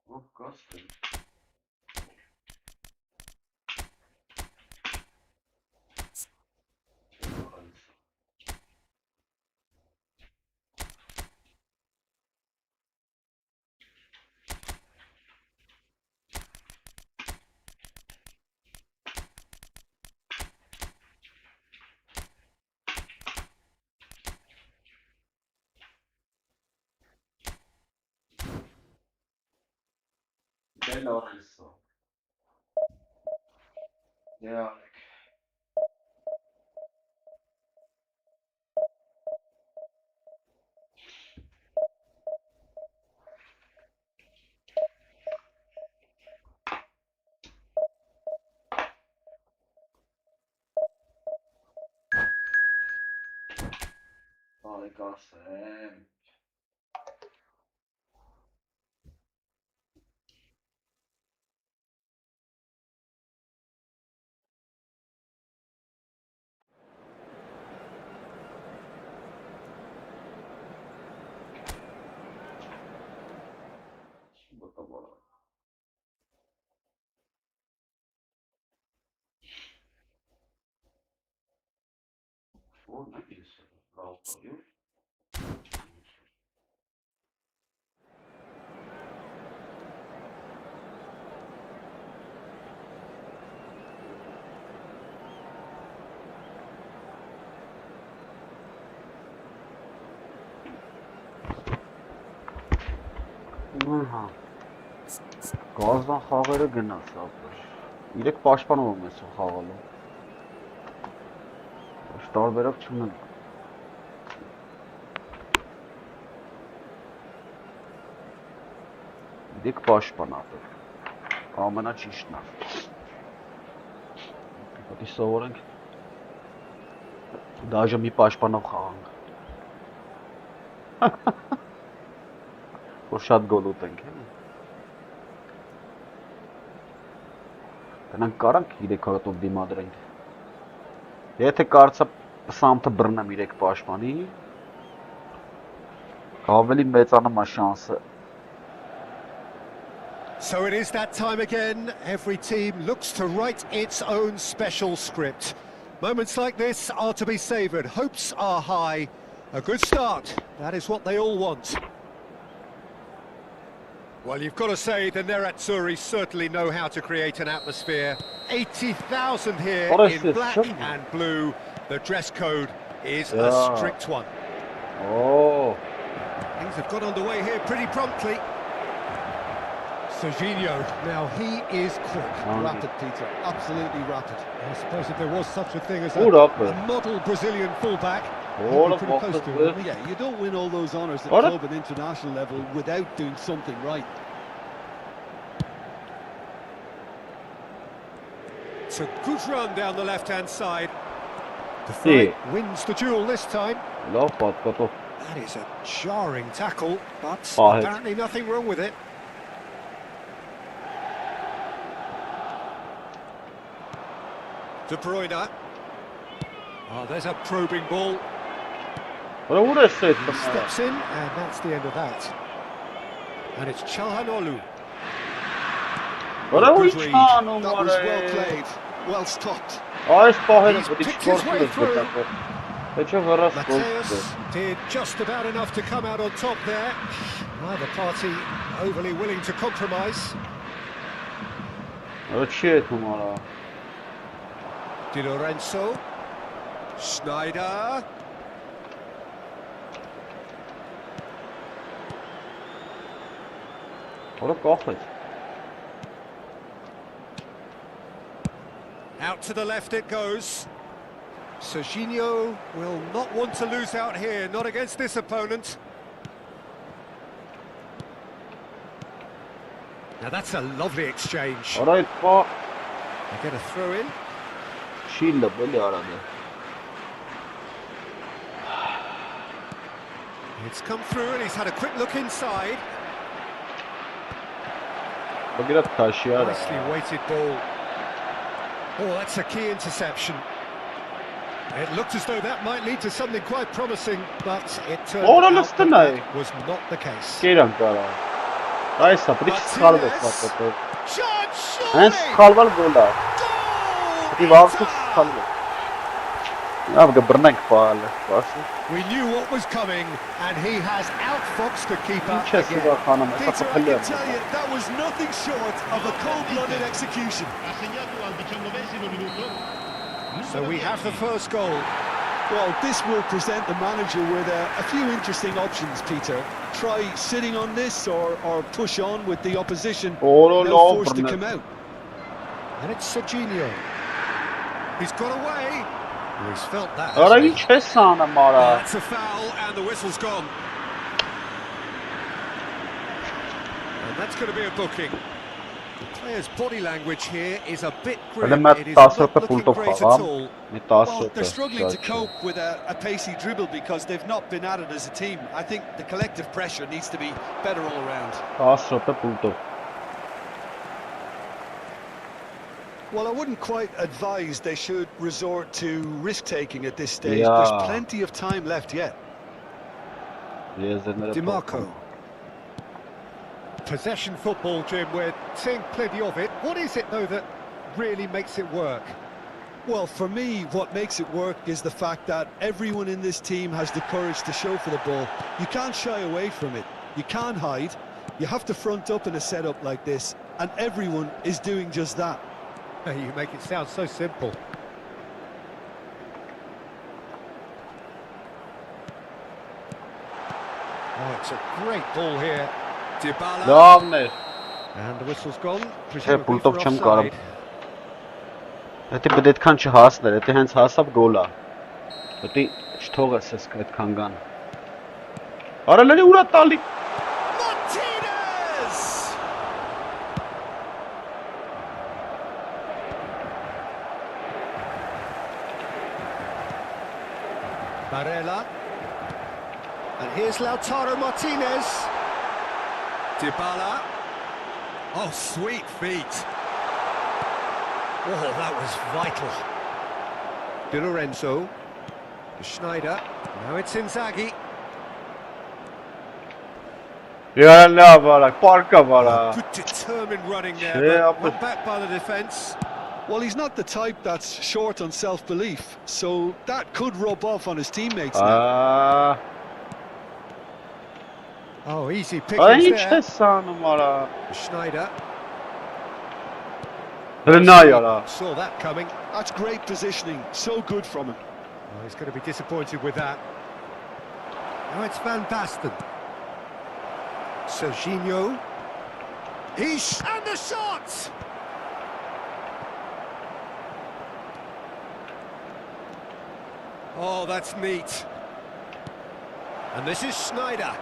Oh, gospel. Gel Lorenzo. Yeah. Alik-GAMING. Bakalım. O ne diyorsun? Rahat oluyor. Aha. Gazdan xağırı qınası ablar. İlk başpan olması xağılı. Başlar verək kimin? İlk başpan ablar. Kamena çişna. Pati soğurank. Даже mi başpanam xağın. Roşad golu tank. Նրանք կարանք 3 հատով դիմադրեն։ Եթե կարծա Սամթը բռնեմ 3 պաշտպանի, ավելի մեծանում է շանսը։ So it is that time again. Every team looks to write its own special script. Moments like this are to be savoured. Hopes are high. A good start. That is what they all want. Well, you've got to say the Nerazzurri certainly know how to create an atmosphere. 80,000 here in black and blue. The dress code is Yeah. a strict one. Oh. Things have got underway here pretty promptly. Serginho, now he is quick. Rapid, Peter, absolutely rapid. I suppose if there was such a thing as Hold up. a model Brazilian fullback, Hold he'd up, be pretty close to him, wouldn't he? Yeah, you don't win all those honours at Hold up. club and international level without doing something right. It's a good run down the left-hand side. The See. fight wins the duel this time. Love patladı. That is a jarring tackle, but Oh, apparently nothing wrong with it. De Bruyne. Oh, there's a probing ball. Bana uğraşsaydın. He steps in, and that's the end of that. And it's Çalhanoğlu. Bana Good hiç read. hanım That var. was well played, well stopped. Ay spahane He's bu picked diş his way korkuyoruz through. bu takı. Peki varas Mateus did just about enough to come out on top there. Neither party overly willing to compromise. Ölçüyor numara. Di Lorenzo. Schneider. Orada kahret. Out to the left it goes. Serginho will not want to lose out here, not against this opponent. Now that's a lovely exchange. Orada itfa They get a throw in. Şiille böyle aradı. It's come through and he's had a quick look inside. Bu biraz taşıyor. Nicely weighted ball. Oh, that's a key interception. It looked as though that might lead to something quite promising, but it turned Orada out nasıl that ne? that was not the case. Gejram kara. Aj sa prič skalve patladı. Shot, En surely! skalval gola. Goal! Ti vardı skalve. Ja, vi brnek pal. Varsı. We knew what was coming, and he has outfoxed the keeper Çesi again. var hanım. Peter, Esa I kapılıyor. can tell you, that was nothing short of a cold-blooded execution. So we have the first goal. Well, this will present the manager with a few interesting options, Peter. Try sitting on this or push on with the opposition. Oğlu Now lo forced to brnek. come out. And it's Serginho. He's got away. Well, he's felt that. Ara hasn't he? hiç hanım ara. That's a foul, and the whistle's gone. And that's going to be a booking. The player's body language here is a bit Öyle grim. met It is tasır not pe looking pulto great at falan. all. Mi tasır Well, pe. they're struggling to cope with a pacey dribble because they've not been at it as a team. I think the collective pressure needs to be better all around. Tasır pe pulto. Well, I wouldn't quite advise they should resort to risk-taking at this stage. Yeah. There's plenty of time left yet. Lezzetleri DiMarco. Possession football, Jim, we're seeing plenty of it. What is it, though, that really makes it work? Well, for me, what makes it work is the fact that everyone in this team has the courage to show for the ball. You can't shy away from it. You can't hide. You have to front up in a setup like this, and everyone is doing just that. You make it sound so simple. Oh, it's a great ball here. Dybala. Devam ne? And the whistle's gone. He Presumably pulled for up chum offside. karam. Eti bedet kan chi hasler. Eti hens hasab gola. Eti shtoga ses ket kangan. Ara lani ura tali. Martinez! Barella. And here's Lautaro Martinez. Dybala. Oh, sweet feet. Oh, that was vital. Di Lorenzo. Schneider. Now it's Inzaghi. Ya ne var? Parka var. Good determined running there, Yeah, but but- not back by the defence. Well, he's not the type that's short on self-belief, so that could rub off on his teammates now. Aa. Oh, easy Ay pickings hiç there. ses hanım ara. Schneider. Rena ya la. Saw that coming. That's great positioning, so good from him. Oh, he's going to be disappointed with that. Now it's Van Basten. Serginho. And the shot! Oh, that's neat. And this is Schneider.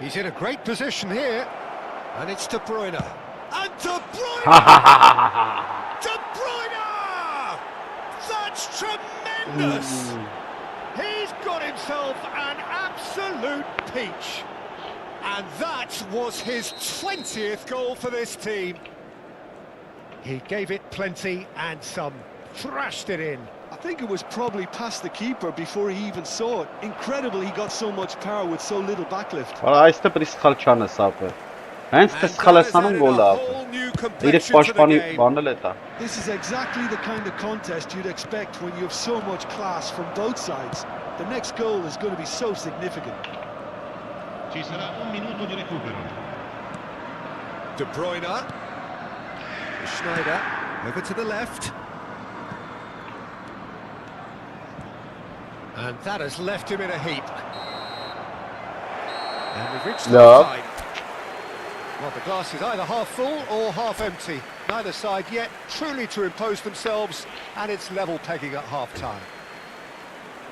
He's in a great position here. And it's De Bruyne. And De Bruyne! De Bruyne! That's tremendous! He's got himself an absolute peach. And that was his 20th goal for this team. He gave it plenty and some, thrashed it in. I think it was probably past the keeper before he even saw it. Incredible he got so much power with so little backlift. Valla este për iskalçan hesabı. Hence the skalesanın golü abi. Direkt başpanı leta. This is exactly the kind of contest you'd expect when you have so much class from both sides. The next goal is going to be so significant. Ci sarà un minuto di recupero. De Bruyne. Schneider, over to the left. And that has left him in a heap. And we've reached the side. Well, the glass is either half full or half empty. Neither side yet truly to impose themselves, and it's level pegging at half-time.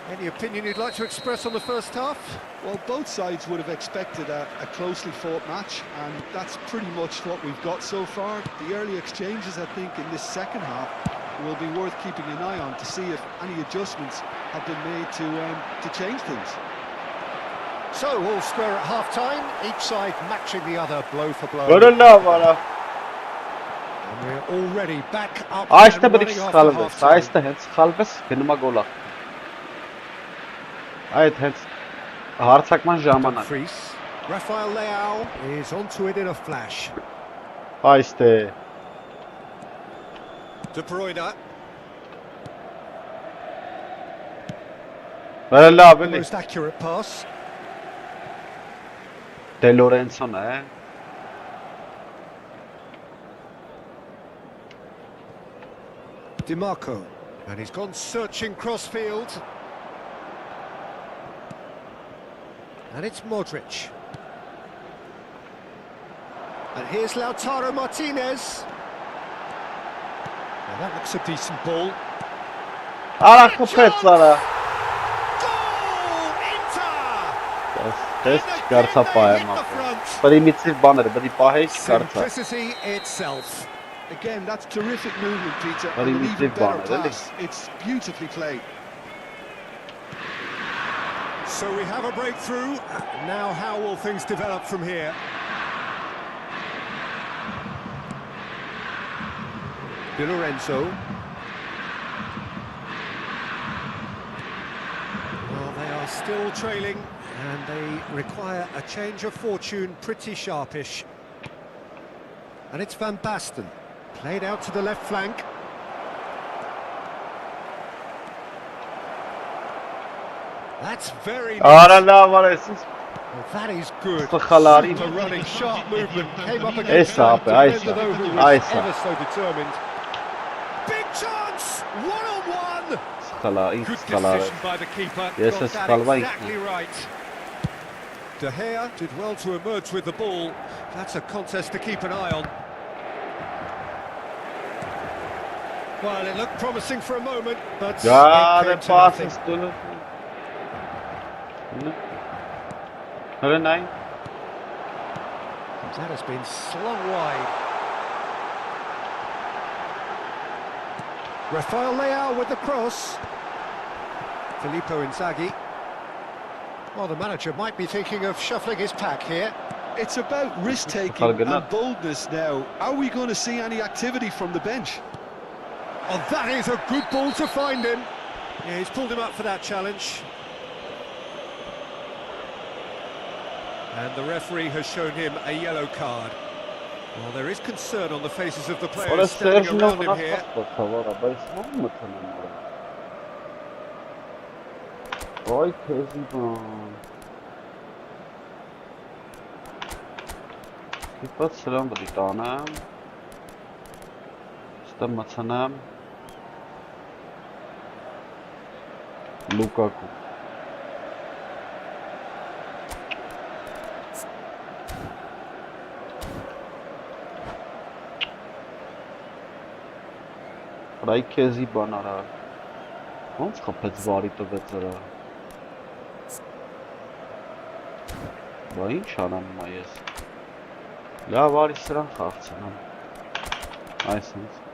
Any opinion you'd like to express on the first half? Well, both sides would have expected a closely fought match, and that's pretty much what we've got so far. The early exchanges, I think, in this second half will be worth keeping an eye on to see if any adjustments have been made to change things. So, all square at half-time, each side matching the other blow for blow. And we're already back up and running after half-time. Rafael Leao is onto it in a flash. Hayste. De Bruyne. Most accurate pass. De Lorenzo ne? DiMarco. And he's gone searching crossfield. And it's Modric. And here's Lautaro Martinez. Now that looks a decent ball. Ala kopecala. Goal! Inter! Test çıkarsa payama. Primitive banner, but the pahe çıkarsa. Simplicity itself. Again, that's terrific movement, Peter. And an even better pass. It's beautifully played. So we have a breakthrough. Now how will things develop from here? Di Lorenzo. Well, they are still trailing, and they require a change of fortune, pretty sharpish. And it's Van Basten, played out to the left flank. That's very nice. Well, that is good. Super running, sharp movement. Came up against the defender, though, who was ever so determined. Big chance! One-on-one! Good decision by the keeper. Yes, Got that exactly right. De Gea did well to emerge with the ball. That's a contest to keep an eye on. Well, it looked promising for a moment, but Yeah, it the came to pass nothing. is still. Very nice. That has been slung wide. Rafael Leao with the cross. Filippo Inzaghi. Well, the manager might be thinking of shuffling his pack here. It's about risk-taking and boldness now. Are we going to see any activity from the bench? Oh, that is a good ball to find him. Yeah, he's pulled him up for that challenge. And the referee has shown him a yellow card. Well, there is concern on the faces of the players standing around him here. Asta macanam. Lukaku. Ray քեզի բան արա։ Ոնց խփեց վարի տվեց արա։ Բա ինչ անեմ մա ես։ Լավ արի սրան խաղցնամ։ Այսինքն։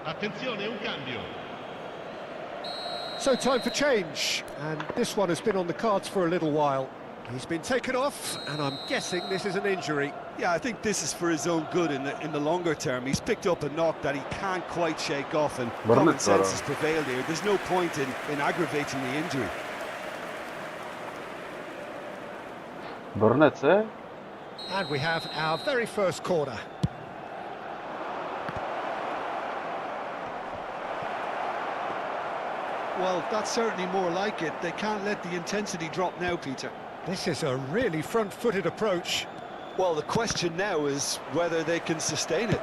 Attenzione, un cambio. So time for change, and this one has been on the cards for a little while. He's been taken off, and I'm guessing this is an injury. Yeah, I think this is for his own good in the longer term. He's picked up a knock that he can't quite shake off, and common sense has prevailed here. There's no point in aggravating the injury. Burnett, eh? And we have our very first corner. Well, that's certainly more like it. They can't let the intensity drop now, Peter. This is a really front-footed approach. Well, the question now is whether they can sustain it.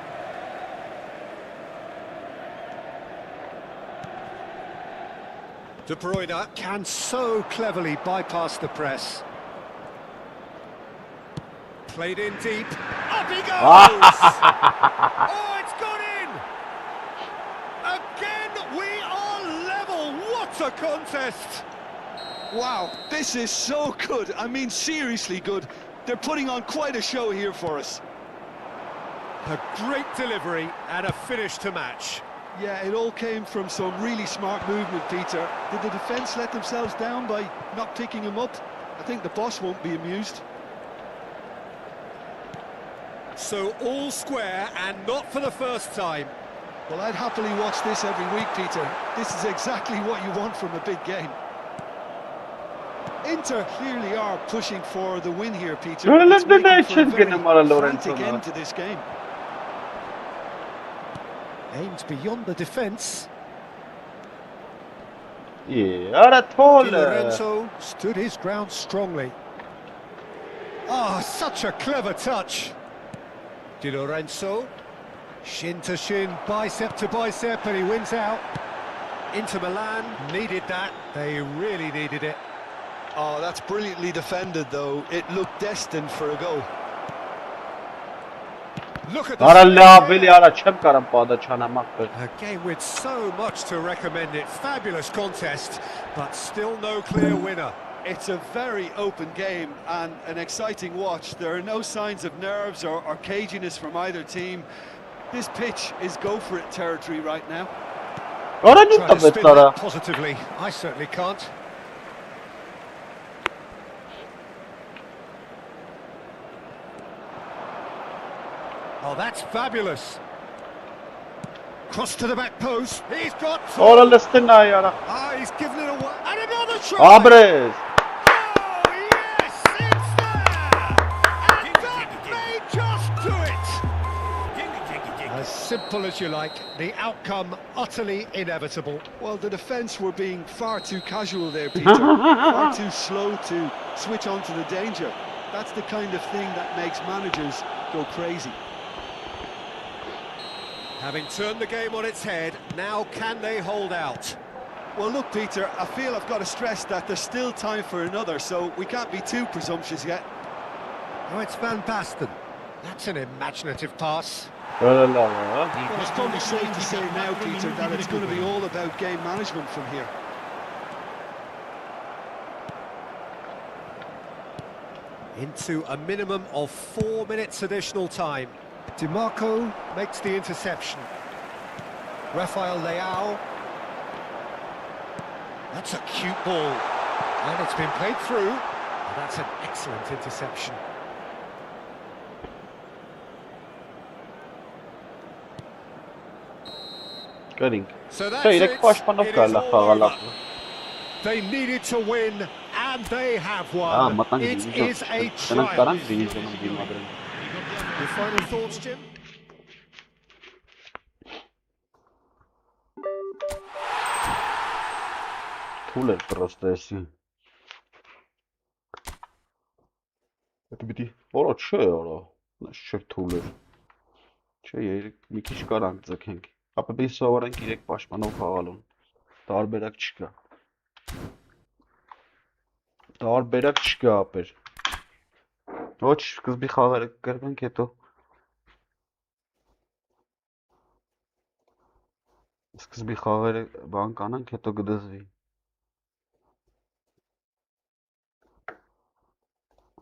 De Bruyne can so cleverly bypass the press. Played in deep. Up he goes! Oh, it's gone in! Again, we are level. What a contest! Wow, this is so good. I mean, seriously good. They're putting on quite a show here for us. A great delivery and a finish to match. Yeah, it all came from some really smart movement, Peter. Did the defence let themselves down by not picking him up? I think the boss won't be amused. So all square, and not for the first time. Well, I'd happily watch this every week, Peter. This is exactly what you want from a big game. Inter clearly are pushing for the win here, Peter. It's making for a very frantic end to this game. Aimed beyond the defence. Yeah, Di Lorenzo stood his ground strongly. Ah, such a clever touch. Di Lorenzo, shin to shin, bicep to bicep, and he wins out. Inter Milan needed that. They really needed it. Oh, that's brilliantly defended, though. It looked destined for a goal. Look at a game with so much to recommend it. Fabulous contest, but still no clear winner. It's a very open game and an exciting watch. There are no signs of nerves or caginess from either team. This pitch is go-for-it territory right now. Try to spin that positively. I certainly can't. Oh, that's fabulous. Cross to the back post. He's got... Ah, he's given it away. And another try! Oh, yes, it's there! And that may just do it! As simple as you like, the outcome utterly inevitable. Well, the defence were being far too casual there, Peter. Far too slow to switch on to the danger. That's the kind of thing that makes managers go crazy. Having turned the game on its head, now can they hold out? Well, look, Peter, I feel I've got to stress that there's still time for another, so we can't be too presumptuous yet. Oh, it's Van Basten. That's an imaginative pass. Well, it's probably safe to say now, Peter, that it's going to be all about game management from here. Into a minimum of 4 minutes additional time. DiMarco makes the interception. Rafael Leao. That's a cute ball. And it's been played through. And that's an excellent interception. So that's it. It is all over. They needed to win, and they have won. It is a triumph. Your final thoughts, Jim? Tule просто если. Դա պիտի որո չէ, արա։ Նաշ չէ թուլեր։ Չէ, մի քիչ կարանք ձգենք։ Ապա պիտի սովորենք 3 պաշտպանով խաղալուն։ Տարբերակ չկա։ Տարբերակ չկա ապեր։ Ոչ, սկզբի խաղերը կկրվենք, հետո սկզբի խաղերը բան կանանք, հետո կդզվի։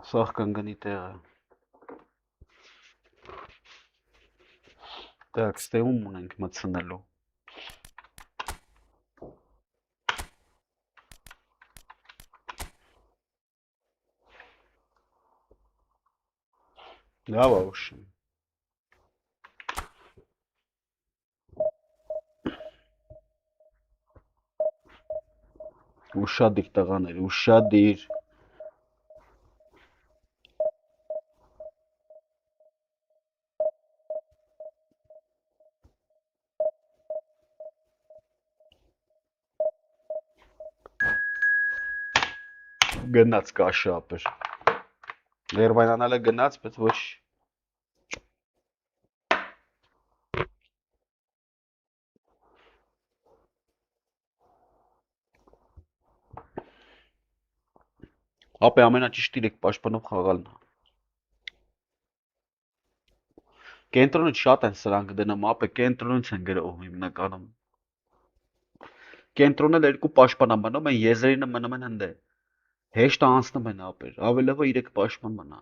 Սաղ կընկնի տեղը։ Так, ստեղում ունենք մտցնելու։ Լավ է ուշ։ Ուշադիր տղաներ, ուշադիր։ Գնաց կաշը ապեր։ Լերվայնանալը գնաց, բայց ոչ։ Ապե ամենաճիշտ 3 պաշտպանով խաղալն է։ Կենտրոնը շատ են սրանք դնում, ապե կենտրոնից են գրողում հիմնականում։ Կենտրոնը 2 պաշտպան մնում են, եզրինը մնում են հնդե։ Հեշտ անցնում են ապեր, ավելովը 3 պաշտպան մնա։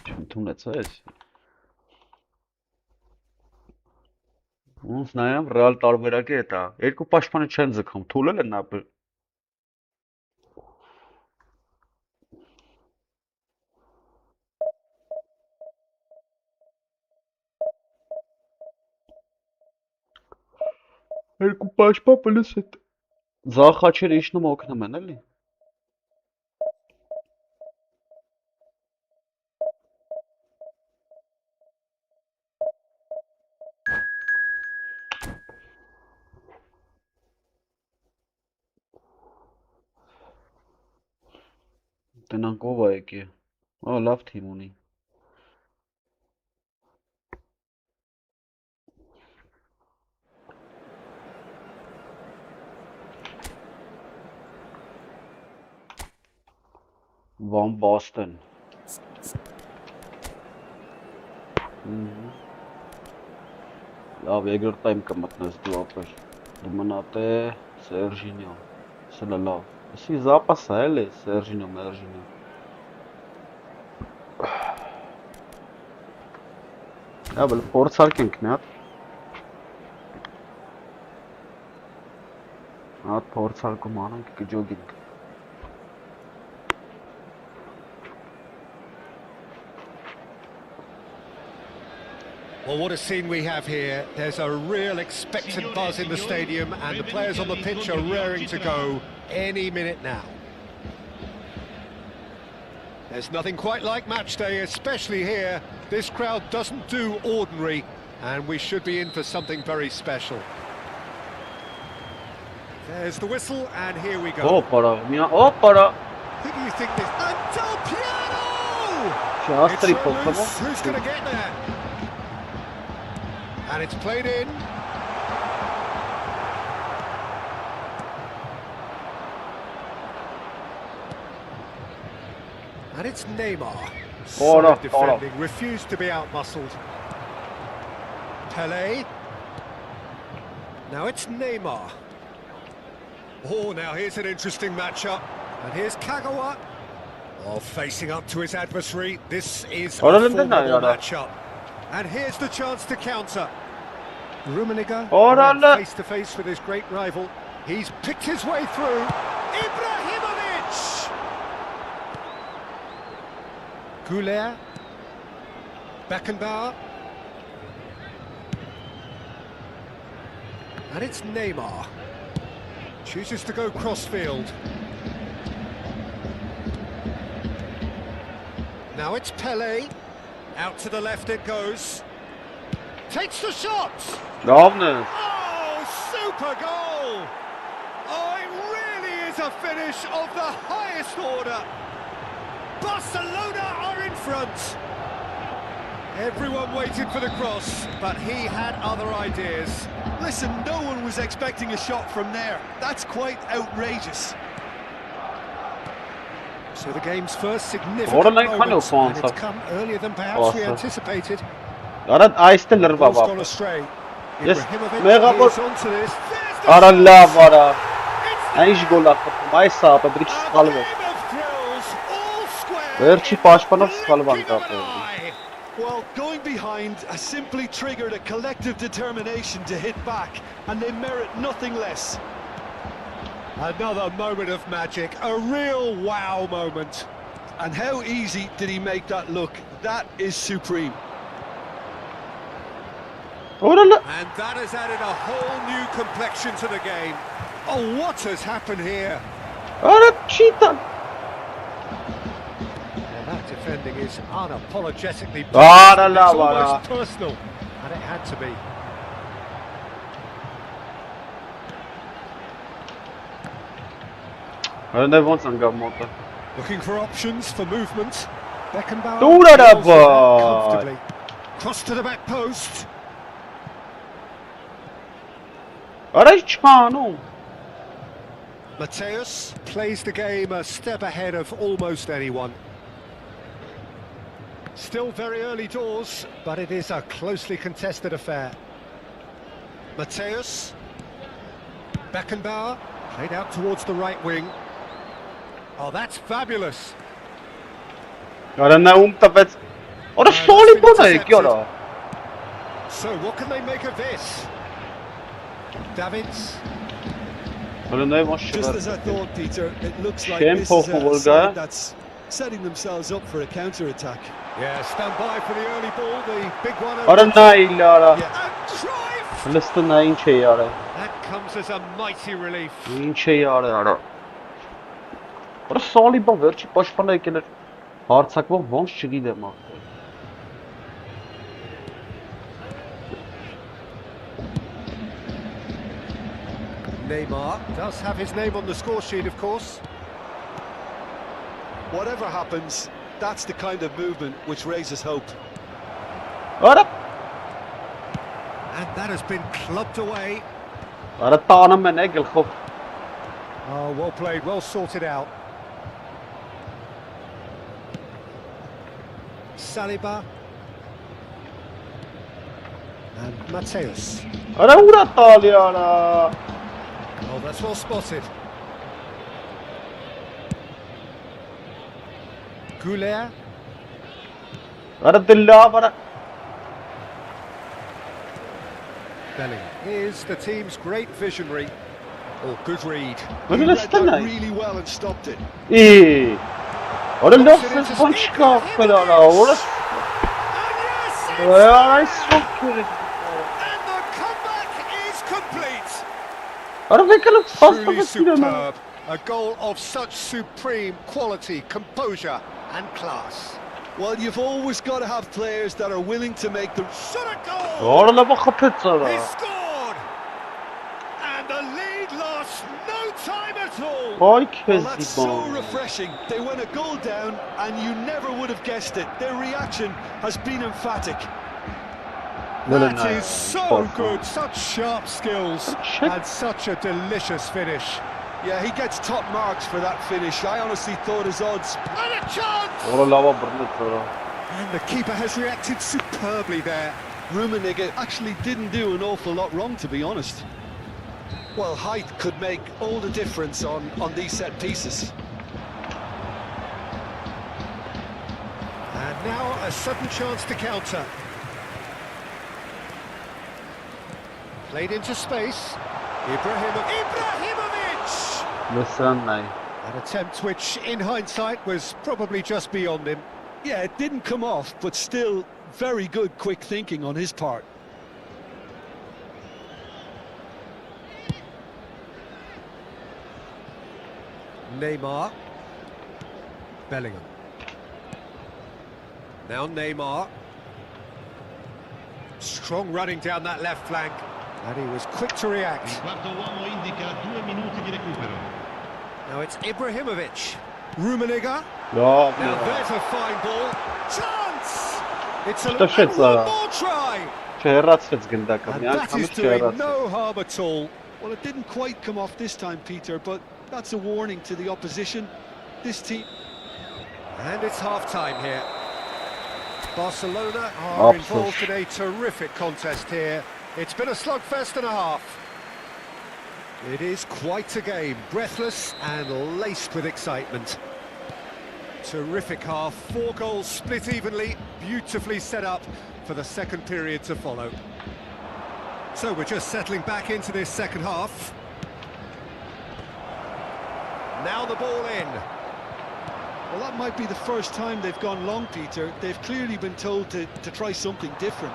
Չընդունեցա ես։ Ոնց նայեմ, ռեալ տարբերակի է դա։ 2 պաշտպանը չեն ձգում, թուլել են ապեր։ Երկու պաշտպան պլյուս հետ Զախաչերը իջնում օգնում են, էլի։ Տնանք ով է եկի։ Ա, լավ թիմ ունի։ Van Basten։ Լավ, երկրորդ տայմ կմտնես դու ապեր։ Դու մնատ է Սերժինյո։ Սելա լավ։ Ասի զապասա էլ է Սերժինյո, Մերժինյո։ Լավ, փորձարկենք մի հատ։ Հատ փորձարկում անենք կջոգենք։ Well, what a scene we have here. There's a real expectant buzz in the stadium and the players on the pitch are raring to go any minute now. There's nothing quite like match day, especially here. This crowd doesn't do ordinary and we should be in for something very special. There's the whistle and here we go. Oh, para. Who do you think this... Until Piano! It's loose. Who's going to get there? And it's played in. And it's Neymar. Solid defending, refused to be out-muscled. Pelé. Now it's Neymar. Oh, now here's an interesting matchup. And here's Kagawa. Oh, facing up to his adversary. This is a formidable matchup. And here's the chance to counter. Rummenigge face to face with his great rival. He's picked his way through. Ibrahimovic! Goulet. Beckenbauer. And it's Neymar. Chooses to go crossfield. Now it's Pelé. Out to the left it goes. Takes the shot! Lovely. Oh, super goal! Oh, it really is a finish of the highest order. Barcelona are in front. Everyone waited for the cross, but he had other ideas. Listen, no one was expecting a shot from there. That's quite outrageous. So the game's first significant Orada kind moment, of and it's sponsor. come earlier than perhaps we Awesome. anticipated. Ara aisteler Ball's baba. gone astray. Yes, Ibrahimovic mega gol. is onto this. There's the Ara la shot. vara. It's Aish gol atdı. Mai saata bir a çıkalı var. game of thrills, all square Verci in başpana the sıkalı var blinking of an kapı. eye. Well, going behind has simply triggered a collective determination to hit back, and they merit nothing less. Another moment of magic, a real wow moment. And how easy did he make that look? That is supreme. Orada And that has added a whole new complexion to the game. Oh, what has happened here? ara cheetah. Yeah, that defending is unapologetically Ara it's la vara. almost personal, and it had to be. Ara ne vont sanga mota. Looking for options for movement. Beckenbauer Dura da deals with that boy. comfortably. Cross to the back post. Ara çıkanım. Mateus plays the game a step ahead of almost anyone. Still very early doors, but it is a closely contested affair. Mateus. Beckenbauer played out towards the right wing. Oh, that's fabulous. Ara ne tapet. Ara soli bu ne ki ara? So what can they make of this? Davids. Ara ne var Just as I şeker. thought, Peter, it looks like Shame this for is a Volga. side that's setting themselves up for a counter-attack. Yeah, stand by for the early ball, the big one. Ara ne illa ara. And drive! Listen ne in şey ara. That comes as a mighty relief. In şey ara. Ara soli bu verci başpana ekeler. Hartsak bu vonş çıgı dema. Neymar does have his name on the score sheet, of course. Whatever happens, that's the kind of movement which raises hope. Ara. And that has been clubbed away. Ara tanım ben egel khop. Oh, well played, well sorted out. Saliba. And Mateus. Ara ura tali ara. Oh, that's well spotted. Goulet. Ara dilla ara. Bellingham is the team's great visionary. Oh, good read. He Ara read listen that ne? really well and stopped it. İyi. Ara nasıl vonş kapı ara. Ara. And yes, it's Ara çok kötü. and the comeback is complete. Ara bekalım pasta Truly bekliyorum. superb. A goal of such supreme quality, composure and class. Well, you've always got to have players that are willing to make the... Shot a goal! Ara la bak kapet He ara. scored! And the lead lost no time at all. Ay Well, that's so keziban. refreshing. They went a goal down and you never would have guessed it. Their reaction has been emphatic. That is so good, such sharp skills Shit. and such a delicious finish. Yeah, he gets top marks for that finish. I honestly thought his odds... And a chance! Ara lava bırnıt ara. And the keeper has reacted superbly there. Rummenigge actually didn't do an awful lot wrong, to be honest. Well, height could make all the difference on these set pieces. And now a sudden chance to counter. Played into space. Ibrahimovic! Listen ne? An attempt which, in hindsight, was probably just beyond him. Yeah, it didn't come off, but still very good quick thinking on his part. Neymar. Bellingham. Now Neymar. Strong running down that left flank. And he was quick to react. Il quarto uomo indica 2 minuti di recupero. Now it's Ibrahimovic. Rummenigge. Ja, Now there's a fine ball. Chance! It's a To and shit, one Zara. more try. Çehrat Fitzgindaka. And Yani that kamış is doing çehrat. no harm at all. Well, it didn't quite come off this time, Peter, but that's a warning to the opposition. This team... And it's half-time here. Barcelona are Absolute. involved in a terrific contest here. It's been a slugfest and a half. It is quite a game, breathless and laced with excitement. Terrific half, 4 goals split evenly, beautifully set up for the second period to follow. So we're just settling back into this second half. Now the ball in. Well, that might be the first time they've gone long, Peter. They've clearly been told to try something different.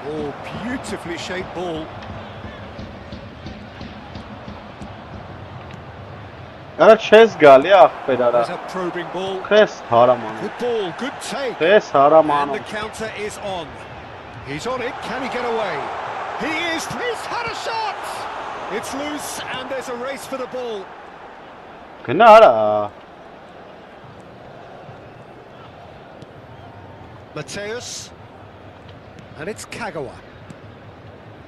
Oh, beautifully shaped ball. Ara çez gal ya There's pedara. a probing ball. Kres haraman. Good ball, good take. Kres And haraman. the counter is on. He's on it, can he get away? He is, he's had a shot! It's loose and there's a race for the ball. Kena ara. Mateus. And it's Kagawa.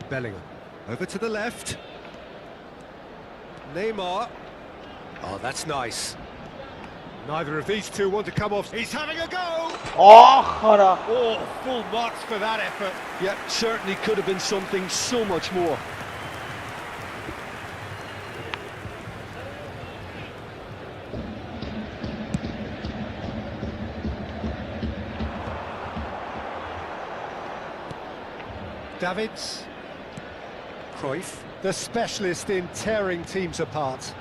Bellingham. Over to the left. Neymar. Oh, that's nice. Neither of these two want to come off. He's having a go! Ah hara. Oh, full marks for that effort. Yeah, certainly could have been something so much more. Davids. Cruyff, the specialist in tearing teams apart.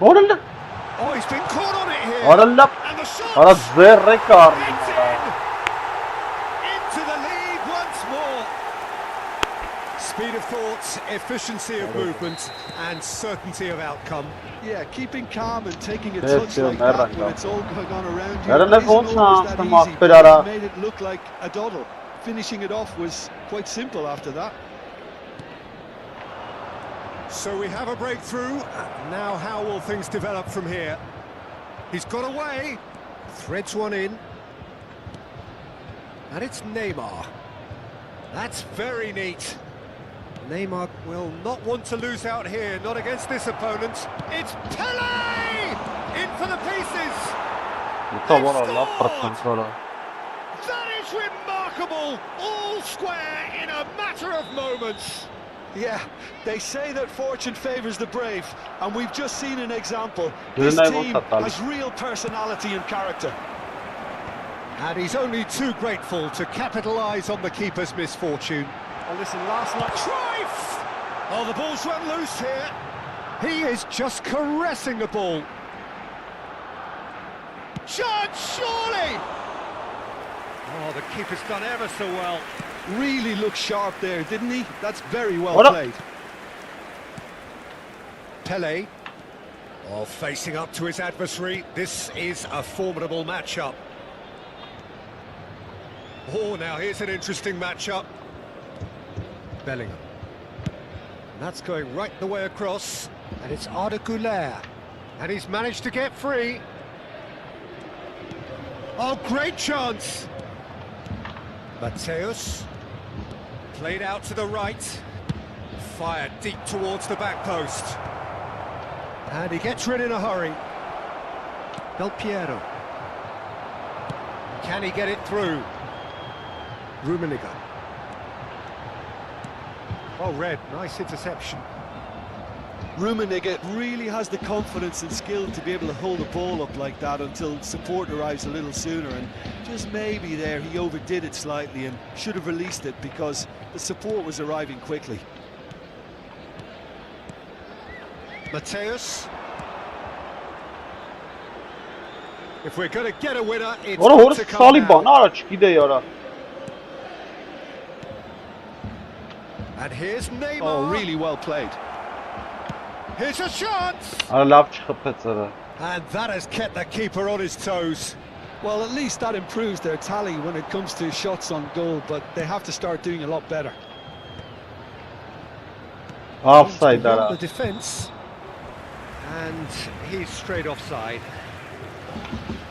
Orada. Oh, he's been caught on it here. Orada. And the shot! Ara zerre It's karnı. in! Into the lead once more. Speed of thought, efficiency of movement, and certainty of outcome. Yeah, keeping calm and taking a Yes, touch yeah, like that Merang, when it's all going on around you. I don't know if isn't it's always not that the easy, mark, but but, it made it look like a doddle. Finishing it off was quite simple after that. So we have a breakthrough. Now how will things develop from here? He's got away. Threads one in. And it's Neymar. That's very neat. Neymar will not want to lose out here, not against this opponent. It's Pele! In for the pieces! To var Allah kontrola. That is remarkable! All square in a matter of moments. Yeah, they say that fortune favours the brave, and we've just seen an example. Didn't This I team want that, has real personality and character. And he's only too grateful to capitalise on the keeper's misfortune. Well, listen, last night... Cruyff! Oh, the ball's run loose here. He is just caressing the ball. Chance, surely! Oh, the keeper's done ever so well. Really looked sharp there, didn't he? That's very well What up? played. Pele. Oh, facing up to his adversary. This is a formidable matchup. Oh, now here's an interesting matchup. Bellingham. And that's going right the way across. And it's Arda Güler. And he's managed to get free. Oh, great chance! Mateus. Played out to the right. Fired deep towards the back post. And he gets rid in a hurry. Del Piero. Can he get it through? Rummenigge. Oh, Red, nice interception. Rummenigge really has the confidence and skill to be able to hold the ball up like that until support arrives a little sooner, and just maybe there he overdid it slightly and should have released it because the support was arriving quickly. Mateus. If we're going to get a winner, it's Ora got hor to come sali now. bana ara çide yara. And here's Neymar. Oh, really well played. Here's a chance. Ara laf çıxıb peçara. And that has kept the keeper on his toes. Well, at least that improves their tally when it comes to shots on goal, but they have to start doing a lot better. Offside Beyond ara. the defence. And he's straight offside.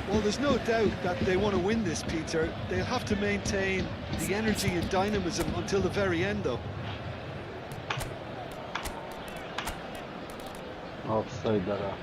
Well, there's no doubt that they want to win this, Peter. They'll have to maintain the energy and dynamism until the very end, though. Offside ara.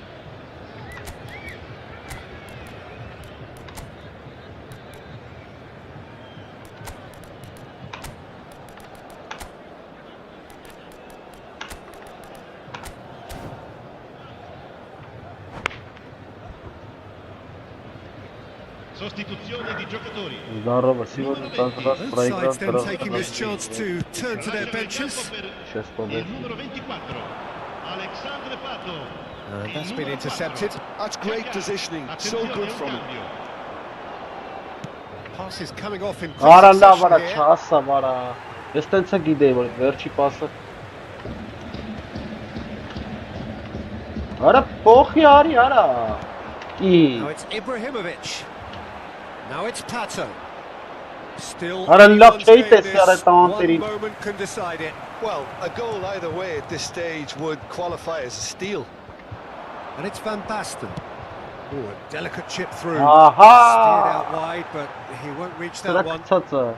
Sostituzione di giocatori. Здорово, сегодня каждый раз Both проиграл sides then второй taking this chance to turn to their benches. Сейчас Il побед. numero 24, Alexandre Pato. And that's been intercepted. That's great positioning. So good from him. Pass is coming off in quick Ara la succession vara here. chasa vara. Ես տենց է գիտեի որ վերջի պասը Արա փոխի արի արա Now it's Ibrahimovic. Now it's Pato. Still, Ara love anyone's չէի game տեսի արա this. տան One տերին moment can decide it. Well, a goal either way at this stage would qualify as a steal. And it's Van Basten. Oh, a delicate chip through. Ահա Steered out wide, but he won't reach Սրա that one. կցածը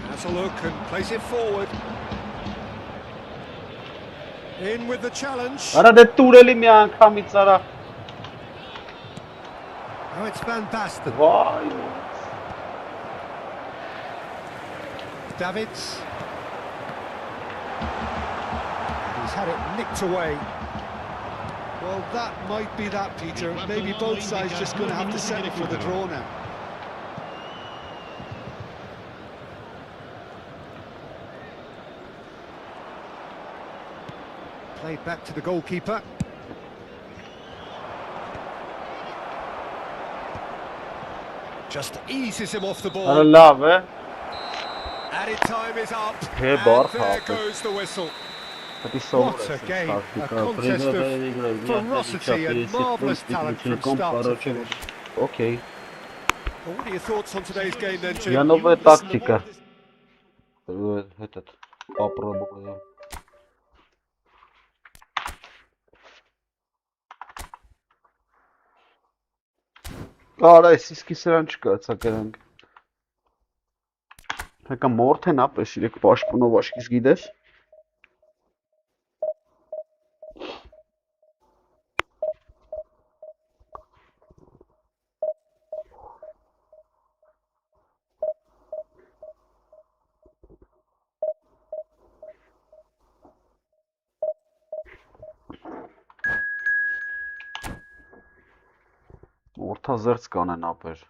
Has a look and plays it forward. In with the challenge. Արա դե տուրելի մի անգամից արա Now it's Van Basten. Վայ Davids. He's had it nicked away. Well, that might be that, Peter. Maybe both sides just going to have to settle for the draw now. Played back to the goalkeeper. Just eases him off the Արա ball. լավ է Added time is up. Hey, And Bart, there Harper. goes the whistle. Պետք է What a game. A contest of ferocity and marvellous talent from start to finish. Okay Well, what are your thoughts on today's game then, Jim? Я новая тактика Этот попробую Արա ես իսկի սրան չկացա կրանք Հեկա մորդ են ապես իրեք պաշպունով աշկիս գիդես Որդազերծ կանեն ապեր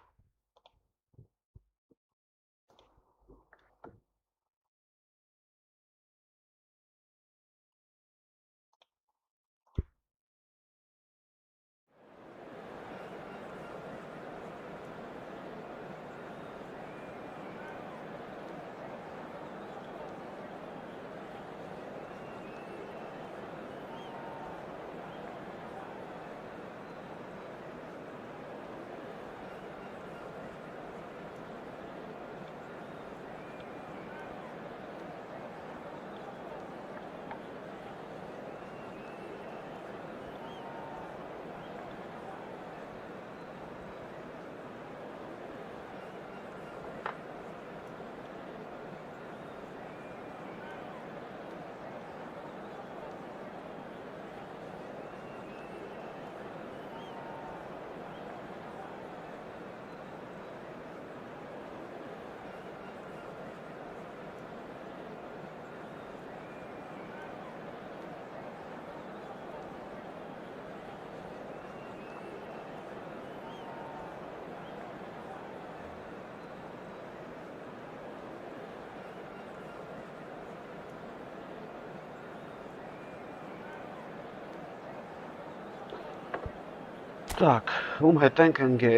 Так, ում հետ ենք ընգե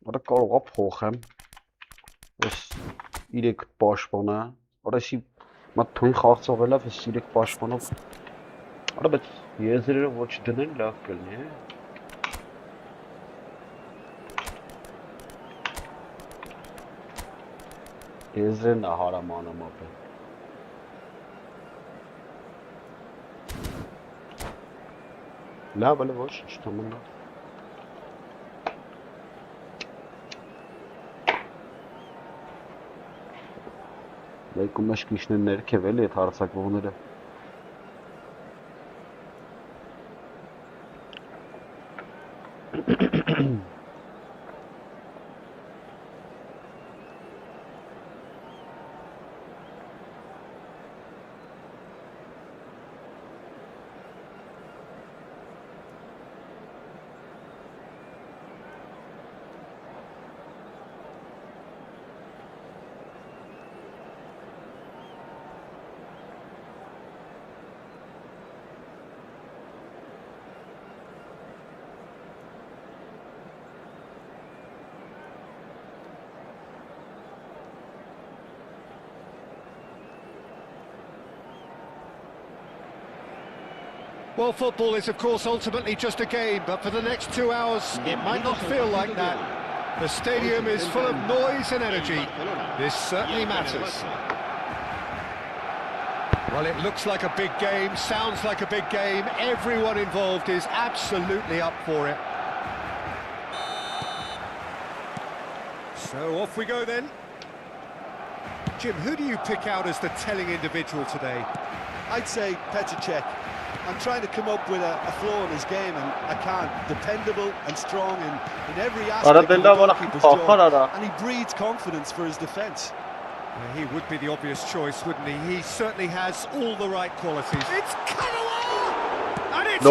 Որը կարող է փոխեմ Ես 3 պաշպոնը Որը էսի մատ թույն խաղցողելով ես 3 պաշպոնով Որը բայց եզրերը ոչ դնեն լավ կլնի է Ezre'nin haram anam abi. لا بلا boş işte bunlar. لكم مش كيشنا نركب اللي تارسك بونده. Well, football is, of course, ultimately just a game, but for the next 2 hours, it might not feel like that. The stadium is full of noise and energy. This certainly matters. Well, it looks like a big game, sounds like a big game. Everyone involved is absolutely up for it. So off we go then. Jim, who do you pick out as the telling individual today? I'd say Petr Cech. I'm trying to come up with a flaw in his game, and I can't. Dependable and strong in every aspect of the goalkeeper's job, and he breeds confidence for his defence. Yeah, he would be the obvious choice, wouldn't he? He certainly has all the right qualities. It's Cannaway! And it's...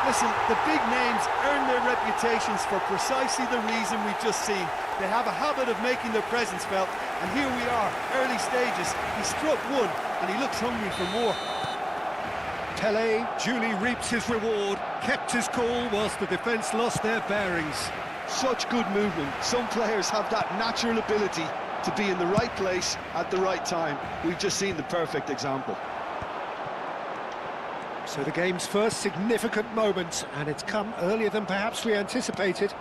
Listen, the big names earn their reputations for precisely the reason we've just seen. They have a habit of making their presence felt, and here we are, early stages. He struck one, and he looks hungry for more. Pele duly reaps his reward, kept his cool whilst the defence lost their bearings. Such good movement. Some players have that natural ability to be in the right place at the right time. We've just seen the perfect example. So the game's first significant moment, and it's come earlier than perhaps we anticipated.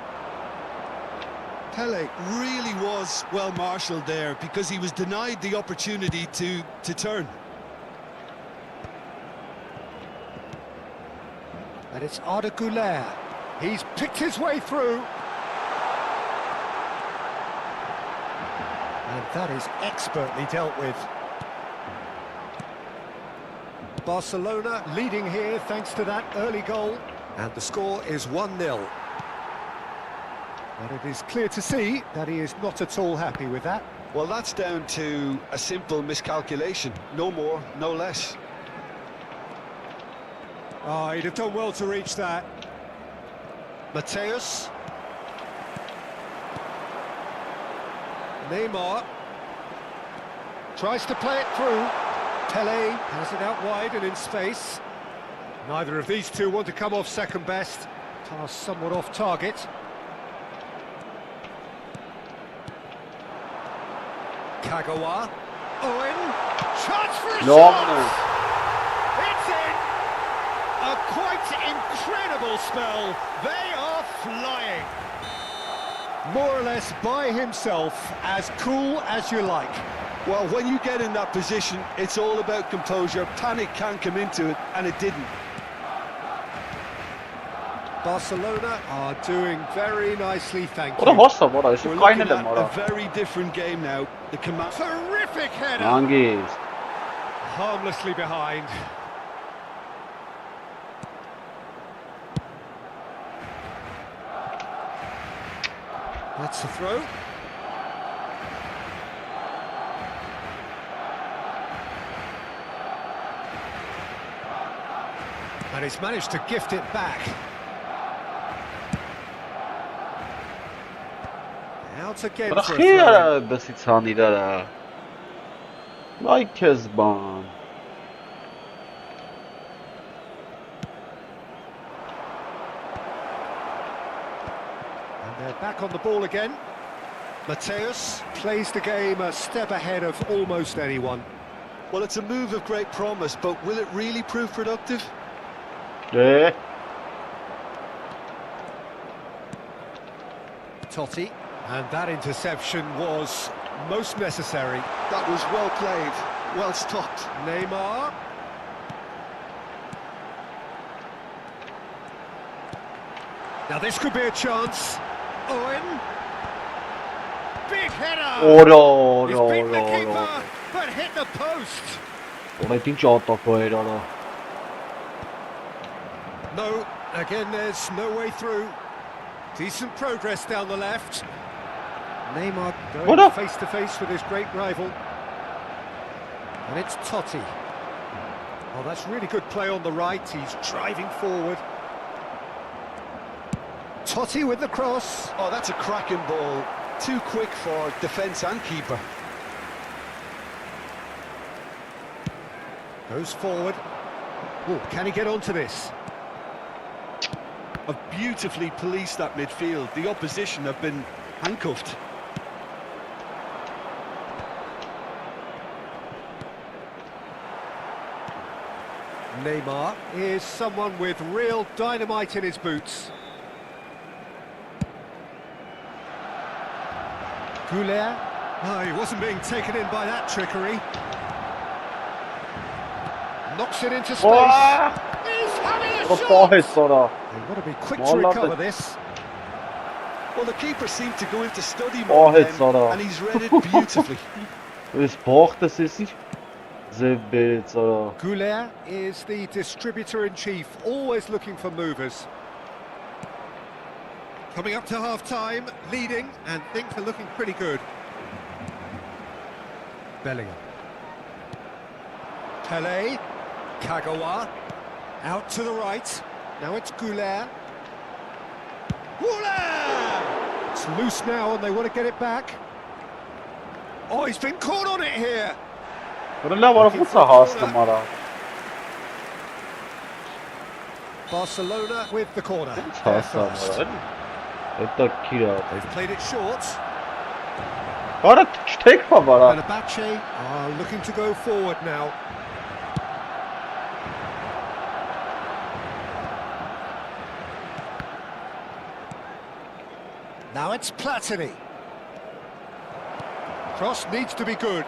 Pele really was well marshalled there because he was denied the opportunity to turn. And it's Arda Güler. He's picked his way through. And that is expertly dealt with. Barcelona leading here thanks to that early goal. And the score is 1-0. But it is clear to see that he is not at all happy with that. Well, that's down to a simple miscalculation. No more, no less. Oh, he'd have done well to reach that. Mateus. Neymar. Tries to play it through. Pele has it out wide and in space. Neither of these two want to come off second best. Pass somewhat off target. Kagawa. Owen. Chance for a shot! It's in! A quite incredible spell. They are flying. More or less by himself, as cool as you like. Well, when you get in that position, it's all about composure. Panic can come into it, and it didn't. Barcelona are doing very nicely, thank you. What a hostile, what a We're looking at a very different game now. The command. Terrific header. Hangis. Harmlessly behind. That's the throw. And he's managed to gift it back. Out again for a throw. خير بس ثاني ده لا كذبان. And they're back on the ball again. Mateus plays the game a step ahead of almost anyone. Well, it's a move of great promise, but will it really prove productive? Yeah. Totti, and that interception was most necessary. That was well played, well stopped. Neymar. Now this could be a chance. Owen. Big header. Ora, He's ora, beaten the ora, keeper, ora. but hit the post. Ora ti gioco quello. No, again there's no way through. Decent progress down the left. Neymar going face to face with his great rival. And it's Totti. Oh, that's really good play on the right. He's driving forward. Totti with the cross. Oh, that's a cracking ball. Too quick for defence and keeper. Goes forward. Oh, can he get onto this? Have beautifully policed that midfield. The opposition have been handcuffed. Neymar is someone with real dynamite in his boots. Goulet. No, he wasn't being taken in by that trickery. Knocks it into space. He's having a shot! They've got to be quick to recover this. Well, the keeper seemed to go into study mode then, and he's read it beautifully. Goulet is the distributor-in-chief, always looking for movers. Coming up to half-time, leading, and things are looking pretty good. Bellingham. Pele. Kagawa. Out to the right. Now it's Goulet. Goulet! It's loose now and they want to get it back. Oh, he's been caught on it here. Barcelona with the corner. They've played it short. Fenerbahce are looking to go forward now. Now it's Platini. Cross needs to be good.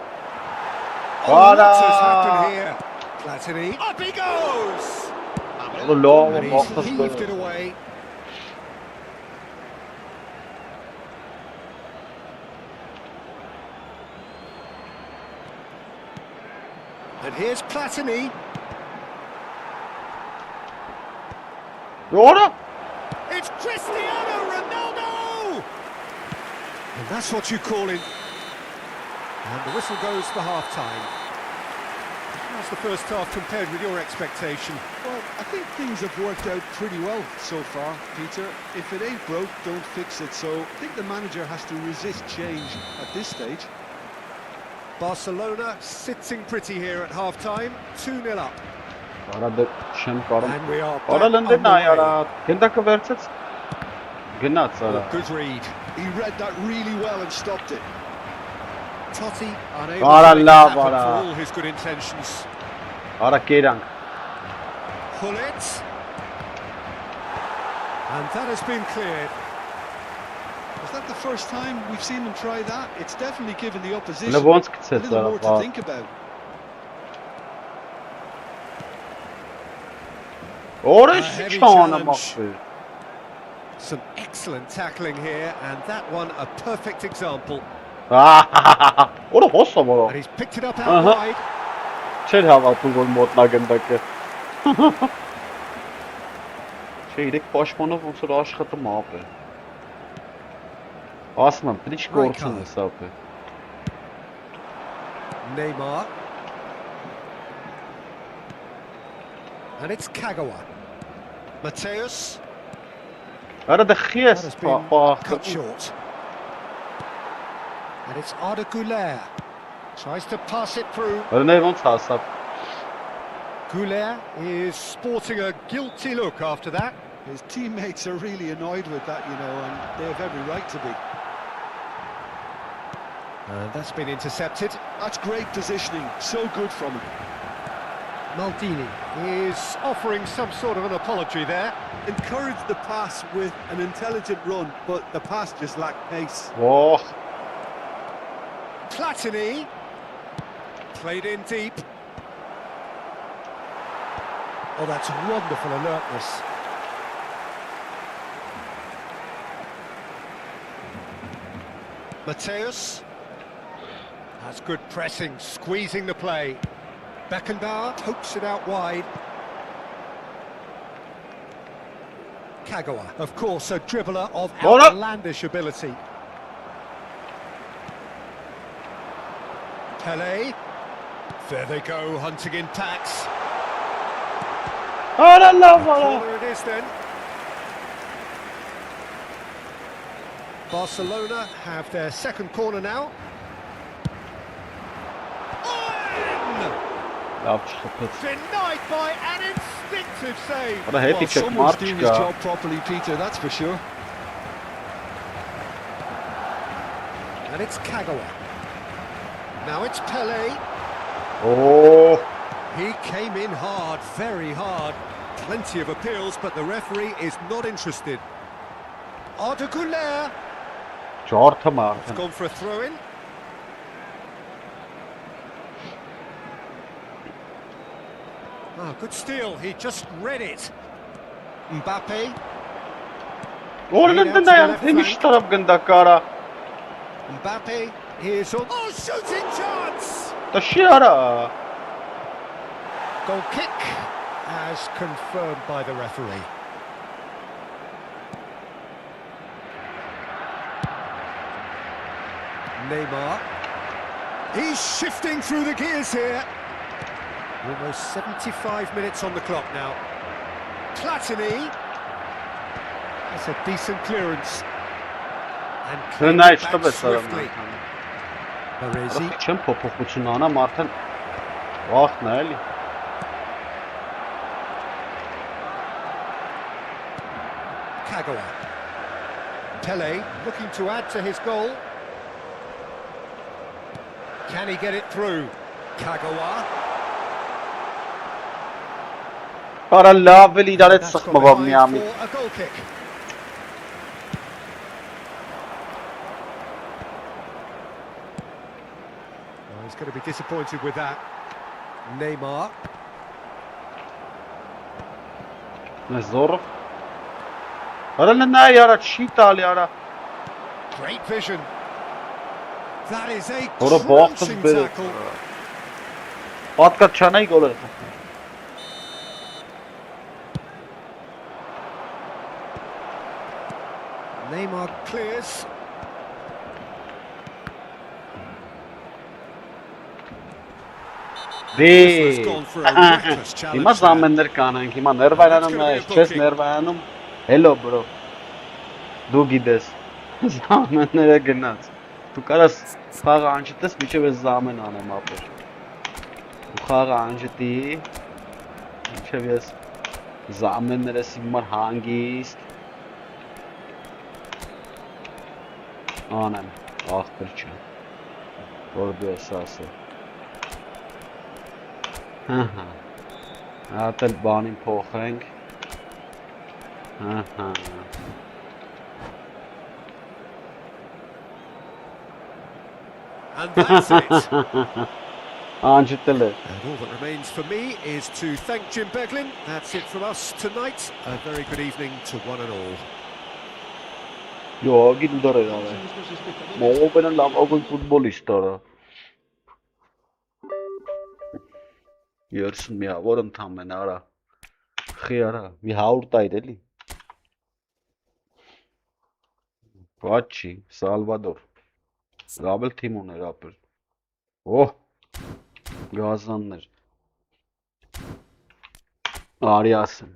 Oh, what has happened here? Platini, up he goes! And he's heaved it away. And here's Platini. It's Cristiano Ronaldo! And that's what you call it. And the whistle goes for half-time. How's the first half compared with your expectation? Well, I think things have worked out pretty well so far, Peter. If it ain't broke, don't fix it. So I think the manager has to resist change at this stage. Barcelona sitting pretty here at half-time, 2-0 up. And we are back good read. He read that really well and stopped it. Totti unable to make it happen for all his good intentions. Pull it. And that has been cleared. Is that the first time we've seen them try that? It's definitely given the opposition a little more to think about. Heavy challenge. Some excellent tackling here, and that one a perfect example. And he's picked it up out wide. Neymar. And it's Kagawa. Mateus. That has been cut short. And it's Arda Güler. Tries to pass it through. Güler is sporting a guilty look after that. His teammates are really annoyed with that, you know, and they have every right to be. And that's been intercepted. That's great positioning, so good from him. Maldini is offering some sort of an apology there. Encouraged the pass with an intelligent run, but the pass just lacked pace. Platini. Played in deep. Oh, that's wonderful alertness. Mateus. That's good pressing, squeezing the play. Beckenbauer pokes it out wide. Kagawa, of course, a dribbler of outlandish ability. Pele. There they go, hunting in packs. Oh, Corner it is then. Barcelona have their second corner now. Denied by an instinctive save. Oder hätte ich schon Someone's gemacht, doing his ja. job properly, Peter, that's for sure. And it's Kagawa. Now it's Pele. Oh, He came in hard, very hard. Plenty of appeals, but the referee is not interested. Arda Güler Jordan has Martin. gone for a throw-in. Oh, good steal. He just read it. Mbappe. Oradan da ya. Demiş taraf gında kara. Mbappe. Here's on. Oh, shooting chance! Taşıyara. Goal kick as confirmed by the referee. Neymar. He's shifting through the gears here. Almost 75 minutes on the clock now. Platini. That's a decent clearance. And cleared Nice, it back stop it, swiftly. Baresi. Çem popukluçun ana Martin. Vaxt ne eli? Kagawa. Pele looking to add to his goal. Can he get it through? Kagawa. Para laveli idare That's sıkma gone babam ya. behind for a goal kick. Well, he's going to be disappointed with that. Neymar. Ne zor. Para ne yara çiğtal yara. Great vision. That is a Ora boxes crunching böyle. tackle. Patkat çanayı gol etdi. Neymar clears. Ve. Gone for a reckless challenge Ima there. zamenler kanan ki ima nervayanım na stres nervayanım. Hello bro. Du gides. Zamenlere genaz. Tu karas xağa anjitես միջև ես zamen անեմ ապեր։ Ու խաղը անջտի միջև ես zamenներս հիմար հանգիստ անեմ ախպեր չեմ որ դու ես ասել հահա ատել բանին փոխենք հահա And that's it. անջտել է And all that remains for me is to thank Jim Beglin. That's it from us tonight. A very good evening to one and all. Yo, git udar edare. Mo bana love ogun futbolista ara. Yersin ya, vorun tam ben ara. Xiyara, vi haurtaydı eli. Vaçi, Salvador. Rabel Timon rapper. Oh, gazlanır. Ariyasın.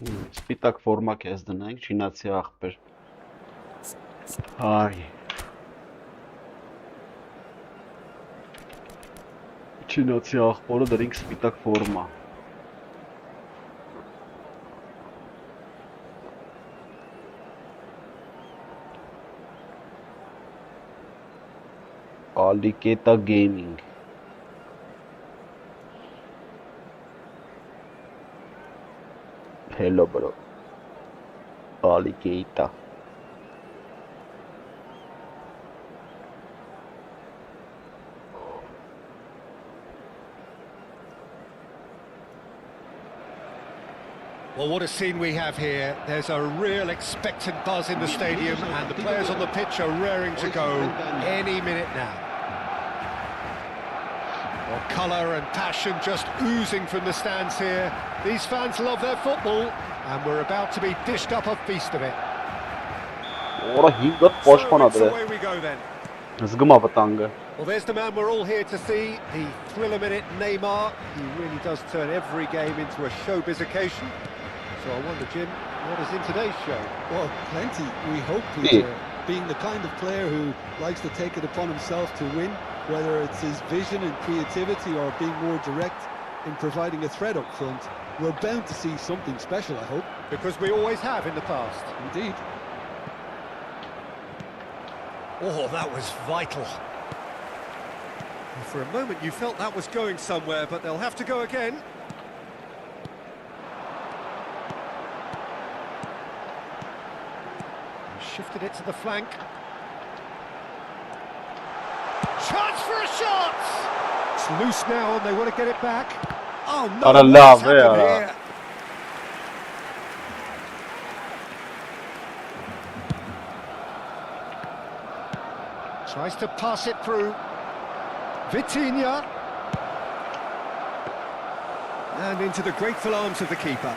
Սպիտակ ֆորմա քեզ դնենք, չինացի աղբեր։ Այ։ Չինացի աղբորը դրինք սպիտակ ֆորմա։ Alik-GAMING. Hello bro. Alligator. Well, what a scene we have here. There's a real expectant buzz in the stadium and the players on the pitch are raring to go any minute now. Well, colour and passion just oozing from the stands here. These fans love their football and we're about to be dished up a feast of it. Ora hingat boshpana So away we go then. Zgma vtangă. Well, there's the man we're all here to see, the thriller-minute Neymar. He really does turn every game into a showbiz occasion. So I wonder, Jim, what is in today's show? Well, plenty. We hope he's being the kind of player who likes to take it upon himself to win, whether it's his vision and creativity or being more direct in providing a threat up front. We're bound to see something special, I hope. Because we always have in the past. Indeed. Oh, that was vital. For a moment you felt that was going somewhere, but they'll have to go again. Shifted it to the flank. Chance for a shot! It's loose now and they want to get it back. Oh no, Ara what's love, happened yeah. here? Tries to pass it through. Vitinha. And into the grateful arms of the keeper.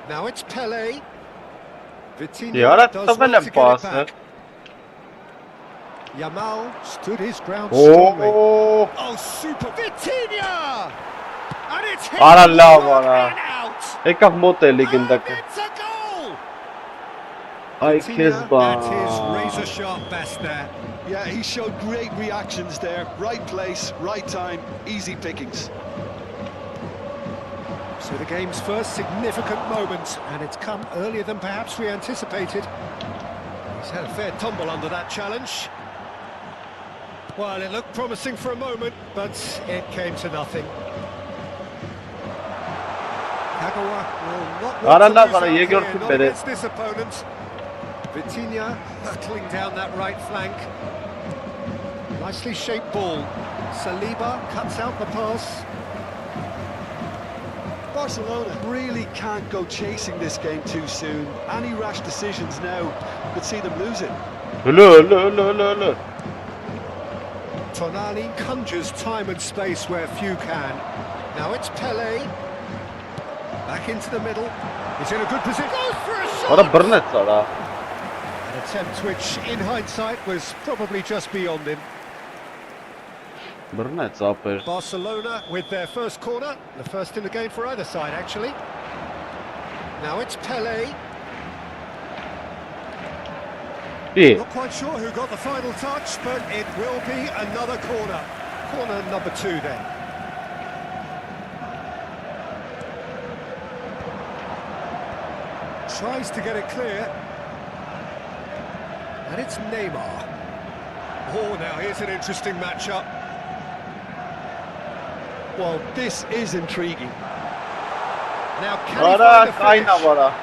Now it's Pele. Vitinha Yeah, does that's well a to get it pass. back. Yamal stood his ground strongly. Oh, Oh, super Vitinha! And it's hit Ara in love, and ara. out. Ekav mote And legendaka. it's a goal! Ay Vitinha kezba. at his razor-sharp best there. Yeah, he showed great reactions there. Right place, right time, easy pickings. So the game's first significant moment, and it's come earlier than perhaps we anticipated. He's had a fair tumble under that challenge. Well, it looked promising for a moment, but it came to nothing. Kagawa will not want to lose out here, not against this opponent. Vitinha hurtling down that right flank. Nicely shaped ball. Saliba cuts out the pass. Barcelona really can't go chasing this game too soon. Any rash decisions now could see them lose it. Look. Tonali conjures time and space where few can. Now it's Pele. Back into the middle. He's in a good position. Goes for a shot! Ora Burnett ara. An attempt which, in hindsight, was probably just beyond him. Burnett zapper. Barcelona with their first corner. The first in the game for either side, actually. Now it's Pele. Bir. Not quite sure who got the final touch, but it will be another corner. Corner number 2 then. Tries to get it clear. And it's Neymar. Oh, now here's an interesting matchup. Well, this is intriguing. Now can he find a Kayna finish? vara.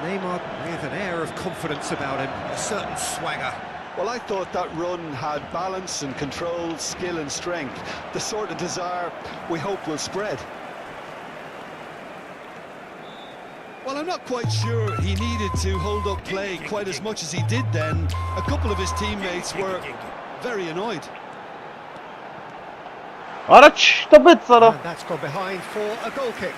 Neymar with an air of confidence about him, a certain swagger. Well, I thought that run had balance and control, skill and strength. The sort of desire we hope will spread. Well, I'm not quite sure he needed to hold up play quite as much as he did then. A couple of his teammates were very annoyed. Ara ç'ta bet ara. And that's gone behind for a goal kick.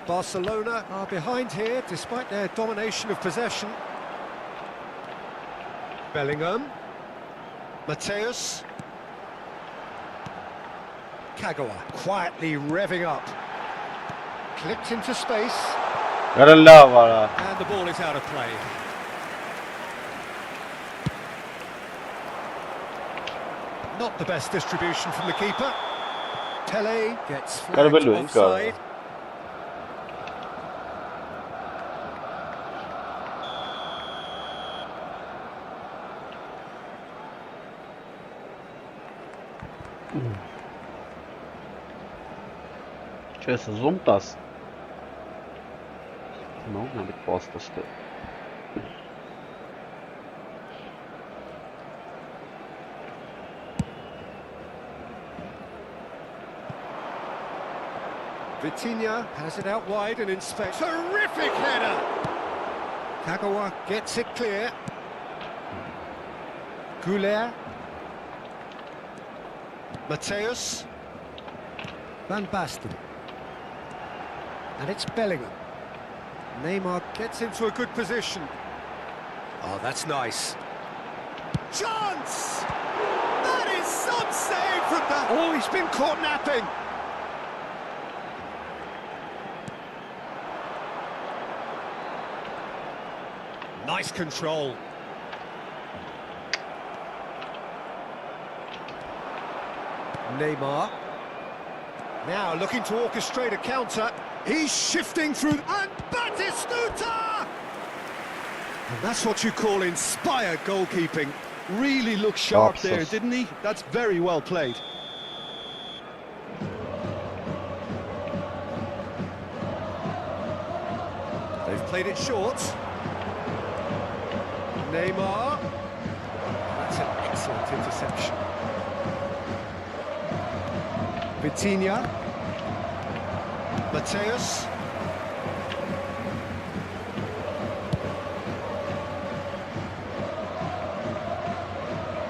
Barcelona are behind here despite their domination of possession. Bellingham. Mateus. Kagawa quietly revving up. Clipped into space. Yarallah var. And the ball is out of play. Not the best distribution from the keeper. Pele gets flagged offside. Ce să zoom tas? Nu, nu de poasta asta. Vitinha has it out wide and in space. Terrific header! Kagawa gets it clear. Goulet. Mateus. Van Basten. And it's Bellingham. Neymar gets into a good position. Oh, that's nice. Chance! That is some save from that. Oh, he's been caught napping. Nice control. Neymar. Now looking to orchestrate a counter. He's shifting through, and Batistuta! And that's what you call inspired goalkeeping. Really looked sharp there, Absolutely. didn't he? That's very well played. They've played it short. Neymar. That's an excellent interception. Vitinha. Mateus.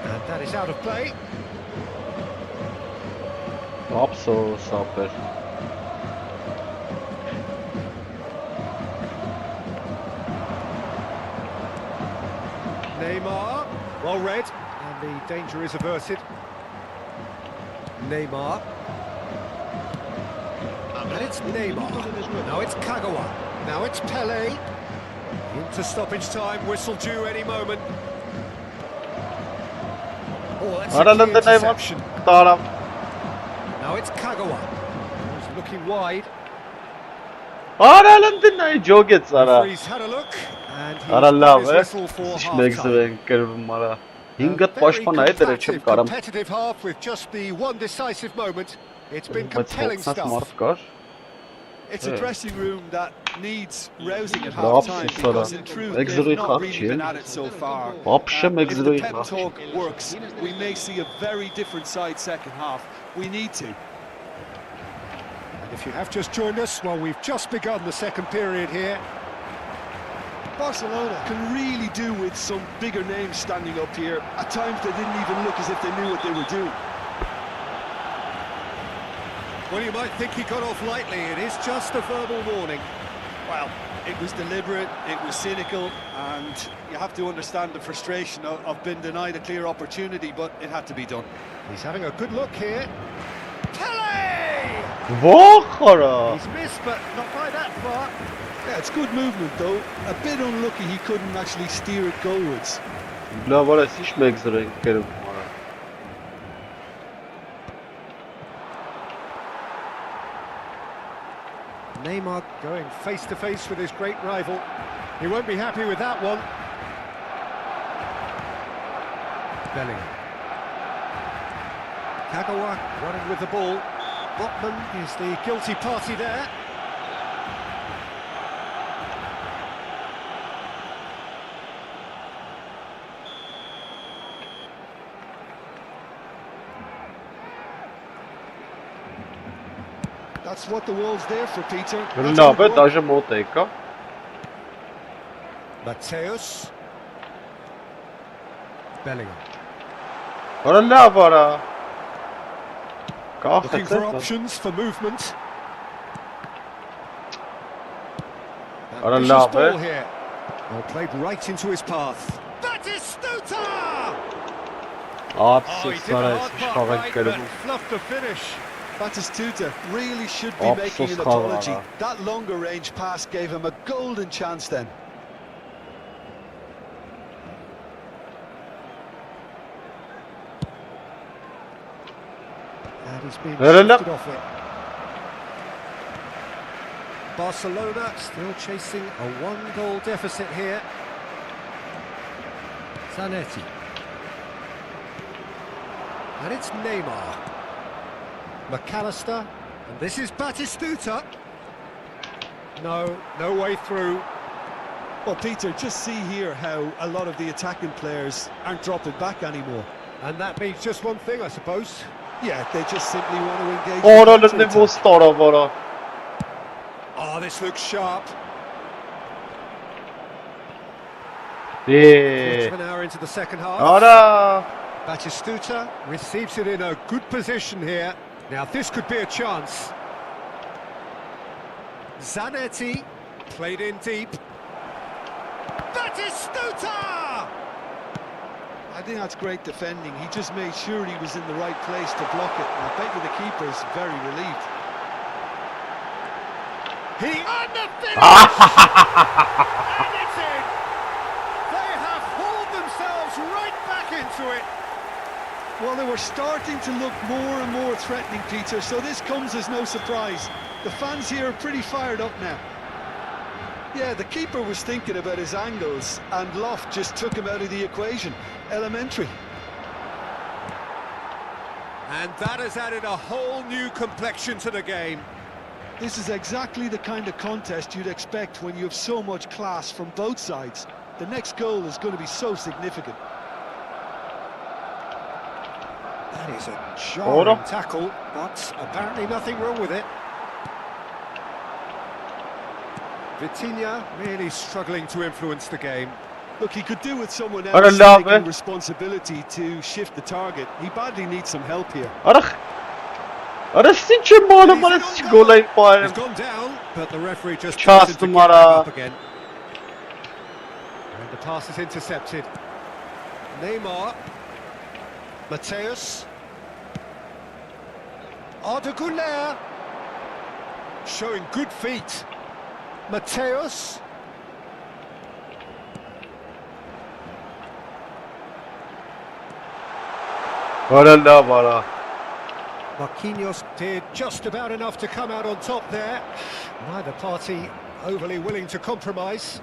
And that is out of play. Absolut super. Neymar. Well read. And the danger is averted. Neymar. And it's Neymar. Now it's Kagawa. Now it's Pele. Into stoppage time, whistle due any moment. Oh, that's a key interception. Now it's Kagawa. He's looking wide. Joe gets Referee's had a look. And he's Arallah got his whistle for half-time. Competitive half with just the one decisive moment. It's been compelling stuff. It's a dressing room that needs rousing at half-time because in truth they've not really been at it so far. If the pep talk works, we may see a very different side second half. We need to. And if you have just joined us, well, we've just begun the second period here. Barcelona can really do with some bigger names standing up here. At times they didn't even look as if they knew what they were doing. Well, you might think he got off lightly. It is just a verbal warning. Well, it was deliberate, it was cynical, and you have to understand the frustration of being denied a clear opportunity, but it had to be done. He's having a good look here. Pele! He's missed, but not by that far. Yeah, it's good movement though. A bit unlucky he couldn't actually steer it goalwards. Neymar going face-to-face with his great rival. He won't be happy with that one. Bellingham. Kagawa running with the ball. Botman is the guilty party there. That's what the wall's there for, Peter. Mateus. Bellingham. Looking for options for movement. Ambitious ball here. Well, played right into his path. Batistuta! Oh, Abi he ses did the var hard etmiş part falan right, böyle but bu. fluffed the finish. Batistuta really should be Absolute making an scholar. apology. That longer range pass gave him a golden chance then. And he's been Helal. shifted off it. Barcelona still chasing a one-goal deficit here. Zanetti. And it's Neymar. McAllister. And this is Batistuta. No way through. Well, Peter, just see here how a lot of the attacking players aren't dropping back anymore. And that means just one thing, I suppose. Yeah, they just simply want to engage. Ora the le counter-attack. stara bara. Oh, this looks sharp. Yeah. Quarter of an hour into the second half. Ora. Batistuta receives it in a good position here. Now this could be a chance. Zanetti played in deep. Batistuta! I think that's great defending. He just made sure he was in the right place to block it. And I bet you the keeper's very relieved. He on the finish! And it's in! They have hauled themselves right back into it. Well, they were starting to look more and more threatening, Peter, so this comes as no surprise. The fans here are pretty fired up now. Yeah, the keeper was thinking about his angles, and Loft just took him out of the equation. Elementary. And that has added a whole new complexion to the game. This is exactly the kind of contest you'd expect when you have so much class from both sides. The next goal is going to be so significant. That is a jarring tackle, but apparently nothing wrong with it. Vitinha really struggling to influence the game. Look, he could do with someone I else love taking it. responsibility to shift the target. He badly needs some help here. Ora sinche mano mano si gola in He's pare. gone down, but the referee just Chas tells him to get numara. back up again. And the pass is intercepted. Neymar. Mateus. Arda Güler. Showing good feet. Mateus. Ora la bara. Marquinhos did just about enough to come out on top there. Neither party overly willing to compromise.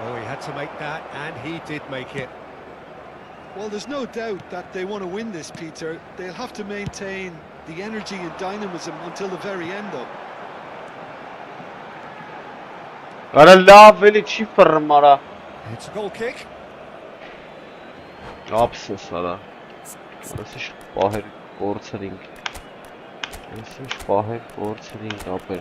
Oh, he had to make that, and he did make it. Well, there's no doubt that they want to win this, Peter. They'll have to maintain the energy and dynamism until the very end, though. Ora la veli ci fermara. It's a goal kick. Apsız sana. Burası şu bahir borçering. Burası şu bahir borçering aber.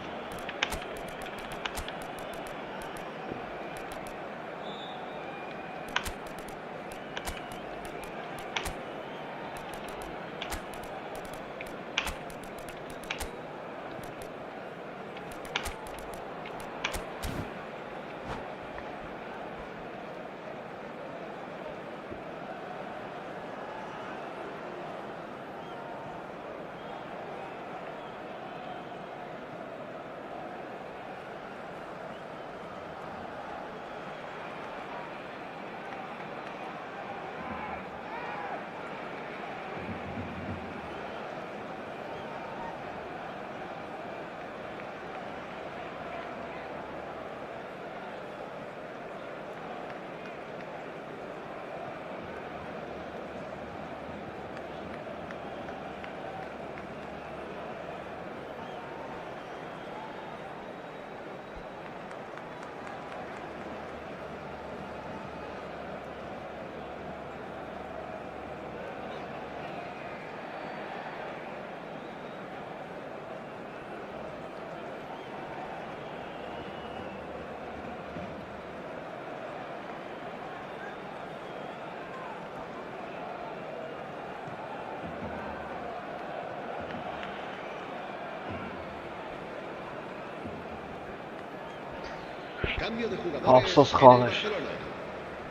Cambio de jugadores Hafsız en el kalır. Barcelona.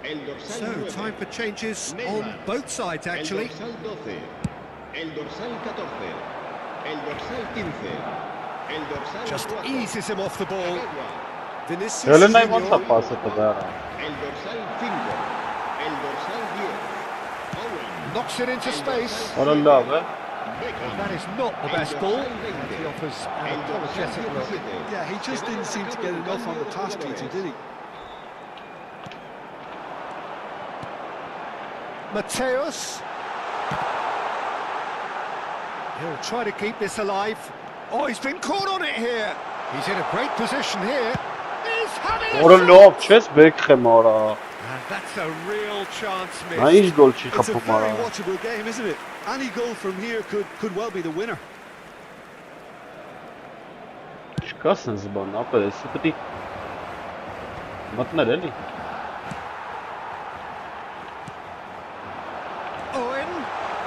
El dorsal So, 9. time for changes on Neymar. both sides, actually. El dorsal 12. El dorsal 14. El dorsal 15. El dorsal Just 4. eases him off the ball. Agua. Vinicius Öyle ne Junior. varsa pas eder. El dorsal 5. El dorsal 10. Owen. Knocks it into space. Orada abi. Beckham. That is not the best ball. And he offers an El dorsal apologetic look. 17. Yeah, he just didn't seem to get enough on the pass, Peter, did he? Mateus. He'll try to keep this alive. Oh, he's been caught on it here. He's in a great position here. He's having a Orada shot. lob chess Beckham ora. And that's a real chance Na missed. hiç gol չի It's a խփում very արա։ watchable game, isn't it? Any goal from here could well be the winner. Չկա sense բան, ապա էսի պետք է մտներ էլի։ Owen.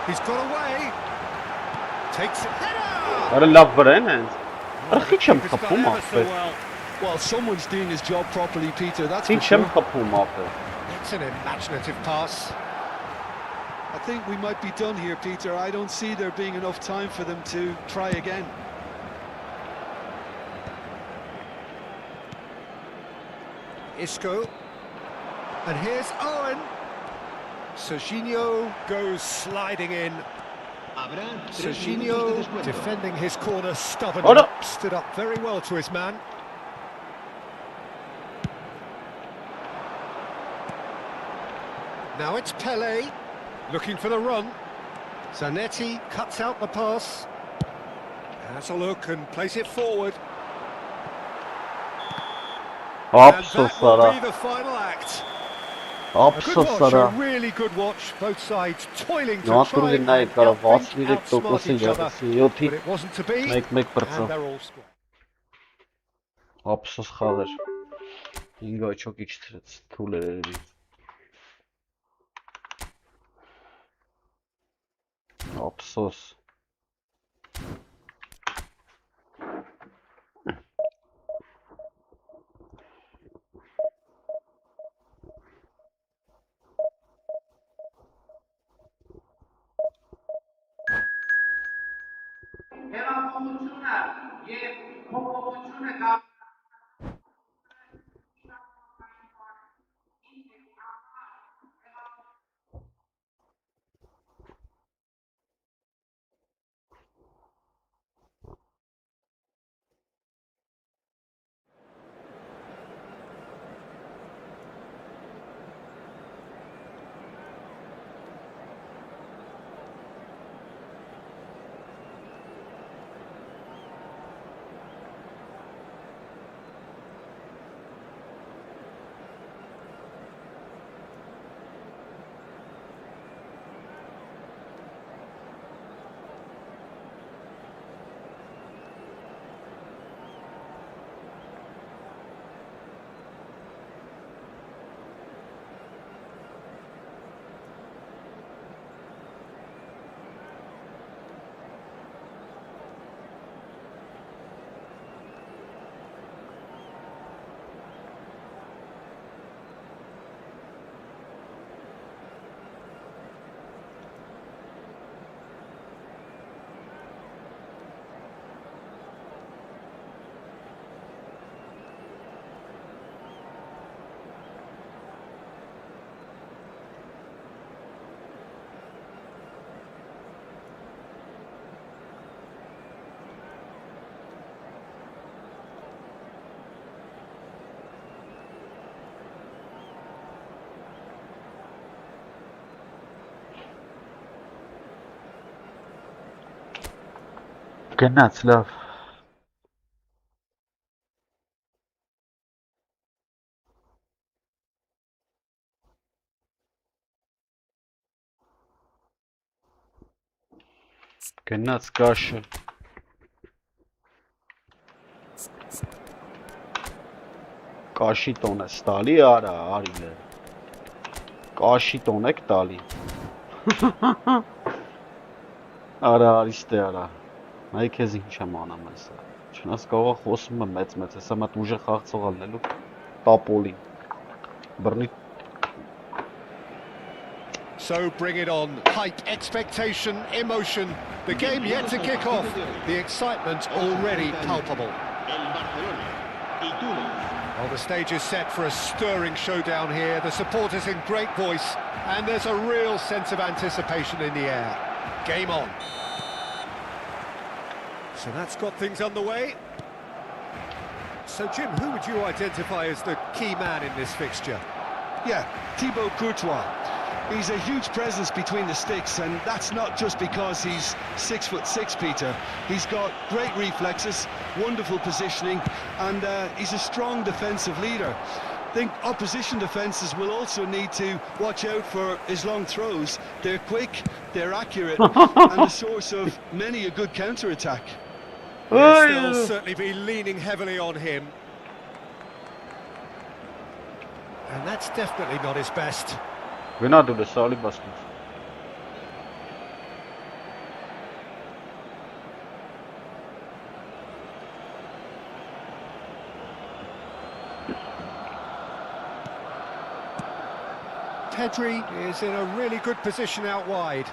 He's got away. Takes it. Header! Արա լավ վրա են հենց։ Արա քիչ եմ Keeper's done խփում ever so ապա։ well. Well, someone's doing his job properly, Peter, that's for Քիչ եմ sure. խփում ապա։ It's an imaginative pass. I think we might be done here, Peter. I don't see there being enough time for them to try again. Isco. And here's Owen. Serginho goes sliding in. Habrá 3 minutos de Serginho descuento. defending his corner stubbornly. Hold Stood up very well to his man. Now it's Pele, looking for the run. Zanetti cuts out the pass. Has a look and plays it forward. And Ափսոս that will արա։ be the final act. A good Ափսոս watch, արա։ a really good watch. Both sides toiling to Նա try դուրս and նայ կարա outthink, 63% outsmart each other. 37-ի But it wasn't to be, 1-1%։ and they're all square. Ափսոս խաղեր։ 5 очок իջտրեց թուլ էր երևի։ Ափսոս։ Հեղափոխությունը եւ փոփոխությունը կա Գնաց լավ։ Գնաց կաշը։ Կաշի տոն ես տալի արա, արի։ Կաշի տոն եք տալի։ Արա, արիստե արա։ Նայ քեզ ինչ եմ անում այսա։ Չնայած կարող խոսում եմ մեծ, հեսա մատ ուժը խաղցող ալնելու տապոլին։ Բռնի So bring it on. Hype, expectation, emotion. The game yet to kick off. The excitement already palpable. El Barcelona y Túnez. Well, the stage is set for a stirring showdown here. The supporters in great voice, and there's a real sense of anticipation in the air. Game on. So that's got things underway. So, Jim, who would you identify as the key man in this fixture? Yeah, Thibaut Courtois. He's a huge presence between the sticks, and that's not just because he's 6'6", Peter. He's got great reflexes, wonderful positioning, and he's a strong defensive leader. I think opposition defences will also need to watch out for his long throws. They're quick, they're accurate, and a source of many a good counter-attack. Yes, they'll certainly be leaning heavily on him. And that's definitely not his best. We're not doing the solid baskets. Pedri is in a really good position out wide.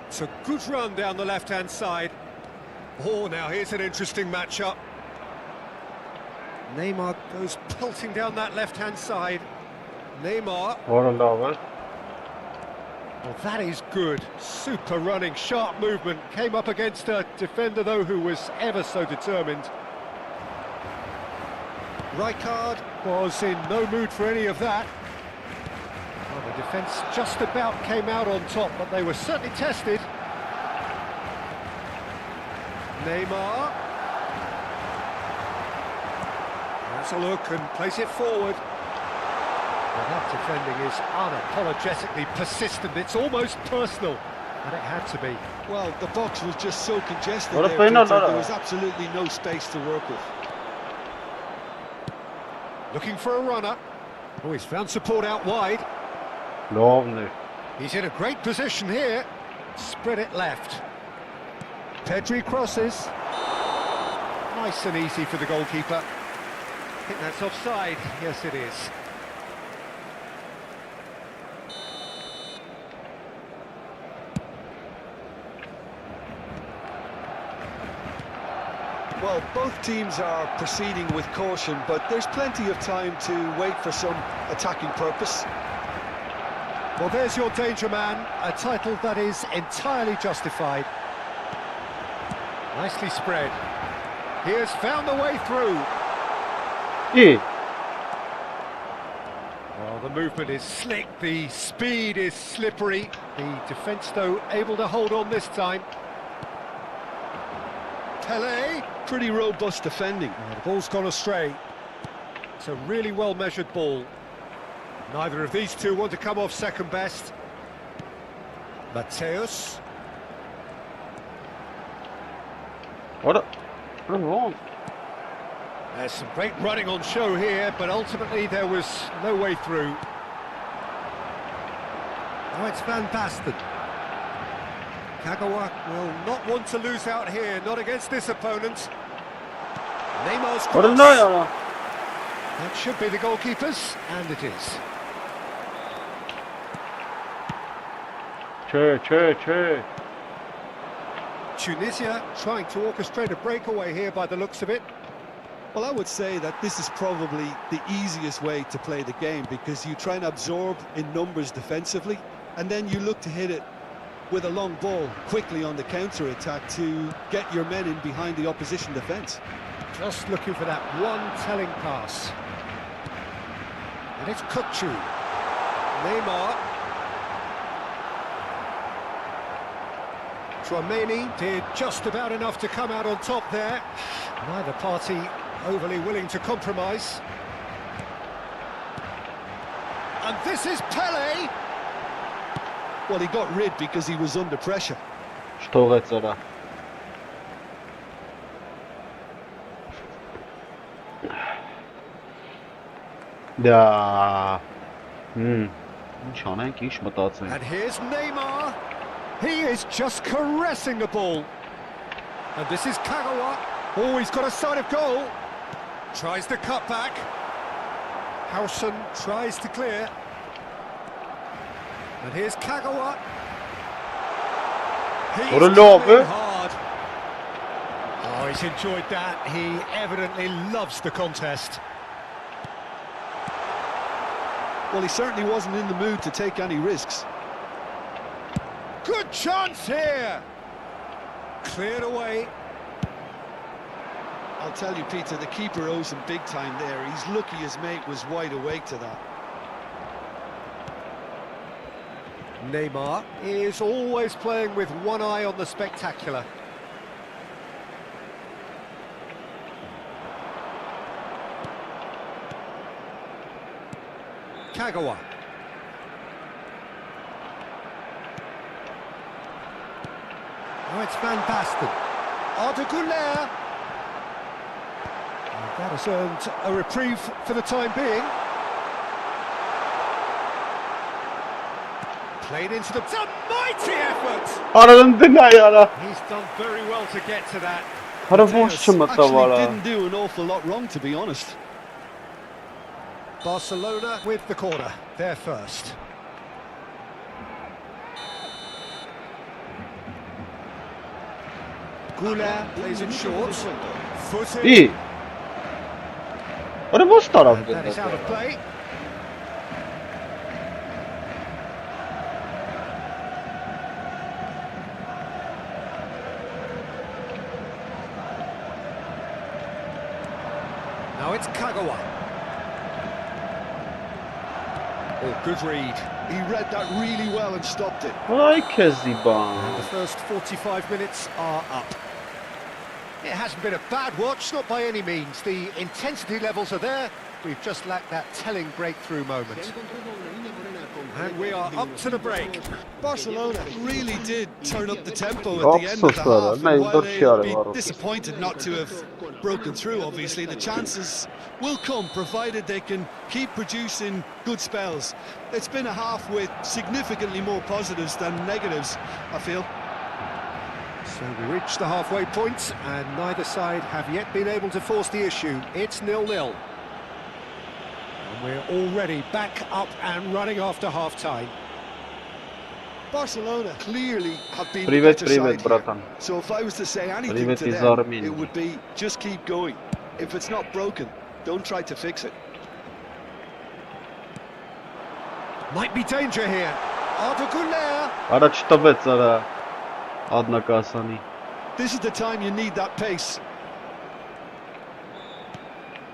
It's a good run down the left-hand side. Oh, now here's an interesting matchup. Neymar goes pelting down that left-hand side. Neymar. Well, Well, that is good. Super running, sharp movement. Came up against a defender, though, who was ever so determined. Rijkaard was in no mood for any of that. Well, the defence just about came out on top, but they were certainly tested. Neymar. That's a look and place it forward. Well, that defending is unapologetically persistent. It's almost personal, and it had to be. Well, the box was just so congested What a there, penalty. Peter, there was absolutely no space to work with. Looking for a runner. Oh, he's found support out wide. Lovely. He's in a great position here. Spread it left. Pedri crosses. Nice and easy for the goalkeeper. I think that's offside. Yes, it is. Well, both teams are proceeding with caution, but there's plenty of time to wait for some attacking purpose. Well, there's your danger man, a title that is entirely justified. Nicely spread. He has found the way through. Yeah. Well, the movement is slick, the speed is slippery. The defence, though, able to hold on this time. Pelé. Pretty robust defending. Oh, the ball's gone astray. It's a really well-measured ball. Neither of these two want to come off second best. Mateus. What wrong? There's some great running on show here, but ultimately there was no way through. Oh, it's Van Basten. Kagawa will not want to lose out here, not against this opponent. Neymar's What a cross. night. That should be the goalkeeper's, and it is. Che. Tunisia trying to orchestrate a breakaway here by the looks of it. Well, I would say that this is probably the easiest way to play the game, because you try and absorb in numbers defensively, and then you look to hit it with a long ball quickly on the counter-attack to get your men in behind the opposition defence. Just looking for that one telling pass. And it's Kutchu. Neymar. Tchouaméni did just about enough to come out on top there. Neither party overly willing to compromise. And this is Pelé. Well, he got rid because he was under pressure. Что это? Да. Ինչ անենք, ինչ մտածենք։ And here's Neymar. He is just caressing the ball. And this is Kagawa. Oh, he's got a sight of goal. Tries to cut back. Howson tries to clear. And here's Kagawa. He's What a lob, coming eh? hard. Oh, he's enjoyed that. He evidently loves the contest. Well, he certainly wasn't in the mood to take any risks. Good chance here. Cleared away. I'll tell you, Peter, the keeper owes him big time there. He's lucky his mate was wide awake to that. Neymar is always playing with one eye on the spectacular. Kagawa. Oh, it's Van Basten. Arda. That has earned a reprieve for the time being. Played into the... It's a mighty effort! Aradan deniala. He's done very well to get to that. Hade fortsatt Actually vara. didn't do an awful lot wrong, to be honest. Barcelona with the corner, they're first. Goulart plays it short. Footed. İyi. Var boş taraf That is out of play. Now it's Kagawa. Oh, good read. He read that really well and stopped it. Ay Keziban. The first 45 minutes are up. It hasn't been a bad watch, not by any means. The intensity levels are there. We've just lacked that telling breakthrough moment. And we are up to the break. Barcelona really did turn up the tempo at the end of the Absolutely. half. Nej, And while då they'd kör be det. disappointed not to have broken through, obviously, the chances will come, provided they can keep producing good spells. It's been a half with significantly more positives than negatives, I feel. So we reach the halfway point, and neither side have yet been able to force the issue. It's 0-0. And we're already back up and running after half-time. Barcelona clearly have been the Привет, better привет, side here. братан. So if I was to say anything Привет to из them, Армении. it would be just keep going. If it's not broken, don't try to fix it. Might be danger here. Arda Güler. Արա չտվեց արա Adnakasani. This is the time you need that pace.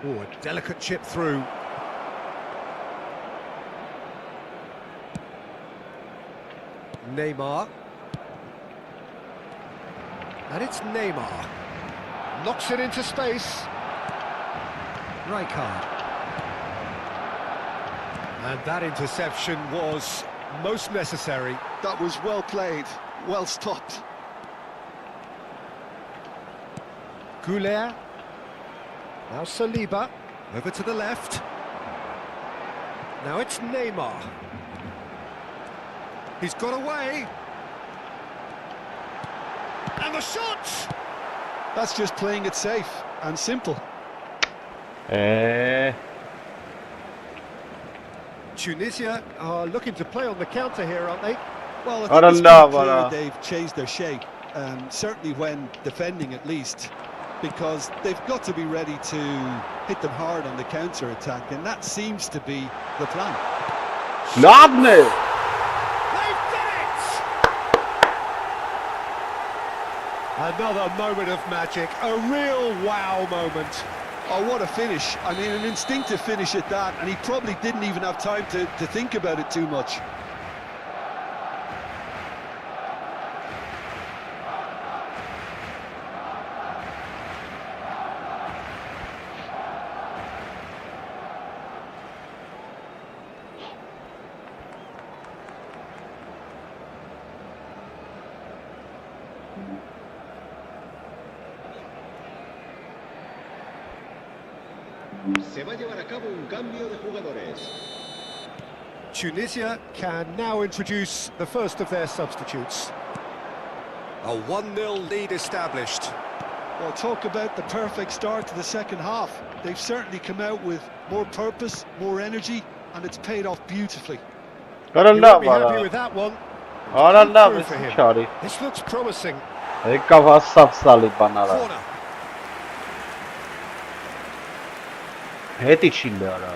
Oh, a delicate chip through. Neymar. And it's Neymar. Knocks it into space. Rijkaard. And that interception was most necessary. That was well played, well stopped. Güler. Now Saliba. Over to the left. Now it's Neymar. He's got away. And the shot! That's just playing it safe and simple. Tunisia are looking to play on the counter here, aren't they? Well, I I think don't it's know, pretty but, clear they've changed their shape, certainly when defending at least, because they've got to be ready to hit them hard on the counter-attack, and that seems to be the plan. Ladny! They've done it! Another moment of magic, a real wow moment. Oh, what a finish. I mean, an instinctive finish at that, and he probably didn't even have time to think about it too much. Se va a llevar a cabo un cambio de jugadores. Tunisia can now introduce the first of their substitutes. A 1-0 lead established. Well, talk about the perfect start to the second half. They've certainly come out with more purpose, more energy, and it's paid off beautifully. You won't be happy with that one. Through for him. Charlie. This looks promising. Kafa safsali banara. Corner. Heti chile ara.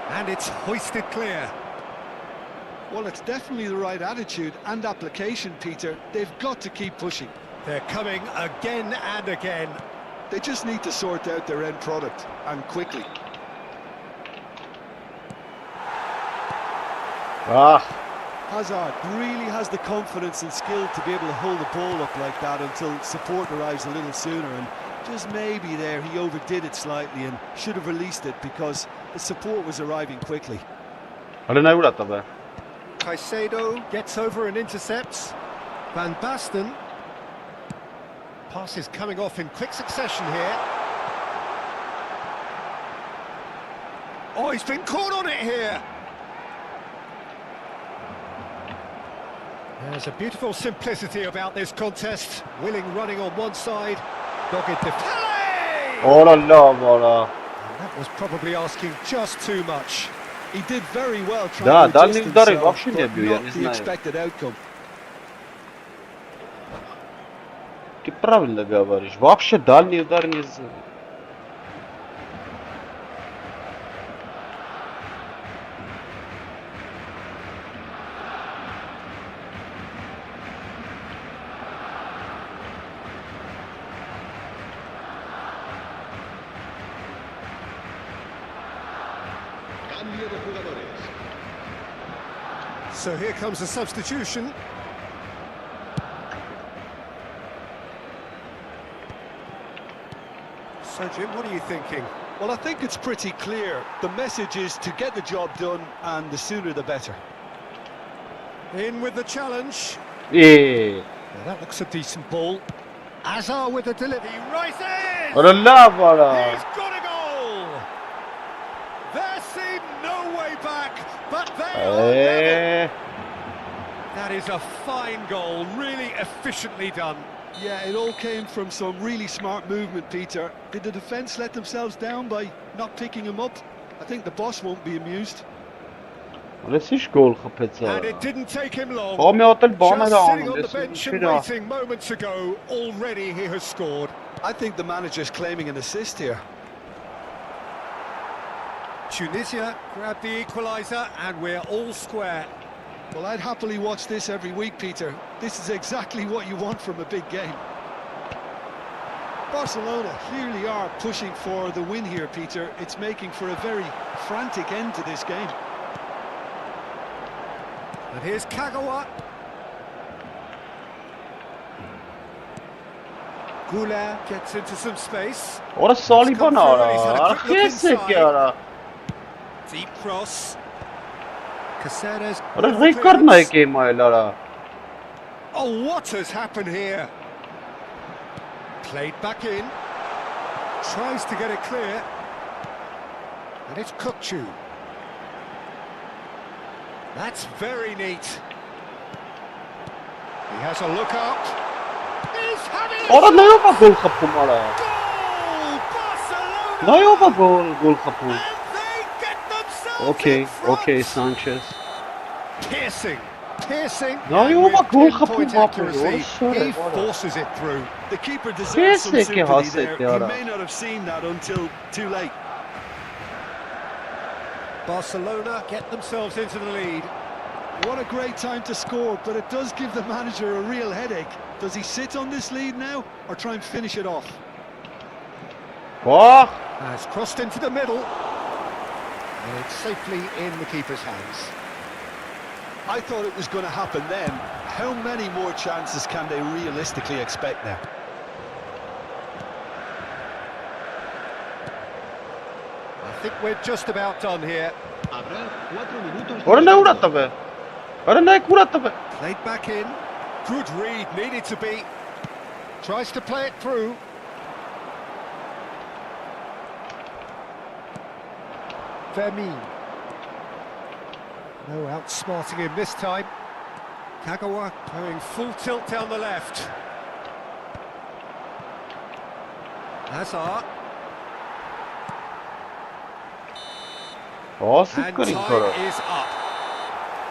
And it's hoisted clear. Well, it's definitely the right attitude and application, Peter. They've got to keep pushing. They're coming again and again. They just need to sort out their end product, and quickly. Hazard really has the confidence and skill to be able to hold the ball up like that until support arrives a little sooner, and just maybe there he overdid it slightly and should have released it because the support was arriving quickly. Caicedo gets over and intercepts. Van Basten. Pass is coming off in quick succession here. Oh, he's been caught on it here. There's a beautiful simplicity about this contest. Willing running on one side, dogged defense. Oh la la, voilà. That was probably asking just too much. He did very well trying to adjust himself, вообще не but бью, я not не the знаю. expected outcome. Ты правильно говоришь. Вообще дальний удар не... Cambio de jugadores. So here comes a substitution. So Jim, what are you thinking? Well, I think it's pretty clear. The message is to get the job done, and the sooner the better. In with the challenge. Yeah. Well, that looks a decent ball. Hazard with the delivery. He rises! Oh la voilà. He's got a goal! There seemed no way back, but they are level. That is a fine goal, really efficiently done. Yeah, it all came from some really smart movement, Peter. Did the defence let themselves down by not picking him up? I think the boss won't be amused. Let's see goal And it didn't take him long. Oh, my hotel Just bana sitting on the bench and waiting moments ago, already he has scored. I think the manager's claiming an assist here. Tunisia grabbed the equaliser and we're all square. Well, I'd happily watch this every week, Peter. This is exactly what you want from a big game. Barcelona clearly are pushing for the win here, Peter. It's making for a very frantic end to this game. And here's Kagawa. Goulart gets into some space. Ora soli He's come through and he's banara. had a quick look Archese inside. chiara. Deep cross. Caceres. Ora ricorda che mai la. Oh, what has happened here? Played back in. Tries to get it clear. And it's Kukçu. That's very neat. He has a look up. He's having a Ora não é gol kapı mala. goal! Barcelona! Não é gol kapı. And they get themselves in Okay, front. okay, Sanchez. Piercing. No, and you with have a goal pinpoint kapı accuracy, var. he forces it through. The keeper deserves some Kesinlikle sympathy there. hasret ya. He may not have seen that until too late. Barcelona get themselves into the lead. What a great time to score, but it does give the manager a real headache. Does he sit on this lead now, or try and finish it off? Oh, It's crossed into the middle. And it's safely in the keeper's hands. I thought it was going to happen then. How many more chances can they realistically expect now? I think we're just about done here. Habrá 4 minutos. ora ne uğrattı be. Ora ne kurattı be. Played back in. Good read, needed to be. Tries to play it through. Vermin. No outsmarting him this time. Kagawa going full tilt down the left. Hazard. And time is up.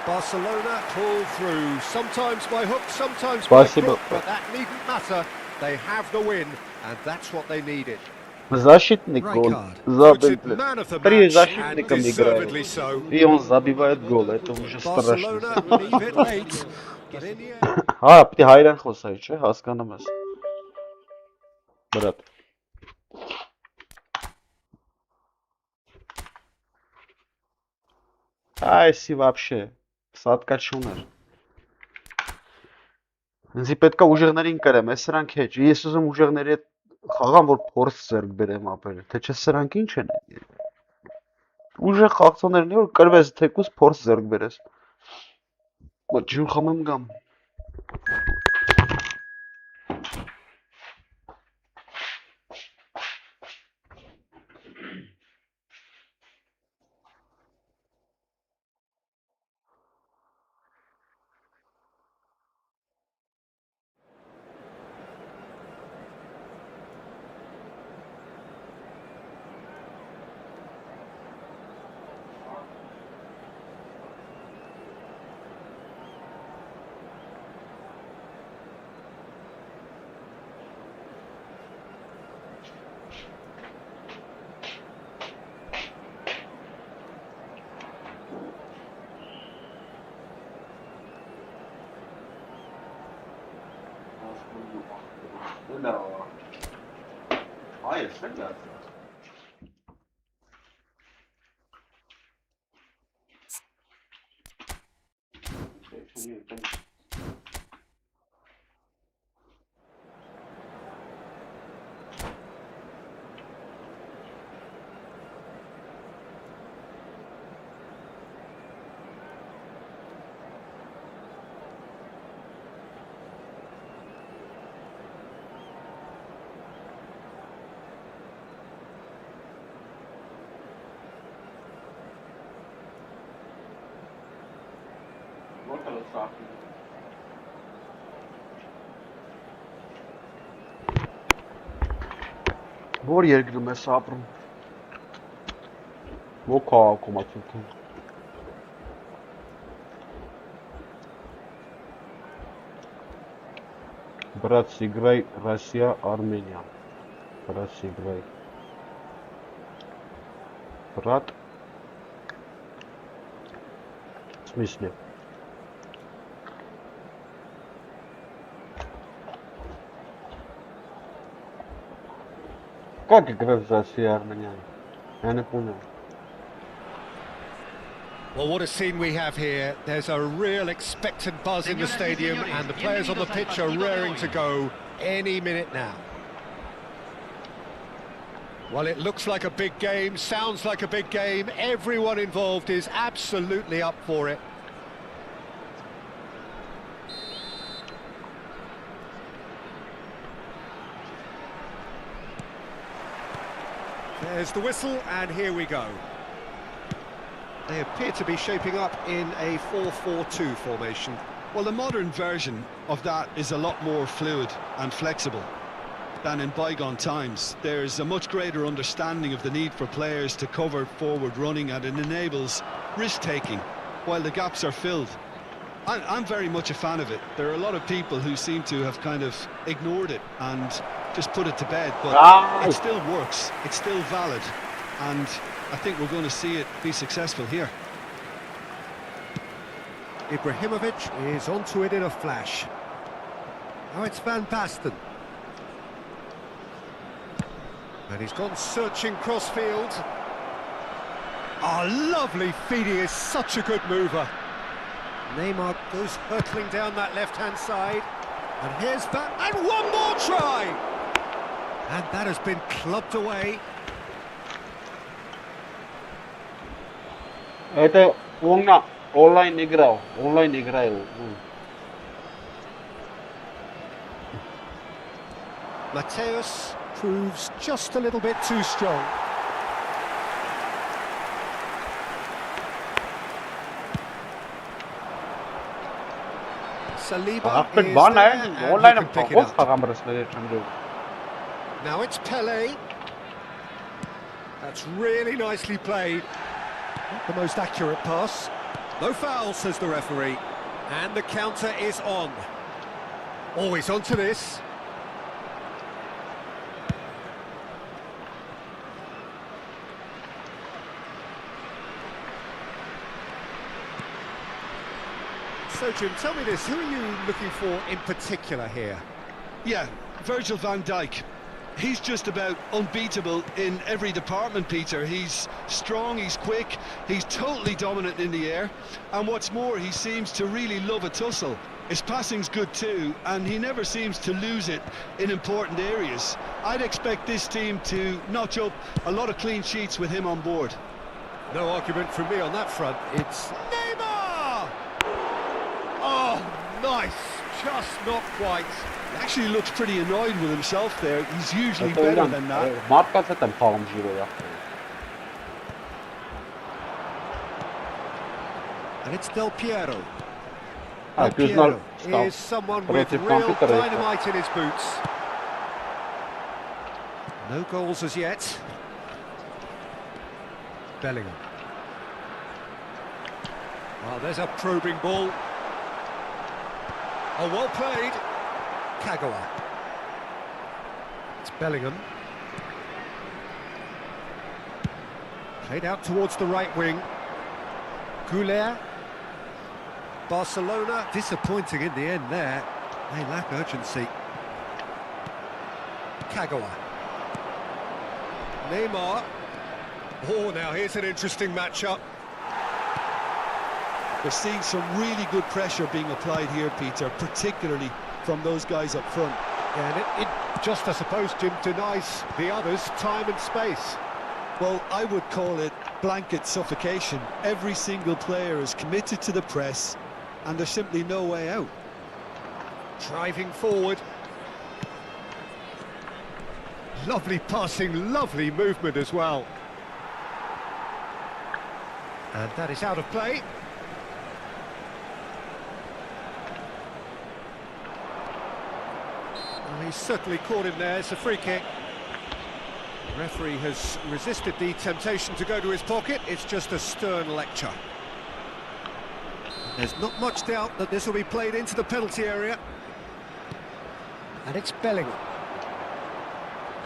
Barcelona pull through. Sometimes by hook, sometimes by crook, but that needn't matter. They have the win, and that's what they needed. Защитник гол забил. При защитником играет. Deservedly so. И он забивает гол. Это уже страшно. Barcelona leave it late, but in the end... Հա, պիտի հայրեն խոսայի, չէ, հասկանում ես։ Брат. Այսի вообще սատկա չուներ։ Ինձ պետքա ուժեղներին կրեմ, ես սրանք հետ։ Ես ուզում ուժեղների հետ խաղամ, որ փորձ ձեռք բերեմ ապրել, թե չէ սրանք ինչ են։ Ուժեղ խաղացողներն որ կրվես թեկուզ փորձ ձեռք բերես։ Բայց ջուր խմեմ գամ։ No. Hayır, sen gelsin. Որ երկրում ես ապրում։ Ո քաղաքում ացուքում։ Брат, сыграй Россия, Армения. Брат, сыграй. Брат. В смысле? Как играть за Россию, Армения? Я не понял. Well, what a scene we have here. There's a real expectant buzz in the stadium and the players on the pitch are raring to go any minute now. Well, it looks like a big game, sounds like a big game. Everyone involved is absolutely up for it. There's the whistle, and here we go. They appear to be shaping up in a 4-4-2 formation. Well, the modern version of that is a lot more fluid and flexible than in bygone times. There's a much greater understanding of the need for players to cover forward running, and it enables risk-taking while the gaps are filled. I'm very much a fan of it. There are a lot of people who seem to have kind of ignored it and just put it to bed, but it still works, it's still valid, and I think we're going to see it be successful here. Ibrahimovic is onto it in a flash. Now it's Van Basten. And he's gone searching crossfield. Oh, lovely feed, he is such a good mover. Neymar goes hurtling down that left-hand side. And here's Van, and one more try! And that has been clubbed away. Это онлайн играл, Mateus proves just a little bit too strong. Saliba Hakikaten is bana there, and he online can pick it gol up. kazanmışlar şimdi. Now it's Pele. That's really nicely played. Not the most accurate pass. No foul, says the referee. And the counter is on. Always onto this. So, Jim, tell me this, who are you looking for in particular here? Yeah, Virgil van Dijk. He's just about unbeatable in every department, Peter. He's strong, he's quick, he's totally dominant in the air. And what's more, he seems to really love a tussle. His passing's good too, and he never seems to lose it in important areas. I'd expect this team to notch up a lot of clean sheets with him on board. No argument from me on that front. It's Neymar! Oh, nice. Just not quite. He actually looks pretty annoyed with himself there. He's usually better than that. Marka zaten pahalı Giro yaptı. And it's Del Piero. Ha, Del gözler Piero is someone with Relative real computer rate. dynamite in his boots. No goals as yet. Bellingham. Oh, there's a probing ball. Oh, well played. Kagawa. It's Bellingham. Played out towards the right wing. Goulet. Barcelona disappointing in the end there. They lack urgency. Kagawa. Neymar. Oh, now here's an interesting matchup. We're seeing some really good pressure being applied here, Peter, particularly from those guys up front. Yeah, and it just, I suppose, Jim, denies the others time and space. Well, I would call it blanket suffocation. Every single player is committed to the press, and there's simply no way out. Driving forward. Lovely passing, lovely movement as well. And that is out of play. Well, he's certainly caught him there. It's a free kick. The referee has resisted the temptation to go to his pocket. It's just a stern lecture. There's not much doubt that this will be played into the penalty area. And it's Bellingham.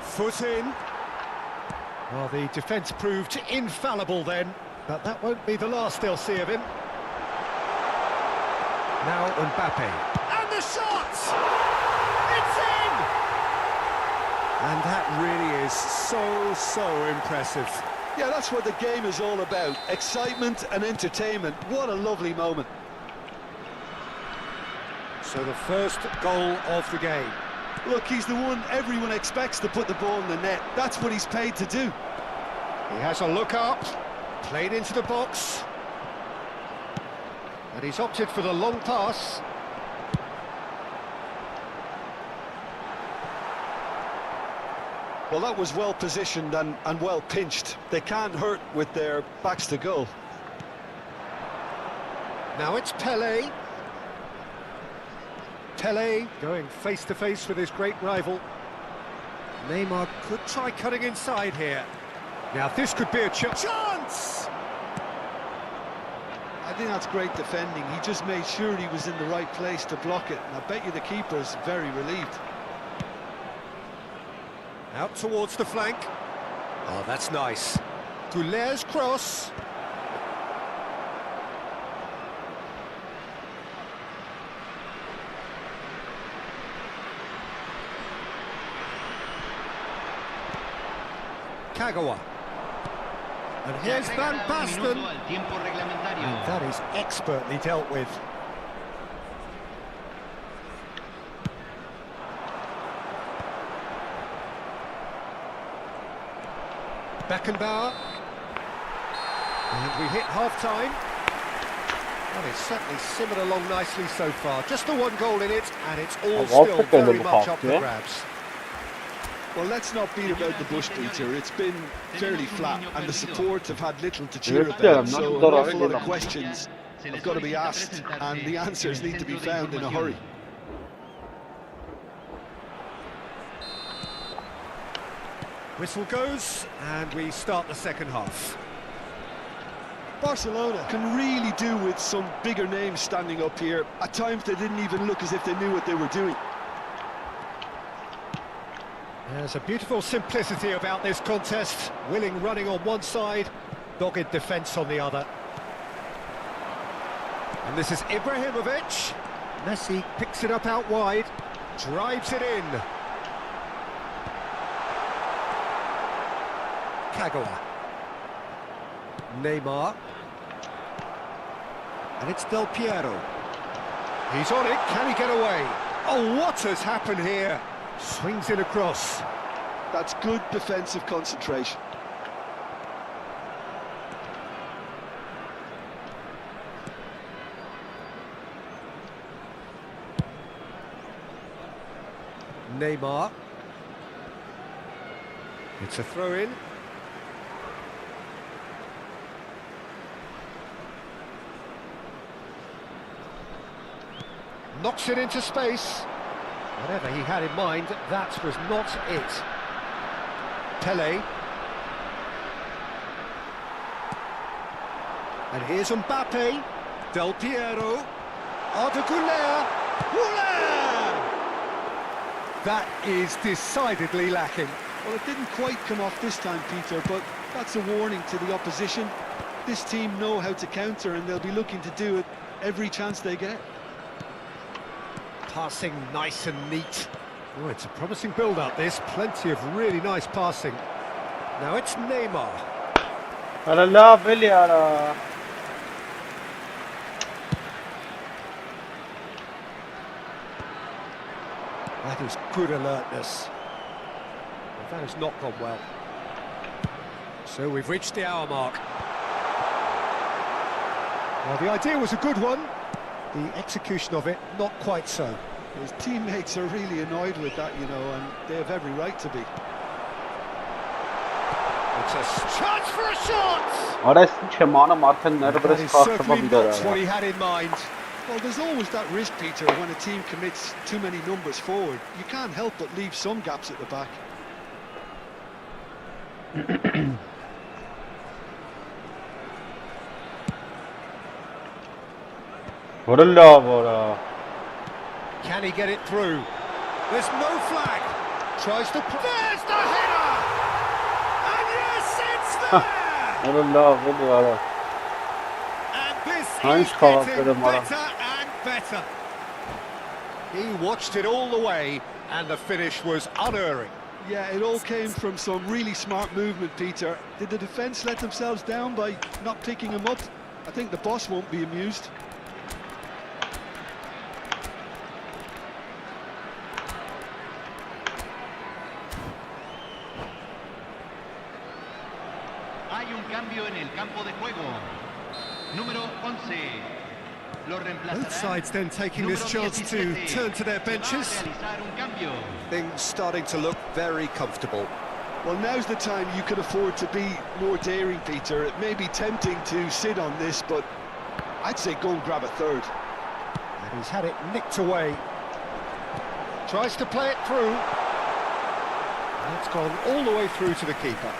Foot in. Well, the defence proved infallible then, but that won't be the last they'll see of him. Now Mbappe. And the shot! It's in! And that really is so impressive. Yeah, that's what the game is all about. Excitement and entertainment. What a lovely moment. So the first goal of the game. Look, he's the one everyone expects to put the ball in the net. That's what he's paid to do. He has a look up, played into the box. And he's opted for the long pass. Well, that was well positioned and well pinched. They can't hurt with their backs to goal. Now it's Pele. Pele going face to face with his great rival. Neymar could try cutting inside here. Now this could be a chance. I think that's great defending. He just made sure he was in the right place to block it. And I bet you the keeper's very relieved. Out towards the flank. Oh, that's nice. Goulet's cross. Kagawa. And here's Van Basten. And that is expertly dealt with. Beckenbauer. And we hit half-time. Well, it's certainly simmered along nicely so far. Just the one goal in it, and it's all still very much up for grabs. Well, let's not beat about the bush, Peter. It's been fairly flat, and the support have had little to cheer about. So an awful lot of questions have got to be asked, and the answers need to be found in a hurry. Whistle goes, and we start the second half. Barcelona can really do with some bigger names standing up here. At times they didn't even look as if they knew what they were doing. There's a beautiful simplicity about this contest. Willing running on one side, dogged defence on the other. And this is Ibrahimovic. Messi picks it up out wide, drives it in. Kagawa. Neymar. And it's Del Piero. He's on it, can he get away? Oh, what has happened here? Swings it across. That's good defensive concentration. Neymar. It's a throw-in. Knocks it into space. Whatever he had in mind, that was not it. Pele. And here's Mbappe. Del Piero. Arda Güler. That is decidedly lacking. Well, it didn't quite come off this time, Peter, but that's a warning to the opposition. This team know how to counter, and they'll be looking to do it every chance they get. Passing nice and neat. Oh, it's a promising build-up, this. Plenty of really nice passing. Now it's Neymar. That is good alertness. Well, that has not gone well. So we've reached the hour mark. Well, the idea was a good one. The execution of it, not quite so. His teammates are really annoyed with that, you know, and they have every right to be. It's a chance for a shot! That is certainly not what he had in mind. Well, there's always that risk, Peter, when a team commits too many numbers forward. You can't help but leave some gaps at the back. Can he get it through? There's no flag. Tries to... There's the header! And yes, it's there! And this is getting better and better. He watched it all the way, and the finish was unerring. Yeah, it all came from some really smart movement, Peter. Did the defence let themselves down by not picking him up? I think the boss won't be amused. Hay un cambio en el campo de juego. Número 11. Both sides then taking this chance to turn to their benches. Things starting to look very comfortable. Well, now's the time you could afford to be more daring, Peter. It may be tempting to sit on this, but I'd say go and grab a third. And he's had it nicked away. Tries to play it through. And it's gone all the way through to the keeper.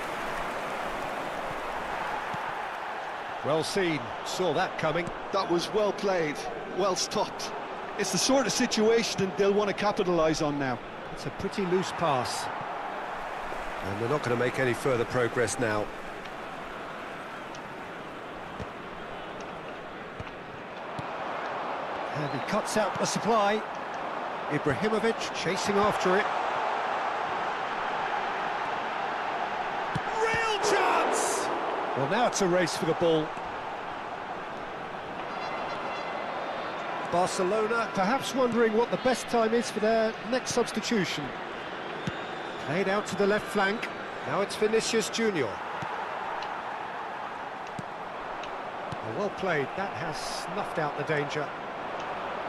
Well seen, saw that coming. That was well played, well stopped. It's the sort of situation that they'll want to capitalise on now. It's a pretty loose pass. And they're not going to make any further progress now. And he cuts out the supply. Ibrahimovic chasing after it. Real chance! Well, now it's a race for the ball. Barcelona perhaps wondering what the best time is for their next substitution. Played out to the left flank. Now it's Vinicius Junior. Well played. That has snuffed out the danger.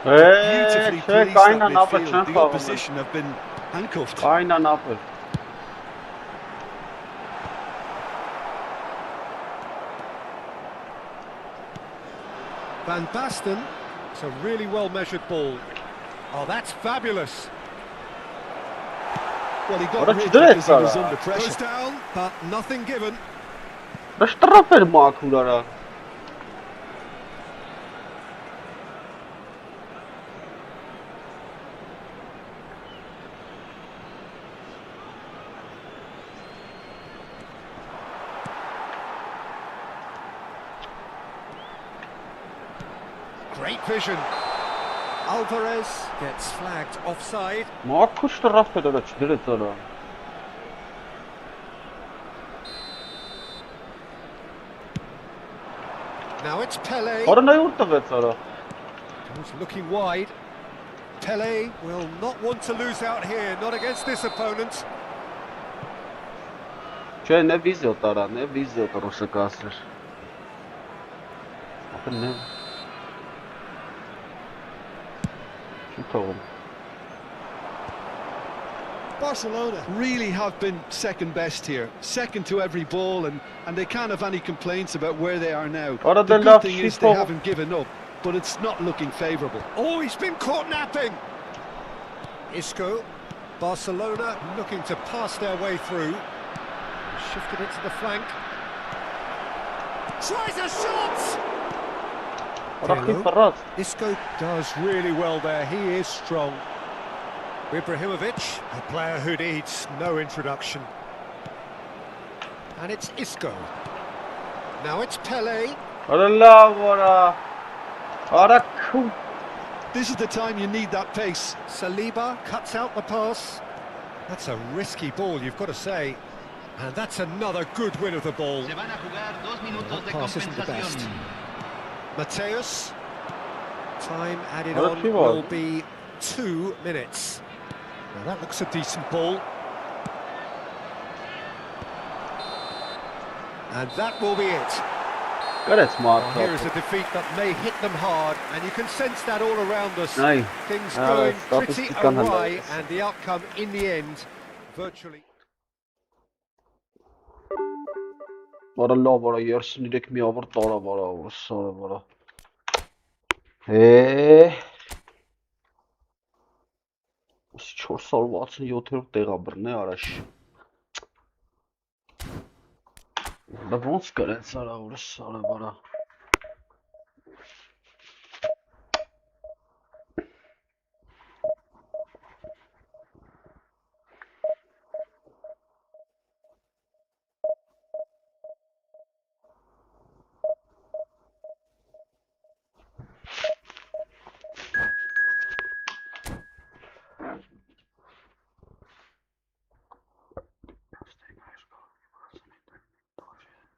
Beautifully policed that midfield. The opposition have been handcuffed. Van Basten. It's a really well-measured ball. Oh, that's fabulous. Well, he got Ora rid direkt because he was sana. under Goes pressure. down, but nothing given. Mas traffer makulara. Great vision. Alvarez gets flagged offside. Makush traffer ora direkt sana. Now it's Pele. Ora ne urta sana. Who's looking wide. Pele will not want to lose out here, not against this opponent. Че ne vizio tara, ne vizio tara se kasır. Bakın ne? Şu tavuğum. Barcelona really have been second best here, second to every ball, and they can't have any complaints about where they are now. Arada The good laf thing is şut they o. haven't given up, but it's not looking favourable. Oh, he's been caught napping. Isco. Barcelona looking to pass their way through. Shifted it to the flank. Tries a shot! Ora kiparat. Isco does really well there. He is strong. Ibrahimovic, a player who needs no introduction. And it's Isco. Now it's Pele. Ora la ora. Ora kum. This is the time you need that pace. Saliba cuts out the pass. That's a risky ball, you've got to say. And that's another good win of the ball. Se van a jugar 2 minutos That de pass isn't the best. compensación. Mateus. Time added What a on few will hours. be 2 minutes. Now that looks a decent ball. And that will be it. Care smart. Well, here is a defeat that may hit them hard, and you can sense that all around us. Ay. Things Evet, going pretty statistikten awry, hallederiz. and the outcome in the end, virtually... Ora la ora yersin direkt mi avur tora ora sonra ora. Ee. 4 սալ 67-րդ տեղա բռնե առաջ։ Դա ոնց կրեց արա ուրս սարը վրա։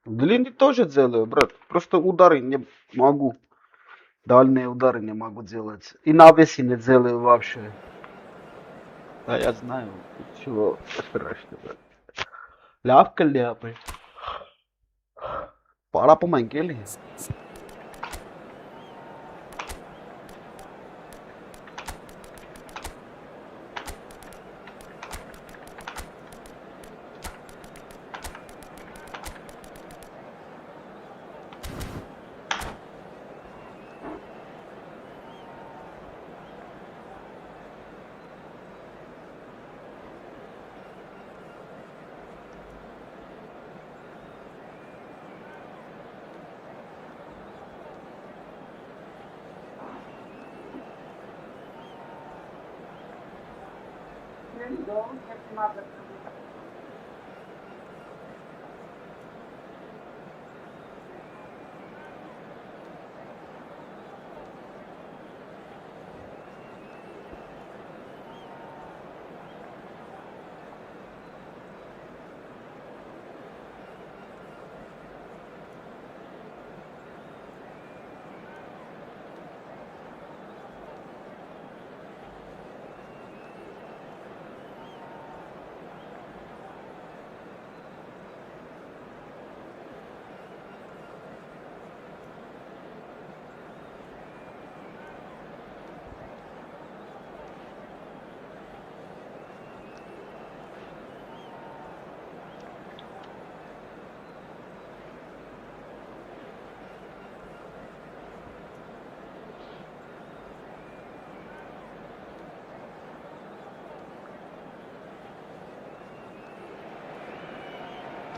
Длинный тоже делаю, брат. Просто удары не могу. Дальние удары не могу делать. И навеси не делаю вообще. Да, я знаю. Чего страшного. Ляпка ляпы. Пора помогли.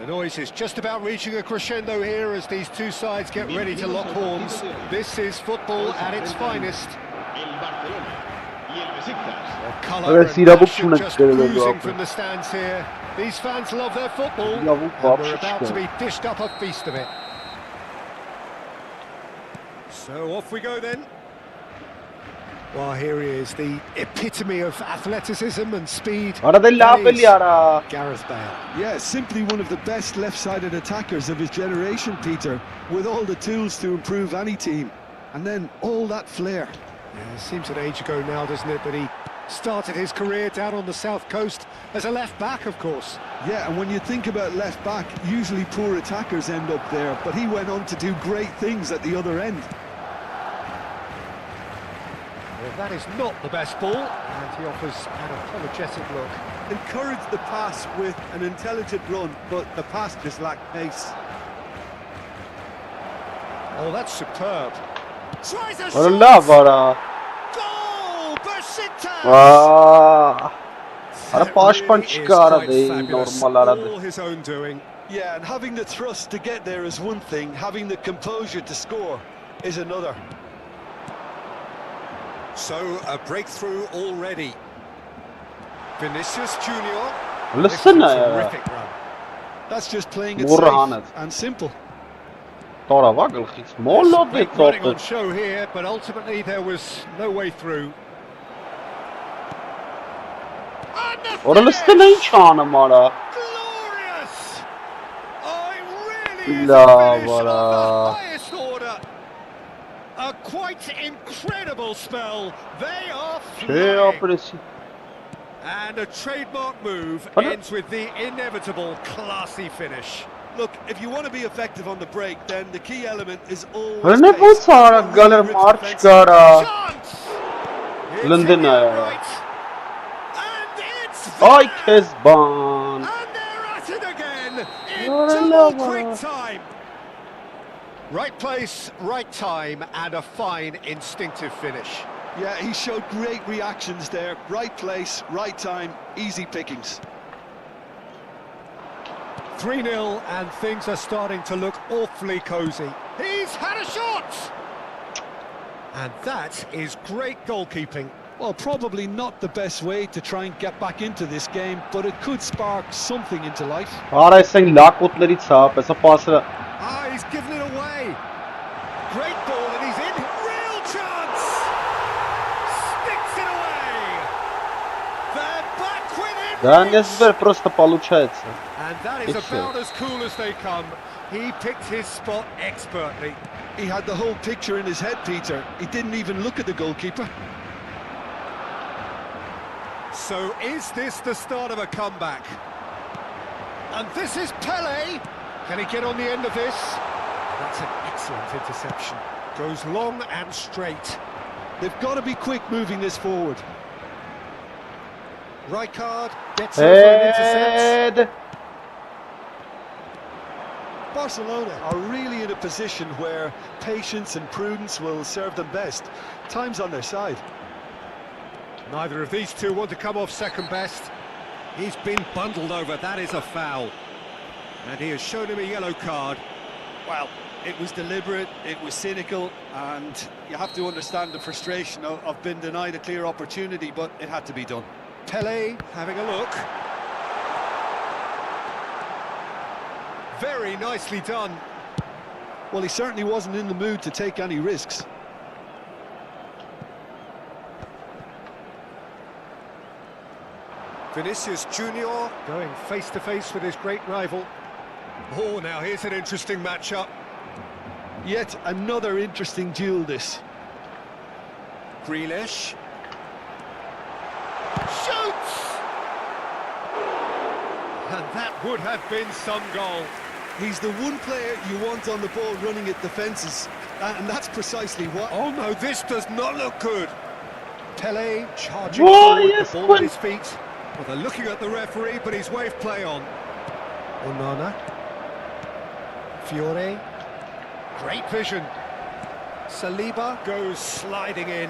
The noise is just about reaching a crescendo here as these two sides get ready to lock horns. This is football at its finest. El Barcelona y el Besiktas. Colour and passion just oozing from the stands here. These fans love their football, and we're about to be dished up a feast of it. So off we go then. Well, here he is, the epitome of athleticism and speed. Gareth Bale. Yeah, simply one of the best left-sided attackers of his generation, Peter, with all the tools to improve any team. And then all that flair. Yeah, it seems an age ago now, doesn't it, that he started his career down on the south coast as a left-back, of course. Yeah, and when you think about left-back, usually poor attackers end up there, but he went on to do great things at the other end. Well, that is not the best ball, and he offers an apologetic look. Encouraged the pass with an intelligent run, but the pass just lacked pace. Oh, that's superb. Tries a Valla shot! vara. Goal! Besiktas! Ara paşpan çıkar değil normal aradı. All his own doing. Yeah, and having the thrust to get there is one thing, having the composure to score is another. So, a breakthrough already. Vinicius Junior. Listen, terrific run. That's just playing it Morra safe and simple. Tora vagel giet small lot Great dit running on op. show here, but ultimately there was no way through. Ora listen in çanı mara. Glorious! Oh, it really is La a finish vara. of the highest order. A quite incredible spell. They are Şey flying. yaparız. And a trademark move What? ends with the inevitable classy finish. Look, if you want to be effective on the break, then the key element is always Öyle ne bu pace. sara galer marş çıkara. Chance! It's London, in the right. And it's Ay there! Kezban. And they're at it again in Öyle double vara. quick time. Right place, right time, and a fine instinctive finish. Yeah, he showed great reactions there. Right place, right time, easy pickings. 3-0, and things are starting to look awfully cosy. He's had a shot! And that is great goalkeeping. Well, probably not the best way to try and get back into this game, but it could spark something into life. Ara sen lakotları çap. Esa pasra. Ah, he's given it away. Great ball, and he's in. Real chance! Sticks it away! They're back with it! Да не збер просто получается. And that is It's about as cool as they come. He picked his spot expertly. He had the whole picture in his head, Peter. He didn't even look at the goalkeeper. So is this the start of a comeback? And this is Pele. Can he get on the end of this? That's an excellent interception. Goes long and straight. They've got to be quick moving this forward. Rijkaard gets over and intercepts. Ed. Barcelona are really in a position where patience and prudence will serve them best. Time's on their side. Neither of these two want to come off second best. He's been bundled over, that is a foul. And he has shown him a yellow card. Well, it was deliberate, it was cynical, and you have to understand the frustration of being denied a clear opportunity, but it had to be done. Pele having a look. Very nicely done. Well, he certainly wasn't in the mood to take any risks. Vinicius Junior going face-to-face with his great rival. Oh, now here's an interesting matchup. Yet another interesting duel, this. Grealish. Shoots! And that would have been some goal. He's the one player you want on the ball running at defences, and that's precisely what... Oh no, this does not look good. Pele charging Whoa, forward, yes, the ball good. at his feet. Well, they're looking at the referee, but he's waved play on. Onana. Fiore. Great vision. Saliba goes sliding in.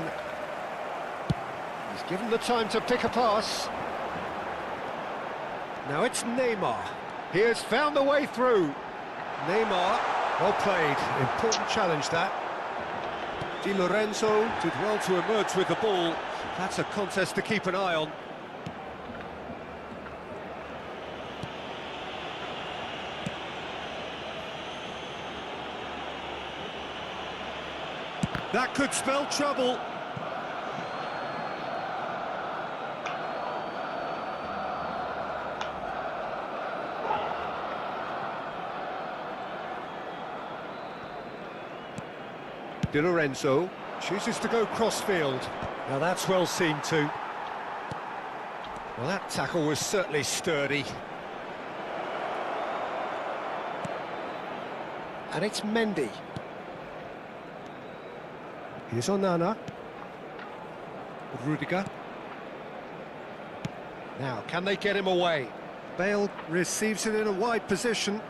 He's given the time to pick a pass. Now it's Neymar. He has found the way through. Neymar, well played. Important challenge that. Di Lorenzo did well to emerge with the ball. That's a contest to keep an eye on. That could spell trouble. Di Lorenzo chooses to go crossfield. Now that's well seen too. Well, that tackle was certainly sturdy. And it's Mendy. Here's Onana. Rudiger. Now, can they get him away? Bale receives it in a wide position.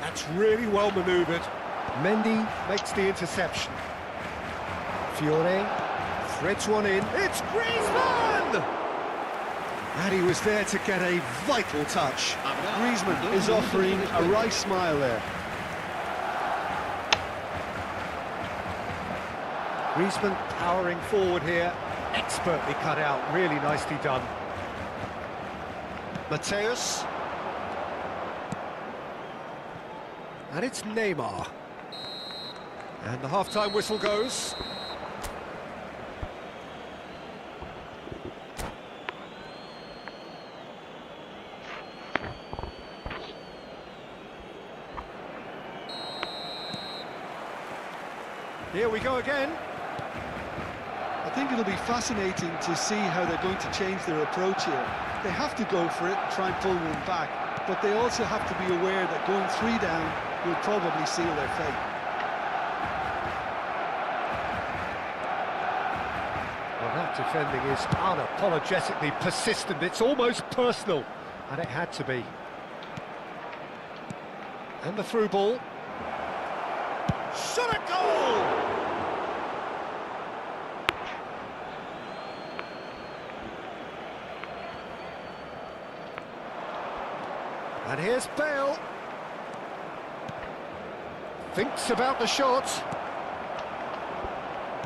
That's really well manoeuvred. Mendy makes the interception. Fiore threads one in. It's Griezmann! And he was there to get a vital touch. Griezmann is offering a right smile there. Griezmann powering forward here. Expertly cut out. Really nicely done. Mateus. And it's Neymar. And the half-time whistle goes. Here we go again. I think it'll be fascinating to see how they're going to change their approach here. They have to go for it and try and pull one back, but they also have to be aware that going 3 down will probably seal their fate. Well, that defending is unapologetically persistent. It's almost personal, and it had to be. And the through ball. Shot a goal! And here's Bale. Thinks about the shot.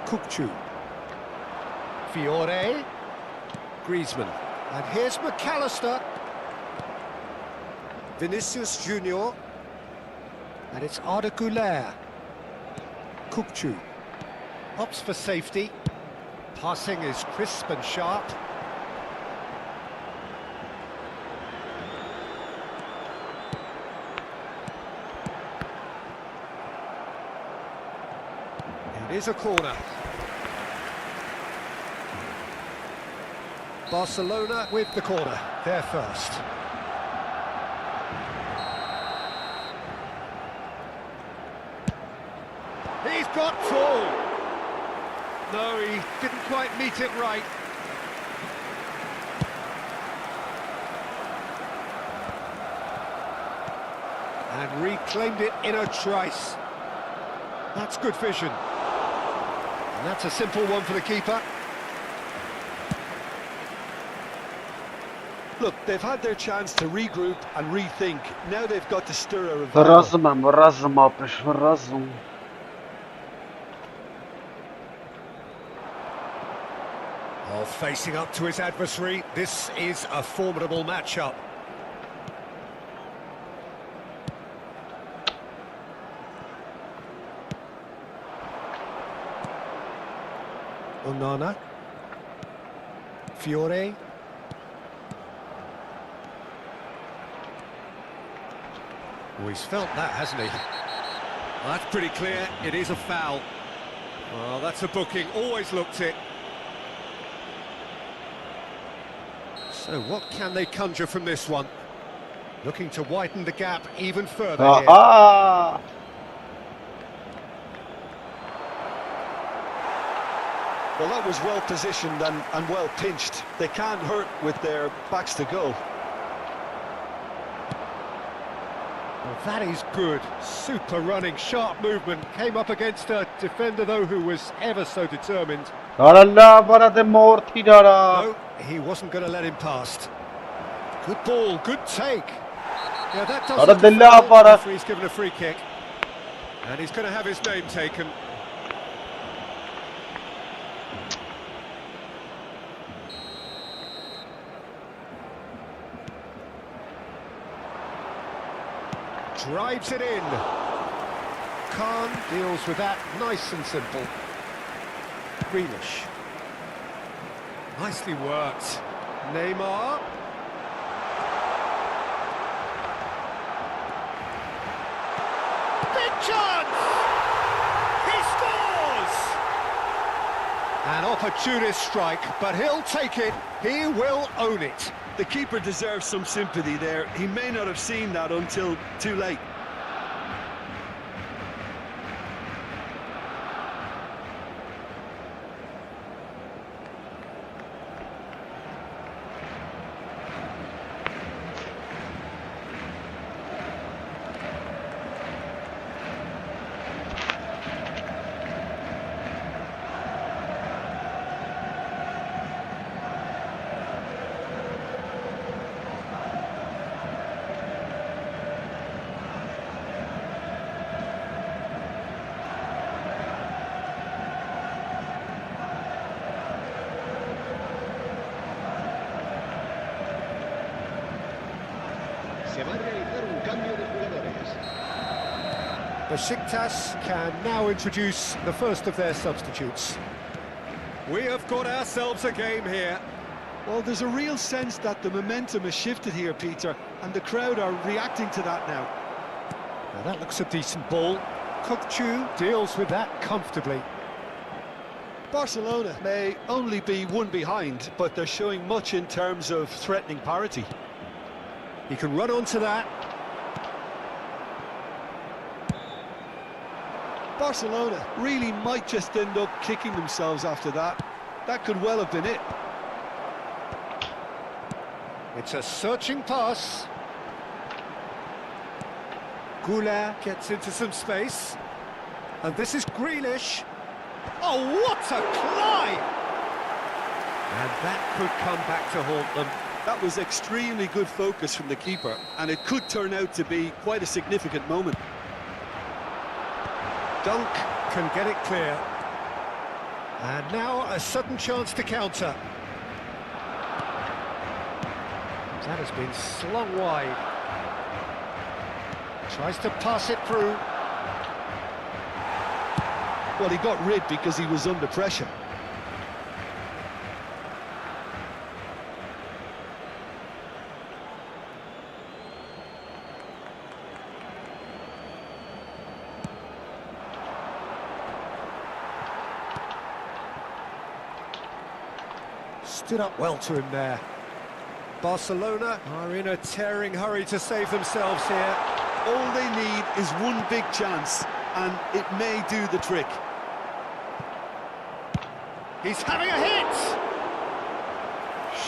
Kukçu. Fiore. Griezmann. And here's McAllister. Vinicius Junior. And it's Arda Güler. Kukçu. Opts for safety. Passing is crisp and sharp. It is a corner. Barcelona with the corner. They're first. He's got full. No, he didn't quite meet it right. And reclaimed it in a trice. That's good vision. And that's a simple one for the keeper. Look, they've had their chance to regroup and rethink. Now they've got to stir a revival. بالرزم أبش بالرزم. Oh, facing up to his adversary, this is a formidable matchup. Onana. Fiore. Oh, he's felt that, hasn't he? Well, that's pretty clear. It is a foul. Well, that's a booking. Always looked it. So what can they conjure from this one? Looking to widen the gap even further here. آه. Well, that was well positioned and well pinched. They can't hurt with their backs to goal. Well, that is good. Super running, sharp movement. Came up against a defender, though, who was ever so determined. Allah para de morti dara. No, he wasn't going to let him past. Good ball, good take. Yeah, that does it. The referee's given a free kick. And he's going to have his name taken. Drives it in. Khan deals with that, nice and simple. Grealish. Nicely worked. Neymar. Big chance! He scores! An opportunist strike, but he'll take it. He will own it. The keeper deserves some sympathy there. He may not have seen that until too late. Se va a realizar un cambio de jugadores. Besiktas can now introduce the first of their substitutes. We have got ourselves a game here. Well, there's a real sense that the momentum has shifted here, Peter, and the crowd are reacting to that now. Now that looks a decent ball. Kokchu deals with that comfortably. Barcelona may only be one behind, but they're showing much in terms of threatening parity. He can run onto that. Barcelona really might just end up kicking themselves after that. That could well have been it. It's a searching pass. Goulart gets into some space. And this is Grealish. Oh, what a climb! And that could come back to haunt them. That was extremely good focus from the keeper, and it could turn out to be quite a significant moment. Dunk can get it clear. And now a sudden chance to counter. That has been slung wide. Tries to pass it through. Well, he got rid because he was under pressure. Stood up well to him there. Barcelona are in a tearing hurry to save themselves here. All they need is one big chance, and it may do the trick. He's having a hit!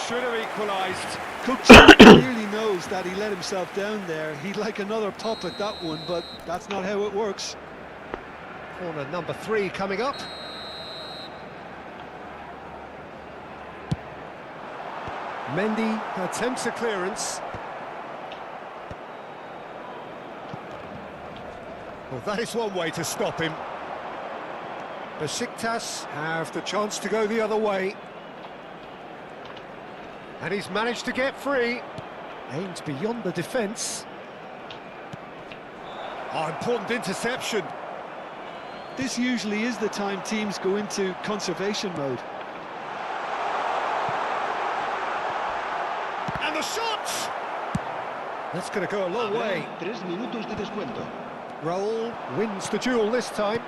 Should have equalised. Cook clearly knows that he let himself down there. He'd like another pop at that one, but that's not how it works. Corner number 3 coming up. Mendy attempts a clearance. Well, that is one way to stop him. Besiktas have the chance to go the other way. And he's managed to get free. Aimed beyond the defence. Oh, important interception. This usually is the time teams go into conservation mode. And the shot! That's going to go a long way. 3 minutos de descuento. Raul wins the duel this time.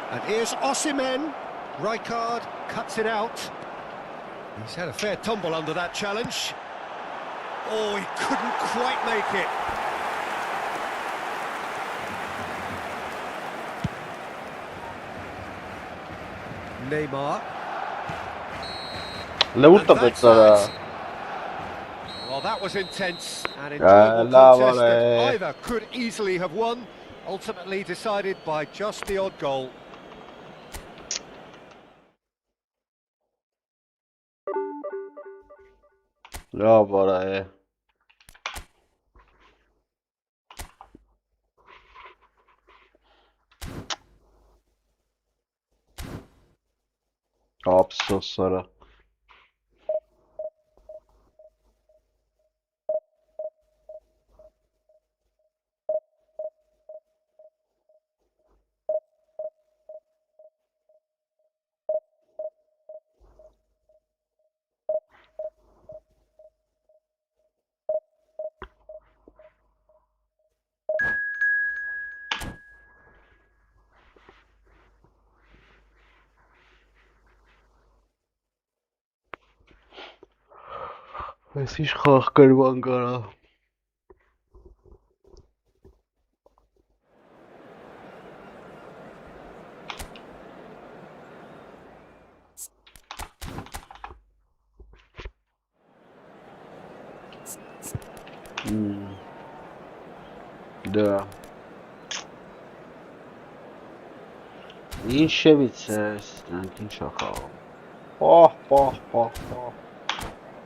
And here's Osimhen. Rijkaard cuts it out. He's had a fair tumble under that challenge. Oh, he couldn't quite make it. Neymar. Le gusta And that's pensare. that. that was intense and enjoyable contest that either could easily have won, ultimately decided by just the odd goal. لا برای افسوس داره. Precies graag kunnen we Ankara. Da. این شویتسه این شاخه.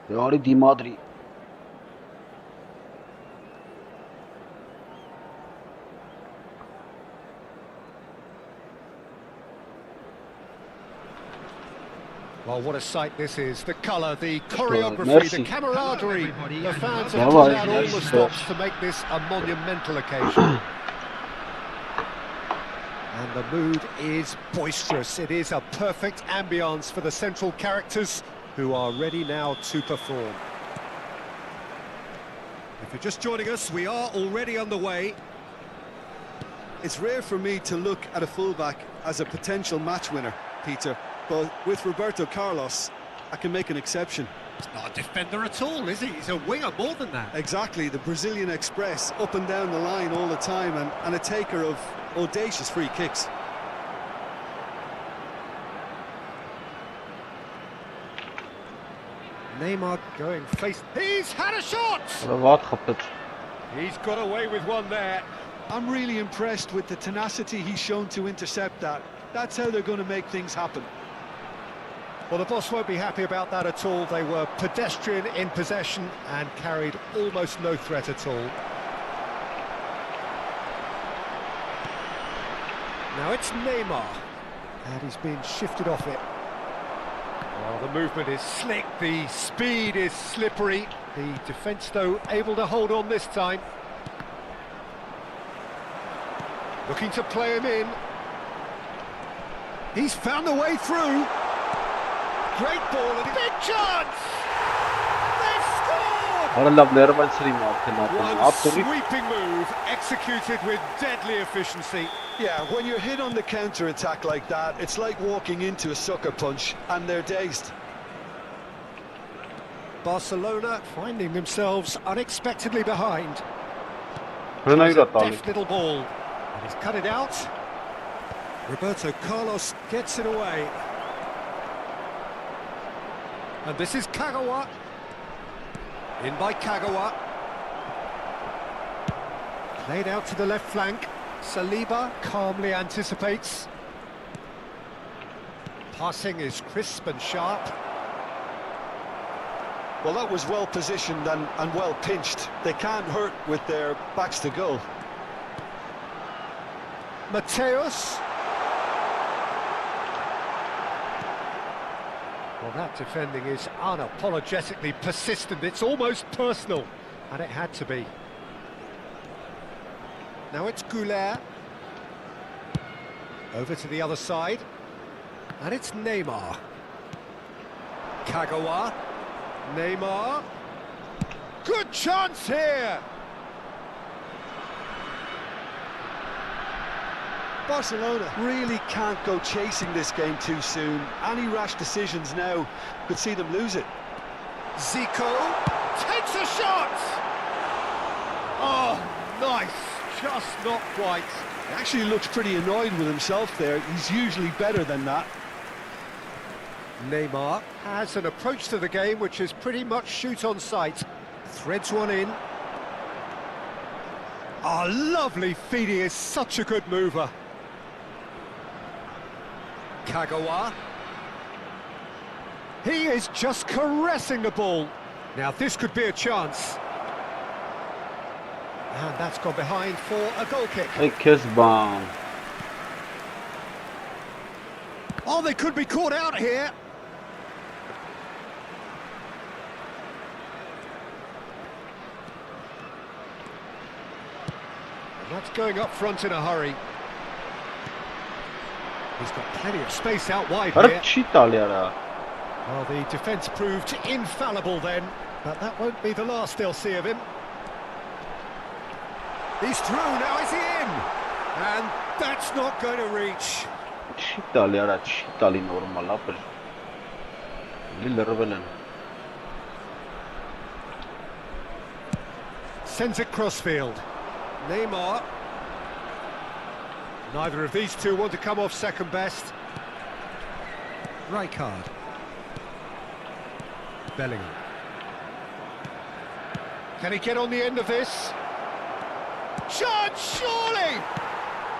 یاری دی مادری. Well, what a sight this is. The colour, the choreography, the camaraderie. The fans have pulled out all the stops to make this a monumental occasion. And the mood is boisterous. It is a perfect ambience for the central characters who are ready now to perform. If you're just joining us, we are already underway. It's rare for me to look at a fullback as a potential match winner, Peter. But with Roberto Carlos, I can make an exception. He's not a defender at all, is he? He's a winger more than that. Exactly, the Brazilian Express, up and down the line all the time, and a taker of audacious free kicks. Neymar going face... He's had a shot! He's got away with one there. I'm really impressed with the tenacity he's shown to intercept that. That's how they're going to make things happen. Well, the boss won't be happy about that at all. They were pedestrian in possession and carried almost no threat at all. Now it's Neymar, and he's been shifted off it. Well, the movement is slick, the speed is slippery. The defence, though, able to hold on this time. Looking to play him in. He's found a way through. Great ball and a big chance! They've scored! One sweeping move, executed with deadly efficiency. Yeah, when you're hit on the counter-attack like that, it's like walking into a sucker punch, and they're dazed. Barcelona finding themselves unexpectedly behind. It's a deft little ball. And he's cut it out. Roberto Carlos gets it away. And this is Kagawa. In by Kagawa. Played out to the left flank. Saliba calmly anticipates. Passing is crisp and sharp. Well, that was well positioned and well pinched. They can't hurt with their backs to goal. Mateus. Well, that defending is unapologetically persistent. It's almost personal, and it had to be. Now it's Goulet. Over to the other side. And it's Neymar. Kagawa. Neymar. Good chance here! Barcelona really can't go chasing this game too soon. Any rash decisions now could see them lose it. Zico takes a shot! Oh, nice. Just not quite. He actually looks pretty annoyed with himself there. He's usually better than that. Neymar has an approach to the game which is pretty much shoot on sight. Threads one in. Oh, lovely feed. He is such a good mover. Kagawa. He is just caressing the ball. Now this could be a chance. And that's gone behind for a goal kick. Hey, Kisban. Oh, they could be caught out here. And that's going up front in a hurry. He's got plenty of space out wide Ara here. chi talyara. Well, the defence proved infallible then, but that won't be the last they'll see of him. He's through, now is he in? And that's not going to reach. Chi talyara, chi tali normal apel. Lillervelen. Sends it crossfield. Neymar. Neither of these two want to come off second best. Rijkaard. Bellingham. Can he get on the end of this? Shot, surely!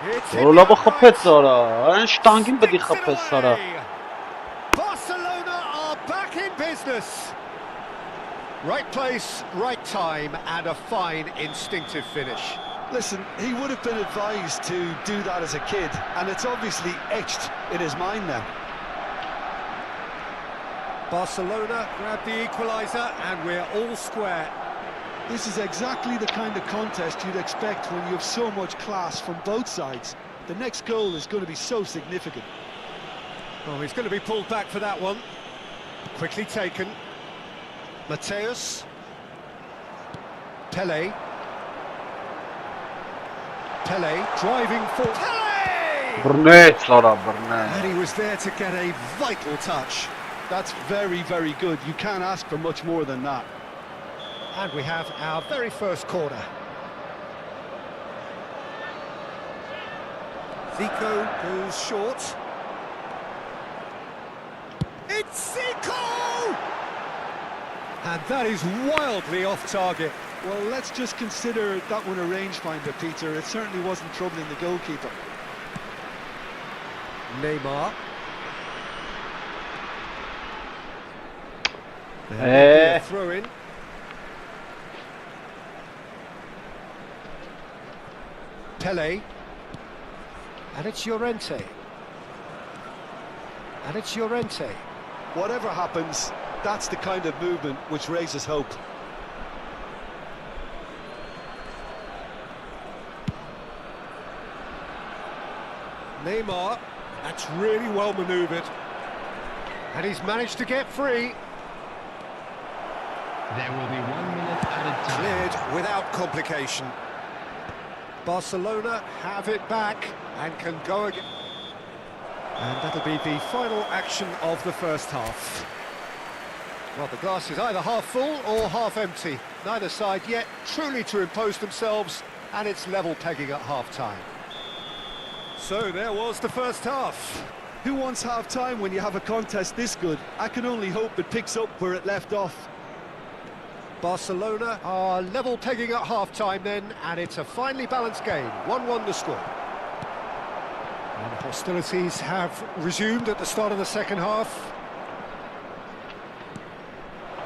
It's hit Rola the bخفت uprights. ara. Shtangin bedi Sticks it khafes ara. away. Barcelona are back in business. Right place, right time, and a fine instinctive finish. Listen, he would have been advised to do that as a kid, and it's obviously etched in his mind now. Barcelona grab the equaliser, and we're all square. This is exactly the kind of contest you'd expect when you have so much class from both sides. The next goal is going to be so significant. Oh, he's going to be pulled back for that one. Quickly taken. Mateus. Pele. Pele driving for... Pele! Burnet ara, burnet. And he was there to get a vital touch. That's very, very good. You can't ask for much more than that. And we have our very first corner. Zico goes short. It's Zico! And that is wildly off target. Well, let's just consider that one a rangefinder, Peter. It certainly wasn't troubling the goalkeeper. Neymar. There will be a throw in. Pele. And it's Llorente. And it's Llorente. Whatever happens, that's the kind of movement which raises hope. Neymar. That's really well manoeuvred. And he's managed to get free. There will be 1 minute added time. Cleared without complication. Barcelona have it back and can go again. And that'll be the final action of the first half. Well, the glass is either half full or half empty. Neither side yet truly to impose themselves, and it's level pegging at half-time. So there was the first half. Who wants half-time when you have a contest this good? I can only hope it picks up where it left off. Barcelona are level pegging at half-time then, and it's a finely balanced game. 1-1 the score. And hostilities have resumed at the start of the second half.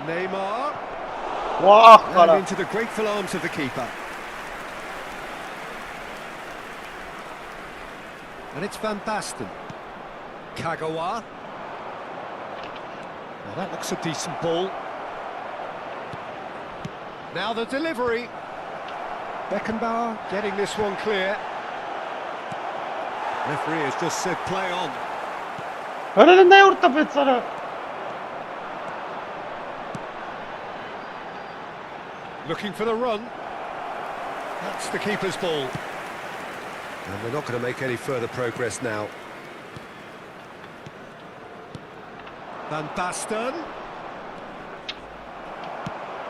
Neymar. Wah, And ara. into the grateful arms of the keeper. And it's Van Basten. Kagawa. Now that looks a decent ball. Now the delivery. Beckenbauer getting this one clear. Referee has just said play on. Ara ne urtapet ara. Looking for the run. That's the keeper's ball. And we're not going to make any further progress now. Van Basten.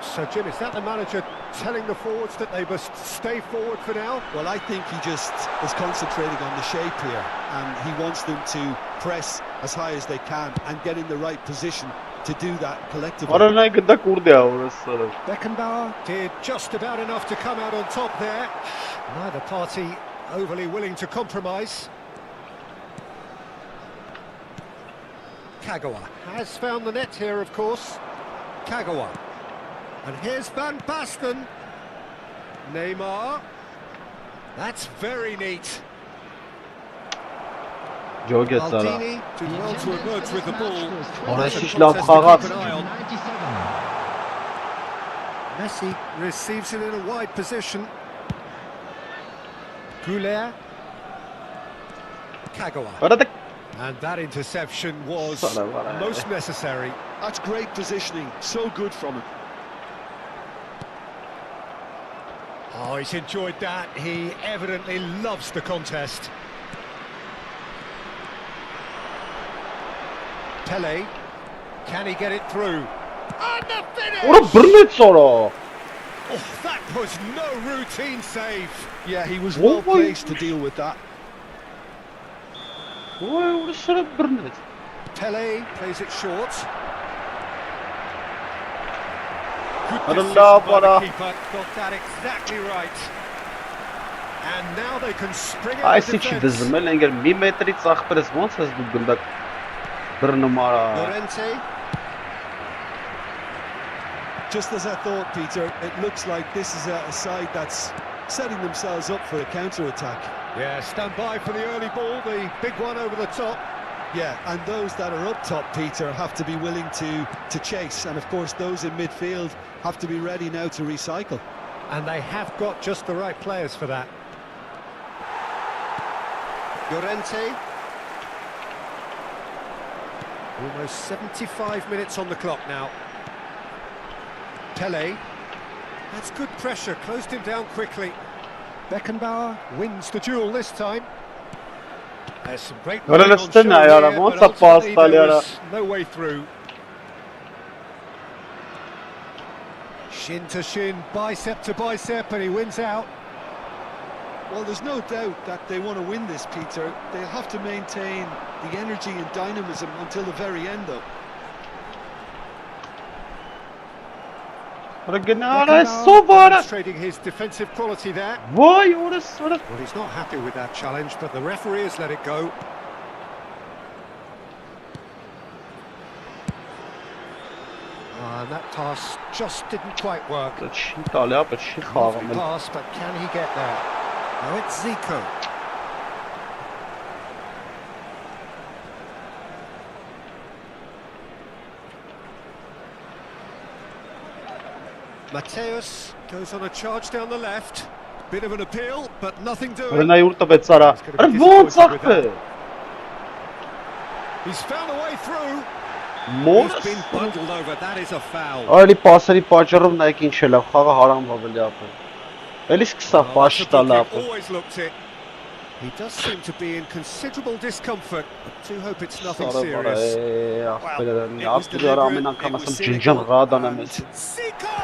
So, Jim, is that the manager telling the forwards that they must stay forward for now? Well, I think he just is concentrating on the shape here, and he wants them to press as high as they can and get in the right position to do that collectively. Ora ne gıda kurdu ya orası. Beckenbauer did just about enough to come out on top there. Neither party overly willing to compromise. Kagawa has found the net here, of course. Kagawa. And here's Van Basten. Neymar. That's very neat. Çok geç sana. Maldini did well to emerge with the ball. Orası It's a hiç laf contest to kağıt. keep an eye on. Messi receives it in a wide position. Goulet. Kagawa. Arada And that interception was Sana var ha. most necessary. That's great positioning, so good from him. Oh, he's enjoyed that. He evidently loves the contest. Pele, can he get it through? And the finish! ora bir net sonra. Oh, that was no routine save. Yeah, he was Oh, well boy. placed to deal with that. Vay orası bir net. Pele plays it short. Good Allah decision by the bana. keeper. Got that exactly right. And now they can spring Ay out the sikşi defence. dizme eğer 1 metri çaxpres monsaz bu gıda. Bir numara. Llorente. Just as I thought, Peter, it looks like this is a side that's setting themselves up for a counter-attack. Yeah, stand by for the early ball, the big one over the top. Yeah, and those that are up top, Peter, have to be willing to chase. And of course, those in midfield have to be ready now to recycle. And they have got just the right players for that. Llorente. Almost 75 minutes on the clock now. Pele. That's good pressure, closed him down quickly. Beckenbauer wins the duel this time. There's some great Ora running on lăstă show ne-ai, ora, here, mă, but să pas ultimately tale, there ora. was no way through. Shin to shin, bicep to bicep, and he wins out. Well, there's no doubt that they want to win this, Peter. They'll have to maintain the energy and dynamism until the very end, though. Ora gene ara Beckenbauer sobara. demonstrating his defensive quality there. Vay orası ora. Well, he's not happy with that challenge, but the referee has let it go. And that pass just didn't quite work. Çi talya pe çi Lovely xağım. pass, but can he get there? Now it's Zico. Mateus goes on a charge down the left. Bit of an appeal, but nothing Ora doing. ne yurtta pe çara. Ora von çaxpe. He's found a way through. Mor. He's been bundled over. That is a foul. Ալի պասերի պատճառով նայեք ինչ է լավ, խաղը հարամ հավելի ապը։ Էլի սկսա Oh, պաշ that's a տալ booking. ապը։ Always looked it. He does seem to be in considerable discomfort. I do hope it's nothing Սարը բարա serious. ախպերն it was ապտի արամեն deliberate, անգամ it was ասեմ cynical, ջնջան ղադանեմ ես։ Zico!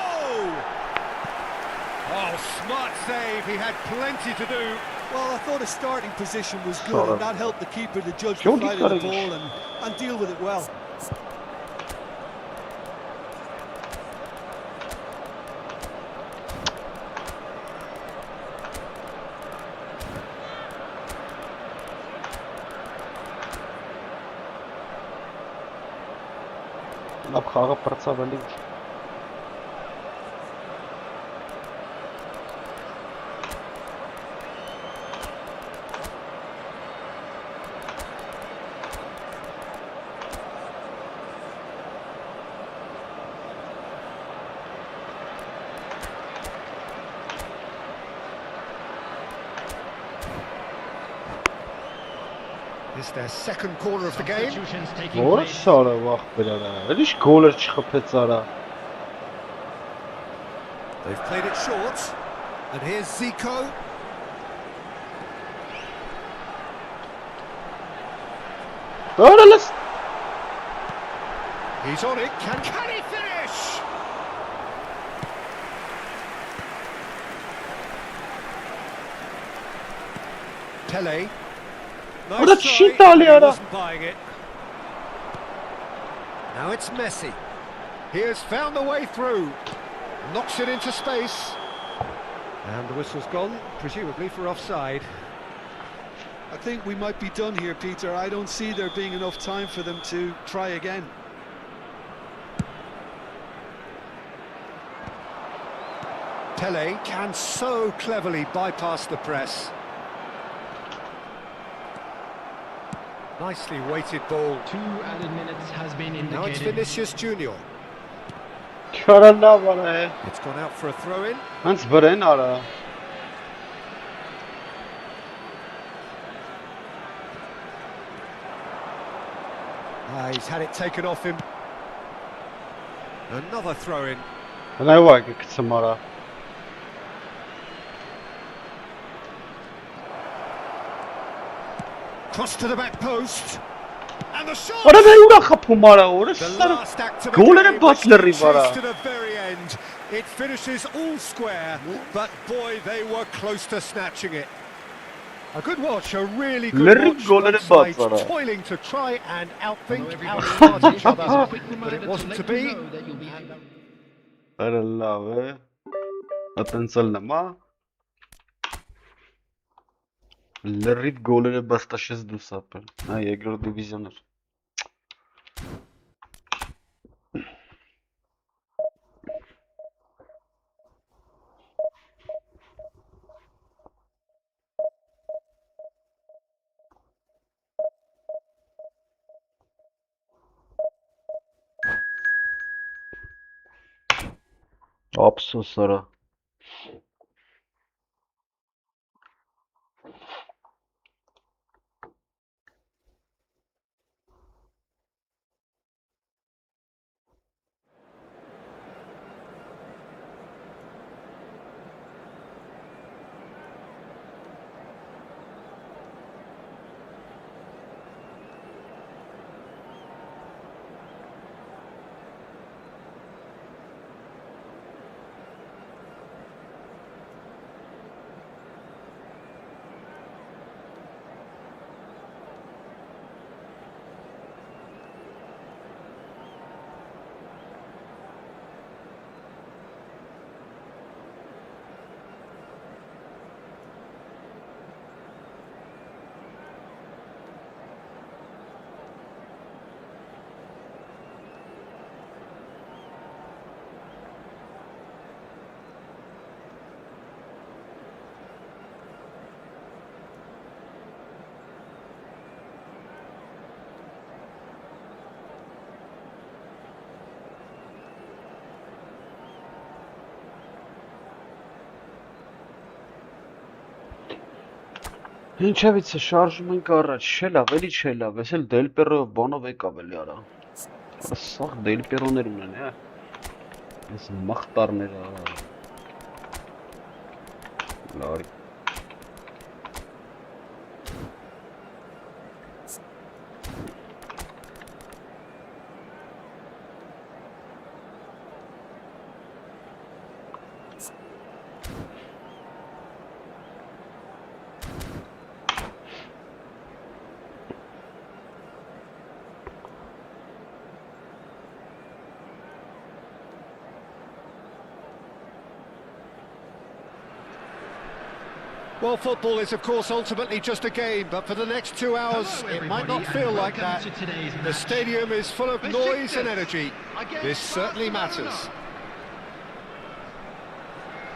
Oh, smart save. He had plenty to do. Well, I thought his starting position was good, Sorry. and that helped the keeper to judge the Çok flight of the dikkat ball and deal with it well. Լավ խաղը պրծավ էլի։ It's their second corner of the game. Substitutions taking Որ place. սարը ախպերն է։ Էլի գոլը չխփեց արա։ They've played it short. And here's Zico. Ora լս։ He's on it. Can he finish? Pele. What a Nice shit try, all but he here. wasn't buying it. Now it's Messi. He has found the way through. Knocks it into space. And the whistle's gone, presumably for offside. I think we might be done here, Peter. I don't see there being enough time for them to try again. Pele can so cleverly bypass the press. Nicely weighted ball. 2 added minutes has been indicated. Now it's Vinicius Junior. Körarna bara. It's gone out for a throw-in. Hans början ara. He's had it taken off him. Another throw-in. Ana var ki kısımara. Cross to the back post. And the shot! Ora ben ura kapımara ora The sarı. last act of the Goal game, ere basları which bara. reaches to the very end. It finishes all square, but boy, they were close to snatching it. A good watch, a really good Larry watch. goal ere Both sides basları. toiling to try and outthink, outsmart each other, but it wasn't to be. Allah be. Atensal nama. Larry goal ere bastashes du sapel. Ha yegro divizyoner. Absus sonra. Ինչևից է շարժում ենք առաջ, չէ լավ, էլի չէ լավ, ես էլ Del Perro-ով բանով եկավ էլի արա։ Սաղ Del Perro-ներ ունեն, հա։ Ես մախտարներ արա։ Լարի։ Well, football is, of course, ultimately just a game, but for the next 2 hours, it might not feel like that. The stadium is full of noise and energy. This certainly matters.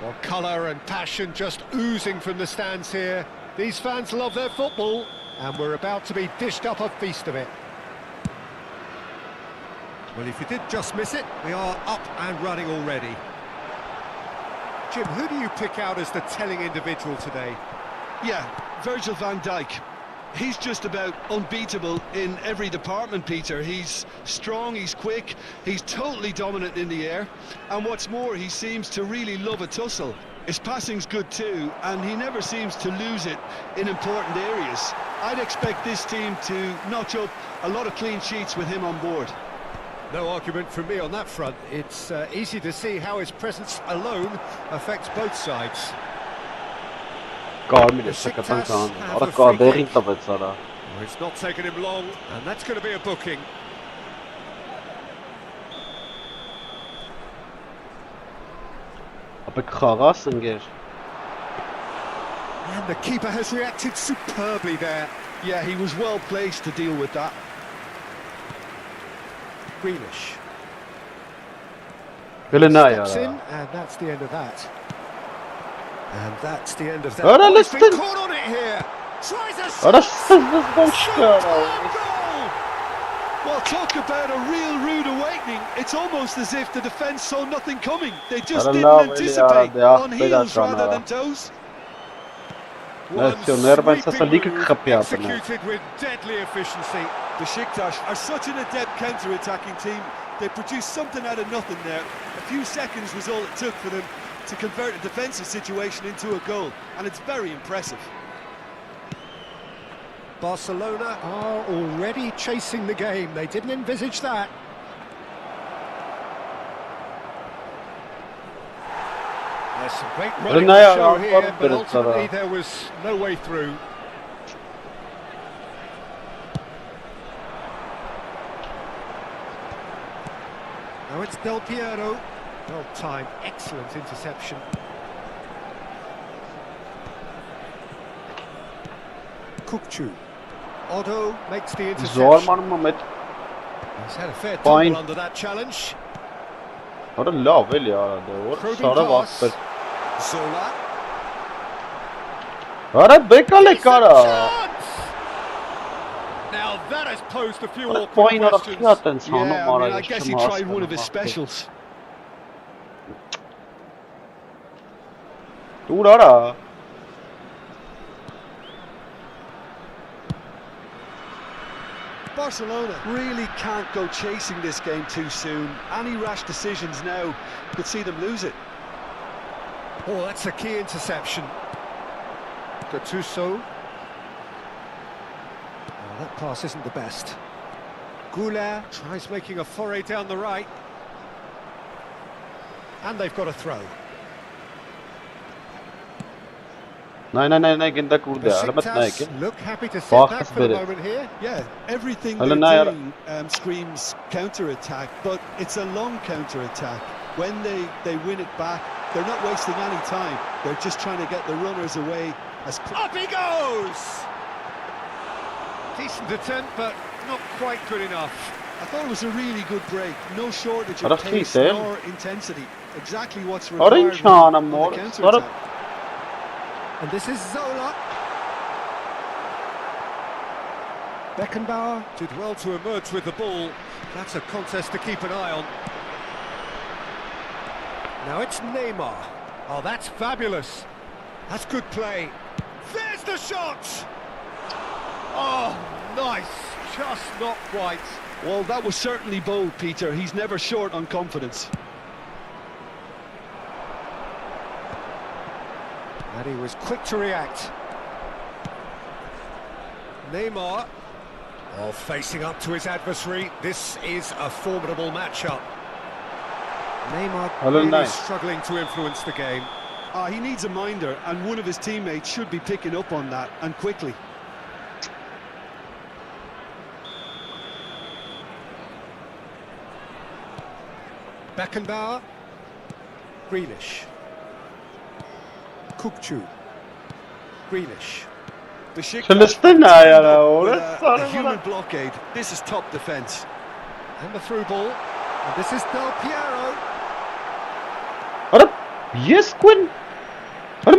Well, colour and passion just oozing from the stands here. These fans love their football, and we're about to be dished up a feast of it. Well, if you did just miss it, we are up and running already. Jim, who do you pick out as the telling individual today? Yeah, Virgil van Dijk. He's just about unbeatable in every department, Peter. He's strong, he's quick, he's totally dominant in the air. And what's more, he seems to really love a tussle. His passing's good too, and he never seems to lose it in important areas. I'd expect this team to notch up a lot of clean sheets with him on board. No argument from me on that front. It's easy to see how his presence alone affects both sides. Կարմիր է շկտան կան, արա կադերին տվեց արա։ Well, it's not taken him long, and that's going to be a booking. Heb ik gerast een keer. And the keeper has reacted superbly there. Yeah, he was well placed to deal with that. Grealish. Villeneuve, Steps ja. in, and that's the end of that. And that's the end of that. Oh, he's been listen. caught on it here. Tries a Oh, dat is wel superb scheur. goal. Well, talk about a real rude awakening. It's almost as if the defence saw nothing coming. They just didn't anticipate. On heels rather than toes. Executed with deadly efficiency. Besiktas are such an adept counter-attacking team. They produced something out of nothing there. A few seconds was all it took for them to convert a defensive situation into a goal, and it's very impressive. Barcelona are already chasing the game. They didn't envisage that. There's some great running to show here, but ultimately there was no way through. Now it's Del Piero. Well timed, excellent interception. Kukçu. Otto makes the interception. Zor moment. He's had a fair Fine. tumble under that challenge. Wat een lauw wil ja, hoor. Probing Sarı pass. bak. Zola. Ara bekale Decent kara. chance! Now that has posed a few awkward Fine ara questions. zaten sana Yeah, I mean, I guess he tried one of his specials. Dur ara. Barcelona really can't go chasing this game too soon. Any rash decisions now could see them lose it. Oh, that's a key interception. Gattuso. Oh, that pass isn't the best. Goulart tries making a foray down the right. And they've got a throw. Nee, ginda kurde. Besiktas look happy to sit back for the moment here. Yeah, everything they're doing screams counter-attack, but it's a long counter-attack. When they win it back, they're not wasting any time. They're just trying to get the runners away as quick. Up he goes! Decent attempt, but not quite good enough. I thought it was a really good break. No shortage Maar of dat pace giet, hè? nor intensity. Exactly what's required Orange on aan hem the hoor. counter-attack. And this is Zola. Beckenbauer did well to emerge with the ball. That's a contest to keep an eye on. Now it's Neymar. Oh, that's fabulous. That's good play. There's the shot! Oh, nice. Just not quite. Well, that was certainly bold, Peter. He's never short on confidence. And he was quick to react. Neymar. Oh, facing up to his adversary. This is a formidable matchup. Neymar really struggling to influence the game. He needs a minder, and one of his teammates should be picking up on that, and quickly. Beckenbauer. Grealish. Kukçu. Grealish. Besiktas a human blockade. This is top defence. And the through ball. And this is Del Piero. Yes, Quinn. The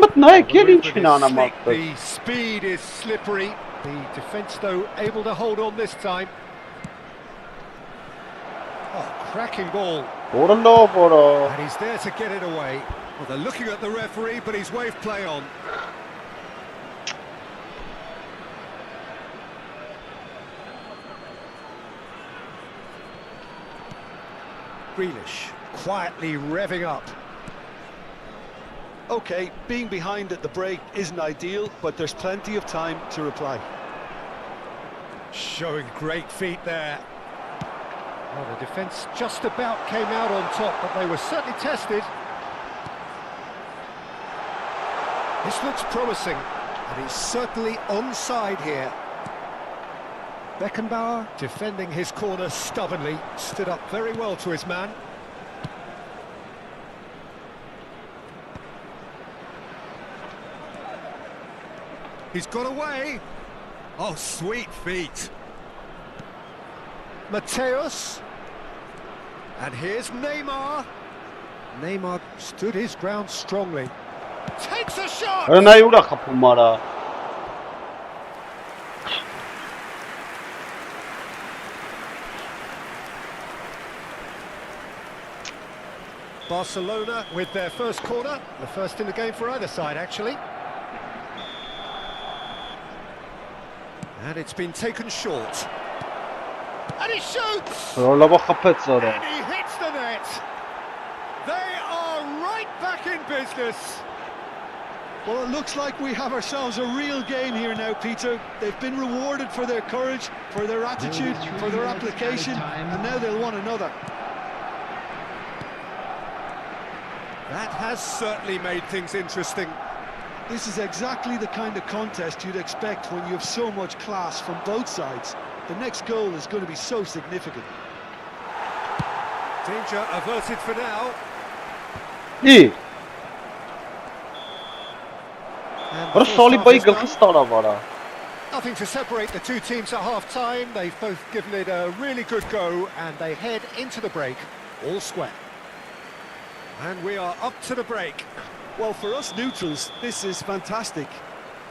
speed is slippery. The defence, though, able to hold on this time. Oh, cracking ball. And he's there to get it away. Well, they're looking at the referee, but he's waved play on. Grealish quietly revving up. Okay, being behind at the break isn't ideal, but there's plenty of time to reply. Showing great feet there. Well, the defence just about came out on top, but they were certainly tested. This looks promising, and he's certainly onside here. Beckenbauer defending his corner stubbornly, stood up very well to his man. He's got away. Oh, sweet feet. Mateus. And here's Neymar. Neymar stood his ground strongly. Takes a shot. Ora nahi ura kapumara. Barcelona with their first corner, the first in the game for either side actually. And it's been taken short. And he shoots! Ora la khapet And he hits the net! They are right back in business! Well, it looks like we have ourselves a real game here now, Peter. They've been rewarded for their courage, for their attitude, for their application, and now they'll want another. That has certainly made things interesting. This is exactly the kind of contest you'd expect when you have so much class from both sides. The next goal is going to be so significant. Danger averted for now. İyi. And Ora the first Solly half bhai is done. Galkistana var ha. Nothing to separate the two teams at half-time. They've both given it a really good go, and they head into the break all square. And we are up to the break. Well, for us neutrals, this is fantastic.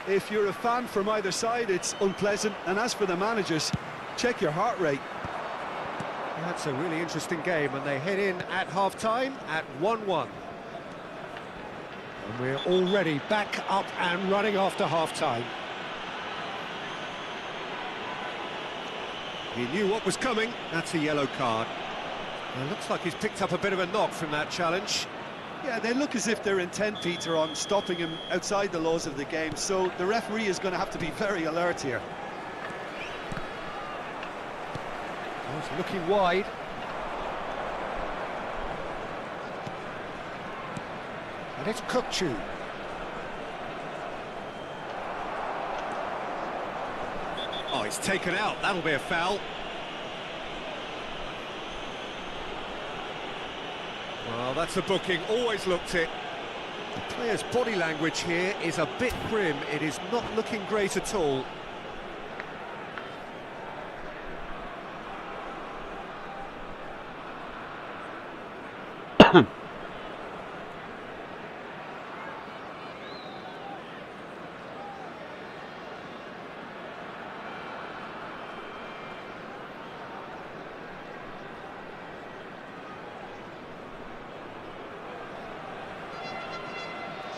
If you're a fan from either side, it's unpleasant. And as for the managers, check your heart rate. That's a really interesting game, and they head in at half-time at 1-1. And we're already back up and running after half-time. He knew what was coming. That's a yellow card. It looks like he's picked up a bit of a knock from that challenge. Yeah, they look as if they're intent, Peter, on stopping him outside the laws of the game. So the referee is going to have to be very alert here. He's looking wide. And it's Kukçu. Oh, he's taken out. That'll be a foul. Well, that's a booking. Always looked it. The player's body language here is a bit grim. It is not looking great at all.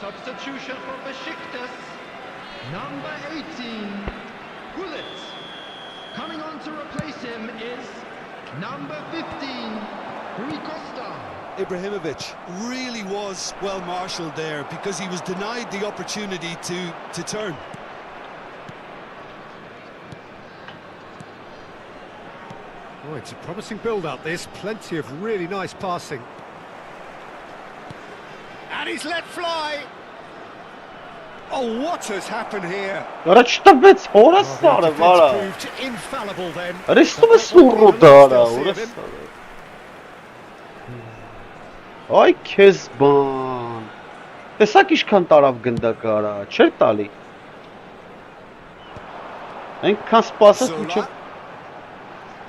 Substitution for Besiktas. Number 18, Gullit. Coming on to replace him is number 15, Rui Costa. Ibrahimovic really was well marshalled there because he was denied the opportunity to turn. Oh, it's a promising build-up, this. Plenty of really nice passing. And he's let fly! Oh, what has happened here? Ora çta bec ora Oh, stare the defence vara. proved infallible then. Ora çta But me that won't be surru the dara, last they'll ora see of him. stare. Ay Kezban. Տեսակ ինչքան տարավ գնդակարա, չէր տալի։ Այնքան սպասես Zola. մինչև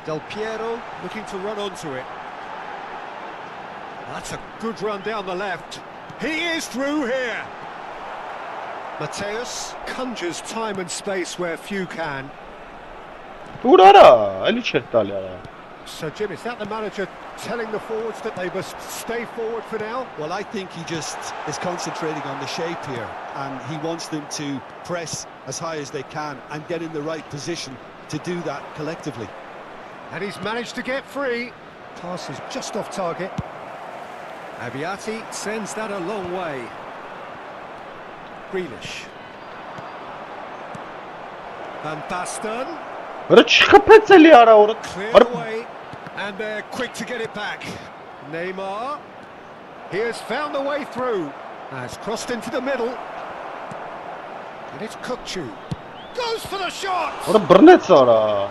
Del Piero looking to run onto it. That's a good run down the left. He is through here. Mateus conjures time and space where few can. Ուր արա, էլի չէր տալի արա։ So, Jim, is that the manager telling the forwards that they must stay forward for now? Well, I think he just is concentrating on the shape here, and he wants them to press as high as they can and get in the right position to do that collectively. And he's managed to get free. Pass is just off target. Abiati sends that a long way. Grealish. Van Basten. Ora չխփեց էլի արա, ora Cleared away. And they're quick to get it back. Neymar. He has found a way through. Has crossed into the middle. And it's Kukçu. Goes for the shot! ora բռնեց արա։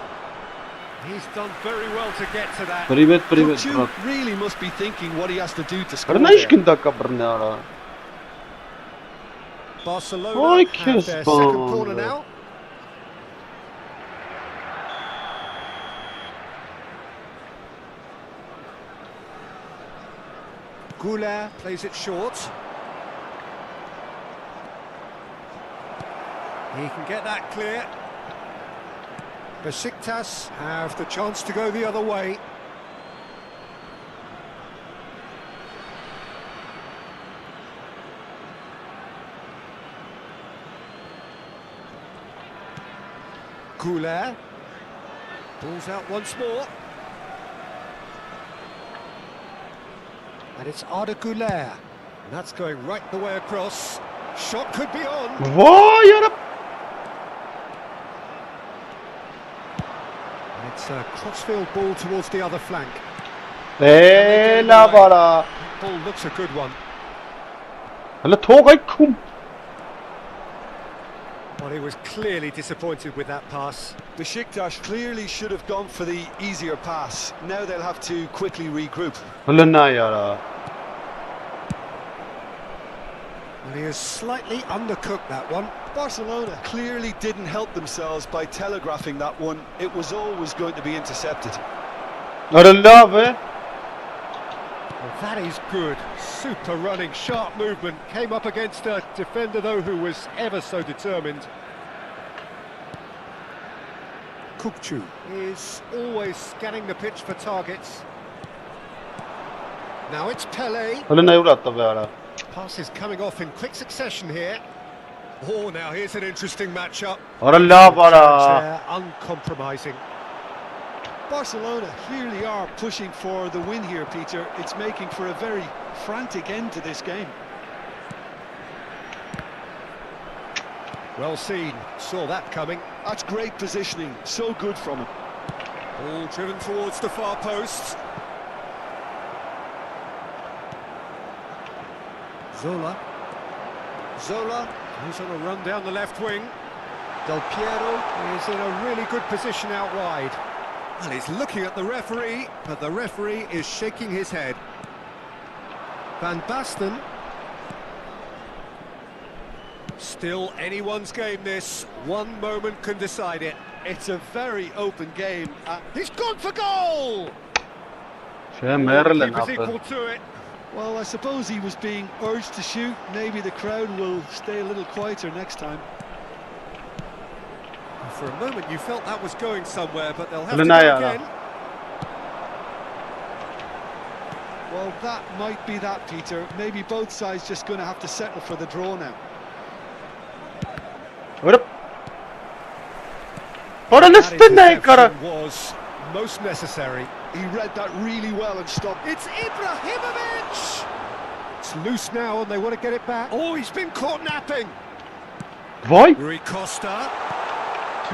He's done very well to get to that. Привет, привет, Kukçu брат. really must be thinking what he has to do to score Ora նա ինչ there. գնդակա բռնի արա։ Barcelona Ay, have their second corner kespandı. now. Goulet plays it short. He can get that clear. Besiktas have the chance to go the other way. Goulet pulls out once more. And it's Arda Goulet. And that's going right the way across. Shot could be on. Vay yarabbim. And it's a crossfield ball towards the other flank. La bara. Ball looks a good one. Hala tåg kum. Well, he was clearly disappointed with that pass. Besiktas clearly should have gone for the easier pass. Now they'll have to quickly regroup. Hala na yara. And he has slightly undercooked that one. Barcelona clearly didn't help themselves by telegraphing that one. It was always going to be intercepted. Aralla be. Well, that is good. Super running, sharp movement. Came up against a defender, though, who was ever so determined. Kukçu is always scanning the pitch for targets. Now it's Pele. Hala na yuratta be ara. Passes coming off in quick succession here. Oh, now here's an interesting matchup. Aralla bara. They're uncompromising. Barcelona clearly are pushing for the win here, Peter. It's making for a very frantic end to this game. Well seen, saw that coming. That's great positioning, so good from him. Ball driven towards the far post. Zola goes on a run down the left wing. Del Piero is in a really good position out wide. Well, he's looking at the referee, but the referee is shaking his head. Van Basten. Still anyone's game this. One moment can decide it. It's a very open game. He's gone for goal! Şey Merlin Keeper's abi. equal to it. Well, I suppose he was being urged to shoot. Maybe the crowd will stay a little quieter next time. For a moment you felt that was going somewhere, but they'll have to Lena go ya. again. Well, that might be that, Peter. Maybe both sides just going to have to settle for the draw now. Hırıp. Oranın That üstünde yukarı. interception was most necessary. He read that really well and stopped. It's Ibrahimovic! It's loose now and they want to get it back. Oh, he's been caught napping. Vay. Rui Costa.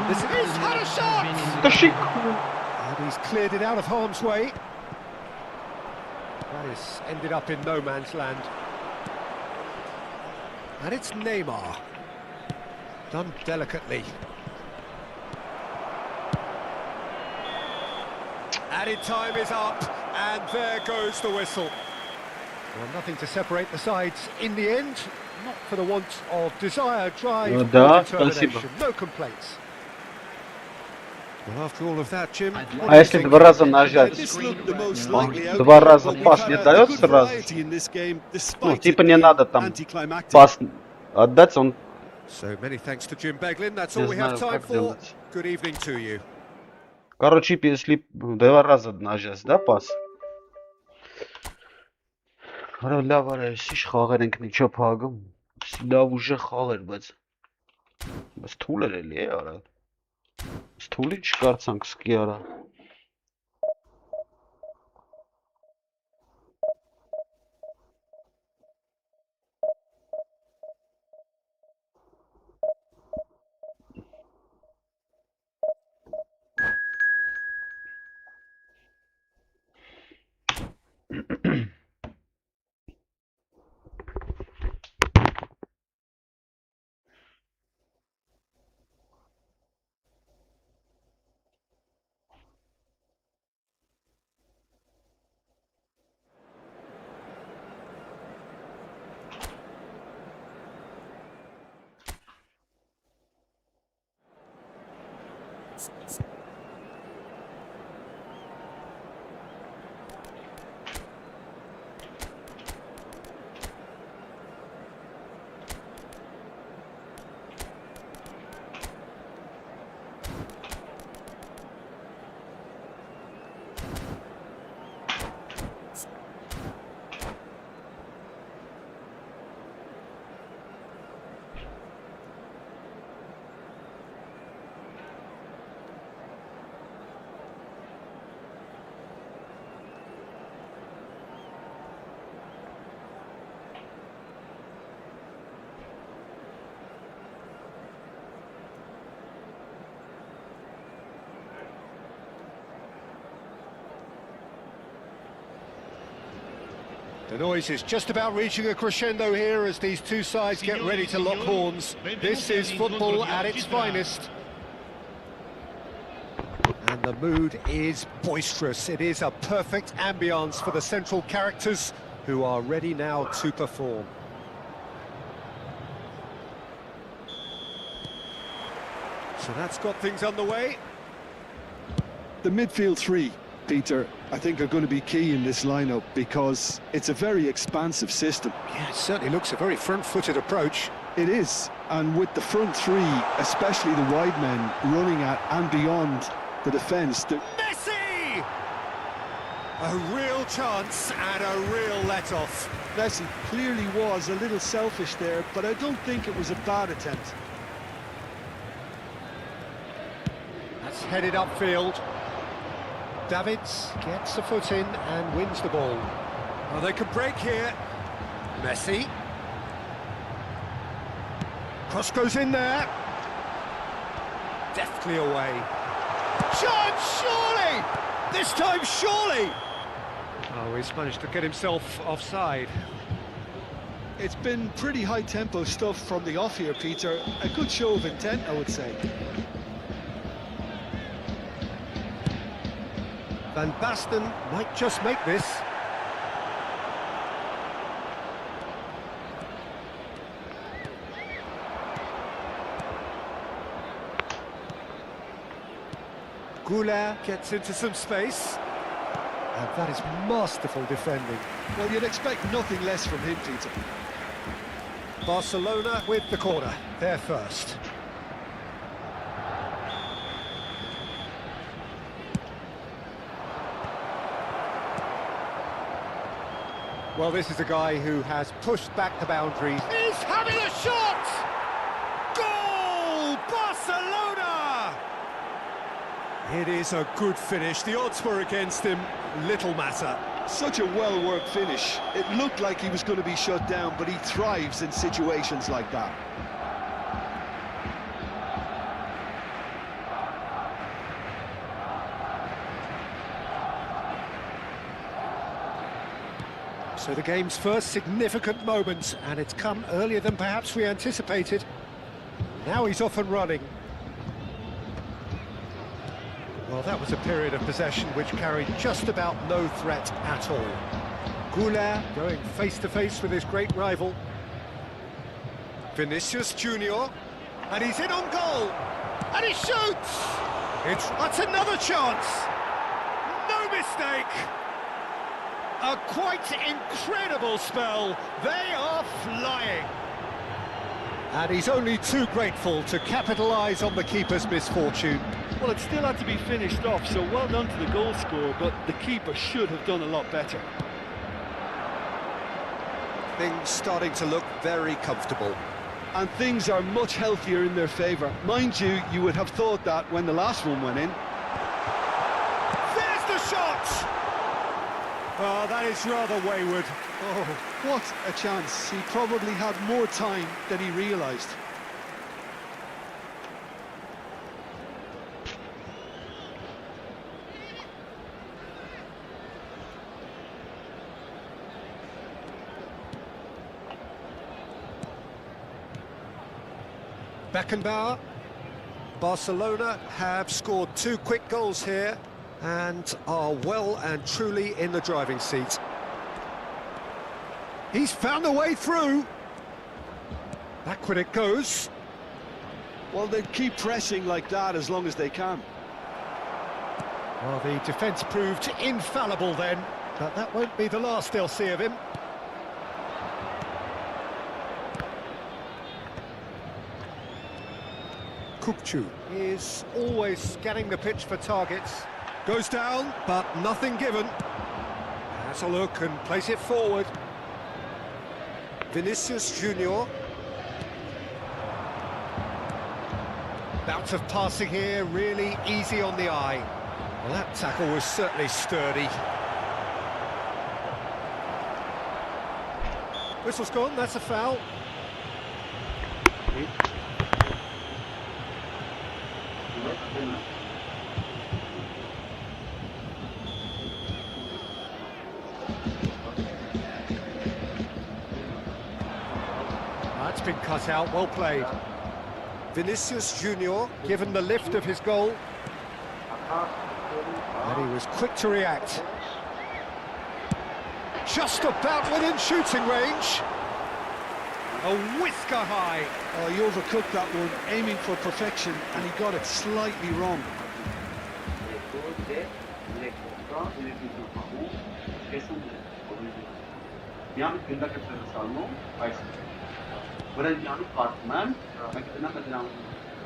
He's had a shot! Taşık. And he's cleared it out of harm's way. That has ended up in no man's land. And it's Neymar. Done delicately. Added time is up, and there goes the whistle. Well, nothing to separate the sides in the end. Not for the want of desire, drive, No, or da, determination. спасибо. No complaints. Well, after all of that, Jim, what А do you если think? два раза нажать, This looked the most он likely outcome, два раза but we've пас had не a дает good сразу? variety in this game, Ну, despite типа it не being надо там anticlimactic. пас отдать, он So many thanks to Jim Beglin. That's all не we have знаю, time как for. делать. Good evening to you. Короче, если два раза նажես, да, պաս։ Հələ լավ արա, ինչ խաղեր ենք միջո փագում։ Լավ ուժը խաղեր, բայց թուլ էր էլի, արա։ Թուլի չկարծանք սկի արա։ The noise is just about reaching a crescendo here as these two sides get ready to lock horns. This is football at its finest. And the mood is boisterous. It is a perfect ambience for the central characters who are ready now to perform. So that's got things underway. The midfield three, Peter, I think are going to be key in this lineup because it's a very expansive system. Yeah, it certainly looks a very front-footed approach. It is, and with the front three, especially the wide men running at and beyond the defence. Messi! A real chance and a real let-off. Messi clearly was a little selfish there, but I don't think it was a bad attempt. That's headed upfield. Davids gets the foot in and wins the ball. Oh, they could break here. Messi. Cross goes in there. Deftly away. Chance, surely! This time, surely! Oh, he's managed to get himself offside. It's been pretty high-tempo stuff from the off here, Peter. A good show of intent, I would say. Van Basten might just make this. Goulart gets into some space. And that is masterful defending. Well, you'd expect nothing less from him, Peter. Barcelona with the corner. They're first. Well, this is a guy who has pushed back the boundaries. He's having a shot! Goal! Barcelona! It is a good finish. The odds were against him. Little matter. Such a well-worked finish. It looked like he was going to be shut down, but he thrives in situations like that. So the game's first significant moment, and it's come earlier than perhaps we anticipated. Now he's off and running. Well, that was a period of possession which carried just about no threat at all. Goulart going face-to-face with his great rival. Vinicius Junior, and he's in on goal, and he shoots! That's another chance! No mistake! A quite incredible spell. They are flying. And he's only too grateful to capitalise on the keeper's misfortune. Well, it still had to be finished off, so well done to the goal scorer, but the keeper should have done a lot better. Things starting to look very comfortable. And things are much healthier in their favour. Mind you, you would have thought that when the last one went in. There's the shot! Oh, that is rather wayward. Oh, what a chance. He probably had more time than he realised. Beckenbauer. Barcelona have scored 2 quick goals here and are well and truly in the driving seat. He's found a way through. Backward it goes. Well, they keep pressing like that as long as they can. Well, the defence proved infallible then, but that won't be the last they'll see of him. Kukçu is always scanning the pitch for targets. Goes down, but nothing given. Has a look and plays it forward. Vinicius Junior. Bout of passing here, really easy on the eye. Well, that tackle was certainly sturdy. Whistle's gone, that's a foul. That's been cut out, well played. Vinicius Junior, given the lift of his goal. And he was quick to react. Just about within shooting range. A whisker high. Oh, he overcooked that one, aiming for perfection, and he got it slightly wrong.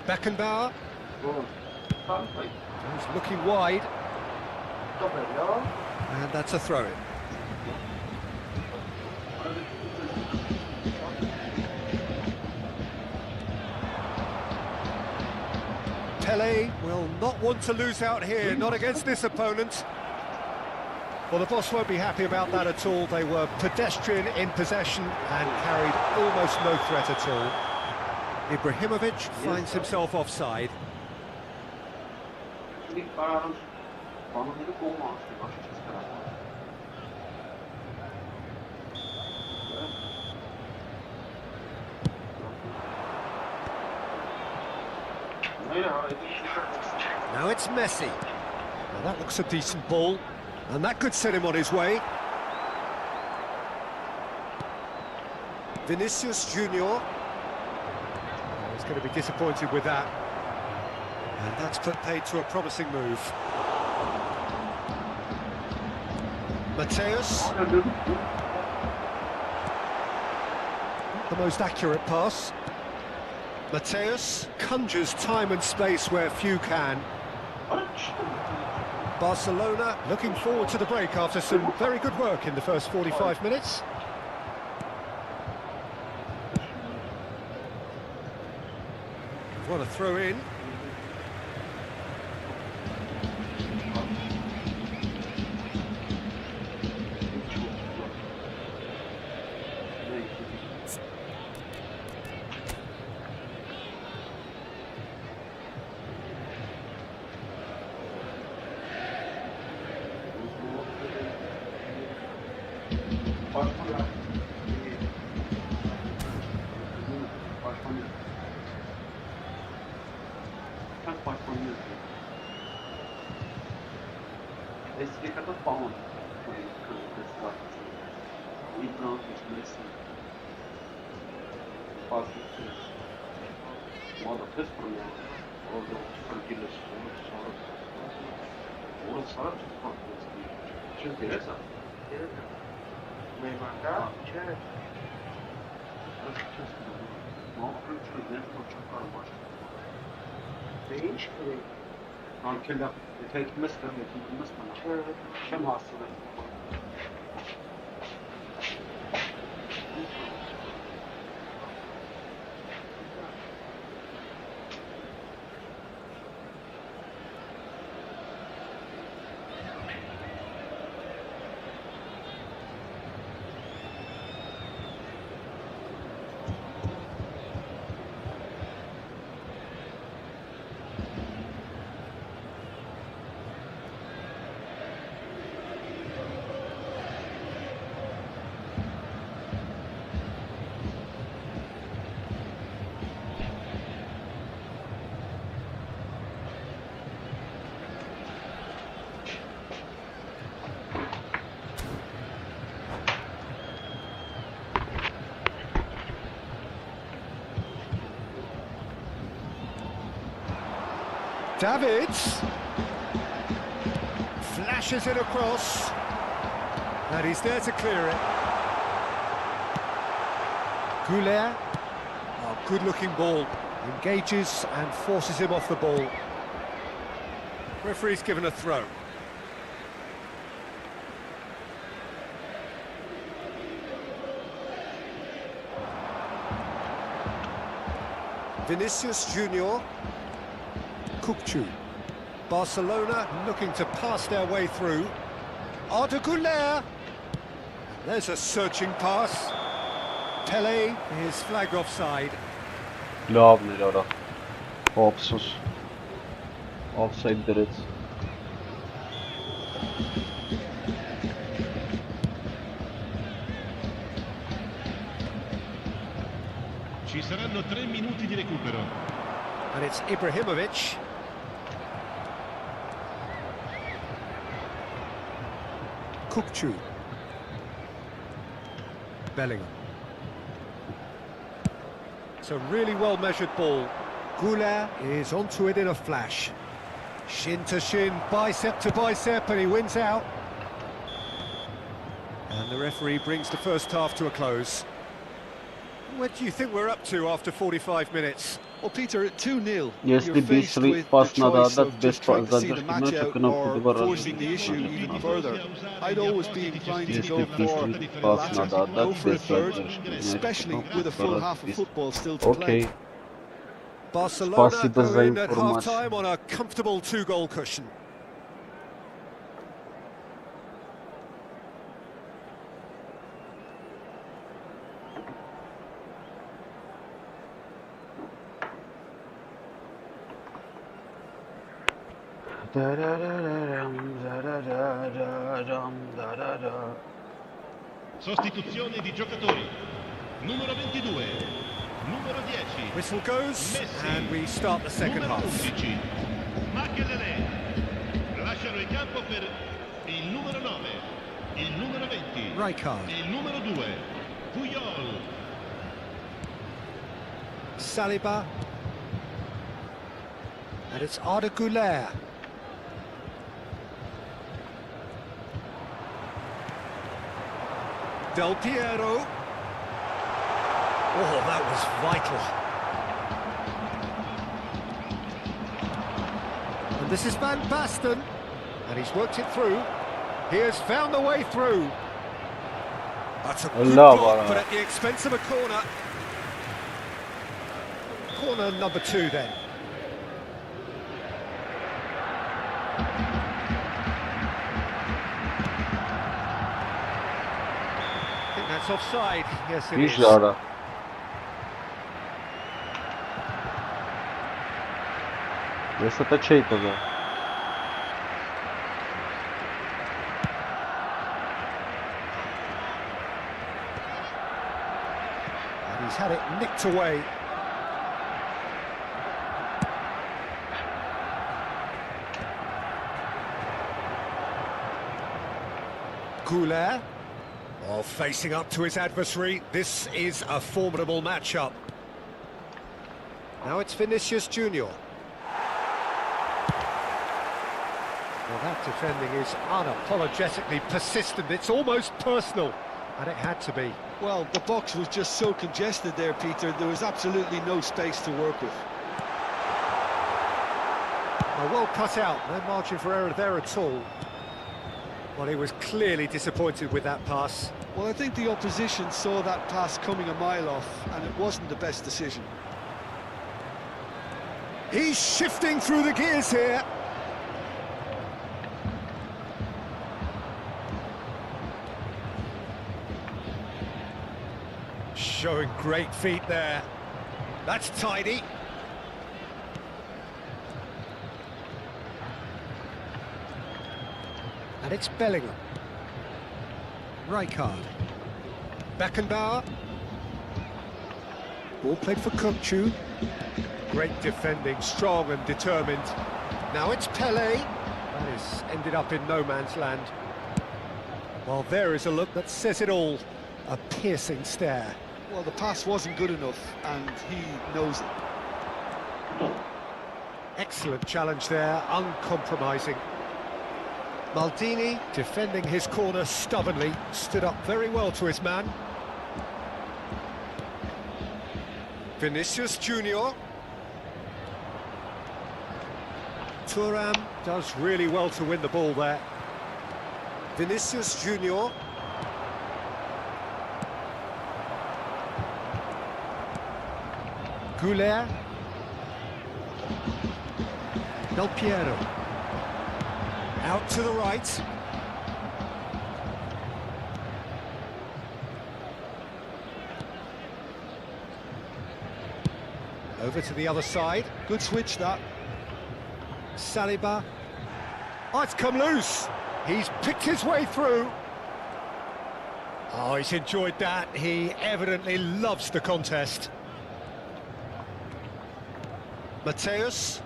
Beckenbauer. He's looking wide. And that's a throw-in. Pele will not want to lose out here, not against this opponent. Well, the boss won't be happy about that at all. They were pedestrian in possession and carried almost no threat at all. Ibrahimovic finds himself offside. Now it's Messi. Well, that looks a decent ball, and that could set him on his way. Vinicius Junior. Oh, he's going to be disappointed with that. And that's put paid to a promising move. Mateus. Not the most accurate pass. Mateus conjures time and space where few can. Barcelona looking forward to the break after some very good work in the first 45 minutes. What a throw in. Davids flashes it across, and he's there to clear it. Goulet, oh, good-looking ball, engages and forces him off the ball. Referee's given a throw. Vinicius Junior. Kukçu. Barcelona looking to pass their way through. Arda Güler. There's a searching pass. Pele is flagged offside. Lovely, Laura. Hopsuz. Offside did it. Ci saranno 3 minuti di recupero. And it's Ibrahimovic. Kukçu. Bellingham. It's a really well-measured ball. Goulet is onto it in a flash. Shin to shin, bicep to bicep, and he wins out. And the referee brings the first half to a close. What do you think we're up to after 45 minutes? Well, Peter, at 2-0, Jeśli you're faced Bisli with the pas na choice data of bez just trying to see the zadrżki match meczu out knopku or dwa razy. forcing the issue even further. I'd always be inclined to Jeśli go for Bisli the pas na latter, data go for a bez third, zadrżki meczu especially knopku with a dwa full half razy. of football still to play. Okej, Barcelona Spasibo go za in at informację. half-time on a comfortable two-goal cushion. Sostituzione di giocatori. Numero 22, numero 10. Whistle goes, Messi. and we start the second Numero half. 11. Makelele. Lasciano il campo per il numero 9, il numero 20, Rijkaard. il numero 2, Puyol. Saliba. And it's Arda Güler. Del Piero. Oh, that was vital. And this is Van Basten. And he's worked it through. He has found the way through. That's a good Allah block, Allah. but at the expense of a corner. Corner number 2 then. I think that's offside. Yes, it is. İyi ara. Высота чей-то, да. And he's had it nicked away. Goulet. Oh, facing up to his adversary. This is a formidable matchup. Now it's Vinicius Junior. Well, that defending is unapologetically persistent. It's almost personal, and it had to be. Well, the box was just so congested there, Peter. There was absolutely no space to work with. Well cut out, no margin for error there at all. Well, he was clearly disappointed with that pass. Well, I think the opposition saw that pass coming a mile off, and it wasn't the best decision. He's shifting through the gears here. Showing great feet there. That's tidy. And it's Bellingham. Rijkaard. Beckenbauer. Ball played for Kukçu. Great defending, strong and determined. Now it's Pele. That is ended up in no man's land. Well, there is a look that says it all. A piercing stare. Well, the pass wasn't good enough, and he knows it. Excellent challenge there, uncompromising. Maldini defending his corner stubbornly, stood up very well to his man. Vinicius Junior. Thuram does really well to win the ball there. Vinicius Junior. Goulet. Del Piero. Out to the right. Over to the other side. Good switch, that. Saliba. Oh, it's come loose. He's picked his way through. Oh, he's enjoyed that. He evidently loves the contest. Mateus.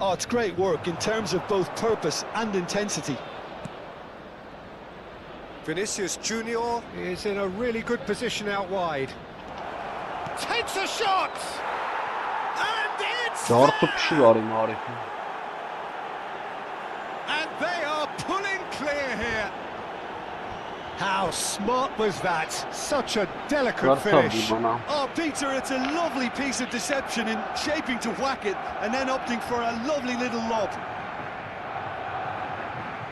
Oh, it's great work in terms of both purpose and intensity. Vinicius Junior is in a really good position out wide. Takes a shot! And it's there! And they are pulling clear here. How smart was that? Such a delicate finish. Oh, Peter, it's a lovely piece of deception in shaping to whack it and then opting for a lovely little lob.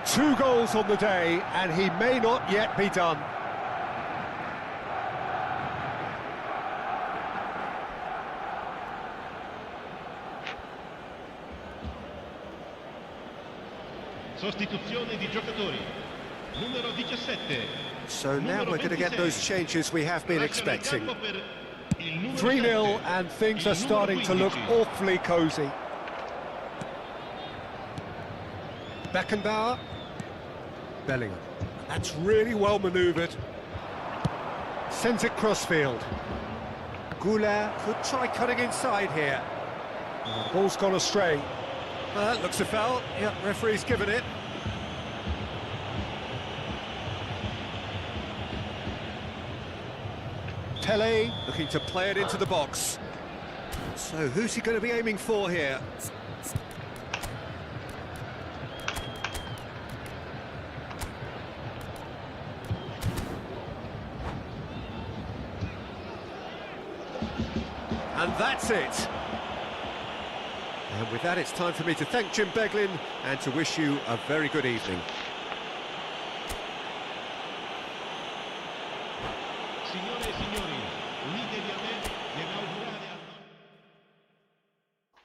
2 goals on the day, and he may not yet be done. Sostituzione di giocatori. Numero 17. So now we're going to get those changes we have been expecting. 3-0 and things are starting to look awfully cosy. Beckenbauer. Bellingham. That's really well manoeuvred. Sends it crossfield. Goulet could try cutting inside here. Ball's gone astray. That looks a foul. Yep, referee's given it. Pele looking to play it into the box. So who's he going to be aiming for here? And that's it. And with that, it's time for me to thank Jim Beglin and to wish you a very good evening. Signore e signori, unitevi a me nell'augurare al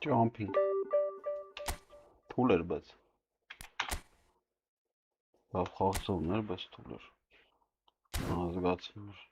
Jumping. Թուլեր բայց։ Լավ խաղացողներ, բայց թուլեր։ Ազգացներ։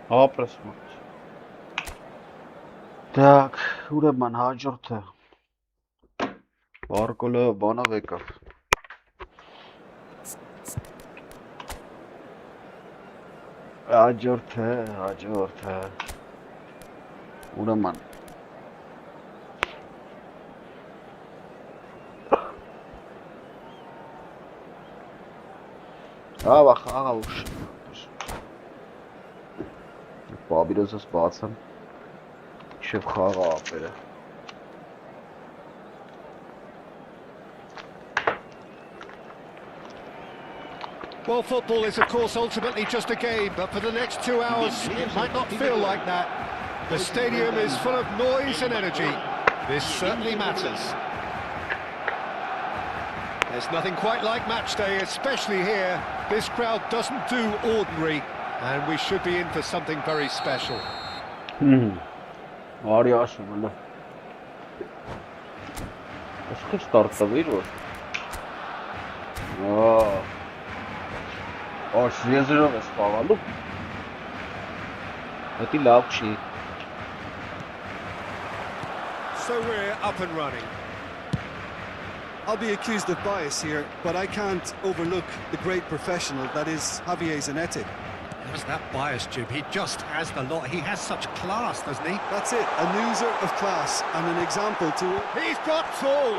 Ապրեսմոտ։ Так, ուրեմն հաջորդը Բարկոլը բանով եկավ։ Հաջորդը ուրեմն Աղա, աղա ուշ։ Բաբիրոզս բացեմ։ Շև խաղա ապերը։ Well, football is, of course, ultimately just a game, but for the next 2 hours, it might not feel like that. The stadium is full of noise and energy. This certainly matters. There's nothing quite like match day, especially here. This crowd doesn't do ordinary, and we should be in for something very special. Արի ասում եմ։ Ոսկե ստարտավիր որ։ Աշ եզրով ես խաղալու։ Դա լավ չի։ So we're up and running. I'll be accused of bias here, but I can't overlook the great professional that is Javier Zanetti. What's that bias, Jim? He just has the lot. He has such class, doesn't he? That's it, a loser of class and an example to... He's got full.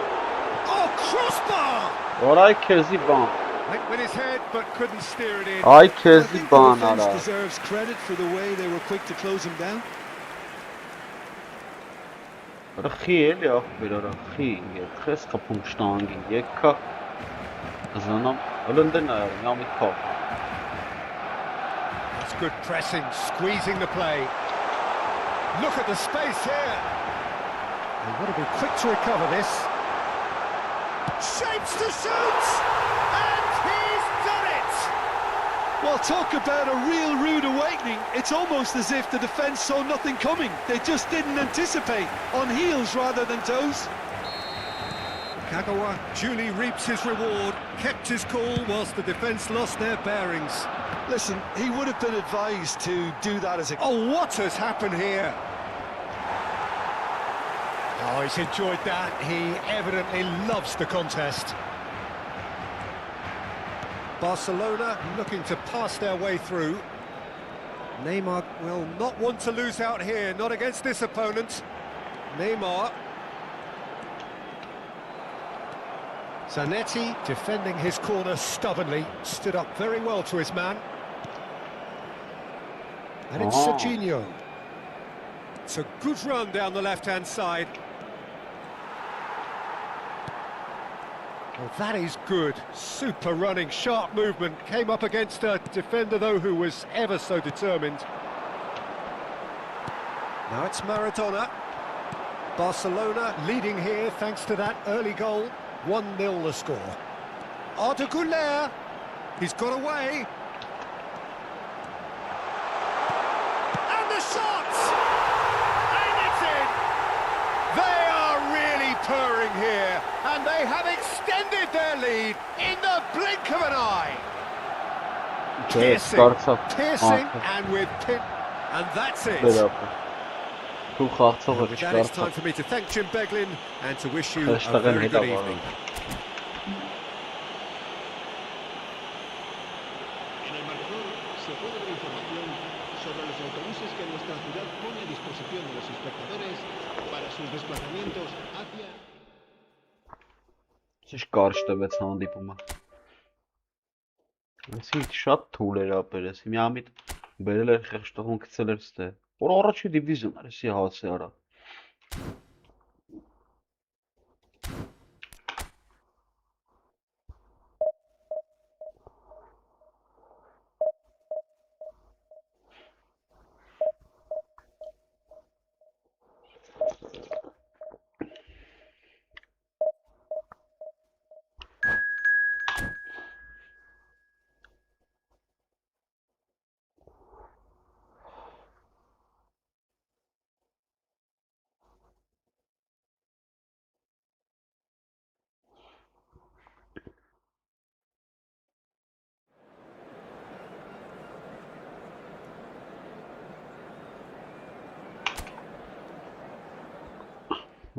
Oh, crossbar! Որայ քեզի բան։ Went with his head, but couldn't steer it in. Այ I քեզի think the բան defence արա։ deserves credit for the way they were quick to close him down. Ռխի էլի ախպեր ռխի, եկես խփում շտանգին, եկա զանամ, հլնդն այր, նամիտ փող։ That's good pressing, squeezing the play. Look at the space here. They've got to be quick to recover this. Shapes to shoot! And he's done it! Well, talk about a real rude awakening. It's almost as if the defence saw nothing coming. They just didn't anticipate, on heels rather than toes. Kagawa duly reaps his reward, kept his cool whilst the defence lost their bearings. Listen, he would have been advised to do that as a... Oh, what has happened here? Oh, he's enjoyed that. He evidently loves the contest. Barcelona looking to pass their way through. Neymar will not want to lose out here, not against this opponent. Neymar. Zanetti defending his corner stubbornly, stood up very well to his man. And it's Serginho. It's a good run down the left-hand side. Well, that is good. Super running, sharp movement. Came up against a defender, though, who was ever so determined. Now it's Maradona. Barcelona leading here thanks to that early goal. 1-0 the score. Arda Güler. He's got away. And the shot! And it's in! They are really purring here, and they have extended their lead in the blink of an eye. Piercing, and with pin, and that's it. That is time for me to thank Jim Beglin and to wish you a very good evening. En el marcador se puede ver información sobre los autobuses que nuestra ciudad pone a disposición de los espectadores para sus desplazamientos hacia... Ինչ կարճ տվեց հանդիպումը։ Այսի շատ թուլ էր ապերես, մի ամիտ բերել էր խեղճտղուն գցել էր ստե։ Որ առաջի դիվիզիոն էր, էսի հացի արա։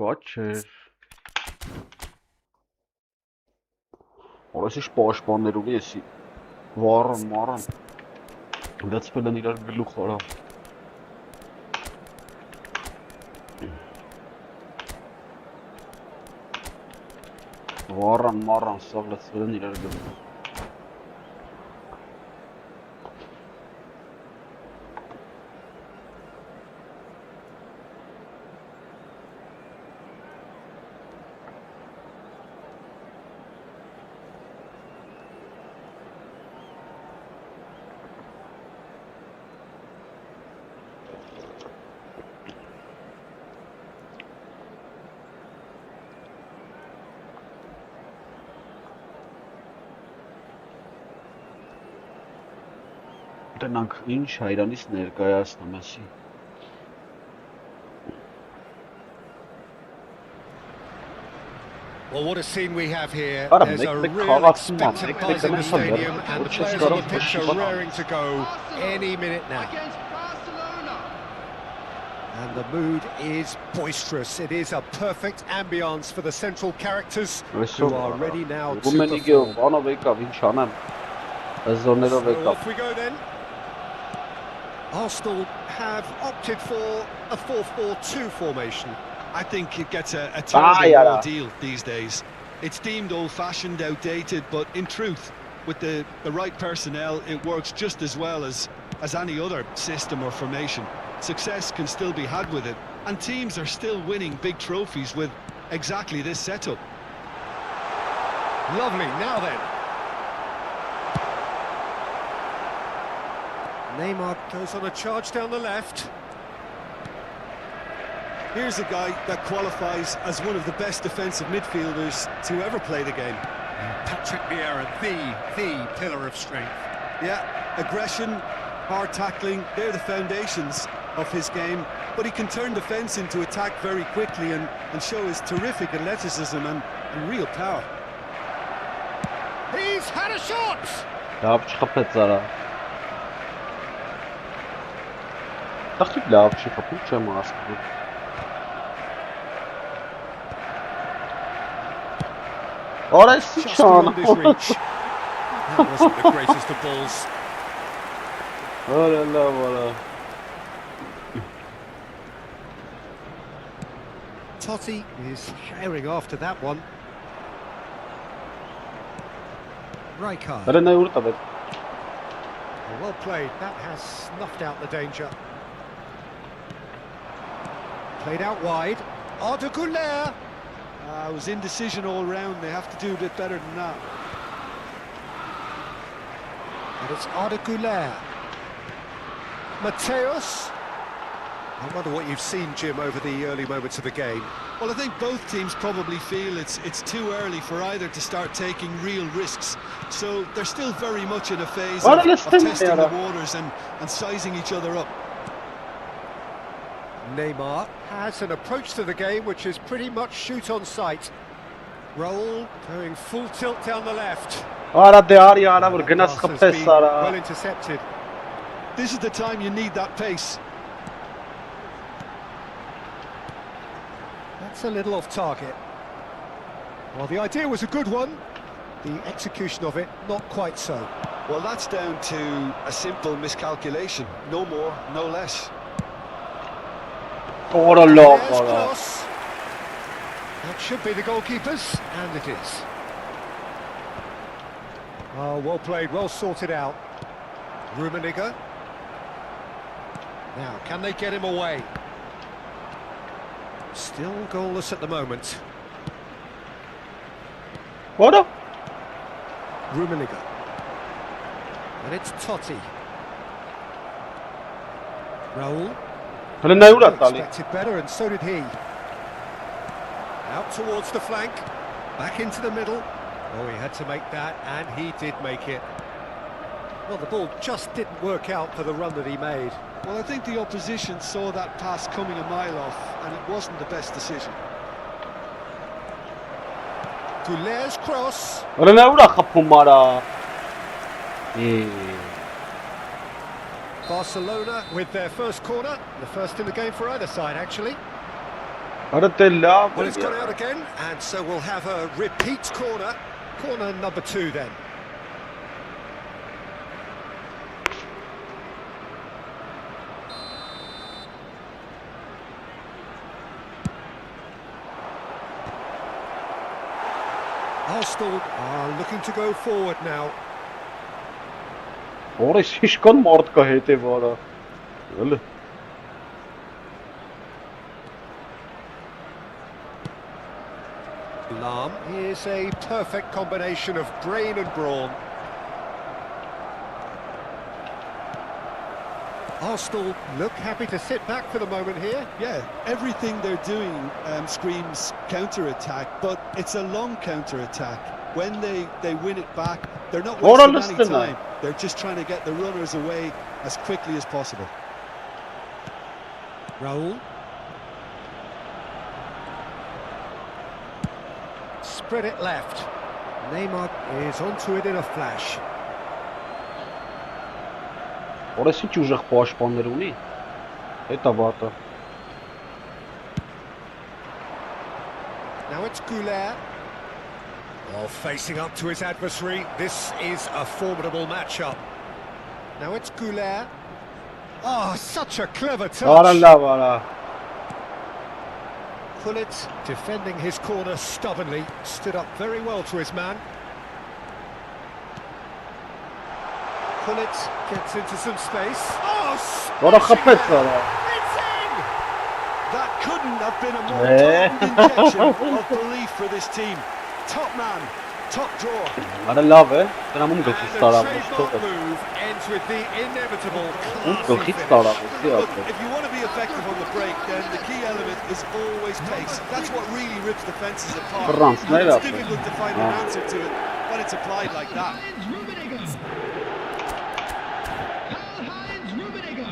Ոչ էր։ Որոշ պաշտպաններով էսի վառան, մարան։ Լցվել են իրար գլուխ արա։ Վառան, մարան, սաղ լցվել են իրար գլուխ։ Տնանք ինչ հայրանից ներկայացնում էսի։ Well, what a scene we have here. Ara, There's a make the real call up, expectant man. buzz in the Make the stadium, call up. and the Which players is on the got a pitch push are button. raring to go any minute now. Against Barcelona. And the mood is boisterous. It is a perfect ambience for the central characters who are ready now to Ռումենիգը perform. բանով եկավ, ինչ անեմ։ Զոններով So եկավ։ off we go then. Arsenal have opted for a 4-4-2 formation. I think it gets a terrible yeah. raw deal these days. It's deemed old-fashioned, outdated, but in truth, with the right personnel, it works just as well as any other system or formation. Success can still be had with it, and teams are still winning big trophies with exactly this setup. Lovely, now then. Neymar goes on a charge down the left. Here's a guy that qualifies as one of the best defensive midfielders to ever play the game. Patrick Vieira, the pillar of strength. Yeah, aggression, hard tackling, they're the foundations of his game, but he can turn defence into attack very quickly and show his terrific athleticism and real power. He's had a shot! Լավ չխփեց արա։ Տախտիկ լավ չխփում չեմ ասում։ Ora si Just sono. beyond his reach. That wasn't the greatest of balls. Ora là, voilà. Totti is sharing after that one. Rijkaard. Ora ne urta bet. Well played. That has snuffed out the danger. Played out wide. Arda Güler. It was indecision all round. They have to do a bit better than that. And it's Arda Güler. Mateus. I wonder what you've seen, Jim, over the early moments of the game. Well, I think both teams probably feel it's too early for either to start taking real risks. So they're still very much in a phase of testing the waters and sizing each other up. Neymar has an approach to the game which is pretty much shoot on sight. Roll going full tilt down the left. Ora de arya ara vor gnas Pass has khapes been ara. well intercepted. This is the time you need that pace. That's a little off target. Well, the idea was a good one. The execution of it, not quite so. Well, that's down to a simple miscalculation. No more, no less. Ora There's la, ora. cross. That should be the goalkeeper's, and it is. Oh, well played, well sorted out. Rummenigge. Now, can they get him away? Still goalless at the moment. Ora. Rummenigge. And it's Totti. Raul. Hala ne ura tali. Expected better, and so did he. Out towards the flank. Back into the middle. Oh, he had to make that, and he did make it. Well, the ball just didn't work out for the run that he made. Well, I think the opposition saw that pass coming a mile off, and it wasn't the best decision. Güler's cross. Ora ne ura khapum ara. Barcelona with their first corner. The first in the game for either side, actually. Ora te la. Well, it's gone out again, and so we'll have a repeat corner. Corner number 2 then. Arsenal are looking to go forward now. Ora shishkan mort ka hetev ara. Hala. Lam is a perfect combination of brain and brawn. Arsenal look happy to sit back for the moment here. Yeah, everything they're doing screams counter-attack, but it's a long counter-attack. when they win it back, they're not What wasting a any listen, time. They're just trying to get the runners away as quickly as possible. Raul. Spread it left. Neymar is onto it in a flash. Ora si ուժեղ պաշտպաններ ունի։ Հետա վատը։ Now it's Goulet. Well, facing up to his adversary, this is a formidable matchup. Now it's Goulet. Oh, such a clever Արա touch. լավ, արա։ Gullit defending his corner stubbornly, stood up very well to his man. Gullit gets into some space. Oh, Ora smashing խփեց, it. արա։ It's in! That couldn't have been a more potent injection of belief for this team. Top man, top drawer. Արա լավ է։ Դրա մոմ And գլխից the տարավ, trademark ստոպ։ move ends with the inevitable classy Գլխից finish. տարավ, էսի Look, ապա։ if you want to be effective on the break, then the key element is always pace. That's what really rips defences apart. France, And no, it's that's difficult to find an answer to it when it's applied like that. Karl-Heinz Rummenigge. Karl-Heinz Rummenigge.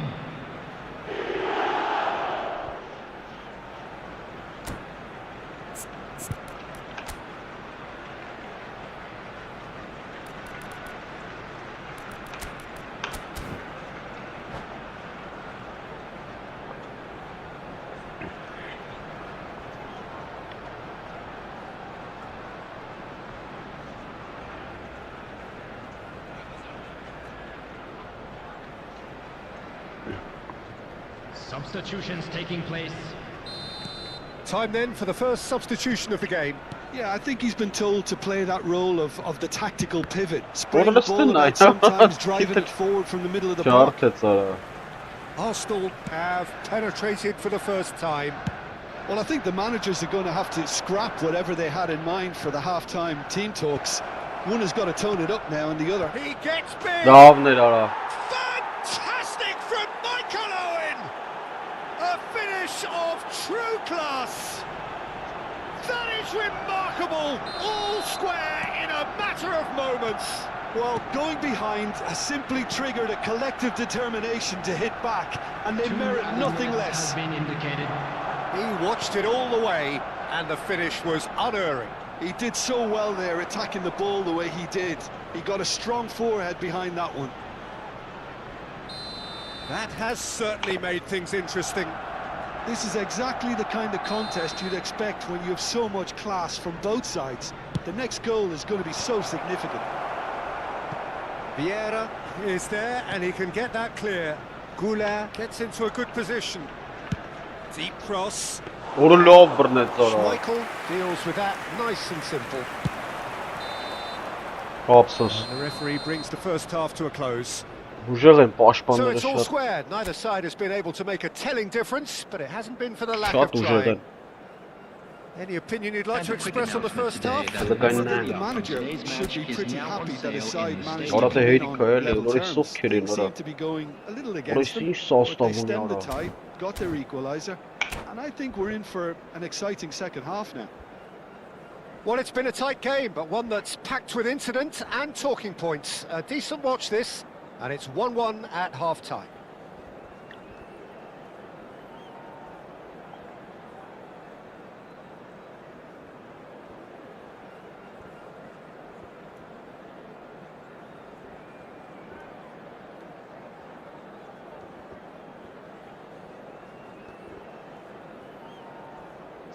Substitutions taking place. Time then for the first substitution of the game. Yeah, I think he's been told to play that role of the tactical pivot, What spreading the ball about, sometimes driving it forward from the middle of the park. Չարթեց, արա։ Arsenal have penetrated for the first time. Well, I think the managers are going to have to scrap whatever they had in mind for the half-time team talks. One has got to tone it up now, and the other. He gets big! Լավն էր, արա։ Fantastic from Michael Owen! A finish of true class! That is remarkable! All square in a matter of moments! Well, going behind has simply triggered a collective determination to hit back, and they merit nothing less. Has been indicated. He watched it all the way, and the finish was unerring. He did so well there, attacking the ball the way he did. He got a strong forehead behind that one. That has certainly made things interesting. This is exactly the kind of contest you'd expect when you have so much class from both sides. The next goal is going to be so significant. Vieira is there, and he can get that clear. Goulet gets into a good position. Deep cross. Ora լավ բռնեց, արա։ Schmeichel deals with that nice and simple. Ափսոս։ The referee brings the first half to a close. Ուժեղ են So պաշտպանները it's all շատ։ square. Neither side has been able to make a telling difference, but it hasn't been for the lack Շատ of ուժեղ trying. են։ Any opinion you'd like to express on the first half? Սակայն I think the նա։ manager should be pretty happy that his side managed to Ora come թե in հերիք on է, էլի, level ora terms. սոքեր են, Things ora։ seem to be going a little Ora against them, ինչ but սաստավ they ունի, stemmed the արա։ tide, got their equaliser, and I think we're in for an exciting second half now. Well, it's been a tight game, but one that's packed with incident and talking points. A decent watch this, and it's 1-1 at half-time.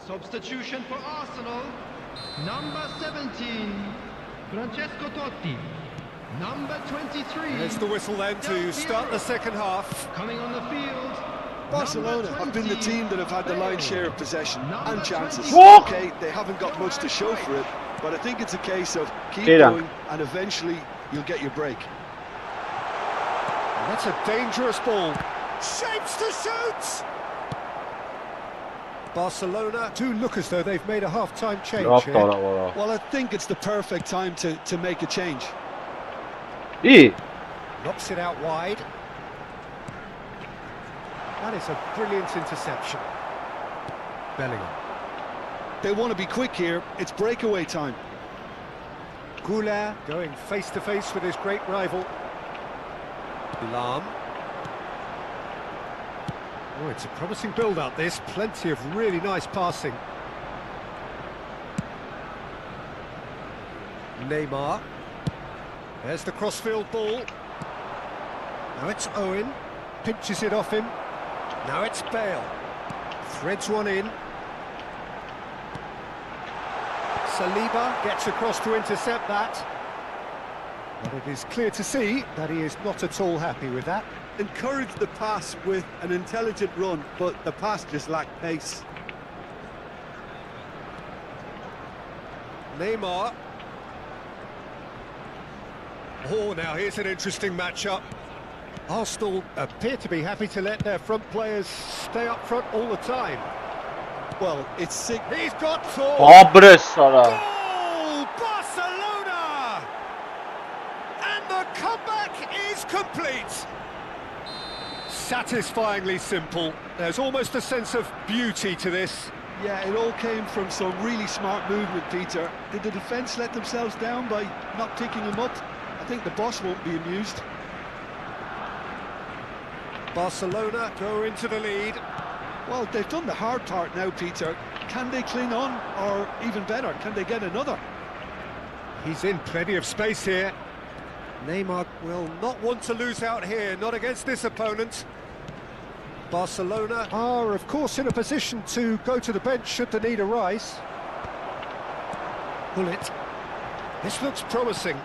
Substitution for Arsenal. Number 17, Francesco Totti. Number 23. There's the whistle then to start the second half. Coming on the field. Barcelona number have been the 20, team that have had the lion's share of possession Number and chances. 20. Okay, they haven't got much to show for it, but I think it's a case of keep Get on. going and eventually you'll get your break. And that's a dangerous ball. Shapes to shoot! Barcelona do look as though they've made a half-time change Լավ here. տարավ, արա։ Well, I think it's the perfect time to make a change. Ի, Knocks it out wide. That is a brilliant interception. Bellingham. They want to be quick here. It's breakaway time. Goulart going face to face with his great rival. Lam. Oh, it's a promising build-up this. Plenty of really nice passing. Neymar. There's the crossfield ball. Now it's Owen. Pinches it off him. Now it's Bale. Threads one in. Saliba gets across to intercept that. But it is clear to see that he is not at all happy with that. Encouraged the pass with an intelligent run, but the pass just lacked pace. Neymar. Oh, now here's an interesting matchup. Arsenal appear to be happy to let their front players stay up front all the time. Well, it's sick. He's got four. Abre sana. Goal! Barcelona! And the comeback is complete. Satisfyingly simple. There's almost a sense of beauty to this. Yeah, it all came from some really smart movement, Peter. Did the defence let themselves down by not picking him up? I think the boss won't be amused. Barcelona go into the lead. Well, they've done the hard part now, Peter. Can they cling on, or even better, can they get another? He's in plenty of space here. Neymar will not want to lose out here, not against this opponent. Barcelona are, of course, in a position to go to the bench should the need arise. Bullet. This looks promising.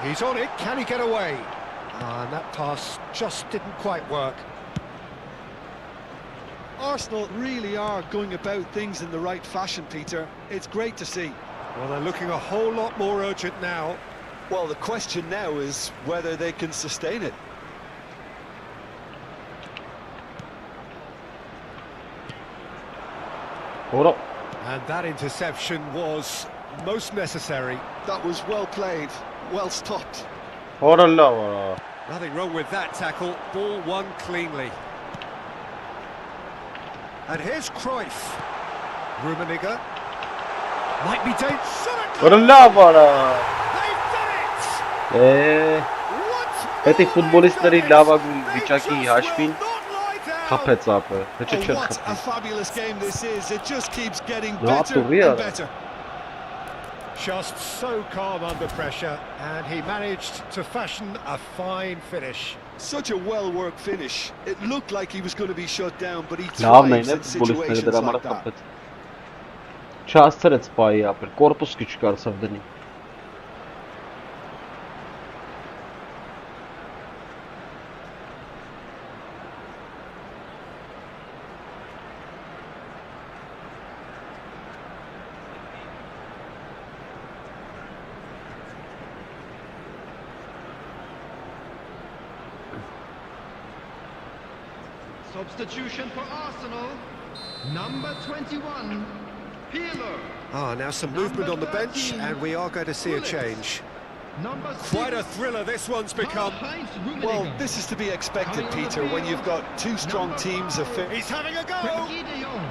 He's on it. Can he get away? And that pass just didn't quite work. Arsenal really are going about things in the right fashion, Peter. It's great to see. Well, they're looking a whole lot more urgent now. Well, the question now is whether they can sustain it. Hold up. And that interception was most necessary. That was well played, well stopped. Hold on, no. Nothing wrong with that tackle. Ball won cleanly. And here's Cruyff. Rummenigge. Might be dangerous. Hold on, no. They've done it! What Эти футболистării lava вичаки hashpin. Kapec apă. De ce cer What kapec? a fabulous game this is. It just keeps getting No, better to and better. Just so calm under pressure, and he managed to fashion a fine finish. Such a well-worked finish. It looked like he was going to be shut down, but he Главное, thrives не in футболистării de situations la like mare that. kapec. Čas paji apă. Corpus küçük savdani. Substitution for Arsenal. Number 21, Peeler. Now some movement on the bench, and we are going to see a change. Number 6, Quite a thriller this one's become. Karl-Heinz Well, Rummenigge. this is to be expected, Peter, when you've got two strong teams of fit. He's having a go! Frankie de Jong.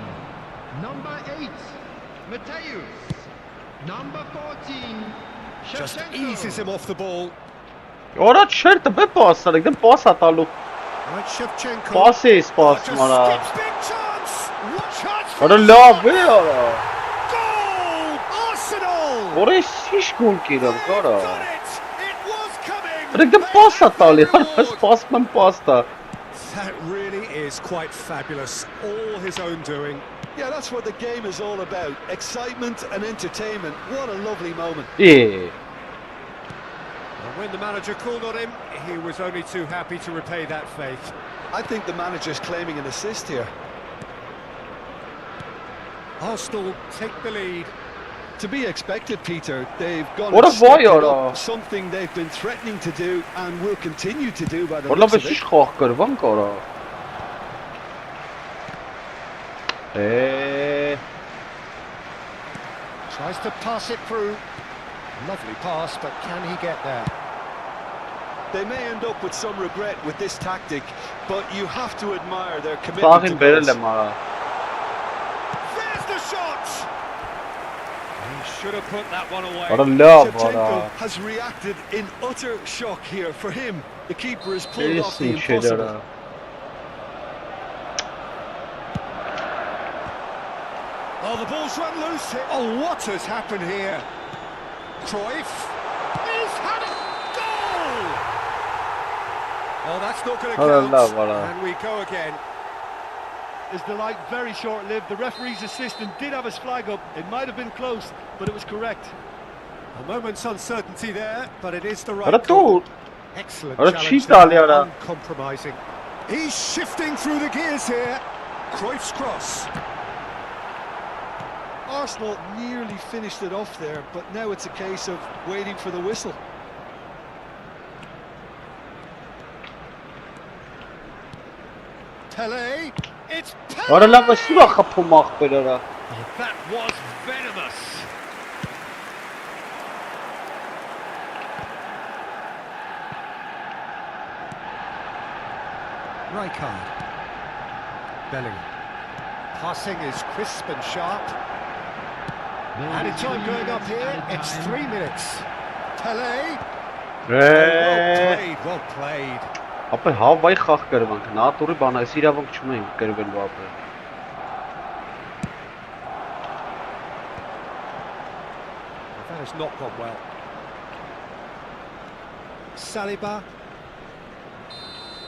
Number 8, Mateus. Number 14, Just Shevchenko. eases him off the ball. Ora certo, be passa, like them passa talu. Right, Shevchenko. Passes pass Just mana. skips big chance! What chance for Ora love ora. goal! Arsenal! Ora hiç gol kiram They've kara. done it! It was coming! Like them They passa have the talu. reward. Pass man pasta. That really is quite fabulous. All his own doing. Yeah, that's what the game is all about. Excitement and entertainment. What a lovely moment. Yeah. And when the manager called on him, he was only too happy to repay that faith. I think the manager's claiming an assist here. Arsenal take the lead. To be expected, Peter. They've gone What and a boy, stepped it ora. up, something they've been threatening to do and will continue to do by the Ora looks be of it. hiç khah karvan kara. Tries to pass it through. Lovely pass, but can he get there? They may end up with some regret with this tactic, but you have to admire their commitment Sağın to goals. verelim ha. There's the shot! He Should have put that one away. What a love, Shevchenko has reacted in utter shock here. For him, the keeper has pulled off the Kesin impossible. şeyler. Oh, the ball's run loose here. Oh, what has happened here? Cruyff. He's had a goal! Oh, that's not going to count. And we go again. His delight very short-lived. The referee's assistant did have his flag up. It might have been close, but it was correct. A moment's uncertainty there, but it is the right Ara call. tu. Excellent Ara challenge cheat there, alıyor ara. uncompromising. He's shifting through the gears here. Cruyff's cross. Arsenal nearly finished it off there, but now it's a case of waiting for the whistle. Pele. It's Pele! Ara la masura kapılmak böyle. That was venomous. Rijkaard. Bellingham. Passing is crisp and sharp. Added time going up here. It's 3 minutes. Pele. Well played, well played. Ապա հավայի խաղ կրվանք, նատուրի բան այս իրավունք չունենք կրվելու ապա։ That has not gone well. Saliba.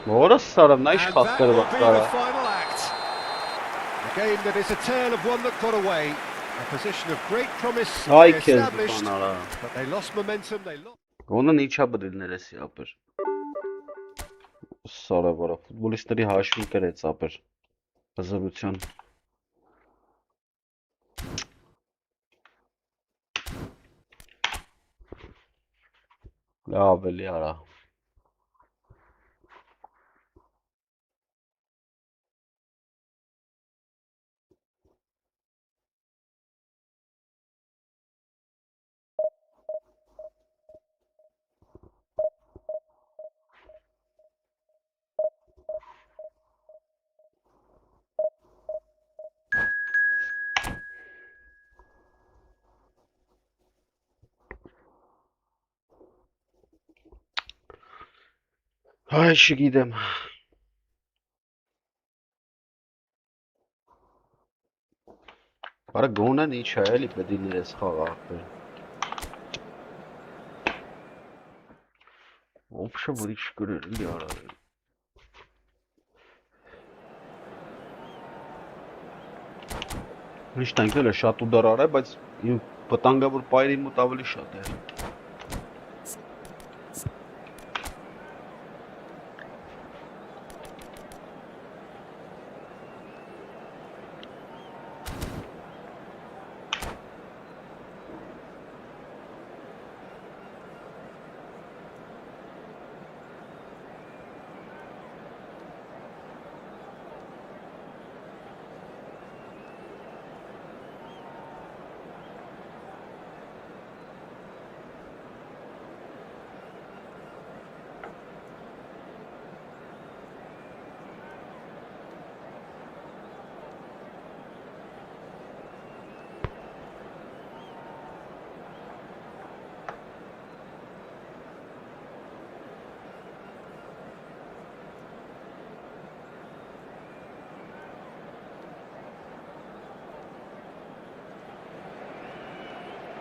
Որը սարը նա ինչ And խաղ that will կրվանք be կարա։ the final act. A game that is a tale of one that got away. A position of great promise Ay they քեզ established, բանարա։ but they lost momentum, they lost... Գոնն ինչա բդիլներ էսի ապեր։ Սարը վրա ֆուտբոլիստների հաշվին կրեց ապեր։ Հզորություն։ Լավ էլի արա։ Ay չգիտեմ։ Արա գոնն ինչ է էլի բդիլներ էս խաղը ապեր։ Вообще ուրիշ գրել էլի արա։ Միշտ այնքան է շատ ուդար արա, բայց իմ վտանգավոր պայրի մոտ ավելի շատ է։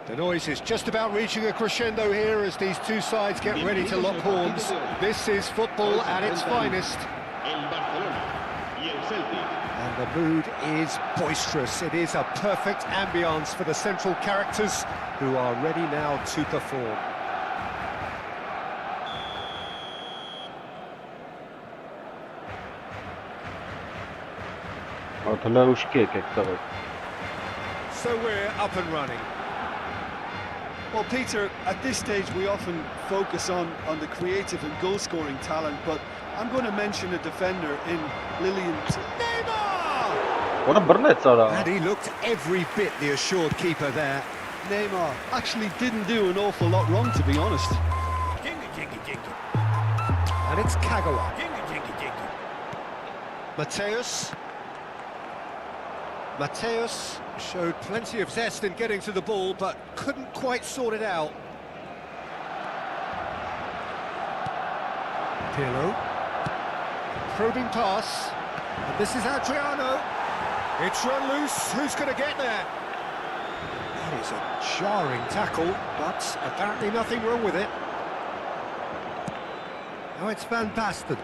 The noise is just about reaching a crescendo here as these two sides get ready to lock horns. This is football at its finest. And the mood is boisterous. It is a perfect ambience for the central characters who are ready now to perform. So we're up and running. Well, Peter, at this stage we often focus on the creative and goal-scoring talent, but I'm going to mention a defender in Lillian. Neymar! What a brilliant And he looked every bit the assured keeper there. Neymar actually didn't do an awful lot wrong, to be honest. And it's Kagawa. Mateus. Mateus showed plenty of zest in getting to the ball, but couldn't quite sort it out. Pirlo. Probing pass. And this is Adriano. It's run loose. Who's going to get there? That is a jarring tackle, but apparently nothing wrong with it. Now it's Van Basten.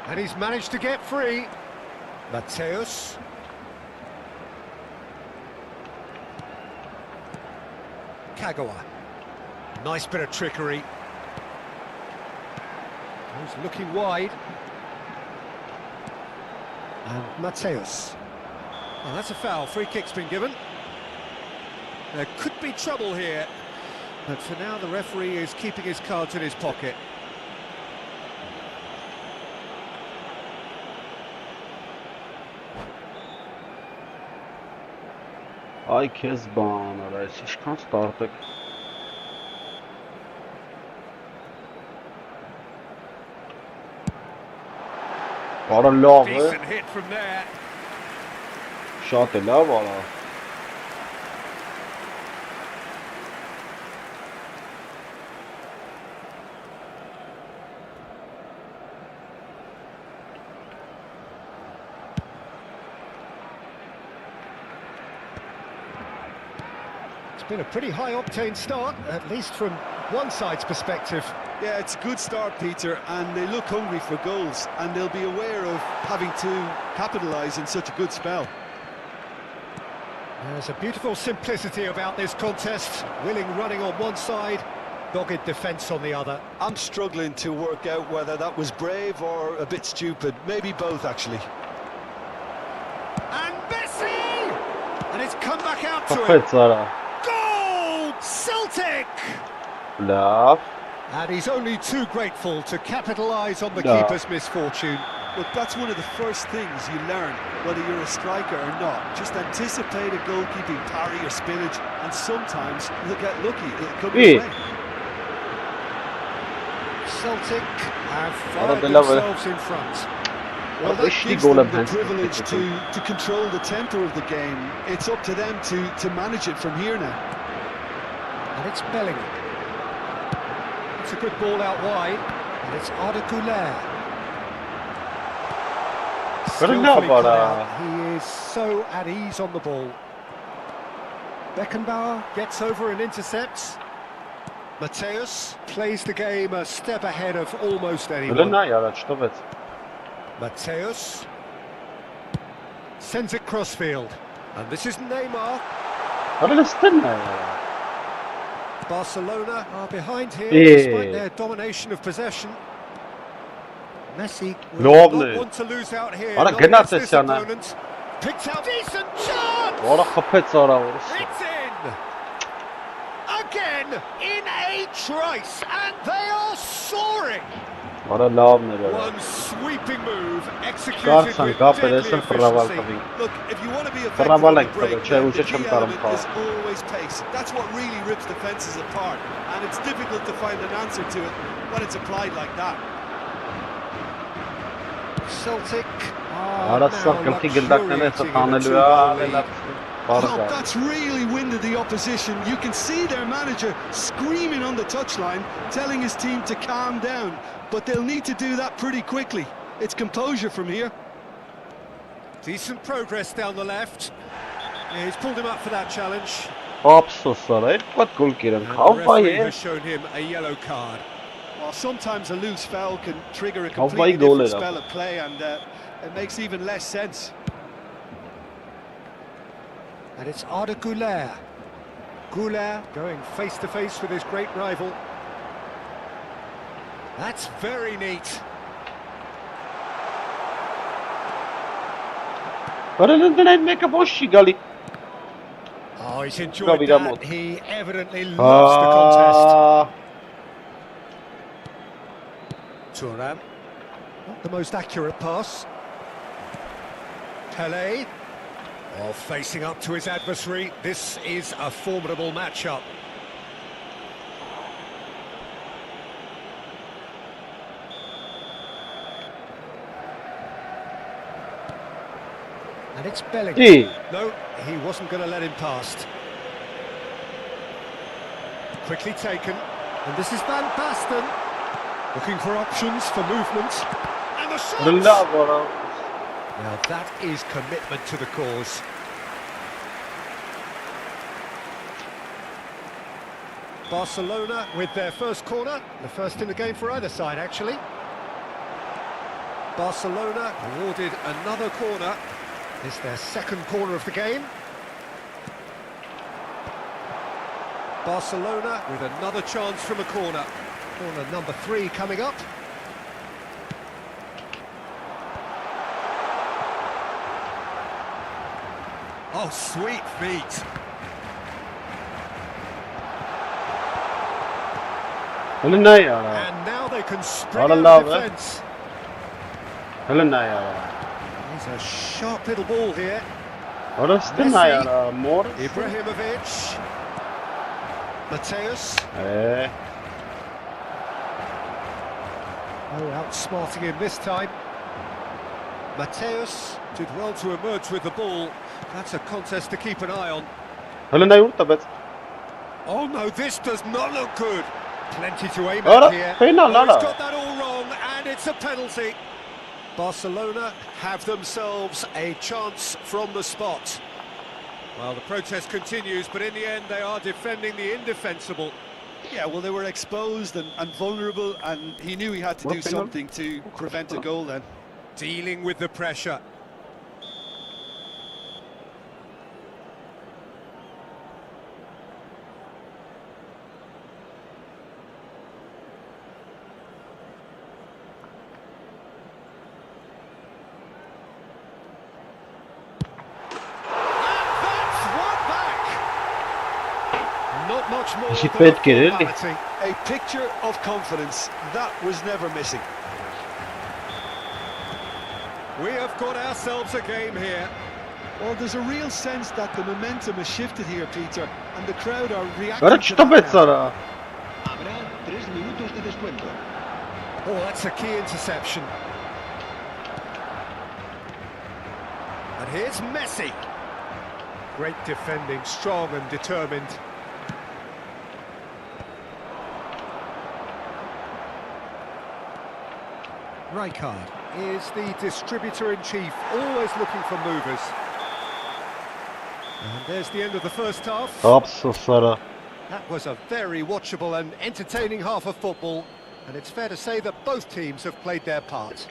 And he's managed to get free. Mateus. Kagawa. Nice bit of trickery. He's looking wide. And Mateus. Well, that's a foul. Free kick's been given. There could be trouble here. But for now, the referee is keeping his cards in his pocket. Ay Kezban, Reis, ich kann starten. Bara love. Decent hit from there. Shot love bara. It's been a pretty high-octane start, at least from one side's perspective. Yeah, it's a good start, Peter, and they look hungry for goals, and they'll be aware of having to capitalise in such a good spell. There's a beautiful simplicity about this contest. Willing running on one side, dogged defence on the other. I'm struggling to work out whether that was brave or a bit stupid. Maybe both, actually. And Messi! And it's come back out to Kapet him. Zara. Goal! Celtic! Love. And he's only too grateful to capitalise on the No. keeper's misfortune. Look, that's one of the first things you learn, whether you're a striker or not. Just anticipate a goalkeeping parry or spillage, and sometimes you'll get lucky. It'll come your way. Celtic have Ja, fired det lär väl- themselves in front. Well, that Richtig gives them golen the hands. privilege to control the tempo of the game. It's up to them to manage it from here now. And it's Bellingham. It's a good ball out wide. And it's Alik-GAMING. Skillfully cut out. He is so at ease on the ball. Beckenbauer gets over and intercepts. Mateus plays the game a step ahead of almost anyone. Elena, ja, das stimmt. Mateus sends it crossfield. And this is Neymar. Vad är det stämmer? Barcelona are behind here Yeah. despite their domination of possession. Messi will Lovely. not want to lose out here. Bara not gnat against sig, this Janne. opponent. Picked out decent chance. Bara kapet Zara var det. It's in again in a trice, and they are soaring. Bara love med det. One sweeping move executed Garsan with kapet deadly det sen förra efficiency. valkaving. Look, if you want to be Förra effective on the valen break, kapet, then the ucieczam key tam element pa. is always pace. That's what really rips defences apart, and it's difficult to find an answer to it when it's applied like that. Celtic Ja, are det now sakar tiggeldakten är så luxuriating han in a är 2-goal eller lead. bara Oh, där. that's really winded the opposition. You can see their manager screaming on the touchline, telling his team to calm down, but they'll need to do that pretty quickly. It's composure from here. Decent progress down the left. Yeah, he's pulled him up for that challenge. Hapsoslar, ett golkiren. And the Kavva referee ye. has shown him a yellow card. Well, sometimes a loose foul can trigger a How completely wide goal different is that? spell of play, and it makes even less sense. And it's Alik-GAMING. Goulart going face-to-face with his great rival. That's very neat. Vad är det den här meka boshi gali? Oh, he's Go enjoyed with that that. mode. He evidently loves the contest. Thuram. Not the most accurate pass. Pelé. Oh, facing up to his adversary. This is a formidable matchup. And it's Bellingham. İyi. No, he wasn't going to let him past. Quickly taken. And this is Van Basten. Looking for options for movement. And the shot! Bravo. Now that is commitment to the cause. Barcelona with their first corner, the first in the game for either side actually. Barcelona awarded another corner. It's their second corner of the game. Barcelona with another chance from a corner. Corner number 3 coming up. Oh, sweet feet. Öyle ne ya? And now they can spring Hadi out la of be. defence. Öyle ne ya? He's a sharp little ball here. Orası da ne ya? Mor. Ibrahimovic. Mateus. Oh, outsmarting him this time. Mateus did well to emerge with the ball. That's a contest to keep an eye on. Öyle ne yurtta bet? Oh no, this does not look good. Plenty to aim Ora, at here. fena Oh, he's lala. got that all wrong, and it's a penalty. Barcelona have themselves a chance from the spot. Well, the protest continues, but in the end they are defending the indefensible. Yeah, well, they were exposed and vulnerable, and he knew he had to do What, penalty? something to prevent a goal then. Dealing with the pressure. Not much more Is he than a fit, Gary? formality. A picture of confidence that was never missing. We have got ourselves a game here. Well, there's a real sense that the momentum has shifted here, Peter, and the crowd are reacting Öyle to çıta that bet now. sana. Habrá 3 minutos de descuento. Oh, that's a key interception. And here's Messi. Great defending, strong and determined. Rijkaard is the distributor-in-chief, always looking for movers. And there's the end of the first half. Hapsız sana. That was a very watchable and entertaining half of football, and it's fair to say that both teams have played their part.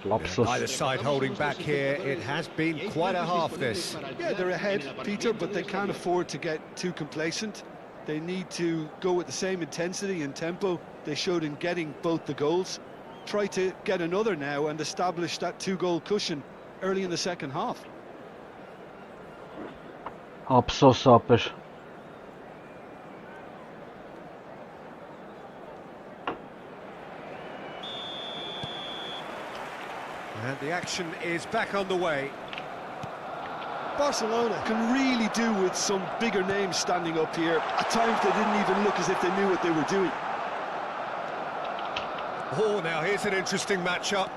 Lapsız. Either side holding back here, it has been quite a half this. Yeah, they're ahead, Peter, but they can't afford to get too complacent. They need to go with the same intensity and tempo they showed in getting both the goals. Try to get another now and establish that 2-goal cushion early in the second half. Hapsız yapır. And the action is back underway. Barcelona can really do with some bigger names standing up here. At times they didn't even look as if they knew what they were doing. Oh, now here's an interesting matchup.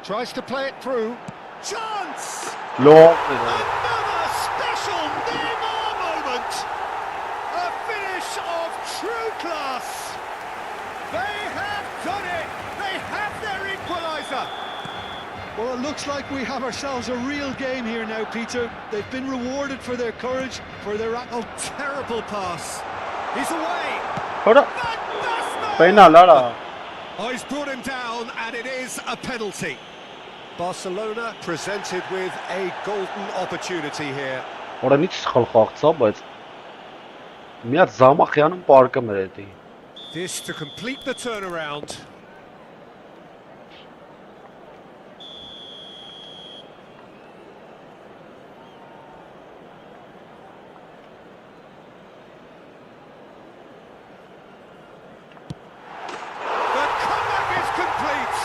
Tries to play it through. Chance! Lov. Another special Neymar moment! A finish of true class! They have done it! They have their equaliser! Well, it looks like we have ourselves a real game here now, Peter. They've been rewarded for their courage, for their act. Oh, terrible pass. He's away! Öyle. That's not... Fena lala. Oh, he's brought him down, and it is a penalty. Barcelona presented with a golden opportunity here. Ora nici sxalxaqsa, բայց միած զամախյանն պարկը մրետի։ This to complete the turnaround. The comeback is complete.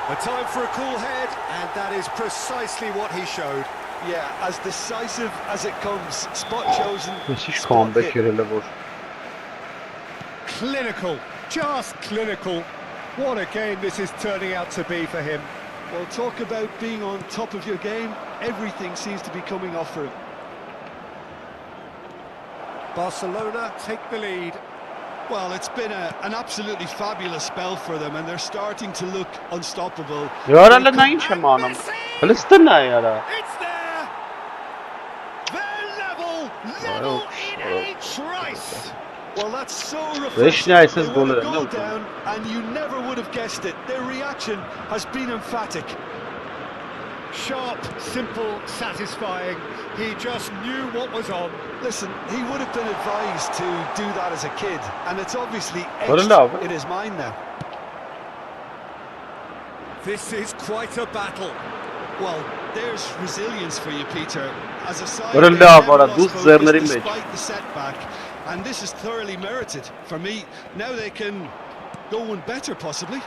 A time for a cool head, and that is precisely what he showed. Yeah, as decisive as it comes. Spot chosen. Müthiş spot comeback hit. yerele vur. Clinical, just clinical. What a game this is turning out to be for him. Well, talk about being on top of your game. Everything seems to be coming off for him. Barcelona take the lead. Well, it's been an absolutely fabulous spell for them, and they're starting to look unstoppable. يا لا نعيش معنا فلسطين يا لا It's there! They're level in a trice! Well, that's so Beş refreshing. nihayesiz They gol won a eden, goal değil mi? down, and you never would have guessed it. Their reaction has been emphatic. Sharp, simple, satisfying. He just knew what was on. Listen, he would have been advised to do that as a kid, and it's obviously What a etched love. in his mind now. This is quite a battle. Well, there's resilience for you, Peter. As a side, What a they've love, never what a lost dust focus zerner image. despite the setback, and this is thoroughly merited. For me, now they can go one better, possibly.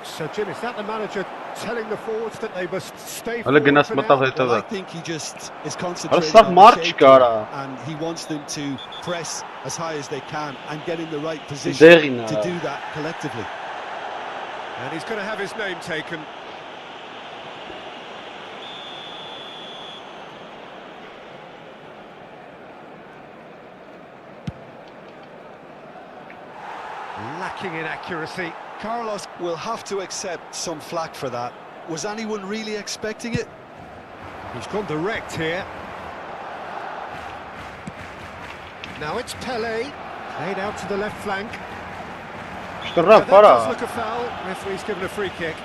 So, Jim, is that the manager telling the forwards that they must stay Öyle forward gene for smatał now? hejtowy. Well, I think he just is concentrating Stop on march, the shape cara. and he wants them to press as high as they can and get in the right position Derina. to do that collectively. And he's going to have his name taken. Lacking in accuracy. Carlos will have to accept some flack for that. Was anyone really expecting it? He's gone direct here. Now it's Pele. Played out to the left flank. İşte Now raf that does para. look a foul. Referee's given a free kick.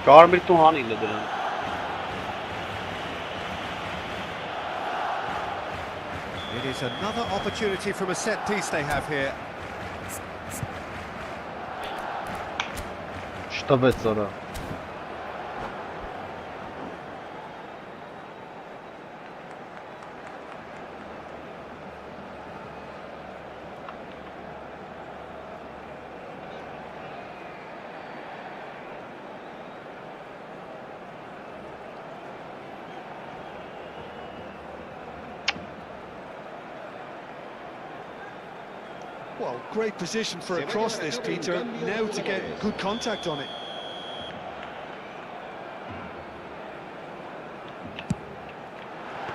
Kar bir tuhan iledir. It is another opportunity from a set piece they have here. İşte besara. Well, great position for a cross this, Peter. Now to get good contact on it.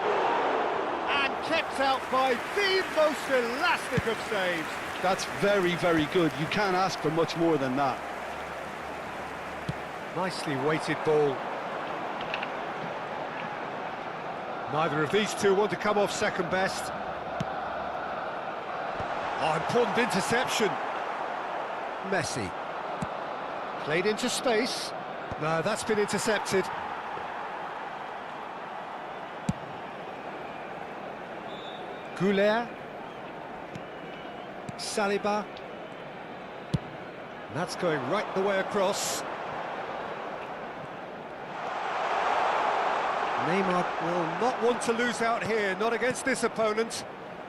And kept out by the most elastic of saves. That's very, very good. You can't ask for much more than that. Nicely weighted ball. Neither of these two want to come off second best. Oh, important interception. Messi. Played into space. No, that's been intercepted. Goulet. Saliba. That's going right the way across. Neymar will not want to lose out here, not against this opponent.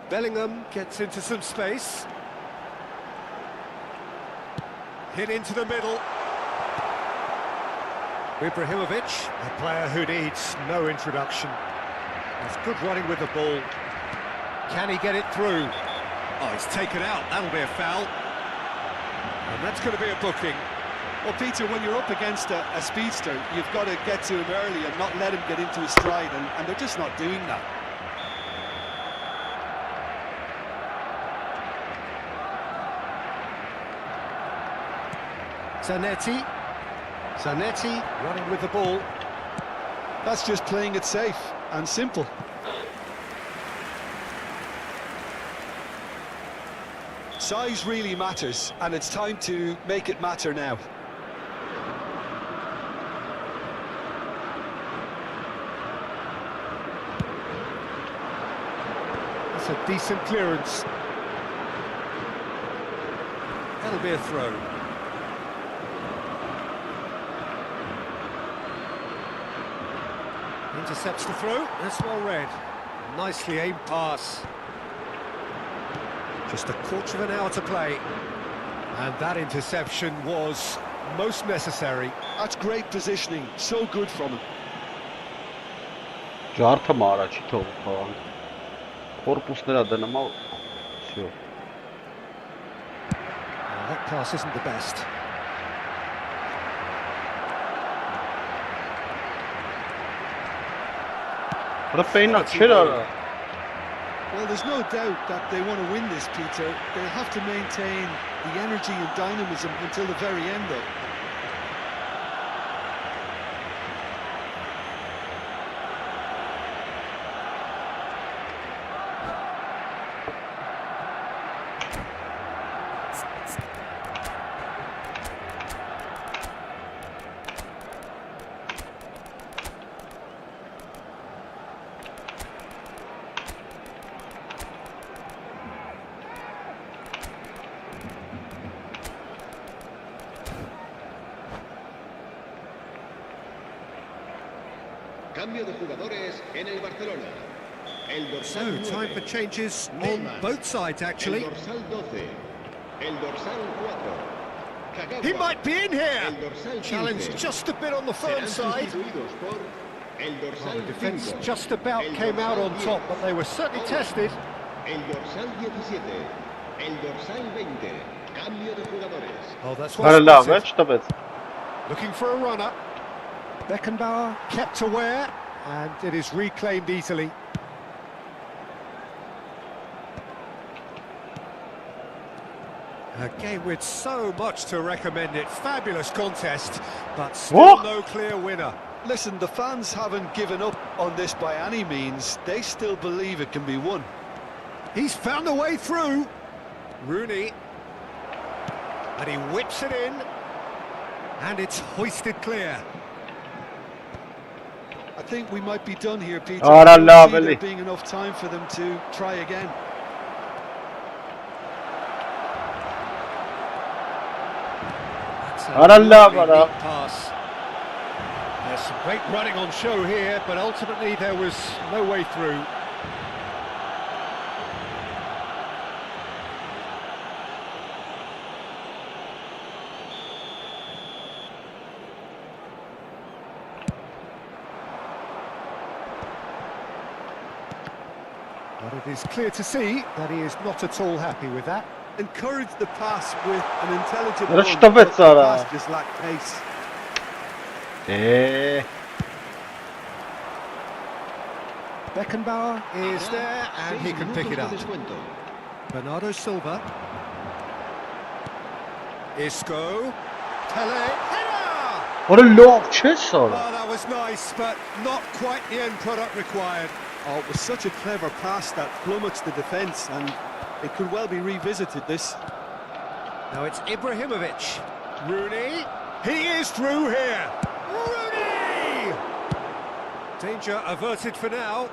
Bellingham gets into some space. Hit into the middle. Ibrahimovic, a player who needs no introduction. He's good running with the ball. Can he get it through? Oh, he's taken out. That'll be a foul. And that's going to be a booking. Well, Peter, when you're up against a speedster, you've got to get to him early and not let him get into his stride, and they're just not doing that. Zanetti. Zanetti running with the ball. That's just playing it safe and simple. Size really matters, and it's time to make it matter now. That's a decent clearance. That'll be a throw. Intercepts the throw. That's well read. Nicely aimed pass. Just a quarter of an hour to play. And that interception was most necessary. That's great positioning, so good from him. Ջարդը մարա չի թողում խաղան։ Կորպուսները դնում ա всё. That pass isn't the best. Oder Payne Quality chill ball. oder? Well, there's no doubt that they want to win this, Peter. They'll have to maintain the energy and dynamism until the very end, though. Cambio de jugadores en el Barcelona. El So, dorsal time 9, for changes on Neymar. both sides, actually. El dorsal 12. El dorsal 4. Kagawa. He might be in here. El dorsal 15. Challenge just a bit on the firm Serán side. sustituidos por el Well, dorsal the defence 5. just about El came out dorsal on 10. top, but they were certainly tested. El dorsal 17. El dorsal 20. Cambio de jugadores. Oh, that's Ale what lawe, spotted. czy to bez? Looking for a runner. Beckenbauer kept aware, and it is reclaimed easily. A game with so much to recommend it. Fabulous contest, but still What? no clear winner. Listen, the fans haven't given up on this by any means. They still believe it can be won. He's found a way through. Rooney. And he whips it in. And it's hoisted clear. I think we might be done here, Peter. Oh, I don't see lovely. there being enough time for them to try again. That's Oh, I love lovely it. neat pass. There's some great running on show here, but ultimately there was no way through. But it is clear to see that he is not at all happy with that. Encourage the pass with an intelligent Ale run, što but već the sada? pass just lacked pace. Beckenbauer is there, and he can pick it up. Descuento. Bernardo Silva. Isco. Pele. Header! What a love chess Oh, oder? that was nice, but not quite the end product required. Oh, it was such a clever pass that flummoxed the defence, and it could well be revisited, this. Now it's Ibrahimovic. Rooney. He is through here. Rooney! Danger averted for now.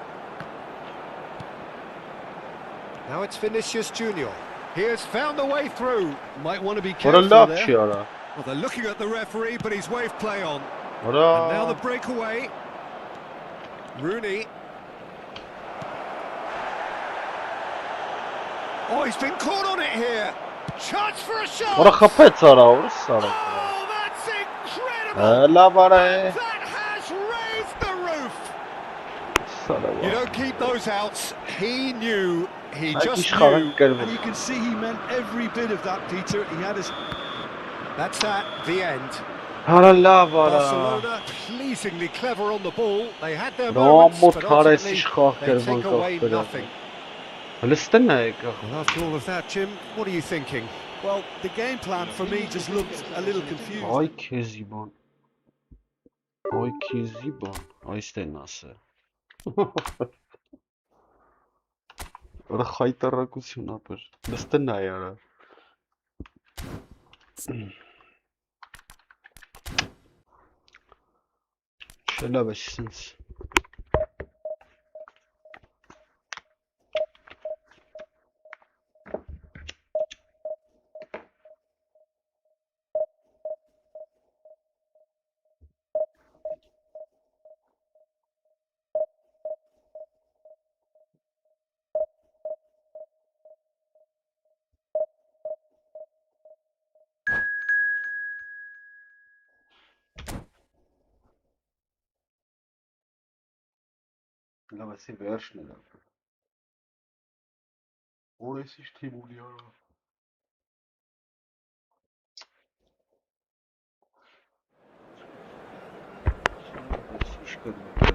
Now it's Vinicius Junior. He has found a way through. Might want to be What a careful love there. oder? Well, they're looking at the referee, but he's waved play on. What And now the a... breakaway. Rooney. Oh, he's been caught on it here. Chance for a shot. What a kapet oder? What a sorry. Oh, that's incredible. La bare. That has raised the roof. Sorry. You don't keep those outs. He knew. He Jakiś just knew. charakter. And you can see he meant every bit of that, Peter. He had his... That's at the end. Ale lawa. Barcelona pleasingly clever on the ball. They had their No, moments, but motor ultimately jesteś haker, they take away bankowy. nothing. Ale stennego. Well, after all of that, Jim, what are you thinking? Well, the game plan for me just looked a little confused. Ay kezibon. Ay kezibon. Ay stenası. Ora խայտարակություն ապեր։ Լստենա արա։ Շելավ է սենց։ Լավ էսի վերջն է։ Օրեսի թիմունի արա։ Շիշկը դու։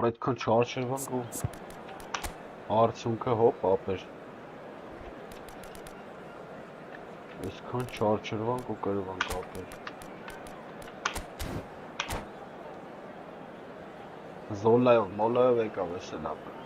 Or այդքան չարժևան ու արդյունքը հոպ ապեր։ Այսքան չարժևան ու կրվան կապեր։ Զոլայով, մոլայով եկավ էս էլ ապեր։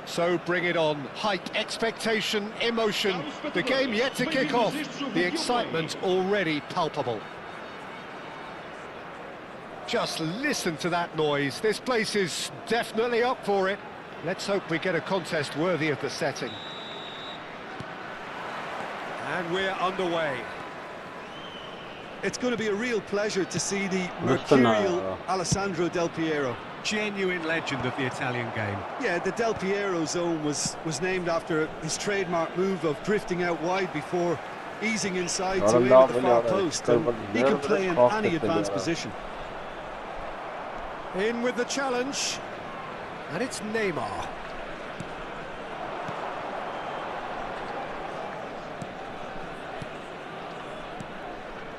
So bring it on. Hype, expectation, emotion. The game yet to kick off. The excitement already palpable. Just listen to that noise. This place is definitely up for it. Let's hope we get a contest worthy of the setting. And we're underway. It's going to be a real pleasure to see the mercurial Alessandro Del Piero. Genuine legend of the Italian game. Yeah, the Del Piero zone was named after his trademark move of drifting out wide before easing inside to aim at the far post. And he can play in any advanced position. In with the challenge. And it's Neymar.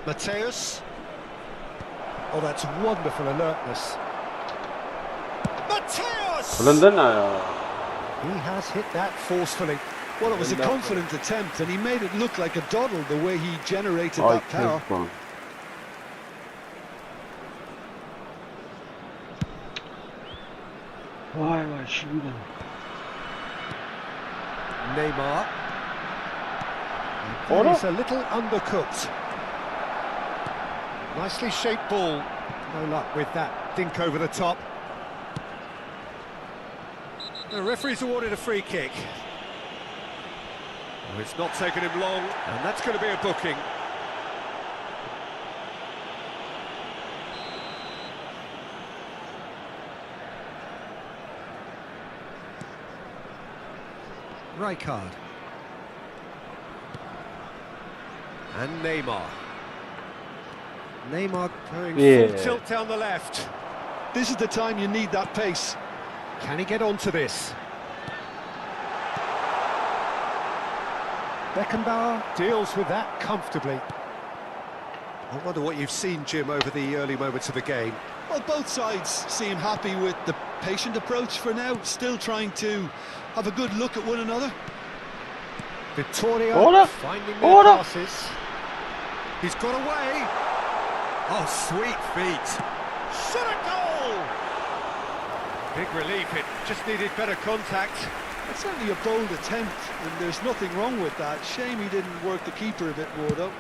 Mateus. Oh, that's wonderful alertness. Mateus! He has hit that forcefully. Well, it was a confident attempt, and he made it look like a doddle the way he generated that power. Why am I shooting? Neymar. That is a little undercooked. Nicely shaped ball. No luck with that dink over the top. The referee's awarded a free kick. Oh, it's not taken him long, and that's going to be a booking. Rijkaard. And Neymar. Neymar going full tilt down the left. This is the time you need that pace. Can he get onto this? Beckenbauer deals with that comfortably. I wonder what you've seen, Jim, over the early moments of the game. Well, both sides seem happy with the patient approach for now, still trying to have a good look at one another. Vittoria finding their passes. He's got away. Oh, sweet feet. Shot a goal! Big relief, it just needed better contact. It's certainly a bold attempt, and there's nothing wrong with that. Shame he didn't work the keeper a bit more, though.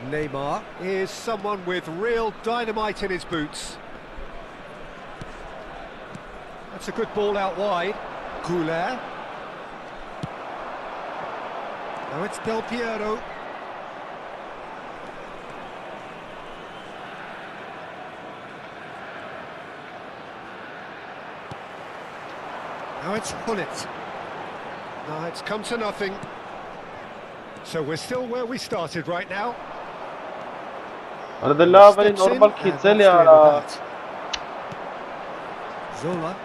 Neymar is someone with real dynamite in his boots. That's a good ball out wide. Goulet. Now it's Del Piero. Now it's Hullet. No, it's come to nothing. So we're still where we started right now. Normal Zola.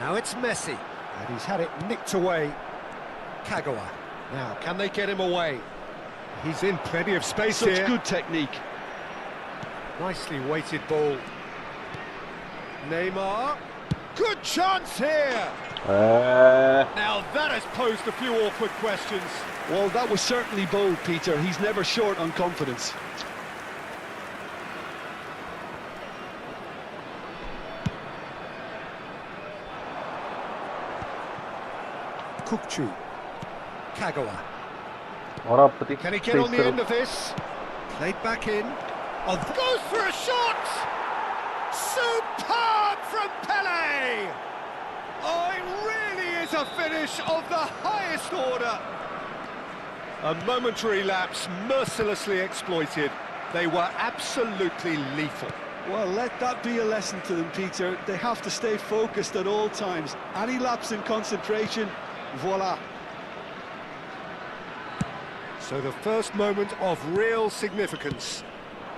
Now it's Messi. And he's had it nicked away. Kagawa. Now, can they get him away? He's in plenty of space here. Such good technique. Nicely weighted ball. Neymar. Good chance here. Now that has posed a few awkward questions. Well, that was certainly bold, Peter. He's never short on confidence. Kukchu. Kagawa. Can he get on the end of this? Played back in. Oh, goes for a shot! Superb from Pele! Oh, it really is a finish of the highest order. A momentary lapse mercilessly exploited. They were absolutely lethal. Well, let that be a lesson to them, Peter. They have to stay focused at all times. Any lapse in concentration, voila. So the first moment of real significance.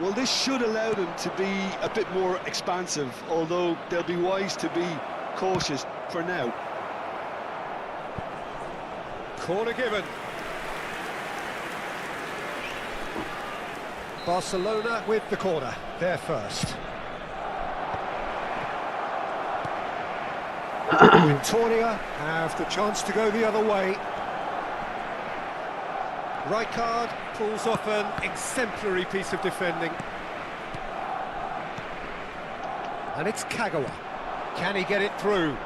Well, this should allow them to be a bit more expansive, although they'll be wise to be cautious for now. Corner given. Barcelona with the corner, they're first. Victoria have the chance to go the other way. Rijkaard pulls off an exemplary piece of defending. And it's Kagawa. Can he get it through?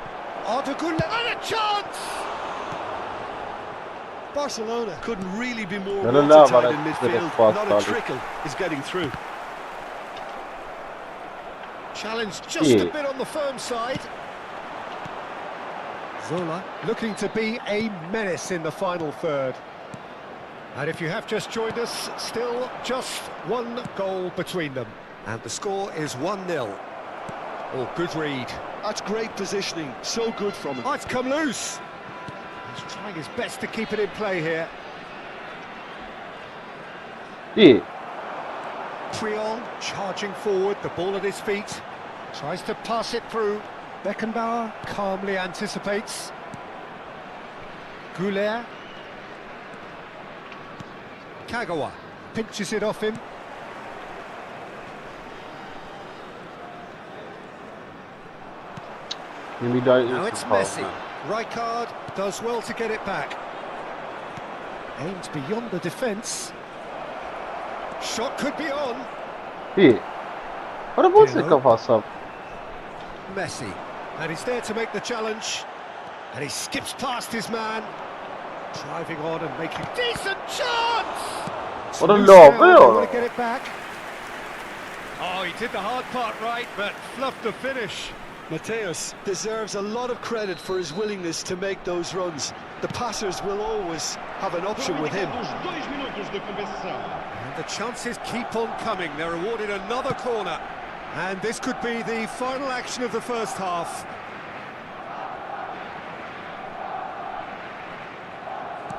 Ardagunda and a chance! Barcelona couldn't really be more No, no, watertight but in it's the midfield. fast Not a started. trickle is getting through. Challenge just a bit on the firm side. Zola looking to be a menace in the final third. And if you have just joined us, still just one goal between them. And the score is 1-0. Oh, good read. That's great positioning, so good from him. Oh, it's come loose. He's trying his best to keep it in play here. Yeah. Triol charging forward, the ball at his feet. Tries to pass it through. Beckenbauer calmly anticipates. Goulet. Kagawa pinches it off him. Now it's Messi. Rijkaard does well to get it back. Aims beyond the defence. Shot could be on. Yeah. What about the kafası? Messi. And he's there to make the challenge. And he skips past his man. Driving on and making decent chance! What a Loose lob, now, eh? they want to get it back. Oh, he did the hard part right, but fluffed the finish. Mateus deserves a lot of credit for his willingness to make those runs. The passers will always have an option with him. And the chances keep on coming. They're awarded another corner. And this could be the final action of the first half.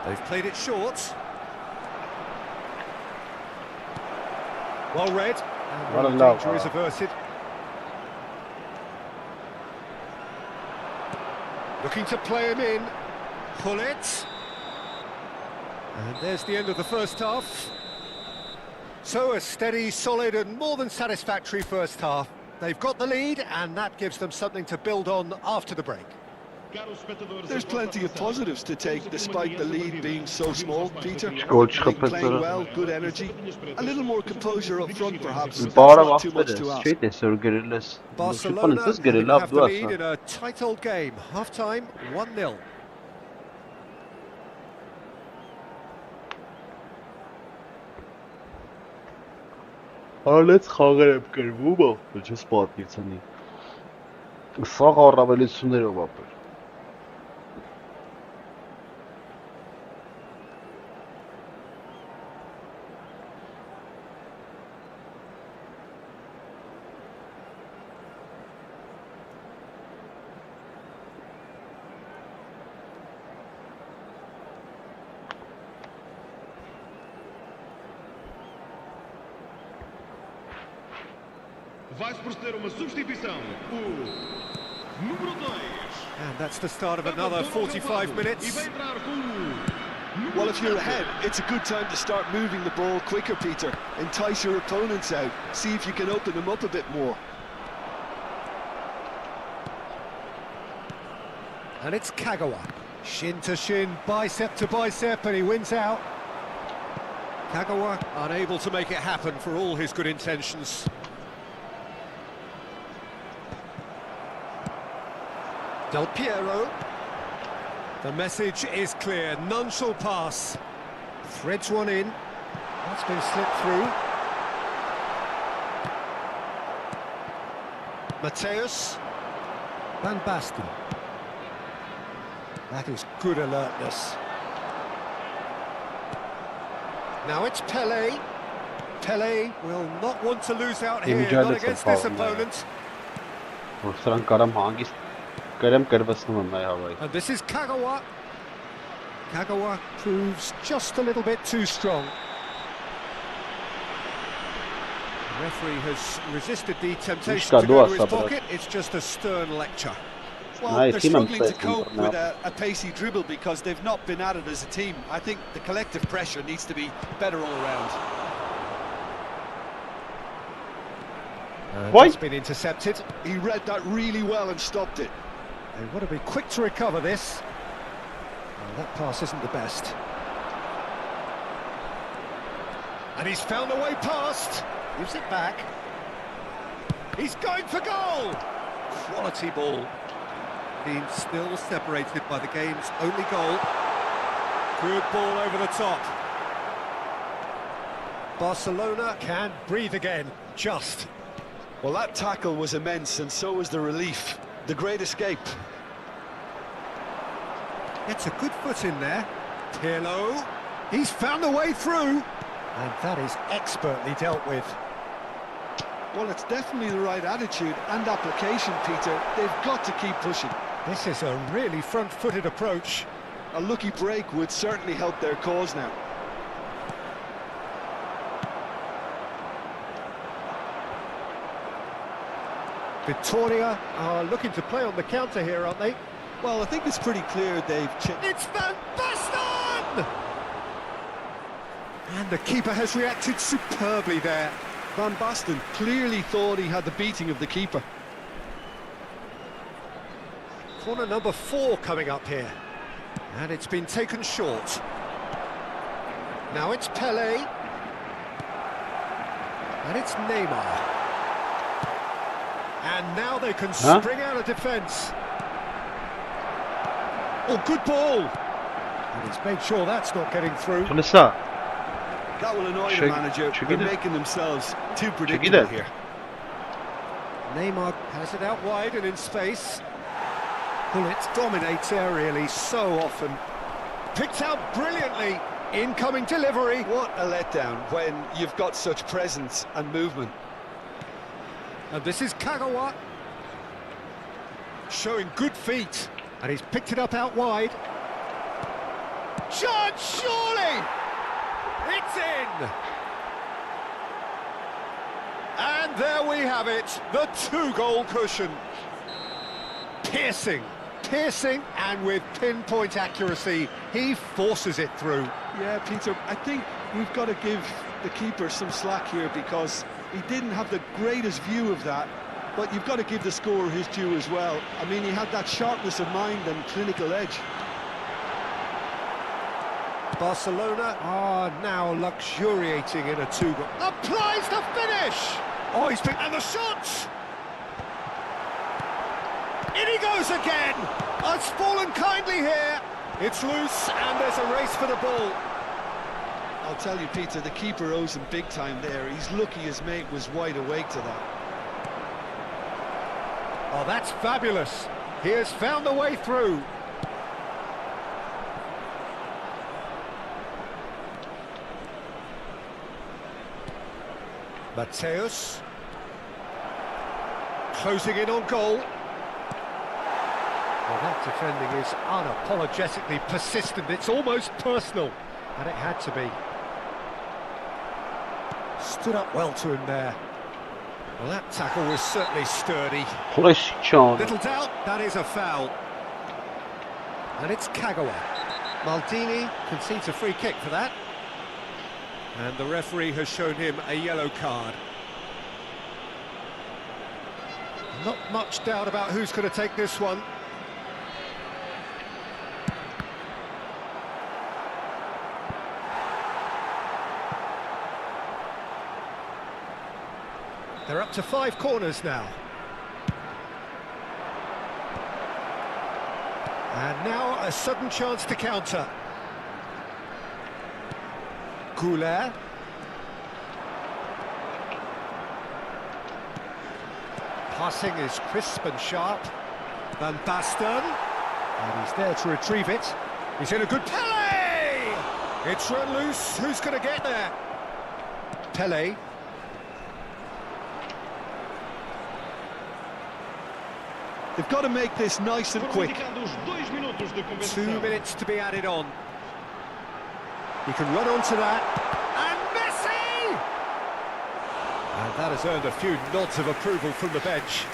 They've played it short. Well read. What a And love, danger is averted. Looking to play him in. Pull it. And there's the end of the first half. So a steady, solid and more than satisfactory first half. They've got the lead and that gives them something to build on after the break. There's plenty of positives to take despite the lead being so small, Peter. Goal çıkıp Playing well, good energy. A little more composure up front perhaps. That's Bara not too much to bakmıyoruz. ask. Şey de sörgülürüz. Barcelona Siz having gerilla have the lead abduasa. in a tight old game. Half-time, 1-0. Let's խաղեր եմ կրվում, չես պատմիցանի։ Սաղ առավելություններով ապր։ Vai se proceder uma substituição. O número 2. And that's the start of another 45 E minutes. vai entrar com o Well, if you're ahead, it's a good time to start moving the ball quicker, Peter. Entice your opponents out. See if you can open them up a bit more. And it's Kagawa. Shin to shin, bicep to bicep, and he wins out. Kagawa unable to make it happen for all his good intentions. Del Piero. The message is clear, none shall pass. Threads one in. That's been slipped through. Mateus. Van Basten. That is good alertness. Now it's Pele. Pele will not want to lose out here, not against this opponent. Որսրան կարամ հանգիստ կրեմ կրվացնում եմ այ հավայ։ And this is Kagawa. Kagawa proves just a little bit too strong. The referee has resisted the temptation to go to his pocket. It's just a stern lecture. Well, they're struggling to cope with a pacey dribble because they've not been at it as a team. I think the collective pressure needs to be better all around. It's been intercepted. He read that really well and stopped it. They want to be quick to recover this. Well, that pass isn't the best. And he's found a way past. Gives it back. He's going for goal. Quality ball. Team still separated by the game's only goal. Good ball over the top. Barcelona can breathe again. Just. Well, that tackle was immense, and so was the relief. The great escape. Gets a good foot in there. Pirlo. He's found a way through. And that is expertly dealt with. Well, it's definitely the right attitude and application, Peter. They've got to keep pushing. This is a really front-footed approach. A lucky break would certainly help their cause now. Victoria are looking to play on the counter here, aren't they? Well, I think it's pretty clear they've... It's Van Basten! And the keeper has reacted superbly there. Van Basten clearly thought he had the beating of the keeper. Corner number 4 coming up here. And it's been taken short. Now it's Pelé. And it's Neymar. And now they can spring out of defence. Oh, good ball! And he's made sure that's not getting through. That will annoy the manager. They're making themselves too predictable here. Neymar has it out wide and in space. Bullet dominates aerially so often. Picked out brilliantly. Incoming delivery. What a letdown when you've got such presence and movement. And this is Kagawa. Showing good feet. And he's picked it up out wide. Shot, surely! It's in! And there we have it, the 2-goal cushion. Piercing, and with pinpoint accuracy, he forces it through. Yeah, Peter, I think we've got to give the keeper some slack here because he didn't have the greatest view of that, but you've got to give the scorer his due as well. I mean, he had that sharpness of mind and clinical edge. Barcelona are now luxuriating in a 2-goal. Applies the finish! Oh, he's been... And the shot! In he goes again! It's fallen kindly here. It's loose, and there's a race for the ball. I'll tell you, Peter, the keeper owes him big time there. He's lucky his mate was wide awake to that. Oh, that's fabulous. He has found the way through. Mateus. Closing in on goal. Well, that defending is unapologetically persistent. It's almost personal. And it had to be. Stood up well to him there. Well, that tackle was certainly sturdy. Little doubt, that is a foul. And it's Kagawa. Maldini concedes a free kick for that. And the referee has shown him a yellow card. Not much doubt about who's going to take this one. They're up to 5 corners now. And now a sudden chance to counter. Goulet. Passing is crisp and sharp. Van Basten. And he's there to retrieve it. He's in a good... Pelé! It's run loose. Who's going to get there? Pelé. They've got to make this nice and quick. 2 minutes to be added on. He can run onto that. And Messi! And that has earned a few nods of approval from the bench.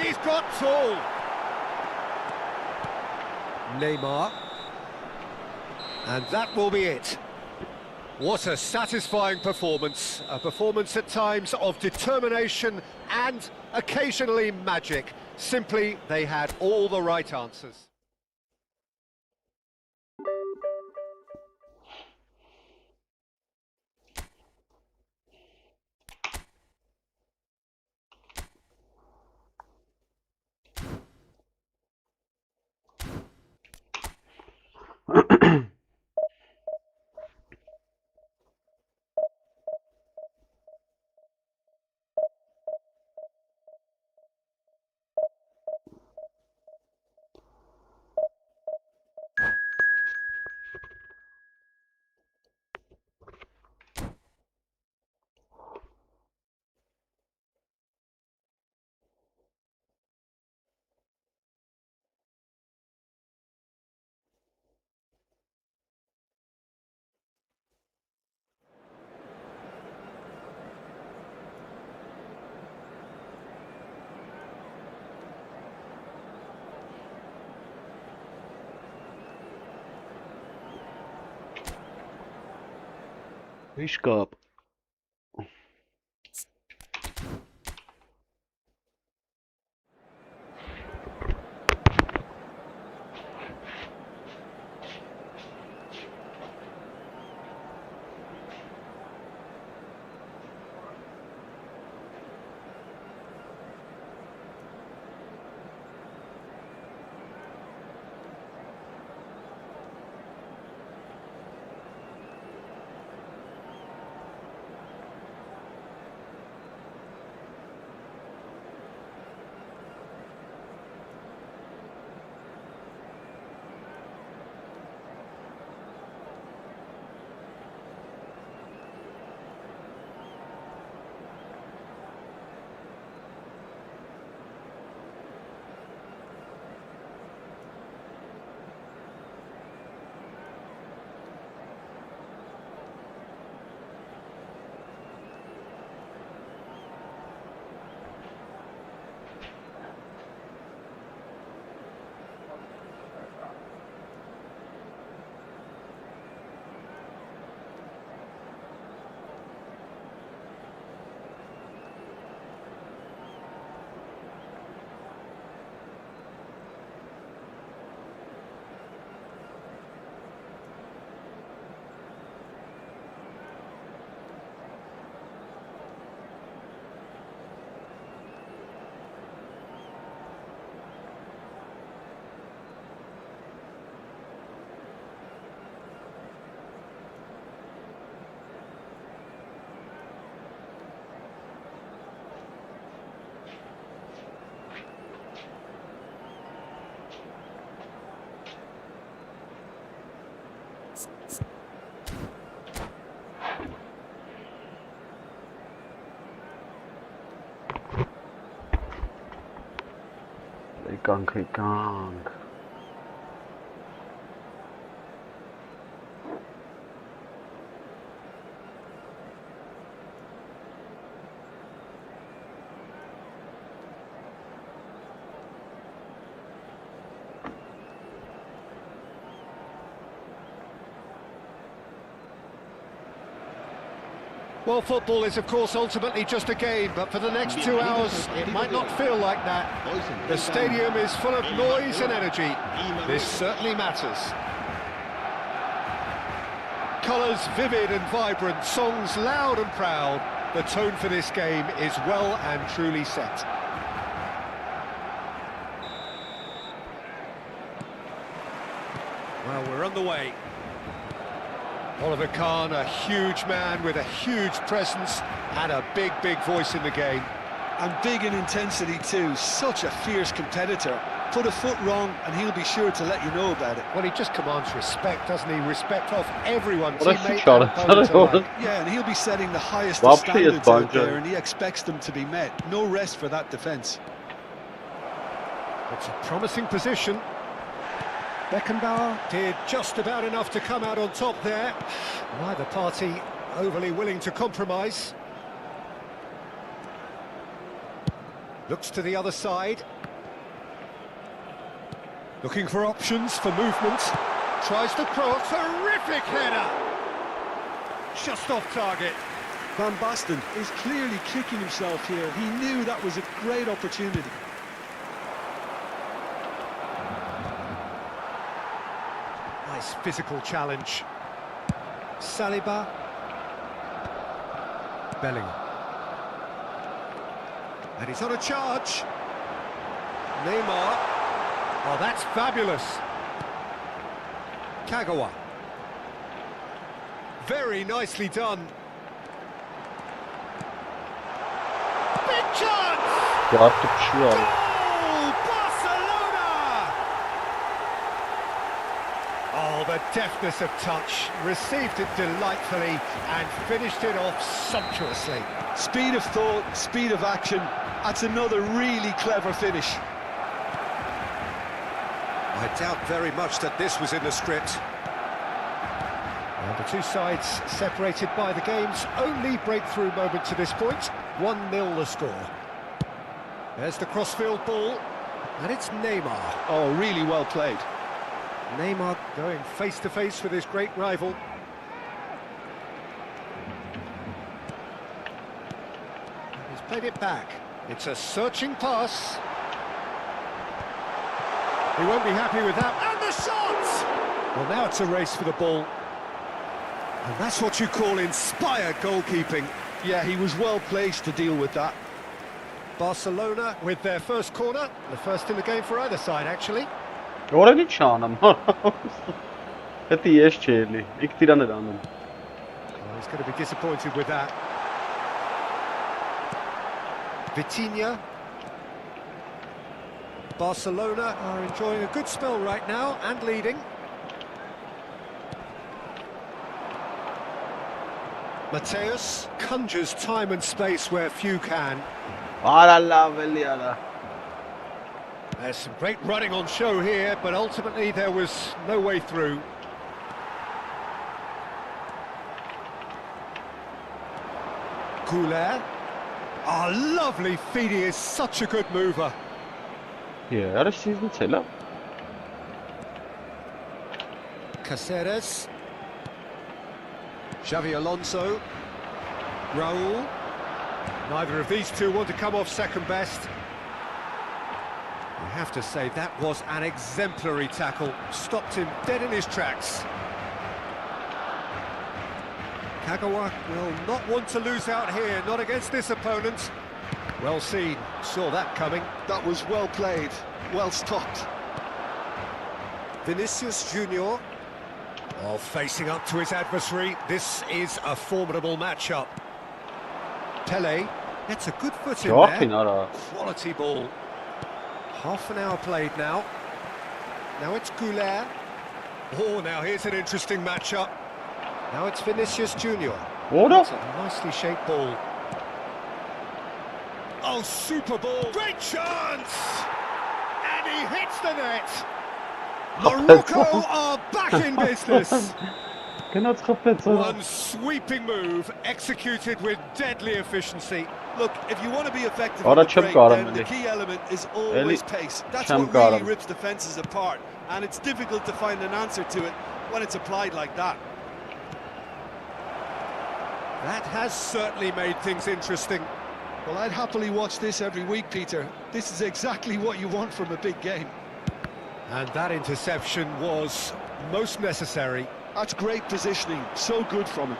He's got tall. Neymar. And that will be it. What a satisfying performance. A performance at times of determination and occasionally magic. Simply, they had all the right answers. Fish cup. Gang. Well, football is, of course, ultimately just a game, but for the next 2 hours, it might not feel like that. The stadium is full of noise and energy. This certainly matters. Colours vivid and vibrant, songs loud and proud. The tone for this game is well and truly set. Well, we're underway. Oliver Kahn, a huge man with a huge presence and a big voice in the game. And big in intensity too. Such a fierce competitor. Put a foot wrong and he'll be sure to let you know about it. Well, he just commands respect, doesn't he? Respect of everyone, Orası teammate and çağrı- opponent çağrı- alike. Yeah, and he'll be setting the highest Well, of standards players, out there, Bonjo. and he expects them to be met. No rest for that defence. It's a promising position. Beckenbauer did just about enough to come out on top there. Neither party overly willing to compromise. Looks to the other side. Looking for options for movement. Tries to cross. Terrific header! Just off target. Van Basten is clearly kicking himself here. He knew that was a great opportunity. Nice physical challenge. Saliba. Bellingham. And he's on a charge. Neymar. Oh, that's fabulous. Kagawa. Very nicely done. Big chance! Bu artık şu an. Goal! Barcelona! Oh, the deftness of touch. Received it delightfully and finished it off sumptuously. Speed of thought, speed of action. That's another really clever finish. I doubt very much that this was in the script. And the two sides separated by the game's only breakthrough moment to this point. 1-0 the score. There's the crossfield ball, and it's Neymar. Oh, really well played. Neymar going face-to-face with his great rival. He's played it back. It's a searching pass. He won't be happy with that. And the shot! Well, now it's a race for the ball. And that's what you call inspired goalkeeping. Yeah, he was well placed to deal with that. Barcelona with their first corner. The first in the game for either side, actually. Ora një çanëm. E ti jesh qeli. I këtira në randëm. Oh, he's going to be disappointed with that. Vitinha. Barcelona are enjoying a good spell right now and leading. Mateus conjures time and space where few can. Alala veliala. There's some great running on show here, but ultimately there was no way through. Goulet. Oh, lovely feed, he is such a good mover. Yeah, ara sizin selam. Caceres. Xavi Alonso. Raul. Neither of these two want to come off second best. You have to say that was an exemplary tackle. Stopped him dead in his tracks. Kagawa will not want to lose out here, not against this opponent. Well seen, saw that coming. That was well played, well stopped. Vinicius Junior. Oh, facing up to his adversary. This is a formidable matchup. Pele gets a good foot in Joaquin there. ara. Quality ball. Half an hour played now. Now it's Goulet. Oh, now here's an interesting matchup. Now it's Vinicius Junior. Ora. It's a nicely shaped ball. Oh, super ball. Great chance! And he hits the net. Morocco are back in business. Cannot skapet så. One sweeping move executed with deadly efficiency. Look, if you want to be effective Ora on the çöp break, garım then the dedi. key element is always pace. That's çöp what really garım. rips defences apart, and it's difficult to find an answer to it when it's applied like that. That has certainly made things interesting. Well, I'd happily watch this every week, Peter. This is exactly what you want from a big game. And that interception was most necessary. That's great positioning, so good from him.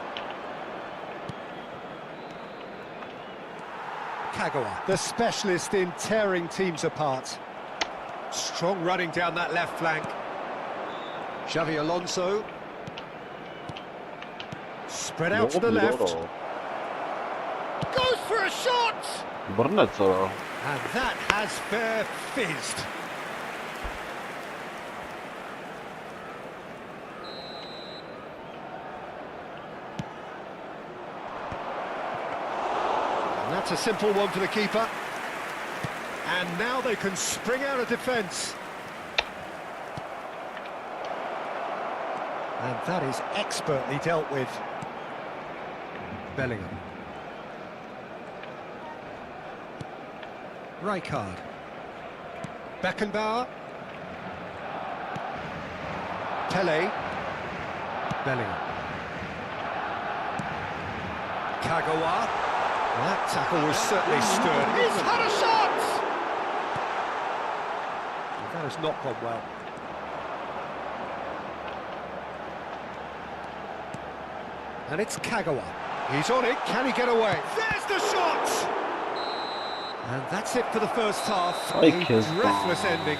Kagawa, the specialist in tearing teams apart. Strong running down that left flank. Xavi Alonso. Spread out to the left. Goes for a shot! Burnett sonra. And that has fair fizzed. And that's a simple one for the keeper. And now they can spring out of defence. And that is expertly dealt with. Bellingham. Rijkaard. Beckenbauer. Pele. Bellingham. Kagawa. That tackle was certainly stern. He's had a shot! That has not gone well. And it's Kagawa. He's on it. Can he get away? There's the shot! And that's it for the first half. A breathless ending.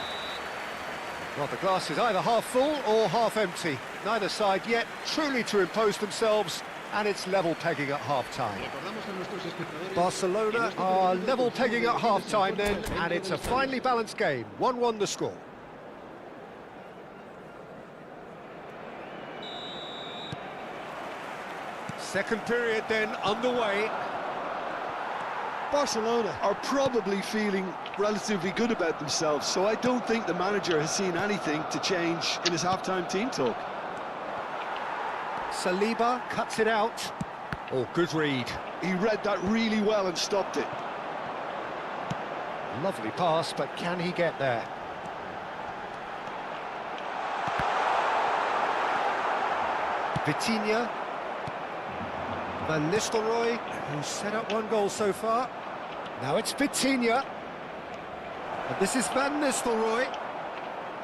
Well, the glass is either half full or half empty. Neither side yet truly to impose themselves, and it's level pegging at half-time. Barcelona are level pegging at half-time then, and it's a finely balanced game. 1-1 the score. Second period then underway. Barcelona are probably feeling relatively good about themselves, so I don't think the manager has seen anything to change in his half-time team talk. Saliba cuts it out. Oh, good read. He read that really well and stopped it. Lovely pass, but can he get there? Vitinha. Van Nistelrooy, who's set up one goal so far. Now it's Vitinha. And this is Van Nistelrooy.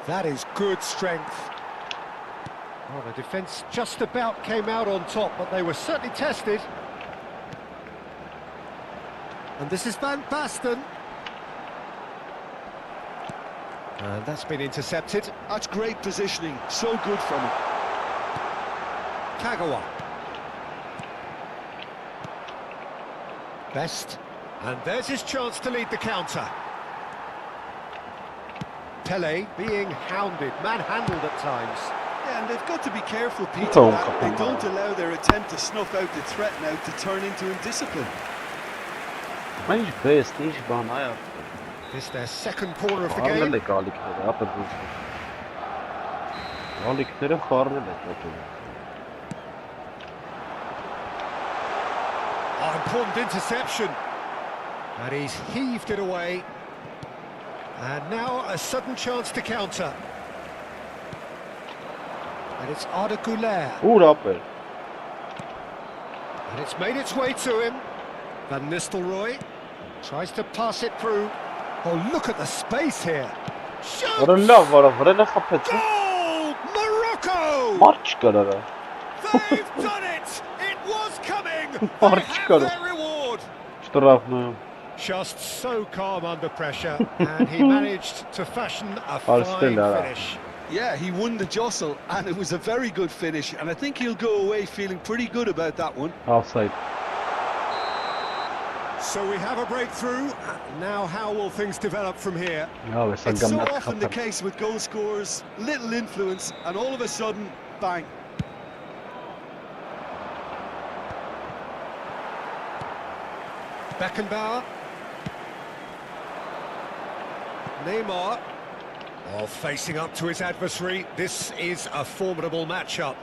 That is good strength. Oh, the defence just about came out on top, but they were certainly tested. And this is Van Basten. And that's been intercepted. That's great positioning, so good from him. Kagawa. Best. And there's his chance to lead the counter. Pele being hounded, manhandled at times. Yeah, and they've got to be careful, Peter, that they don't allow their attempt to snuff out the threat now to turn into indiscipline. Mas best, he's gone out. This is their second corner of the game. Oh, important interception. And he's heaved it away. And now a sudden chance to counter. And it's Arda Güler. And it's made its way to him. Van Nistelrooy tries to pass it through. Oh, look at the space here. Shoots! Goal! Morocco! They've done it! It was coming! They have their reward! Just so calm under pressure, and he managed to fashion a fine finish. Yeah, he won the jostle, and it was a very good finish, and I think he'll go away feeling pretty good about that one. Offside. So we have a breakthrough. Now how will things develop from here? It's so often the case with goal scorers, little influence, and all of a sudden, bang. Beckenbauer. Neymar. Oh, facing up to his adversary. This is a formidable matchup.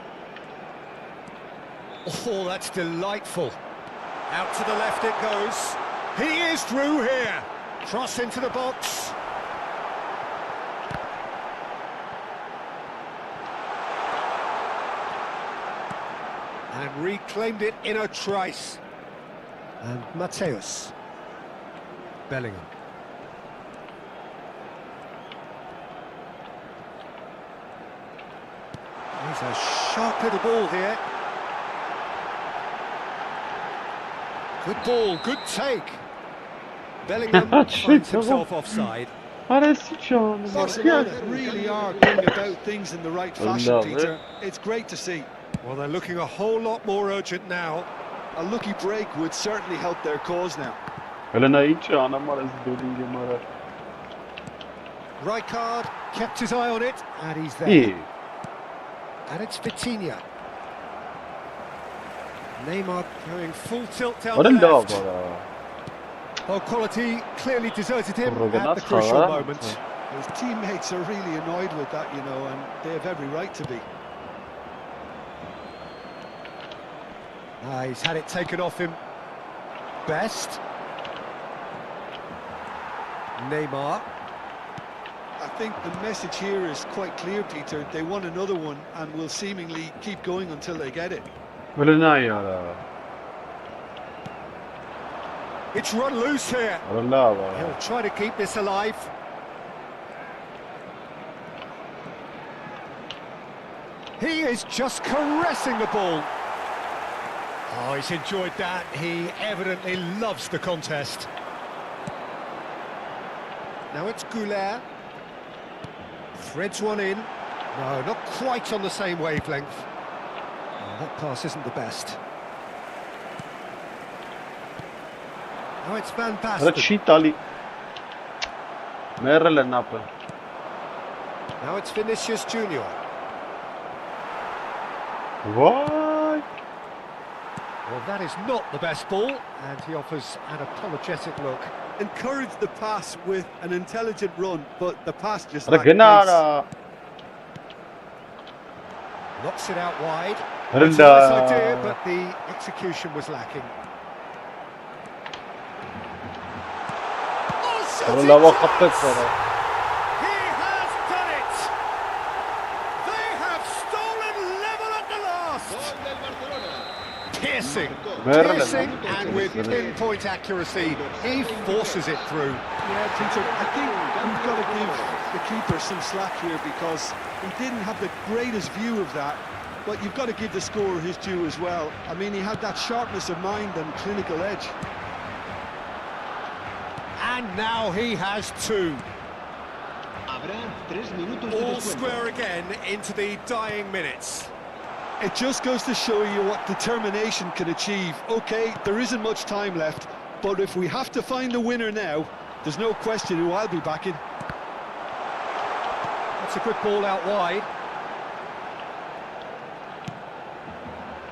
Oh, that's delightful. Out to the left it goes. He is through here. Cross into the box. And reclaimed it in a trice. And Mateus. Bellingham. He's a sharp little ball here. Good ball, good take. Bellingham finds himself offside. Barcelona really are going about things in the right fashion, Peter. It's great to see. Well, they're looking a whole lot more urgent now. A lucky break would certainly help their cause now. Helena hiç anam arası dediğim ara. Rijkaard kept his eye on it, and he's there. İyi. And it's Vitinha. Neymar going full tilt down the Orada da left. var. Well, quality clearly deserted him Kurgan at the crucial atkalar. moment. His teammates are really annoyed with that, you know, and they have every right to be. He's had it taken off him. Best. Neymar. I think the message here is quite clear, Peter. They want another one and will seemingly keep going until they get it. Helena ya. It's run loose here. Orada var. He'll try to keep this alive. He is just caressing the ball. Oh, he's enjoyed that. He evidently loves the contest. Now it's Goulet. Threads one in. No, not quite on the same wavelength. Oh, that pass isn't the best. Now it's Van Orada Basten. cheat ali. Merle nappen. Now it's Vinicius Junior. Vay. Well, that is not the best ball, and he offers an apologetic look. Encourage the pass with an intelligent run, but the pass just Orada lacked gene pace. ara. Knocks it out wide. It's a nice idea, but the execution was lacking. Oh, shot Orada it! bak kapet var. He has done it! They have stolen level at the last! Gol del Barcelona. Piercing, Merle piercing, nappen. and with pinpoint accuracy, he forces it through. Yeah, Peter, I think we've got to give the keeper some slack here because he didn't have the greatest view of that, but you've got to give the scorer his due as well. I mean, he had that sharpness of mind and clinical edge. And now he has two. Habrá 3 minutos de All descuento. square again into the dying minutes. It just goes to show you what determination can achieve. Okay, there isn't much time left, but if we have to find a winner now, there's no question who I'll be backing. That's a good ball out wide.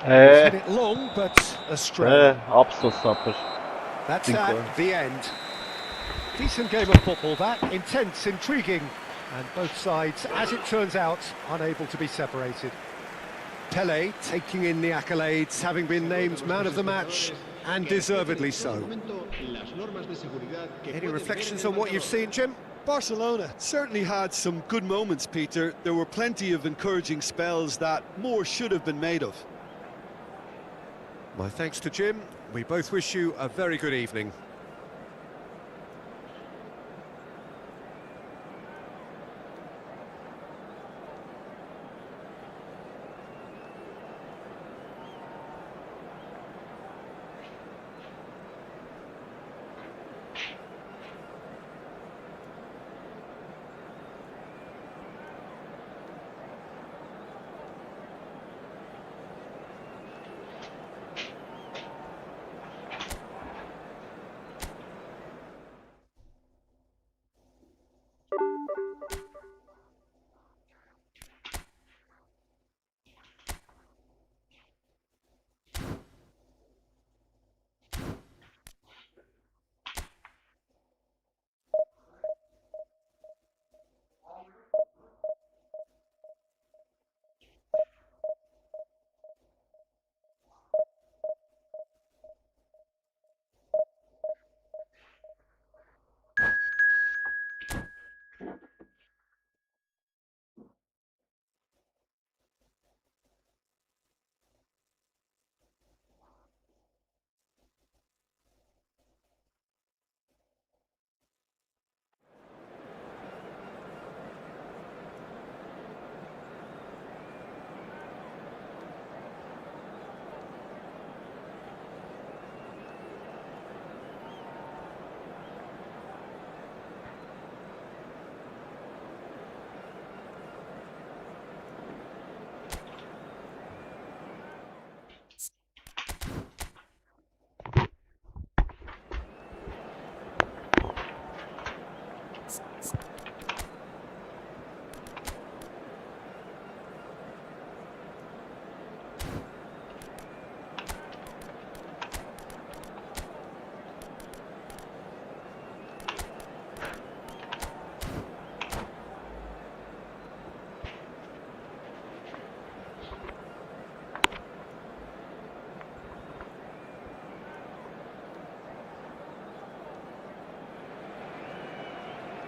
He's hit it long, but astray. Absız sapır. That's Big at goal. the end. Decent game of football, that. Intense, intriguing. And both sides, as it turns out, unable to be separated. Pele taking in the accolades, having been named man of the match, and deservedly so. Any reflections on what you've seen, Jim? Barcelona certainly had some good moments, Peter. There were plenty of encouraging spells that more should have been made of. My thanks to Jim. We both wish you a very good evening.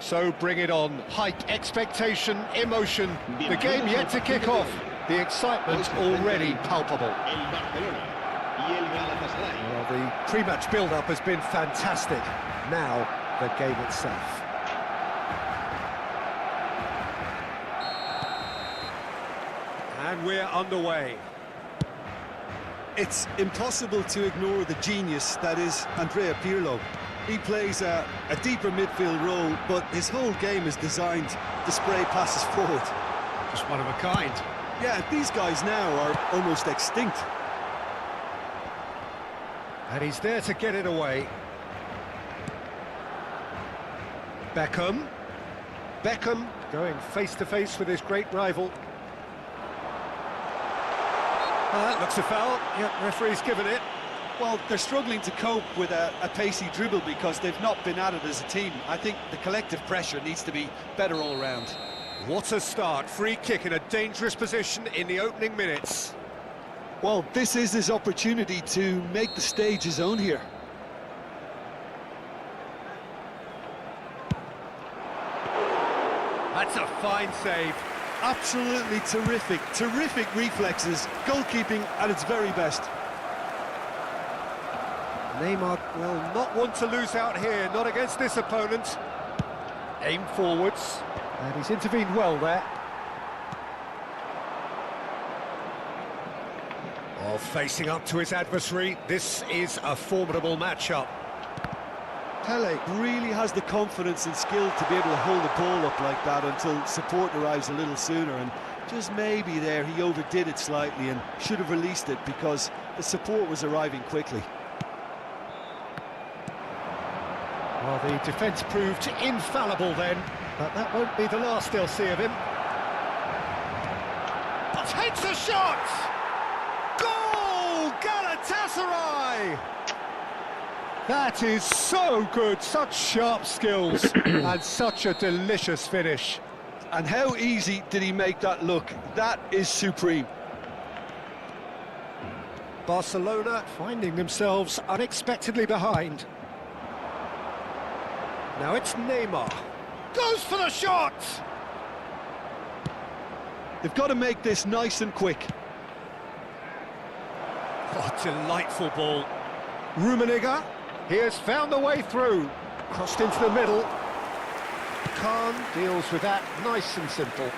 So bring it on. Hype, expectation, emotion. The game yet to kick off. The excitement already palpable. El Barcelona y el Galatasaray. Well, the pre-match build-up has been fantastic. Now, the game itself. And we're underway. It's impossible to ignore the genius that is Andrea Pirlo. He plays a deeper midfield role, but his whole game is designed to spray passes forward. Just one of a kind. Yeah, these guys now are almost extinct. And he's there to get it away. Beckham. Beckham going face-to-face with his great rival. That looks a foul. Yep, referee's given it. Well, they're struggling to cope with a pacey dribble because they've not been at it as a team. I think the collective pressure needs to be better all round. What a start. Free kick in a dangerous position in the opening minutes. Well, this is his opportunity to make the stage his own here. That's a fine save. Absolutely terrific, terrific reflexes. Goalkeeping at its very best. Neymar will not want to lose out here, not against this opponent. Aim forwards, and he's intervened well there. Oh, facing up to his adversary, this is a formidable matchup. Pele really has the confidence and skill to be able to hold the ball up like that until support arrives a little sooner, and just maybe there he overdid it slightly and should have released it because the support was arriving quickly. Well, the defence proved infallible then, but that won't be the last they'll see of him. Takes a shot! Goal! Galatasaray! That is so good, such sharp skills, and such a delicious finish. And how easy did he make that look? That is supreme. Barcelona finding themselves unexpectedly behind. Now it's Neymar. Goes for the shot! They've got to make this nice and quick. Oh, delightful ball. Rummenigge, he has found the way through. Crossed into the middle. Khan deals with that nice and simple.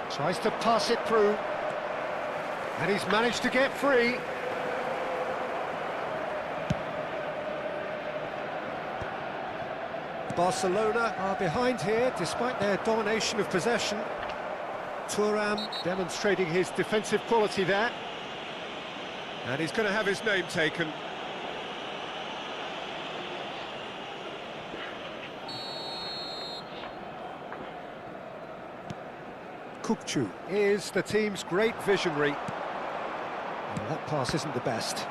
Tries to pass it through. And he's managed to get free. Barcelona are behind here, despite their domination of possession. Thuram demonstrating his defensive quality there. And he's going to have his name taken. Kukçu is the team's great visionary. And that pass isn't the best.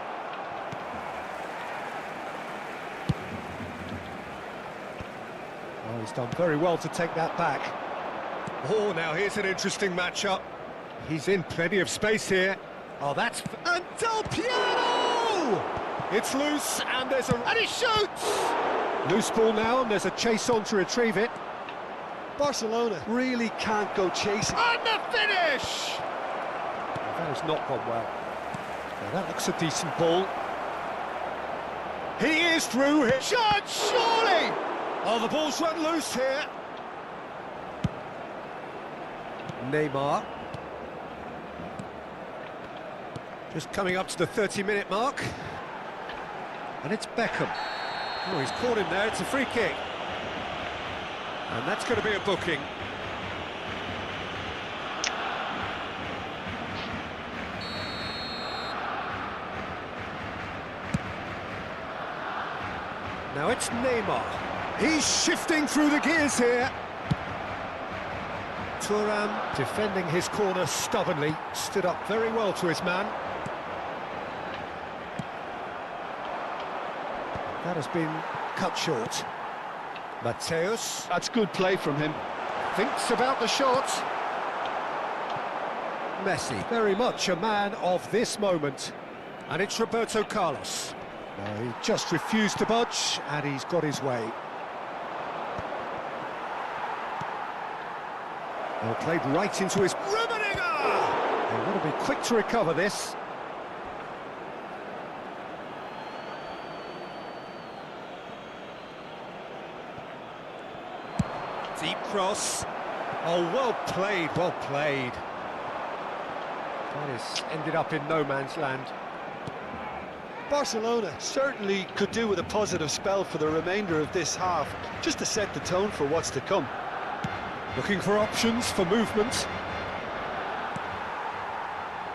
Oh, he's done very well to take that back. Oh, now here's an interesting matchup. He's in plenty of space here. Oh, that's... And Del Piero! It's loose, and there's a... And he shoots! Loose ball now, and there's a chase on to retrieve it. Barcelona really can't go chasing. And the finish! Well, that has not gone well. Now, that looks a decent ball. He is through here. Shot, surely! Oh, the ball's run loose here. Neymar. Just coming up to the 30-minute mark. And it's Beckham. Oh, he's caught him there. It's a free kick. And that's going to be a booking. Now it's Neymar. He's shifting through the gears here. Thuram defending his corner stubbornly, stood up very well to his man. That has been cut short. Mateus, That's good play from him. thinks about the shot. Messi, very much a man of this moment. And it's Roberto Carlos. No, he just refused to budge, and he's got his way. Well, played right into his... Rummenigge! They've got to be quick to recover this. Deep cross. Oh, well played, well played. That has ended up in no man's land. Barcelona certainly could do with a positive spell for the remainder of this half, just to set the tone for what's to come. Looking for options for movement.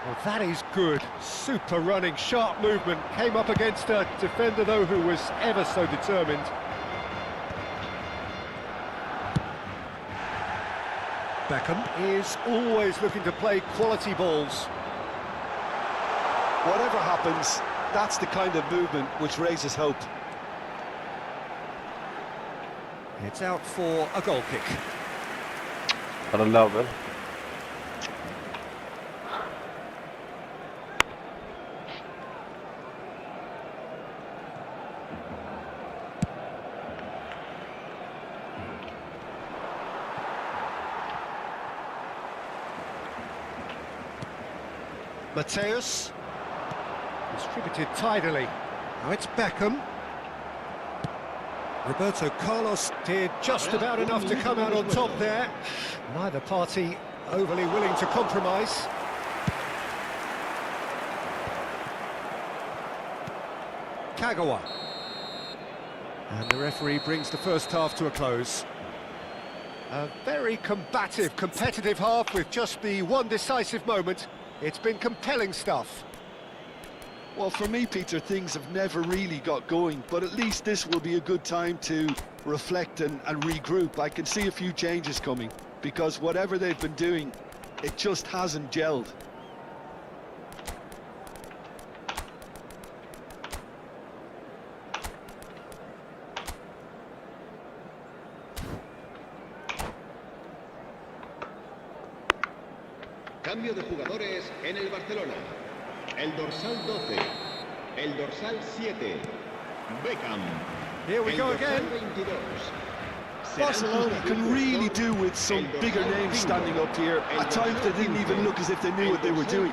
Well, that is good. Super running, sharp movement. Came up against a defender, though, who was ever so determined. Beckham is always looking to play quality balls. Whatever happens, that's the kind of movement which raises hope. It's out for a goal kick. I don't love it. Mateus. Distributed tidily. Now it's Beckham. Roberto Carlos did just about enough to come out on top there. Neither party overly willing to compromise. Kagawa. And the referee brings the first half to a close. A very combative, competitive half with just the one decisive moment. It's been compelling stuff. Well, for me, Peter, things have never really got going, but at least this will be a good time to reflect and regroup. I can see a few changes coming, because whatever they've been doing, it just hasn't gelled. Cambio de jugadores en el Barcelona. El dorsal 12, el dorsal 7, Beckham. Here we go again. 22. Barcelona can really do with some bigger names standing up here. At times they didn't even look as if they knew what they were doing.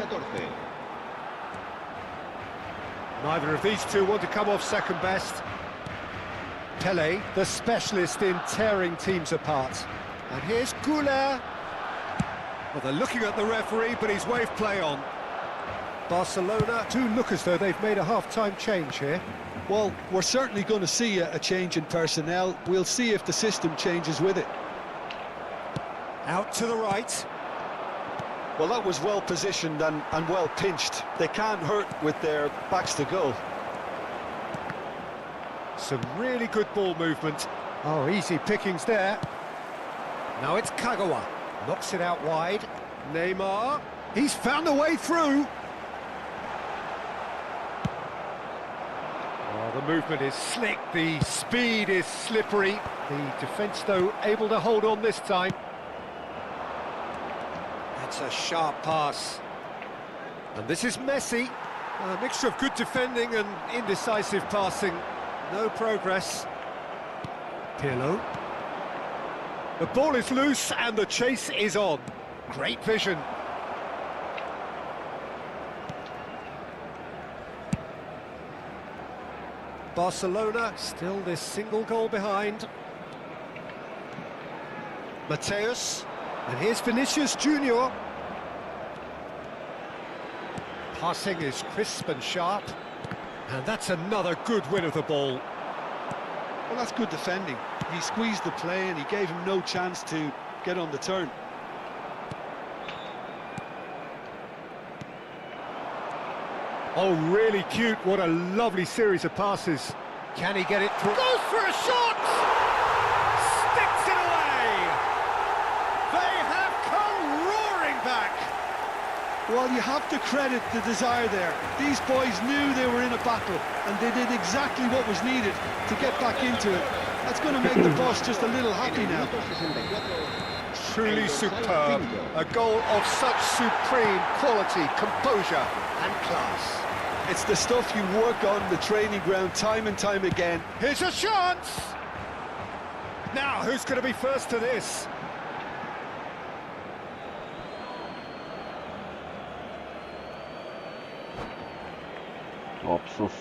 Neither of these two want to come off second best. Pelé, the specialist in tearing teams apart. And here's Goulart. Well, they're looking at the referee, but he's waved play on. Barcelona do look as though they've made a half-time change here. Well, we're certainly going to see a change in personnel. We'll see if the system changes with it. Out to the right. Well, that was well positioned and well pinched. They can't hurt with their backs to goal. Some really good ball movement. Oh, easy pickings there. Now it's Kagawa. Knocks it out wide. Neymar. He's found a way through. Oh, the movement is slick. The speed is slippery. The defence, though, able to hold on this time. That's a sharp pass. And this is Messi. A mixture of good defending and indecisive passing. No progress. Pirlo. The ball is loose and the chase is on. Great vision. Barcelona still this single goal behind. Mateus. And here's Vinicius Junior. Passing is crisp and sharp. And that's another good win of the ball. Well, that's good defending. He squeezed the play and he gave him no chance to get on the turn. Oh, really cute. What a lovely series of passes. Can he get it through? Goes for a shot! Sticks it away! They have come roaring back! Well, you have to credit the desire there. These boys knew they were in a battle and they did exactly what was needed to get back into it. That's going to make the boss just a little happy now. Truly superb. A goal of such supreme quality, composure and class. It's the stuff you work on the training ground time and time again. Here's a chance! Now, who's going to be first to this? Absurd.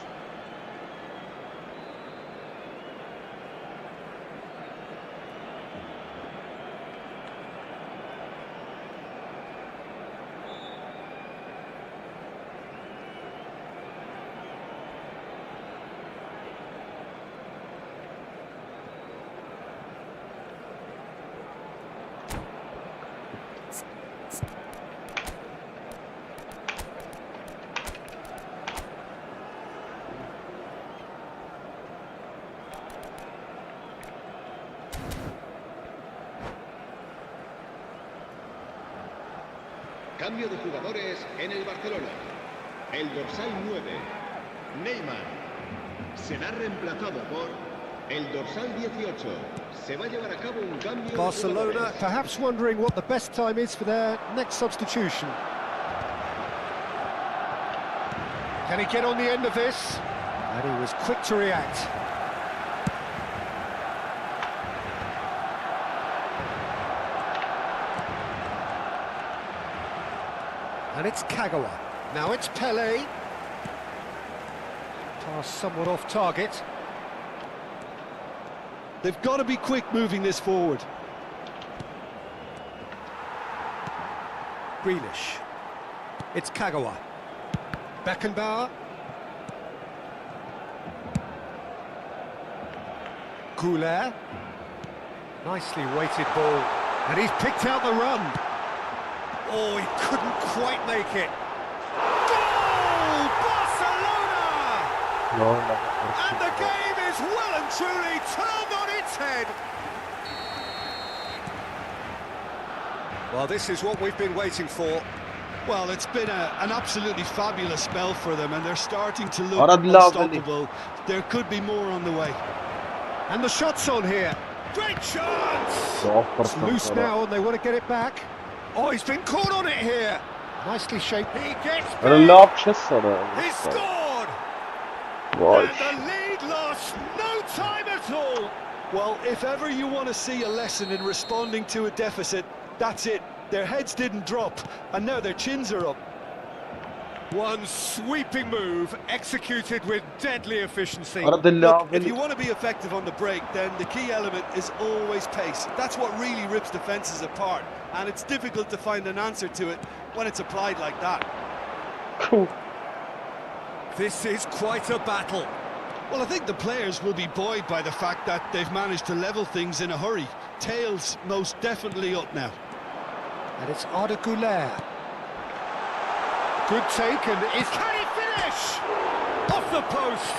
Cambio de jugadores en el Barcelona. El dorsal 9, Neymar, será reemplazado por el dorsal 18. Se va a llevar a cabo un cambio de Barcelona jugadores. perhaps wondering what the best time is for their next substitution. Can he get on the end of this? And he was quick to react. And it's Kagawa. Now it's Pele. Pass somewhat off target. They've got to be quick moving this forward. Grealish. It's Kagawa. Beckenbauer. Goulet. Nicely weighted ball. And he's picked out the run. Oh, he couldn't quite make it. Goal! Barcelona! And the game is well and truly turned on its head. Well, this is what we've been waiting for. Well, it's been an absolutely fabulous spell for them, and they're starting to look What a lovely- unstoppable. There could be more on the way. And the shot's on here. Great chance! Super It's loose now and they want to get it back. Oh, he's been caught on it here. Nicely shaped. He gets Är det back. lapkess eller? He scored! Oj. And the lead lost no time at all. Well, if ever you want to see a lesson in responding to a deficit, that's it. Their heads didn't drop, and now their chins are up. One sweeping move executed with deadly efficiency. Är det Look, if you lavligt? want to be effective on the break, then the key element is always pace. That's what really rips defences apart, and it's difficult to find an answer to it when it's applied like that. Cool. This is quite a battle. Well, I think the players will be buoyed by the fact that they've managed to level things in a hurry. Tails most definitely up now. And it's Arda Güler. Good take, and can he finish? Off the post.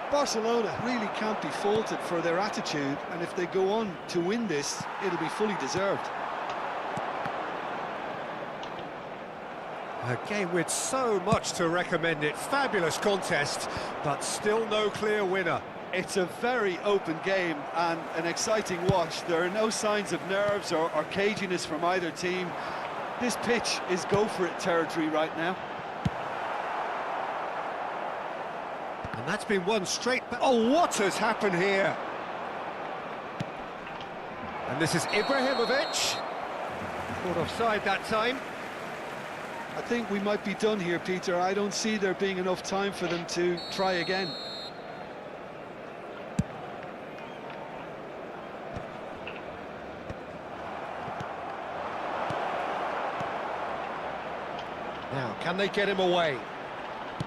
Barcelona really can't be faulted for their attitude, and if they go on to win this, it'll be fully deserved. A game with so much to recommend it. Fabulous contest, but still no clear winner. It's a very open game and an exciting watch. There are no signs of nerves or caginess from either team. This pitch is go-for-it territory right now. And that's been one straight... Oh, what has happened here? And this is Ibrahimovic. Caught offside that time. I think we might be done here, Peter. I don't see there being enough time for them to try again. Now, can they get him away?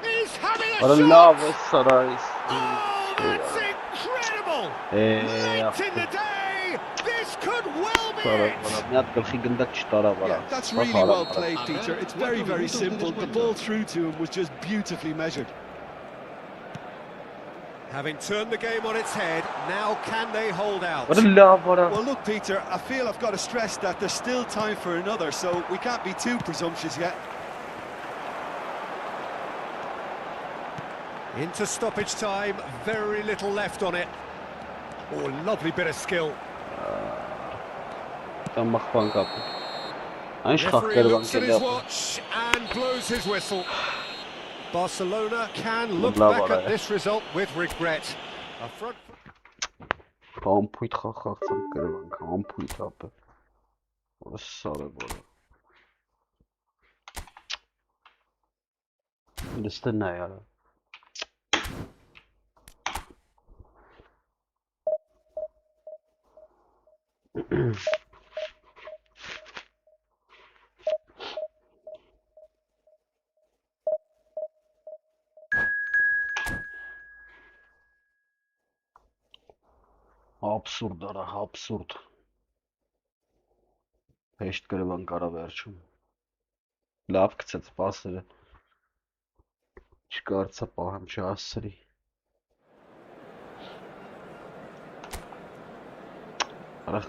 He's having a Var det shot! lavest? Oh, that's incredible! Ja. Late in the day, this could well be Sorry, it! miad għal-ħigin dak xtara Yeah, that's really well played, Peter. It's very, very simple. The ball through to him was just beautifully measured. Having turned the game on its head, now can they hold out? Var det lavare? Well, look, Peter, I feel I've got to stress that there's still time for another, so we can't be too presumptuous yet. Into stoppage time, very little left on it. Oh, lovely bit of skill. Kan magpan kapot. Hij is Referee gachter looks at his van watch and blows his whistle. Barcelona can look Bravo, back at là. this result with regret. A front. Kampuyt kalksam kırılan kampuyt abi. Orası sarı bu arada. Liste ne ya? Absurd ara, absurd. Հեշտ գրվան կարավերջում։ Լավ գցեց պասերը։ Չկարծա պահեմ չասրի։ Արա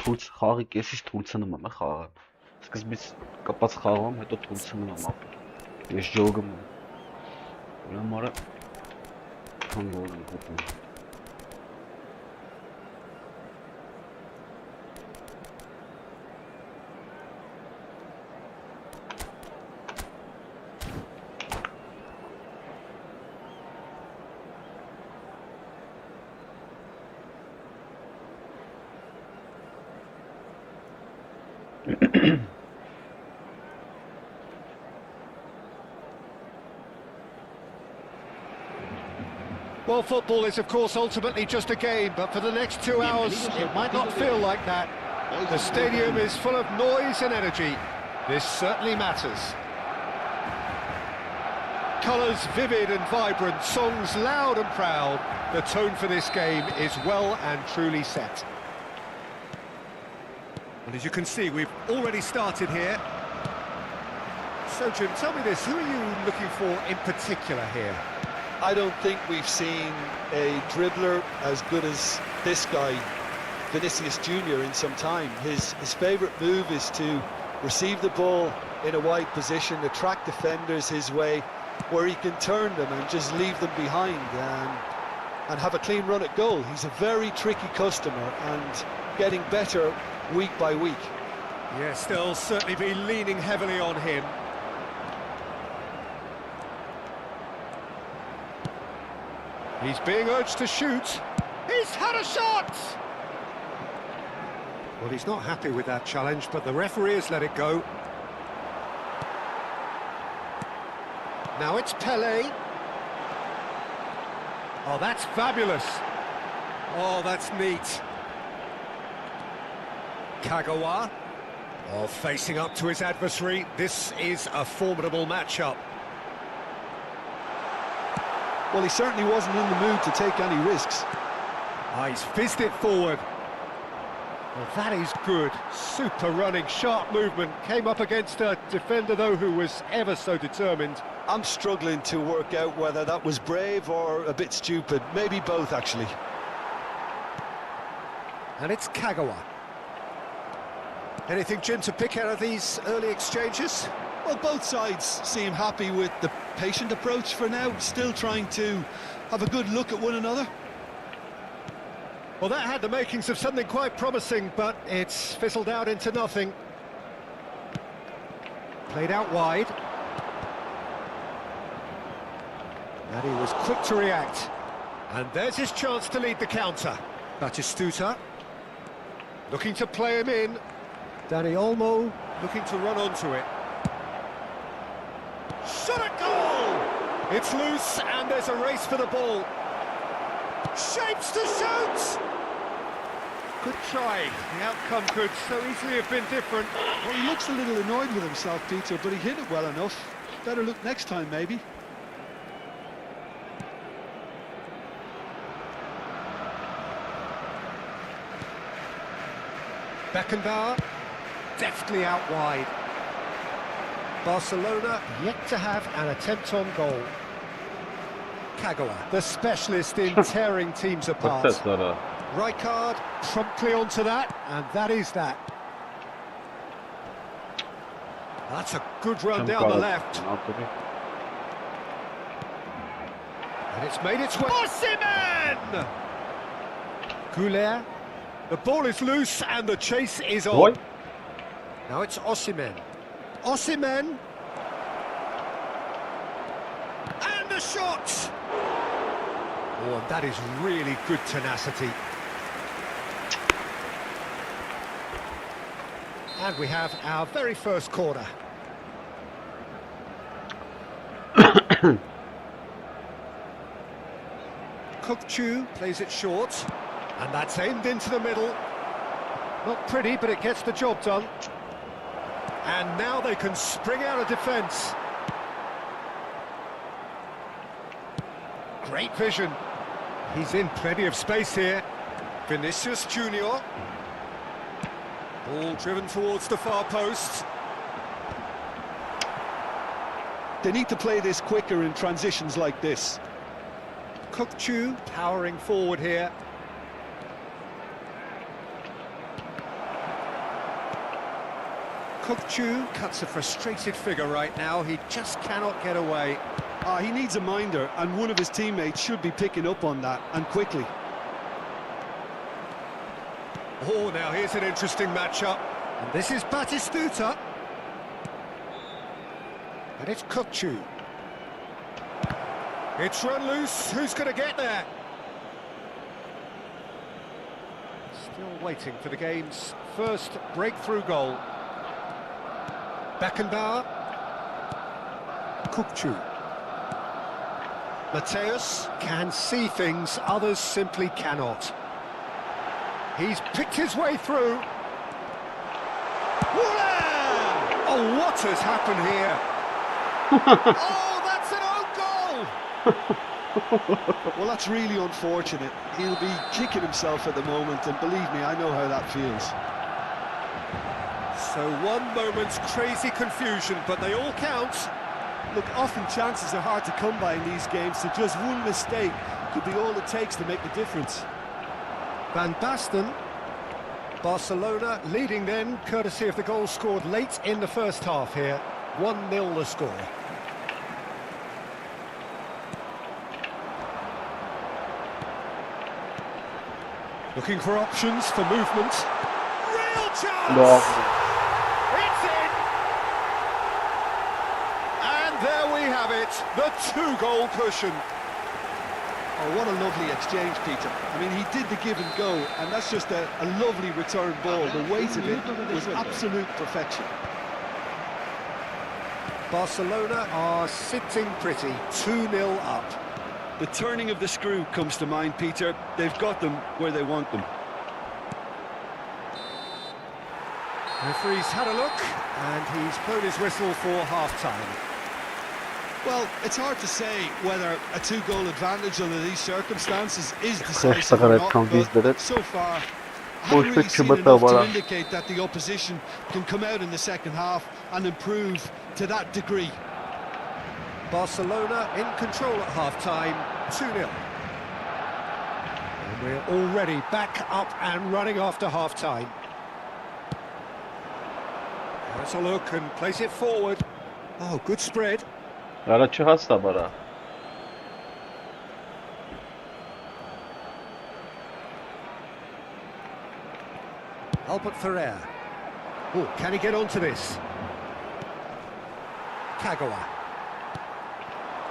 թույց խաղի կեսից թույցնում եմ խաղը։ Սկզբից կապած խաղում, հետո թույցնում եմ ապել։ Ես ջոգում եմ։ Ուրեմն արա քան գոլ եմ գտնում։ Well, football is, of course, ultimately just a game, but for the next 2 hours, it might not feel like that. The stadium is full of noise and energy. This certainly matters. Colours vivid and vibrant, songs loud and proud. The tone for this game is well and truly set. And as you can see, we've already started here. So, Jim, tell me this, who are you looking for in particular here? I don't think we've seen a dribbler as good as this guy, Vinicius Junior, in some time. His favourite move is to receive the ball in a wide position, attract defenders his way, where he can turn them and just leave them behind and have a clean run at goal. He's a very tricky customer and getting better week by week. Yes, they'll certainly be leaning heavily on him. He's being urged to shoot. He's had a shot! Well, he's not happy with that challenge, but the referee has let it go. Now it's Pelé. Oh, that's fabulous. Oh, that's neat. Kagawa. Oh, facing up to his adversary. This is a formidable matchup. Well, he certainly wasn't in the mood to take any risks. Ah, he's fizzed it forward. Well, that is good. Super running, sharp movement. Came up against a defender, though, who was ever so determined. I'm struggling to work out whether that was brave or a bit stupid. Maybe both, actually. And it's Kagawa. Anything, Jim, to pick out of these early exchanges? Well, both sides seem happy with the patient approach for now, still trying to have a good look at one another. Well, that had the makings of something quite promising, but it's fizzled out into nothing. Played out wide. And he was quick to react. And there's his chance to lead the counter. Batistuta looking to play him in. Dani Olmo looking to run onto it. Shot at goal! It's loose and there's a race for the ball. Shapes to shoot! Good try. The outcome could so easily have been different. Well, he looks a little annoyed with himself, Peter, but he hit it well enough. Better look next time, maybe. Beckenbauer, deftly out wide. Barcelona yet to have an attempt on goal. Kagawa, the specialist in tearing teams apart. Rijkaard promptly onto that, and that is that. That's a good run down the left. And it's made its way. Osimhen! Goulet. The ball is loose and the chase is on. Now it's Osimhen. Osimhen. a shot! Oh, and that is really good tenacity. And we have our very first corner. Kukçu plays it short, and that's aimed into the middle. Not pretty, but it gets the job done. And now they can spring out of defence. Great vision. He's in plenty of space here. Vinicius Junior. Ball driven towards the far post. They need to play this quicker in transitions like this. Kukçu powering forward here. Kukçu cuts a frustrated figure right now. He just cannot get away. He needs a minder, and one of his teammates should be picking up on that, and quickly. Oh, now here's an interesting matchup. And this is Batistuta. And it's Kukçu. It's run loose. Who's going to get there? Still waiting for the game's first breakthrough goal. Beckenbauer. Kukçu. Mateus can see things others simply cannot. He's picked his way through. Whoa! Oh, what has happened here? Oh, that's an own goal! Well, that's really unfortunate. He'll be kicking himself at the moment, and believe me, I know how that feels. So one moment's crazy confusion, but they all count. Look, often chances are hard to come by in these games, so just one mistake could be all it takes to make the difference. Van Basten. Barcelona leading then, courtesy of the goal scored late in the first half here. 1-0 the score. Looking for options for movement. Real chance! No. It's in! And there we have it, the 2-goal cushion. Oh, what a lovely exchange, Peter. I mean, he did the give and go, and that's just a lovely return ball. The weight of it was absolute perfection. Barcelona are sitting pretty, 2-0 up. The turning of the screw comes to mind, Peter. They've got them where they want them. Referee's had a look, and he's blown his whistle for half-time. Well, it's hard to say whether a 2-goal advantage under these circumstances is decisive or not, but so far, I haven't really seen enough to indicate that the opposition can come out in the second half and improve to that degree. Barcelona in control at half-time, 2-0. And we're already back up and running after half-time. Let's a look and place it forward. Oh, good spread. Araçı hasta bara. Albert Ferrer. Oh, can he get onto this? Kagawa.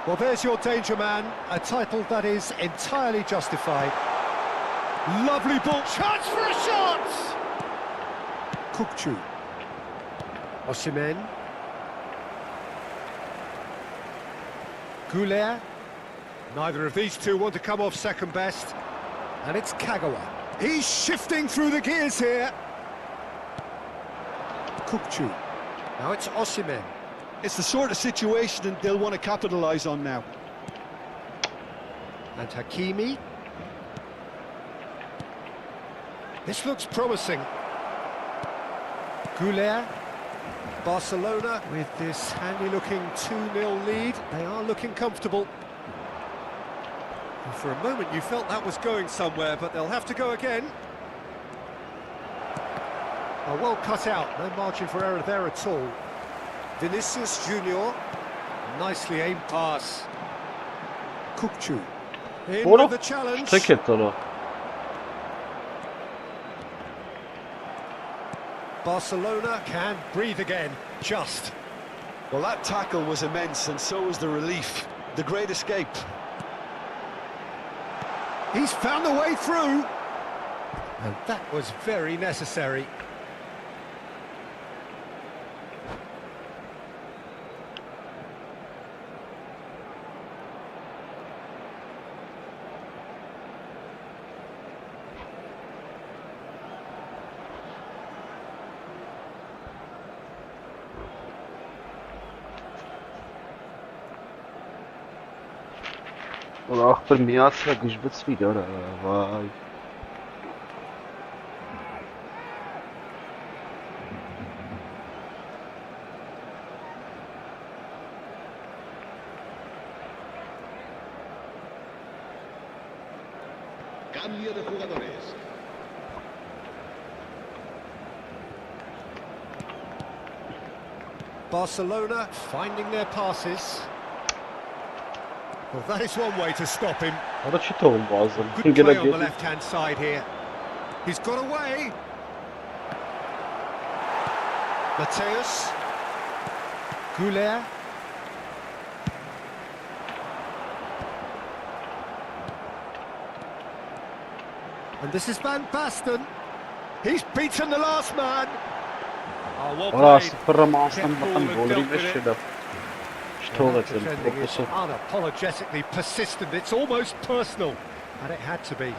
Well, there's your danger man, a title that is entirely justified. Lovely ball. Chance for a shot! Kukçu. Osimhen. Goulet. Neither of these two want to come off second best. And it's Kagawa. He's shifting through the gears here. Kukçu. Now it's Osimhen. It's the sort of situation that they'll want to capitalise on now. And Hakimi. This looks promising. Goulet. Barcelona with this handy-looking 2-0 lead. They are looking comfortable. And for a moment you felt that was going somewhere, but they'll have to go again. Oh, well cut out, no margin for error there at all. Vinicius Junior, nicely aimed pass. Kukçu, in Oğlum, with the challenge. tek etti onu. Barcelona can breathe again, just. Well, that tackle was immense, and so was the relief. The great escape. He's found the way through. And that was very necessary. Ach, bei mir hat's ja geschwitzt wieder, weil Cambio de jugadores. Barcelona finding their passes. Well, that is one way to stop him. orada çit olun bazen. Good Gene play on the bir left-hand side here. He's got away. Mateus. Goulet. And this is Van Basten. He's beaten the last man. Oh, well orada played. sıfırla mouse'dan Kept bakan ball and golü dealt bir with it. şeyler. İşte That olacak. defending is Profesör. unapologetically persistent. It's almost personal, and it had to be.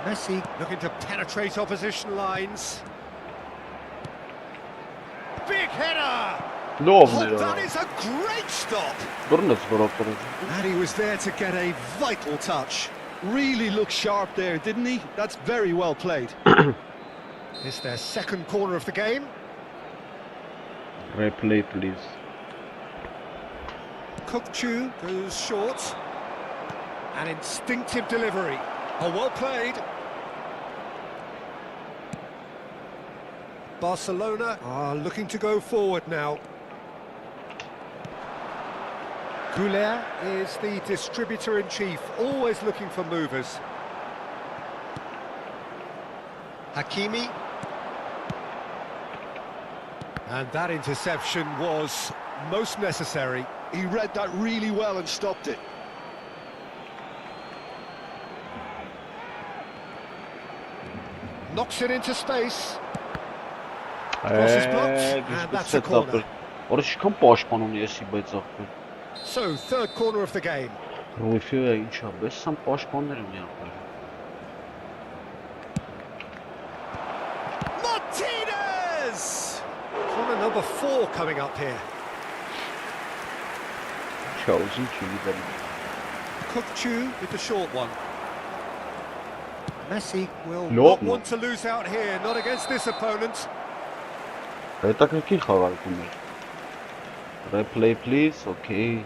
Messi looking to penetrate opposition lines. Big header! Ne Oh, oldu that ya? is a great stop! Durun da skor attınız. And he was there to get a vital touch. Really looked sharp there, didn't he? That's very well played. It's their second corner of the game. Replay please. Kukçu goes short. An instinctive delivery. Oh, well played. Barcelona are looking to go forward now. Goulet is the distributor-in-chief, always looking for movers. Hakimi. And that interception was most necessary. He read that really well and stopped it. Knocks it into space. Cross is blocked, and that's a corner. Orada çıkan başpanı niye sibacaktı? So, third corner of the game. Rufio inşallah sen başpanlarım ya. Martinez! Corner number 4 coming up here. Chosen ki gidelim. Kukçu with the short one. Messi will No, not no. want to lose out here, not against this opponent. Это какие хавальки? Replay please, okay.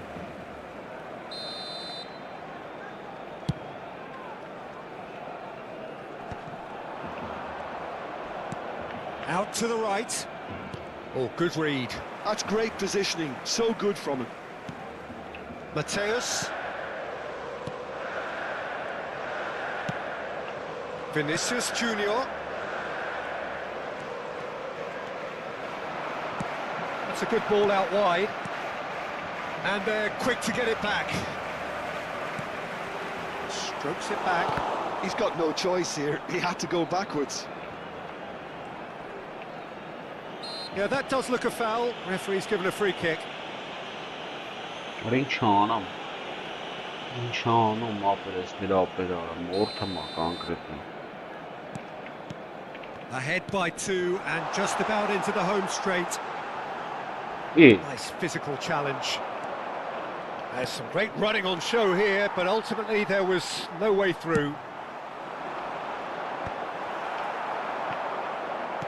Out to the right. Oh, good read. That's great positioning. So good from him. Mateus. Vinicius Junior. That's a good ball out wide. And they're quick to get it back. Strokes it back. He's got no choice here. He had to go backwards. Yeah, that does look a foul. Referee's given a free kick. Rinçanam. Rinçanam apres bir ortama konkretno. Ahead by 2 and just about into the home straight. İyi. Nice physical challenge. There's some great running on show here, but ultimately there was no way through.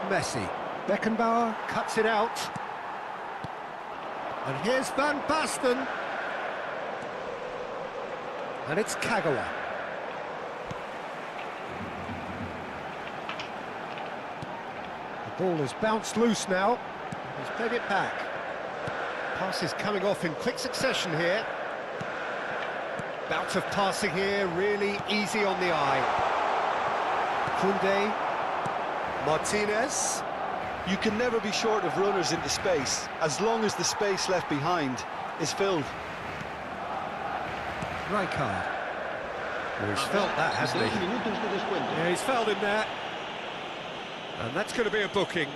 Messi. Beckenbauer cuts it out. And here's Van Basten. And it's Kagawa. The ball has bounced loose now. He's played it back. Pass is coming off in quick succession here. Bout of passing here, really easy on the eye. Koundé. Martinez. You can never be short of runners into space, as long as the space left behind is filled. Rijkaard. Well, he's felt that, hasn't 3 he? minutos de descuento. Yeah, he's felt him there. And that's going to be a booking.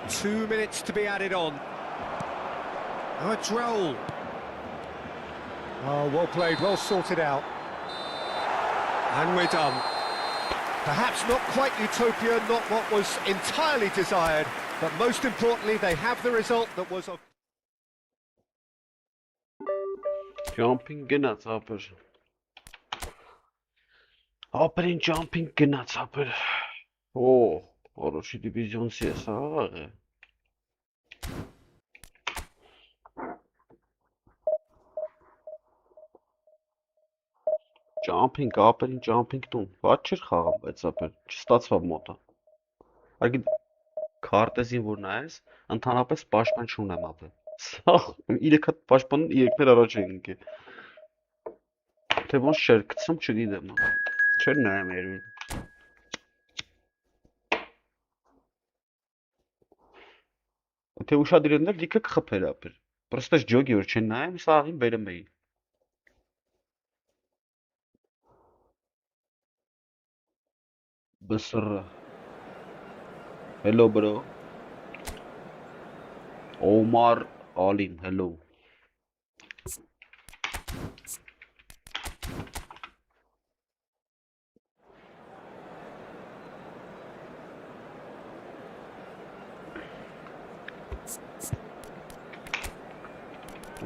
Two minutes to be added on. Oh, a droll. Oh, well played, well sorted out. And we're done. Perhaps not quite utopia, not what was entirely desired, but most importantly, they have the result that was of... Jumping gennets aber. Aber in jumping gennets aber. Oh, хороший дивизион CSR. Jumping, aber in jumping տուն։ Ված չէր խաղամ, բայց ապեր չստացվավ մոտը։ Արգի քարտեզին որ նայես, ընդհանրապես պաշտպան չունեմ ապեր։ Սա 3 հատ պաշտպան 3-ներ առաջ են ընկել։ Թե ոնց չէր գցում, չգիտեմ։ Չէր նայեմ երևի։ Թե ուշադիր եք լիքը կխփեր ապեր։ Պրոստը ջոգի որ չեն նայեմ, սա աղին բերեմ էի։ Bısır. Hello bro. Omar Alim, hello.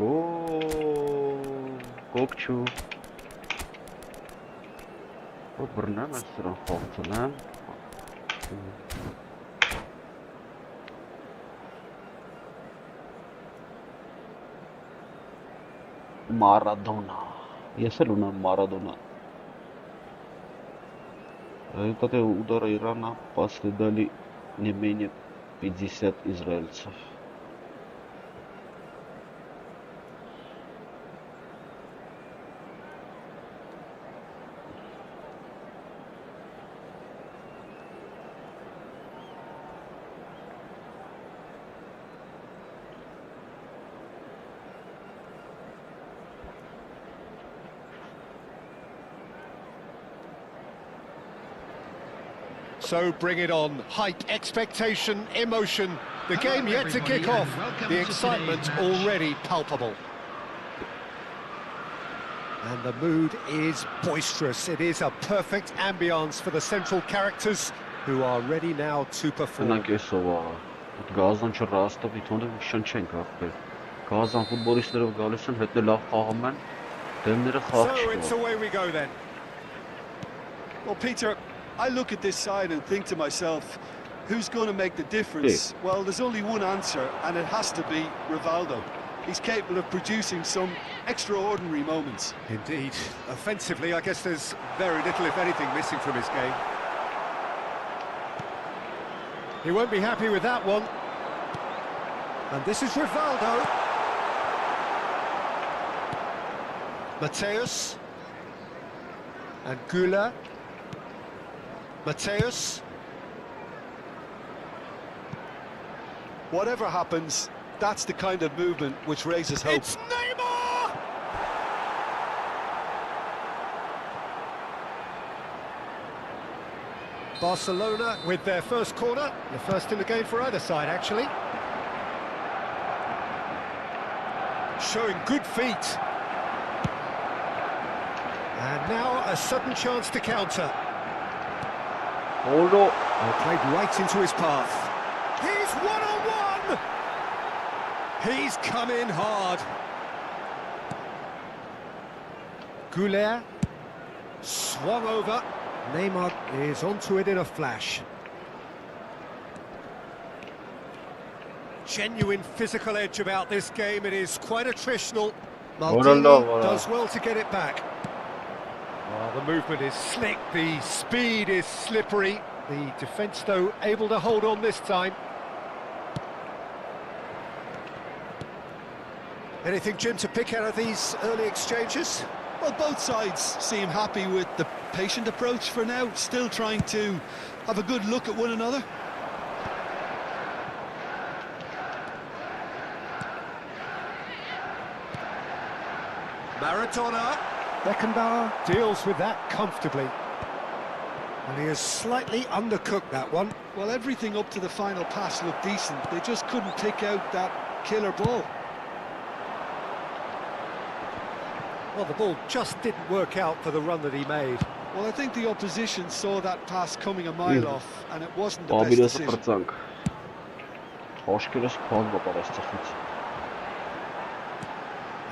Oo, Kokçu. O برنامج را خواهد Maradona. Ես էլ ունեմ Maradona. Это удара Ирана последовали не менее 50 израильцев. So bring it on. Hype, expectation, emotion. The game yet to kick off. The excitement already palpable. And the mood is boisterous. It is a perfect ambience for the central characters who are ready now to perform. Գազան չռաստով իթոնը շնչենք ապեր։ Գազան ֆուտբոլիստները գալիս են, հետո լավ խաղում են, դեմները խաղ So it's away we go then. Well, Peter, I look at this side and think to myself, who's going to make the difference? Yeah. Well, there's only one answer, and it has to be Rivaldo. He's capable of producing some extraordinary moments. Indeed. Offensively, I guess there's very little, if anything, missing from his game. He won't be happy with that one. And this is Rivaldo. Mateus. And Gula. Mateus. Whatever happens, that's the kind of movement which raises hope. It's Neymar! Barcelona with their first corner, the first in the game for either side, actually. Showing good feet. And now a sudden chance to counter. Hold on. Played right into his path. He's one-on-one! He's come in hard. Goulet swung over. Neymar is onto it in a flash. Genuine physical edge about this game. It is quite attritional. Maldini does well to get it back. Oh, the movement is slick, the speed is slippery. The defence, though, able to hold on this time. Anything, Jim, to pick out of these early exchanges? Well, both sides seem happy with the patient approach for now, still trying to have a good look at one another. Maradona. Beckenbauer deals with that comfortably. And he has slightly undercooked that one. Well, everything up to the final pass looked decent. They just couldn't pick out that killer ball. Well, the ball just didn't work out for the run that he made. Well, I think the opposition saw that pass coming a mile off, and it wasn't the Abi best nasıl decision. pırtsank. Hoş geldin, Kolba parastıfıç.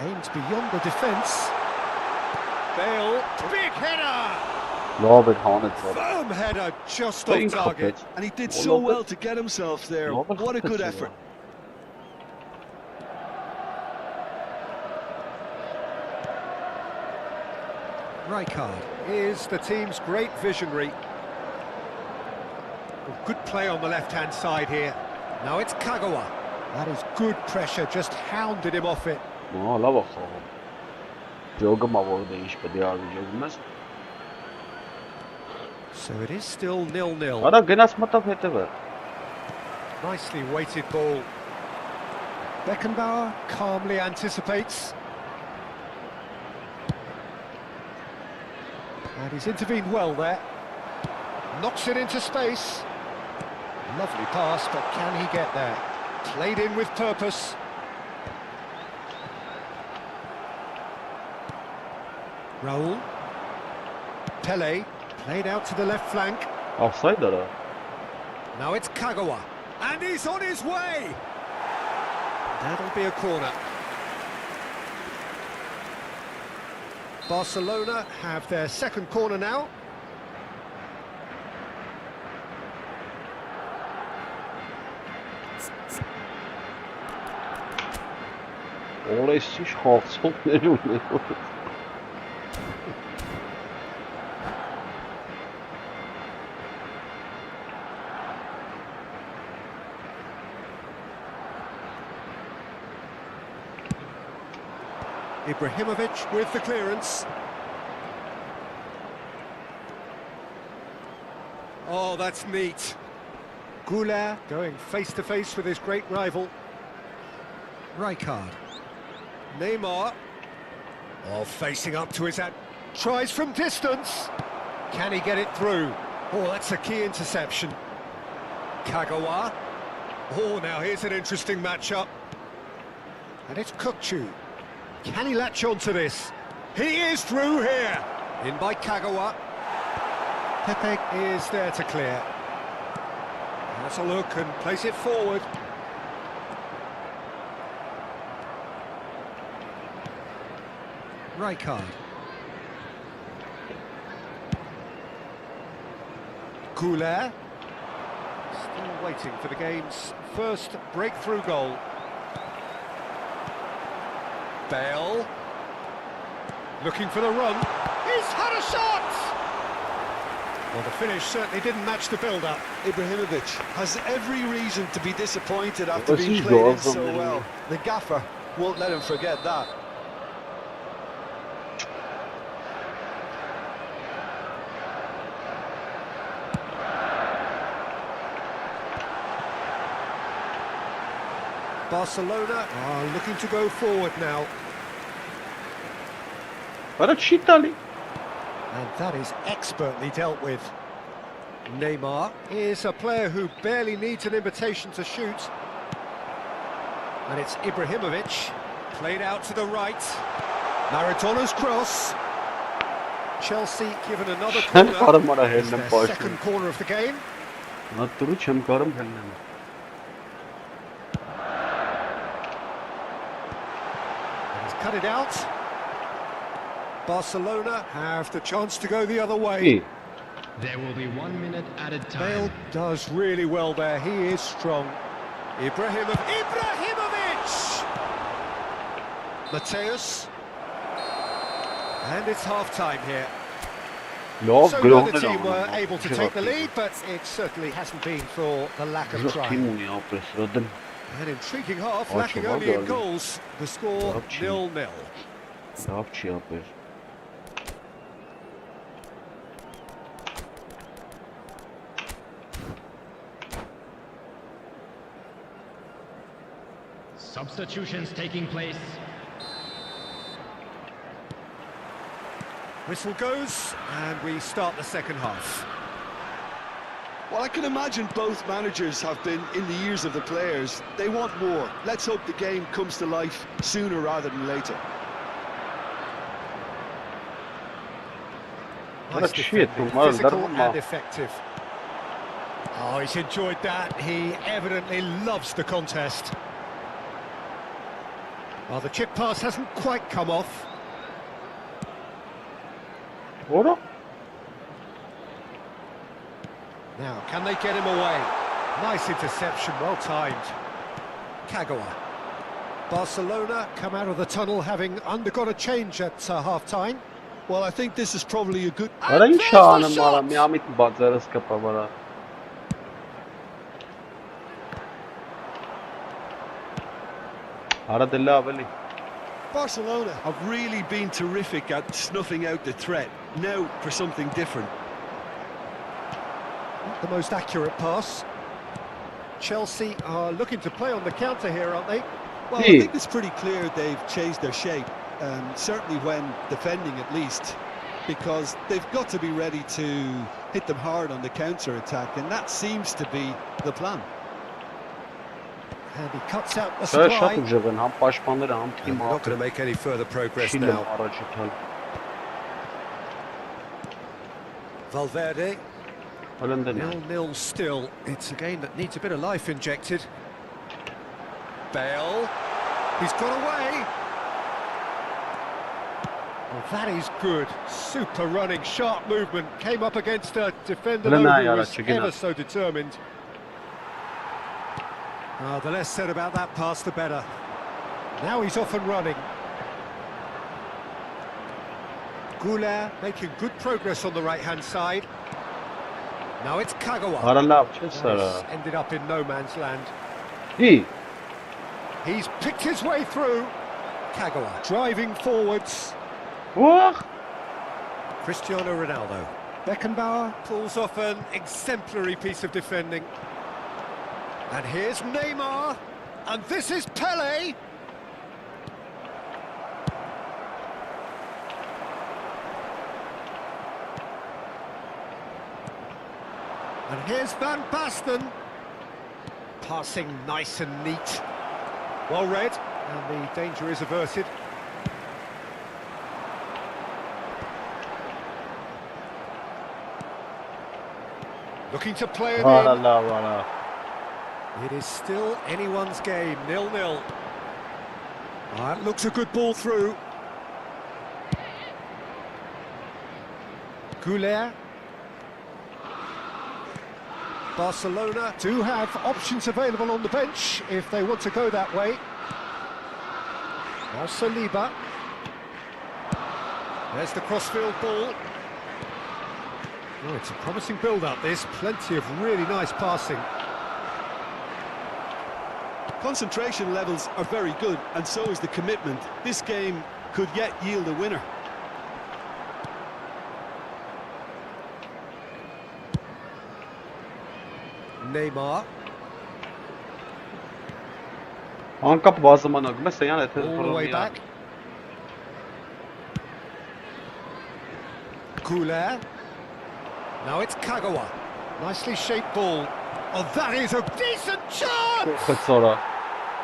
Aimed beyond the defence. Bale, big header! Ja, ben Hanet var. Firm header, just Playing off target. carpet. And he did so well to get himself there. What a good effort. Rijkaard is the team's great visionary. Well, good play on the left-hand side here. Now it's Kagawa. That is good pressure, just hounded him off it. No, la bakalım. Joga ma var değişmedi abi jogumuz. So it is still 0-0. Ara gene smata fete var. Nicely weighted ball. Beckenbauer calmly anticipates. And he's intervened well there. Knocks it into space. Lovely pass, but can he get there? Played in with purpose. Raul. Pele, played out to the left flank. Offside ara. Now it's Kagawa. And he's on his way! That'll be a corner. Barcelona have their second corner now. Orada istiş hafsal ne diyor? Ibrahimovic with the clearance. Oh, that's neat. Goulart going face-to-face with his great rival. Rijkaard. Neymar. Oh, facing up to his ad. Tries from distance. Can he get it through? Oh, that's a key interception. Kagawa. Oh, now here's an interesting matchup. And it's Kukçu. Can he latch on to this? He is through here. In by Kagawa. Pepe is there to clear. Has a look and place it forward. Rijkaard. Goulart. Still waiting for the game's first breakthrough goal. Bale. Looking for the run. He's had a shot! Well, the finish certainly didn't match the build-up. Ibrahimovic has every reason to be disappointed after Well, being he's played in got so something. well. The gaffer won't let him forget that. Barcelona are looking to go forward now. Ara çitali. And that is expertly dealt with. Neymar is a player who barely needs an invitation to shoot. And it's Ibrahimovic, played out to the right. Maradona's cross. Chelsea given another Hem corner. karım ara It's hellen their başlıyor. second corner of the game. Naturu hem karım hellen. And he's cut it out. Barcelona have the chance to go the other way. İyi. There will be 1 minute added Bale time. does really well there. He is strong. Ibrahimovic! Mateus. And it's half-time here. Ya So grönne the team were lan. able to take the lead, but it certainly hasn't been for the lack of Yok trying. kim onu ya presledin. An intriguing half, Oh, lacking çok only in güzel. goals. The score Yapçı. 0-0. Ne yapıyor yapıyor? Substitutions taking place. Whistle goes, and we start the second half. Well, I can imagine both managers have been in the ears of the players. They want more. Let's hope the game comes to life sooner rather than later. Nice That's shit, defending, man. physical That's and effective. Oh, he's enjoyed that. He evidently loves the contest. Well, the chip pass hasn't quite come off. Ora? Now, can they get him away? Nice interception, well timed. Kagawa. Barcelona come out of the tunnel having undergone a change at half-time. Well, I think this is probably a good... Ara این شانه مارا میامید بازارس کپا برا. Ara dille aveli. Barcelona have really been terrific at snuffing out the threat. Now for something different. Not the most accurate pass. Chelsea are looking to play on the counter here, aren't they? Well, I think it's pretty clear they've changed their shape, certainly when defending at least, because they've got to be ready to hit them hard on the counter-attack, and that seems to be the plan. And he cuts out the Şöyle supply. şat ucabın ham başbanları ham And team they're not going to make any further progress Şilim now. aracı tal. Valverde, Öyle ne? 0-0 still. It's a game that needs a bit of life injected. Bale, he's got away. Well, that is good. Super running, sharp movement. Came up against a defender Öyle ne who ya, was çekin ever ha. so determined. The less said about that pass, the better. Now he's off and running. Goulart making good progress on the right-hand side. Now it's Kagawa. Ara ne yapacağız That Sara? has ended up in no man's land. İyi. He's picked his way through. Kagawa driving forwards. Vah! Cristiano Ronaldo. Beckenbauer pulls off an exemplary piece of defending. And here's Neymar. And this is Pele. And here's Van Basten. Passing nice and neat. Well read, and the danger is averted. Looking to play it Vara in. la vara. It is still anyone's game, 0-0. That looks a good ball through. Goulart. Barcelona do have options available on the bench if they want to go that way. Now Saliba. There's the crossfield ball. Oh, it's a promising build-up, this. Plenty of really nice passing. Concentration levels are very good, and so is the commitment. This game could yet yield a winner. Neymar. Ankap bazı manag. Mesela yani All the way back. Goulart. Now it's Kagawa. Nicely shaped ball. Oh, that is a decent chance! Kıt sonra.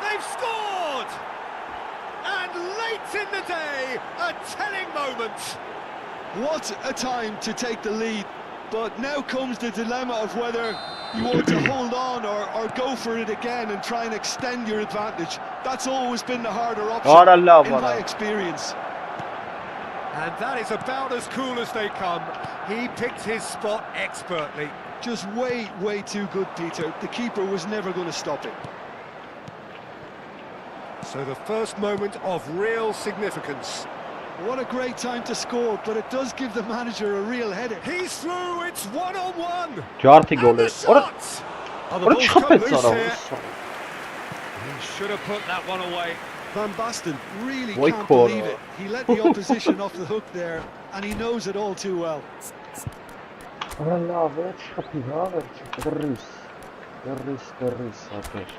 They've scored! And late in the day, a telling moment. What a time to take the lead, but now comes the dilemma of whether you want to hold on or go for it again and try and extend your advantage. That's always been the harder option in my experience. And that is about as cool as they come. He picked his spot expertly. Just way too good, Peter. The keeper was never going to stop it. So the first moment of real significance. What a great time to score, but it does give the manager a real headache. He's through, it's 1-on-1. Jarti And golü. the Ora shot! Oh, the ora ball's çöp come et loose sonra. here. Should have put that one away. Van Basten really Boy, can't quarter. believe it. He let the opposition off the hook there, and he knows it all too well. والله فيتش خطي هذا درس هكاش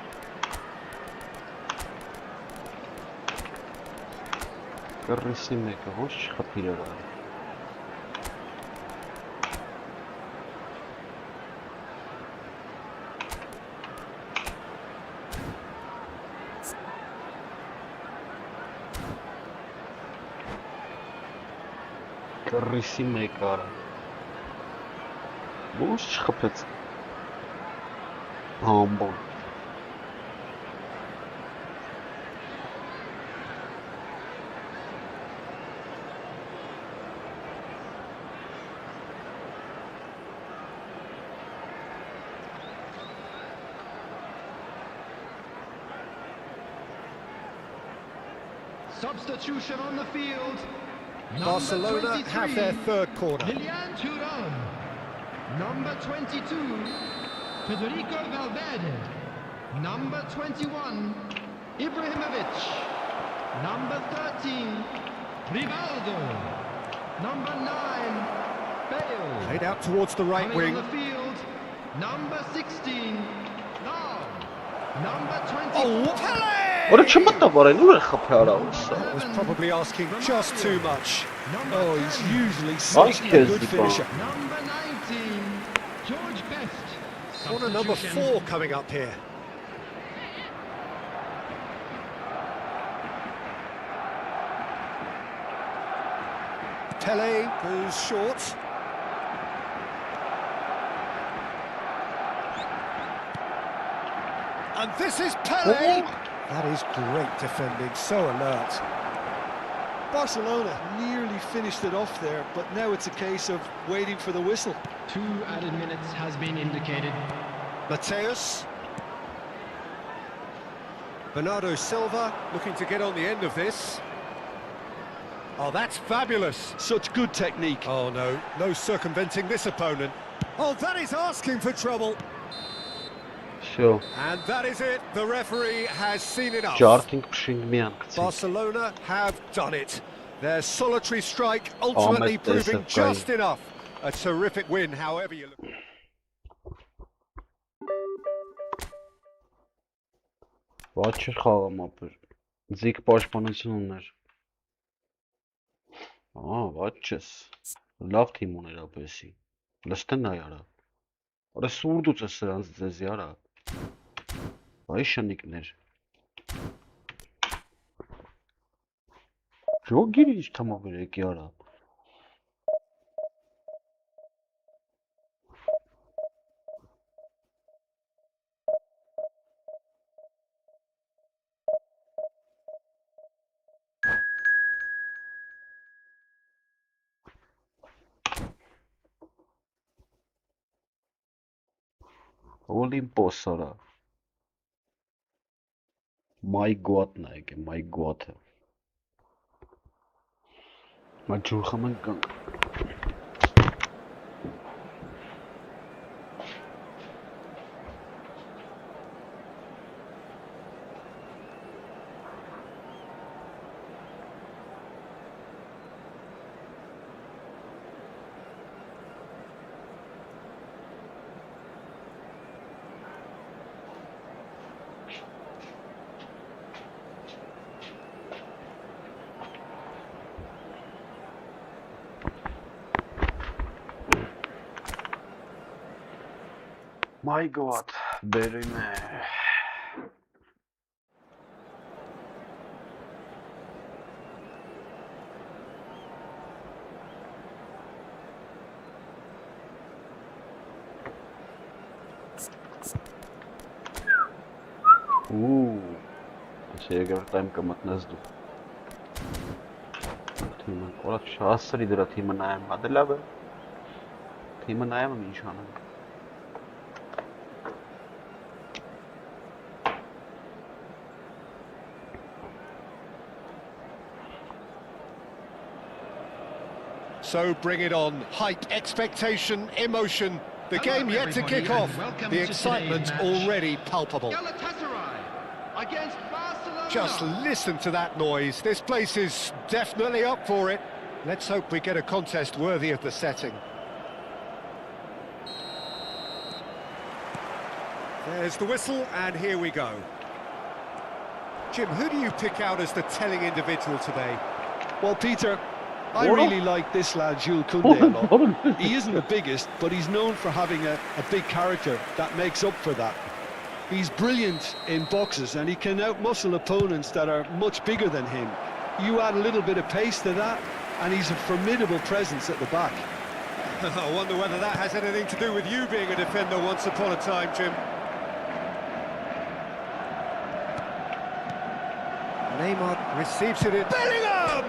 درس إنك وش خطي هذا درس إنك هذا وش خبت هامبون Substitution on the field. Barcelona have their third corner. Lilian Thuram. Number 22, Federico Valverde. Number 21, Ibrahimovic. Number 13, Rivaldo. Number 9, Bale. Played out towards the right Coming wing. on the field, number 16, now, number 24. Oh, Pele! ولا شمتها برا نور خبها Was probably asking just too much. Oh, he's usually such a Nice good kiss, finisher. Number 19, George Best. Corner number Substitution. 4 coming up here. Pele goes short. And this is Pele! That is great defending, so alert. Barcelona nearly finished it off there, but now it's a case of waiting for the whistle. 2 added minutes has been indicated. Mateus. Bernardo Silva looking to get on the end of this. Oh, that's fabulous. Such good technique. Oh, no circumventing this opponent. Oh, that is asking for trouble. شو And that is it. The referee has seen enough. جارتينج بشينجميان كتير Barcelona have done it. Their solitary strike ultimately Ahmet proving Desef just Kayı. enough. A terrific win, however you look. Watcher խաղամ ապր Ձիկ պաշտպանություններ Watches Լավ թիմ ուներ ապեսի Լստեն այ արա Արա սուրդուց է սրանց ձեզի արա Այ շնիկներ Ժո գիրի ինչ թամավեր եկի արա Օլիմպոս արա My God-ն է եկե My God-ը Մաջուր խմեն կանք My God, բերում է Așa e greu time կմտնես դու Թիմը, որա չասրի դրա թիմը նայեմ, հա դե լավ է Թիմը նայեմ ինչ անենք So bring it on. Hype, expectation, emotion. The Hello, game yet to everybody, kick and off. welcome The to excitement today's match. already palpable. Galatasaray are against Barcelona. Just listen to that noise. This place is definitely up for it. Let's hope we get a contest worthy of the setting. There's the whistle, and here we go. Jim, who do you pick out as the telling individual today? Well, Peter, I really like this lad, Jules Koundé, a lot. He isn't the biggest, but he's known for having a big character that makes up for that. He's brilliant in boxes, and he can outmuscle opponents that are much bigger than him. You add a little bit of pace to that, and he's a formidable presence at the back. I wonder whether that has anything to do with you being a defender once upon a time, Jim. Neymar receives it in. Bellingham!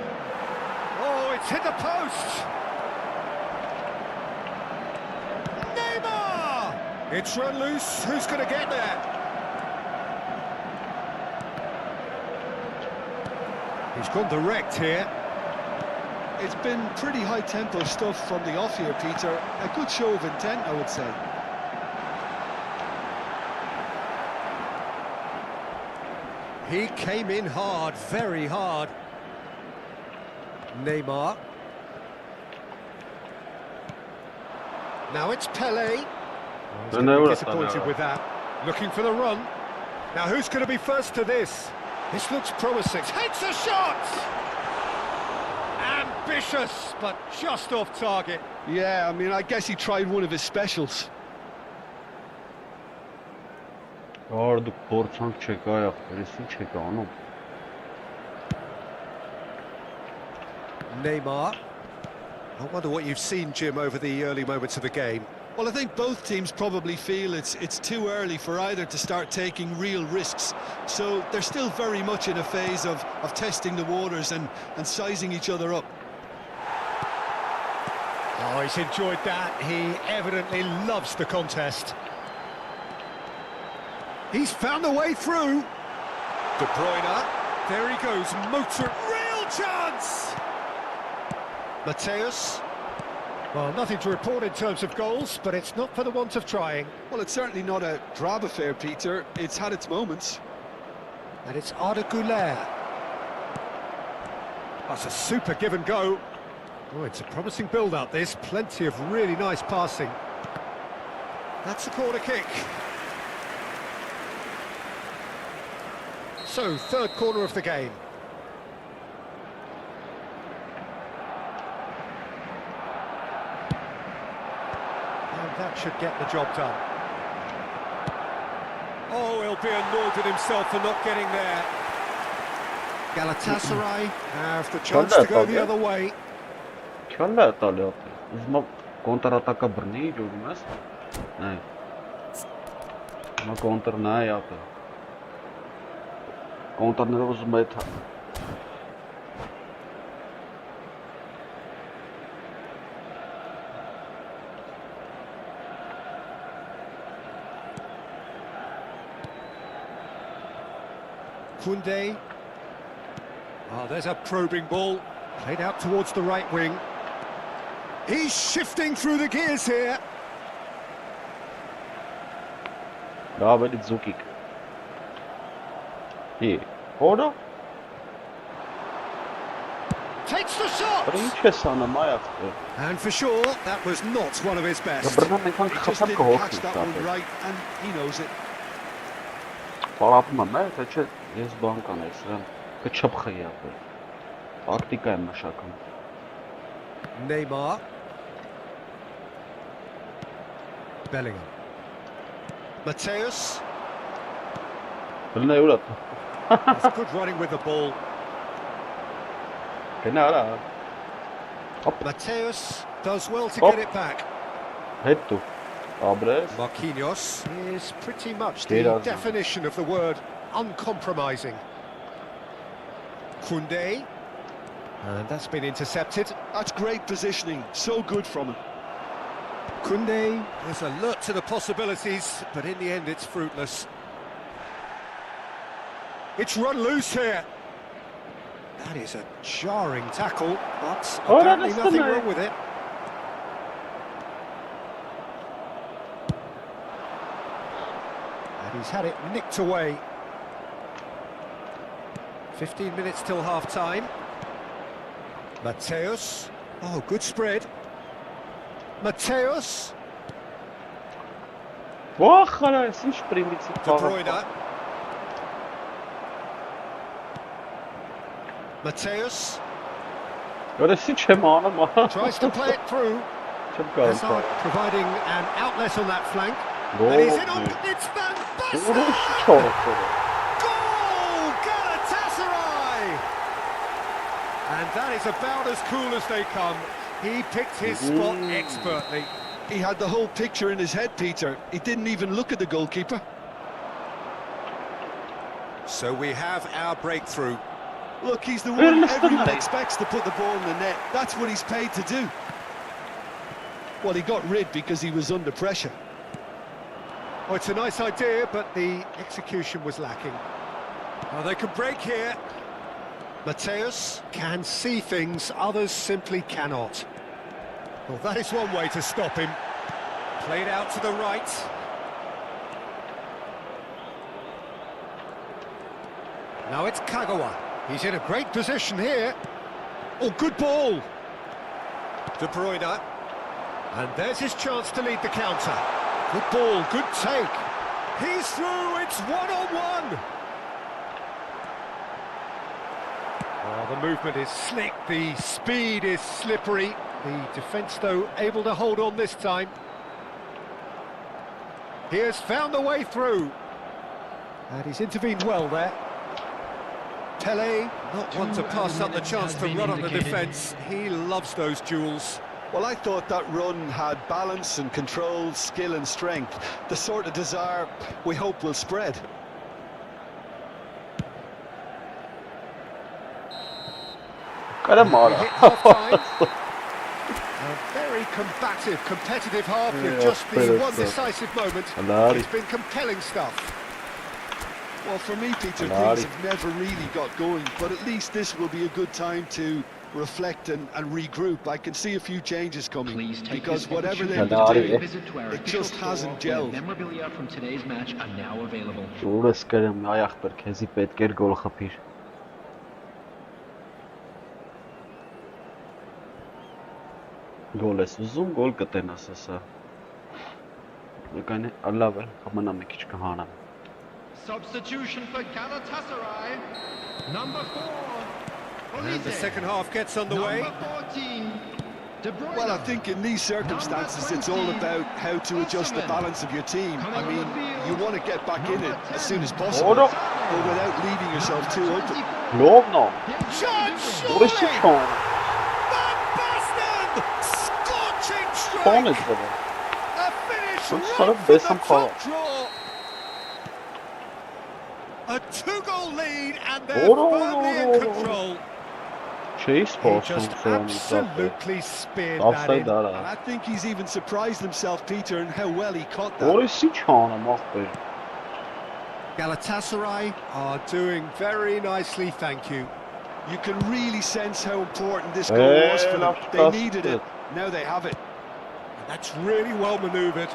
Oh, it's hit the post! Neymar! It's run loose. Who's going to get there? He's gone direct here. It's been pretty high-tempo stuff from the off here, Peter. A good show of intent, I would say. He came in hard, very hard. Neymar. Now it's Pele. Oh, he's gonna be disappointed with that. Looking for the run. Now who's going to be first to this? This looks promising. Takes a shot! Ambitious, but just off target. Yeah, I mean, I guess he tried one of his specials. Hard porçank çeka resim çeka onu. Neymar. I wonder what you've seen, Jim, over the early moments of the game. Well, I think both teams probably feel it's too early for either to start taking real risks. So they're still very much in a phase of testing the waters and sizing each other up. Oh, he's enjoyed that. He evidently loves the contest. He's found a way through. De Bruyne. There he goes. Motor. Real chance! Mateus. Well, nothing to report in terms of goals, but it's not for the want of trying. Well, it's certainly not a drab affair, Peter. It's had its moments. And it's Arda Güler. That's a super give and go. Oh, it's a promising build-up, this. Plenty of really nice passing. That's a corner kick. So, third corner of the game. And that should get the job done. Oh, he'll be annoyed with himself for not getting there. Galatasaray have the chance to go the other way. Քյալը տալի ապը։ Ուզում եմ կոնտратակա բռնի ջուրում ես։ Այ։ Մա կոնտրնա է ապը։ Կոնտրները ուզում է թա։ Koundé. Oh, there's a probing ball. Played out towards the right wing. He's shifting through the gears here. Լավ էլի ձուկիկ։ Հորը։ Takes the shot! Ինչ ես անում այստեղ։ And for sure, that was not one of his best. Բռնան այնքան He just խփան didn't catch կհոգի that one սա։ right, and he knows it. Պարապում եմ, թե ես բան կանեի սրան։ Կչփխի ապը։ Տակտիկա եմ մշակում։ Neymar. Bellingham. Mateus. Բռնա ուրա։ That's good running with the ball. Գնա արա։ Mateus does well to get it back. Հետ դու։ Abrez. Marquinhos is pretty much the Sterazzo. definition of the word uncompromising. Koundé. And that's been intercepted. That's great positioning. So good from him. Koundé is alert to the possibilities, but in the end it's fruitless. It's run loose here. That is a jarring tackle, but apparently that's nothing the wrong with it. And he's had it nicked away. 15 minutes till half-time. Mateus. Oh, good spread. Mateus. Boah, خلاص نشبري ميت De Bruyne. Mateus ولا سيت شمانة ما tries to play it through. شبكة Hazard providing an outlet on that flank. And he's in on... It's Van Basten! Goal! Galatasaray! And that is about as cool as they come. He picked his spot expertly. He had the whole picture in his head, Peter. He didn't even look at the goalkeeper. So we have our breakthrough. Look, he's the one everyone expects to put the ball in the net. That's what he's paid to do. Well, he got rid because he was under pressure. Oh, it's a nice idea, but the execution was lacking. Oh, they could break here. Mateus can see things others simply cannot. Well, that is one way to stop him. Played out to the right. Now it's Kagawa. He's in a great position here. Oh, good ball. De Bruyne. And there's his chance to lead the counter. Good ball, good take. He's through, it's one-on-one. Oh, the movement is slick, the speed is slippery. The defence, though, able to hold on this time. He has found the way through. And he's intervened well there. Pele, not one to pass up the chance to run on the defence. He loves those duels. Well, I thought that run had balance and control, skill and strength. The sort of desire we hope will spread. Hit half-time. A very combative, competitive half with just the one decisive moment. It's been compelling stuff. Well, for me, Peter, things have never really got going, but at least this will be a good time to reflect and regroup. I can see a few changes coming because whatever they're doing, it just hasn't gelled. Memorabilia from today's match are now available. Գոլ ես ուզում, գոլ կտենաս ասա։ Եկան լավ է, համանամ մի քիչ կհանամ։ Substitution for Galatasaray. Number 4. And the second half gets underway. Number 14. De Bruyne. Well, I think in these circumstances, it's all about how to adjust the balance of your team. I mean, you want to get back in it as soon as possible, but without leaving yourself too open. Lov no. What is it on? Scorching strike! Pomysł chyba. A finish To right start from bez the samochodu. top draw. A two-goal lead and they're firmly in control. Chase He post just absolutely speared that in. And I think he's even surprised himself, Peter, in how well he caught that. What is he on? Galatasaray are doing very nicely, thank you. You can really sense how important this goal was for them. They needed it. Now they have it. That's really well manoeuvred.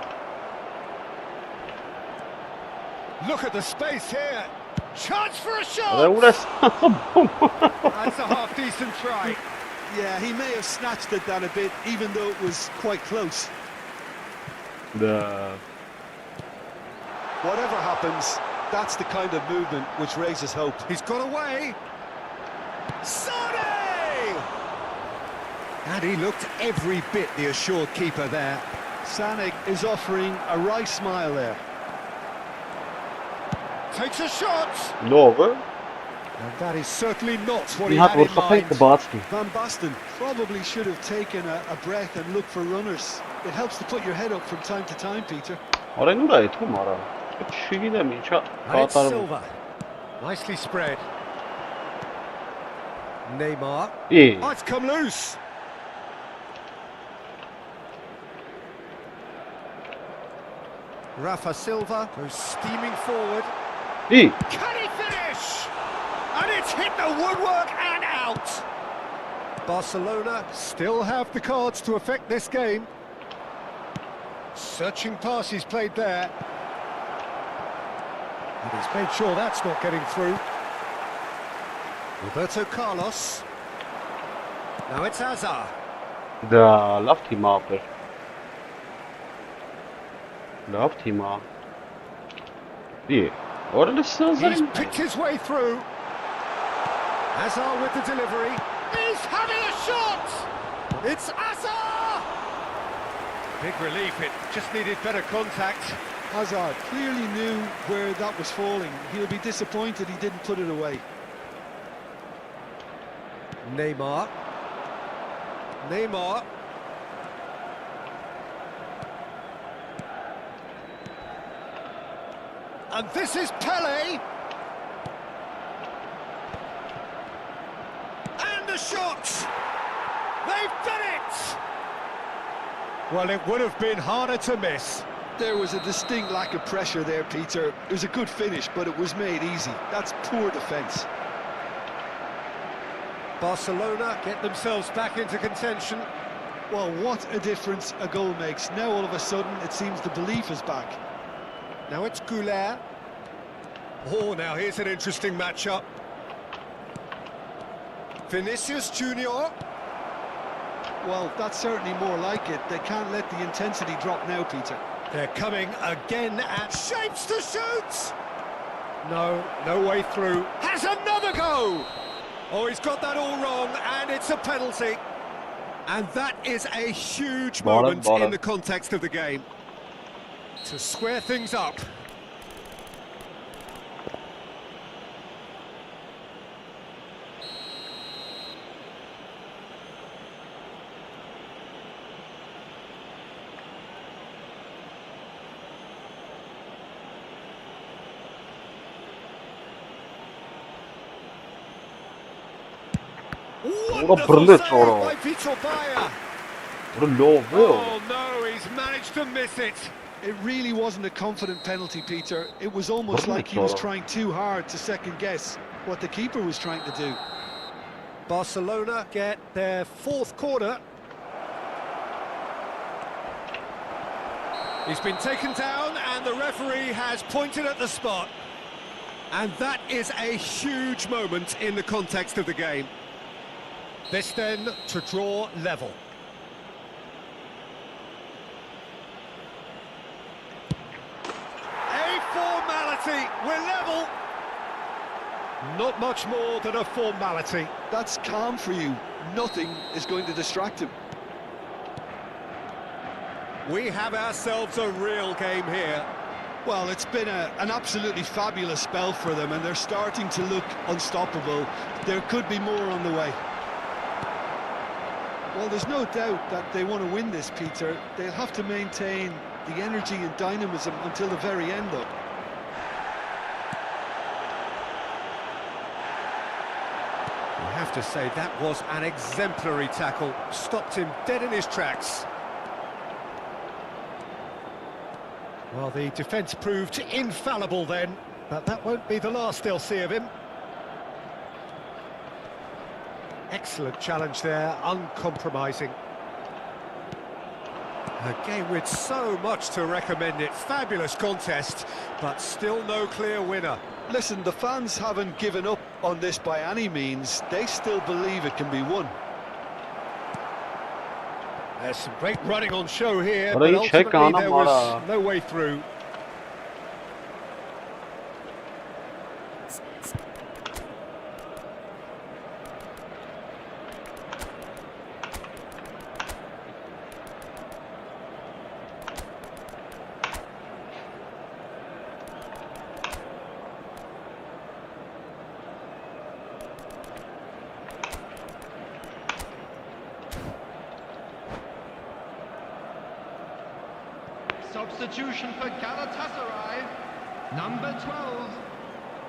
Look at the space here. Chance for a shot. That's a half-decent try. Yeah, he may have snatched at that a bit, even though it was quite close. Whatever happens, that's the kind of movement which raises hope. He's got away. Sane! And he looked every bit the assured keeper there. Sane is offering a wry smile there. Takes a shot. No, And that is certainly not what he had in mind. Van Basten probably should have taken a breath and looked for runners. It helps to put your head up from time to time, Peter. And it's Silva. Nicely spread. Neymar. Oh, it's come loose. Rafa Silva goes steaming forward. Can he finish? And it's hit the woodwork and out. Barcelona still have the cards to affect this game. Searching pass he's played there. And he's made sure that's not getting through. Roberto Carlos. Now it's Hazard. Da läuft die Marpe. Läuft die mal. Wie? Oder das so He's sein? picked his way through. Hazard with the delivery. He's having a shot! It's Hazard! Big relief, it just needed better contact. Hazard clearly knew where that was falling. He'll be disappointed he didn't put it away. Neymar. Neymar. And this is Pele. And a shot. They've done it. Well, it would have been harder to miss. There was a distinct lack of pressure there, Peter. It was a good finish, but it was made easy. That's poor defence. Barcelona get themselves back into contention. Well, what a difference a goal makes. Now all of a sudden it seems the belief is back. Now it's Goulet. Oh, now here's an interesting matchup. Vinicius Junior. Well, that's certainly more like it. They can't let the intensity drop now, Peter. They're coming again at shapes to shoot. No way through. Has another go. Oh, he's got that all wrong, and it's a penalty. And that is a huge moment in the context of the game. To square things up. Wonderful save by Vitor Bayer. What a low will. Oh no, he's managed to miss it. It really wasn't a confident penalty, Peter. It was almost like he was trying too hard to second-guess what the keeper was trying to do. Barcelona get their fourth corner. He's been taken down and the referee has pointed at the spot. And that is a huge moment in the context of the game. This then to draw level. A formality, we're level. Not much more than a formality. That's calm for you. Nothing is going to distract him. We have ourselves a real game here. Well, it's been an absolutely fabulous spell for them, and they're starting to look unstoppable. There could be more on the way. Well, there's no doubt that they want to win this, Peter. They'll have to maintain the energy and dynamism until the very end, though. I have to say, that was an exemplary tackle. Stopped him dead in his tracks. Well, the defence proved infallible then, but that won't be the last they'll see of him. Excellent challenge there, uncompromising. A game with so much to recommend it. Fabulous contest, but still no clear winner. Listen, the fans haven't given up on this by any means. They still believe it can be won. There's some great running on show here, What but are you ultimately checking there on, was no way through. Substitution for Galatasaray, number 12,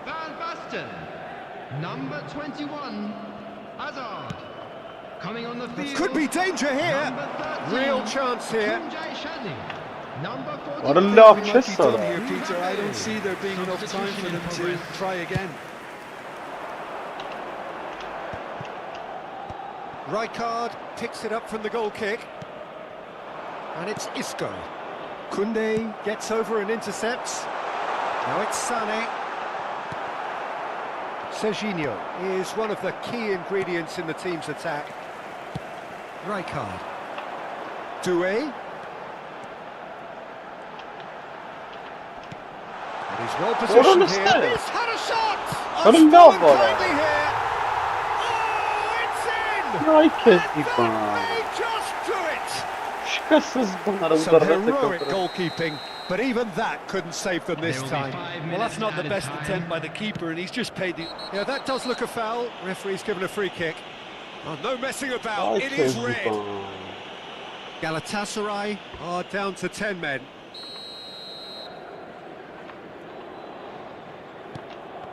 Van Basten, number 21, Hazard. Coming on the field, Could be danger here. Real chance here. Number 14. What a love Might be chest done on here, Peter. I don't see there being enough time for them to try again. Rijkaard picks it up from the goal kick. And it's Isco. Koundé gets over and intercepts. Now it's Sané. Serginho is one of the key ingredients in the team's attack. Rijkaard. Doué. And he's well positioned here. He's had a shot! What a Fallen goal, boy. kindly here. Oh, it's in! Ay kes And they just do it! Şükürsüz bunları Some uzarda heroic tekrar. goalkeeping, but even that couldn't save them this There will be time. 5 Well, minutes that's not the added best time. attempt by the keeper, and he's just paid the... Yeah, that does look a foul. Referee's given a free kick. Oh, no messing about. Ay It is kes red. Galatasaray are down to 10 men.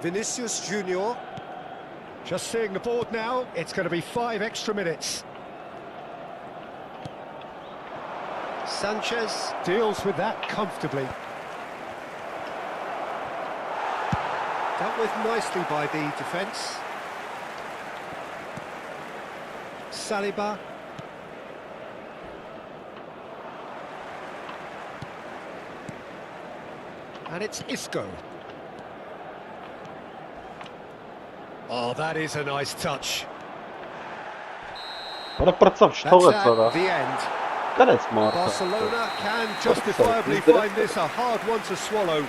Vinicius Junior. Just seeing the board now. It's going to be 5 extra minutes. Sanchez deals with that comfortably. Dealt with nicely by the defence. Saliba. And it's Isco. Oh, that is a nice touch. Ora pracował, That's что at это? the end. Koniec Marta. Barcelona can justifiably find this a hard one to swallow.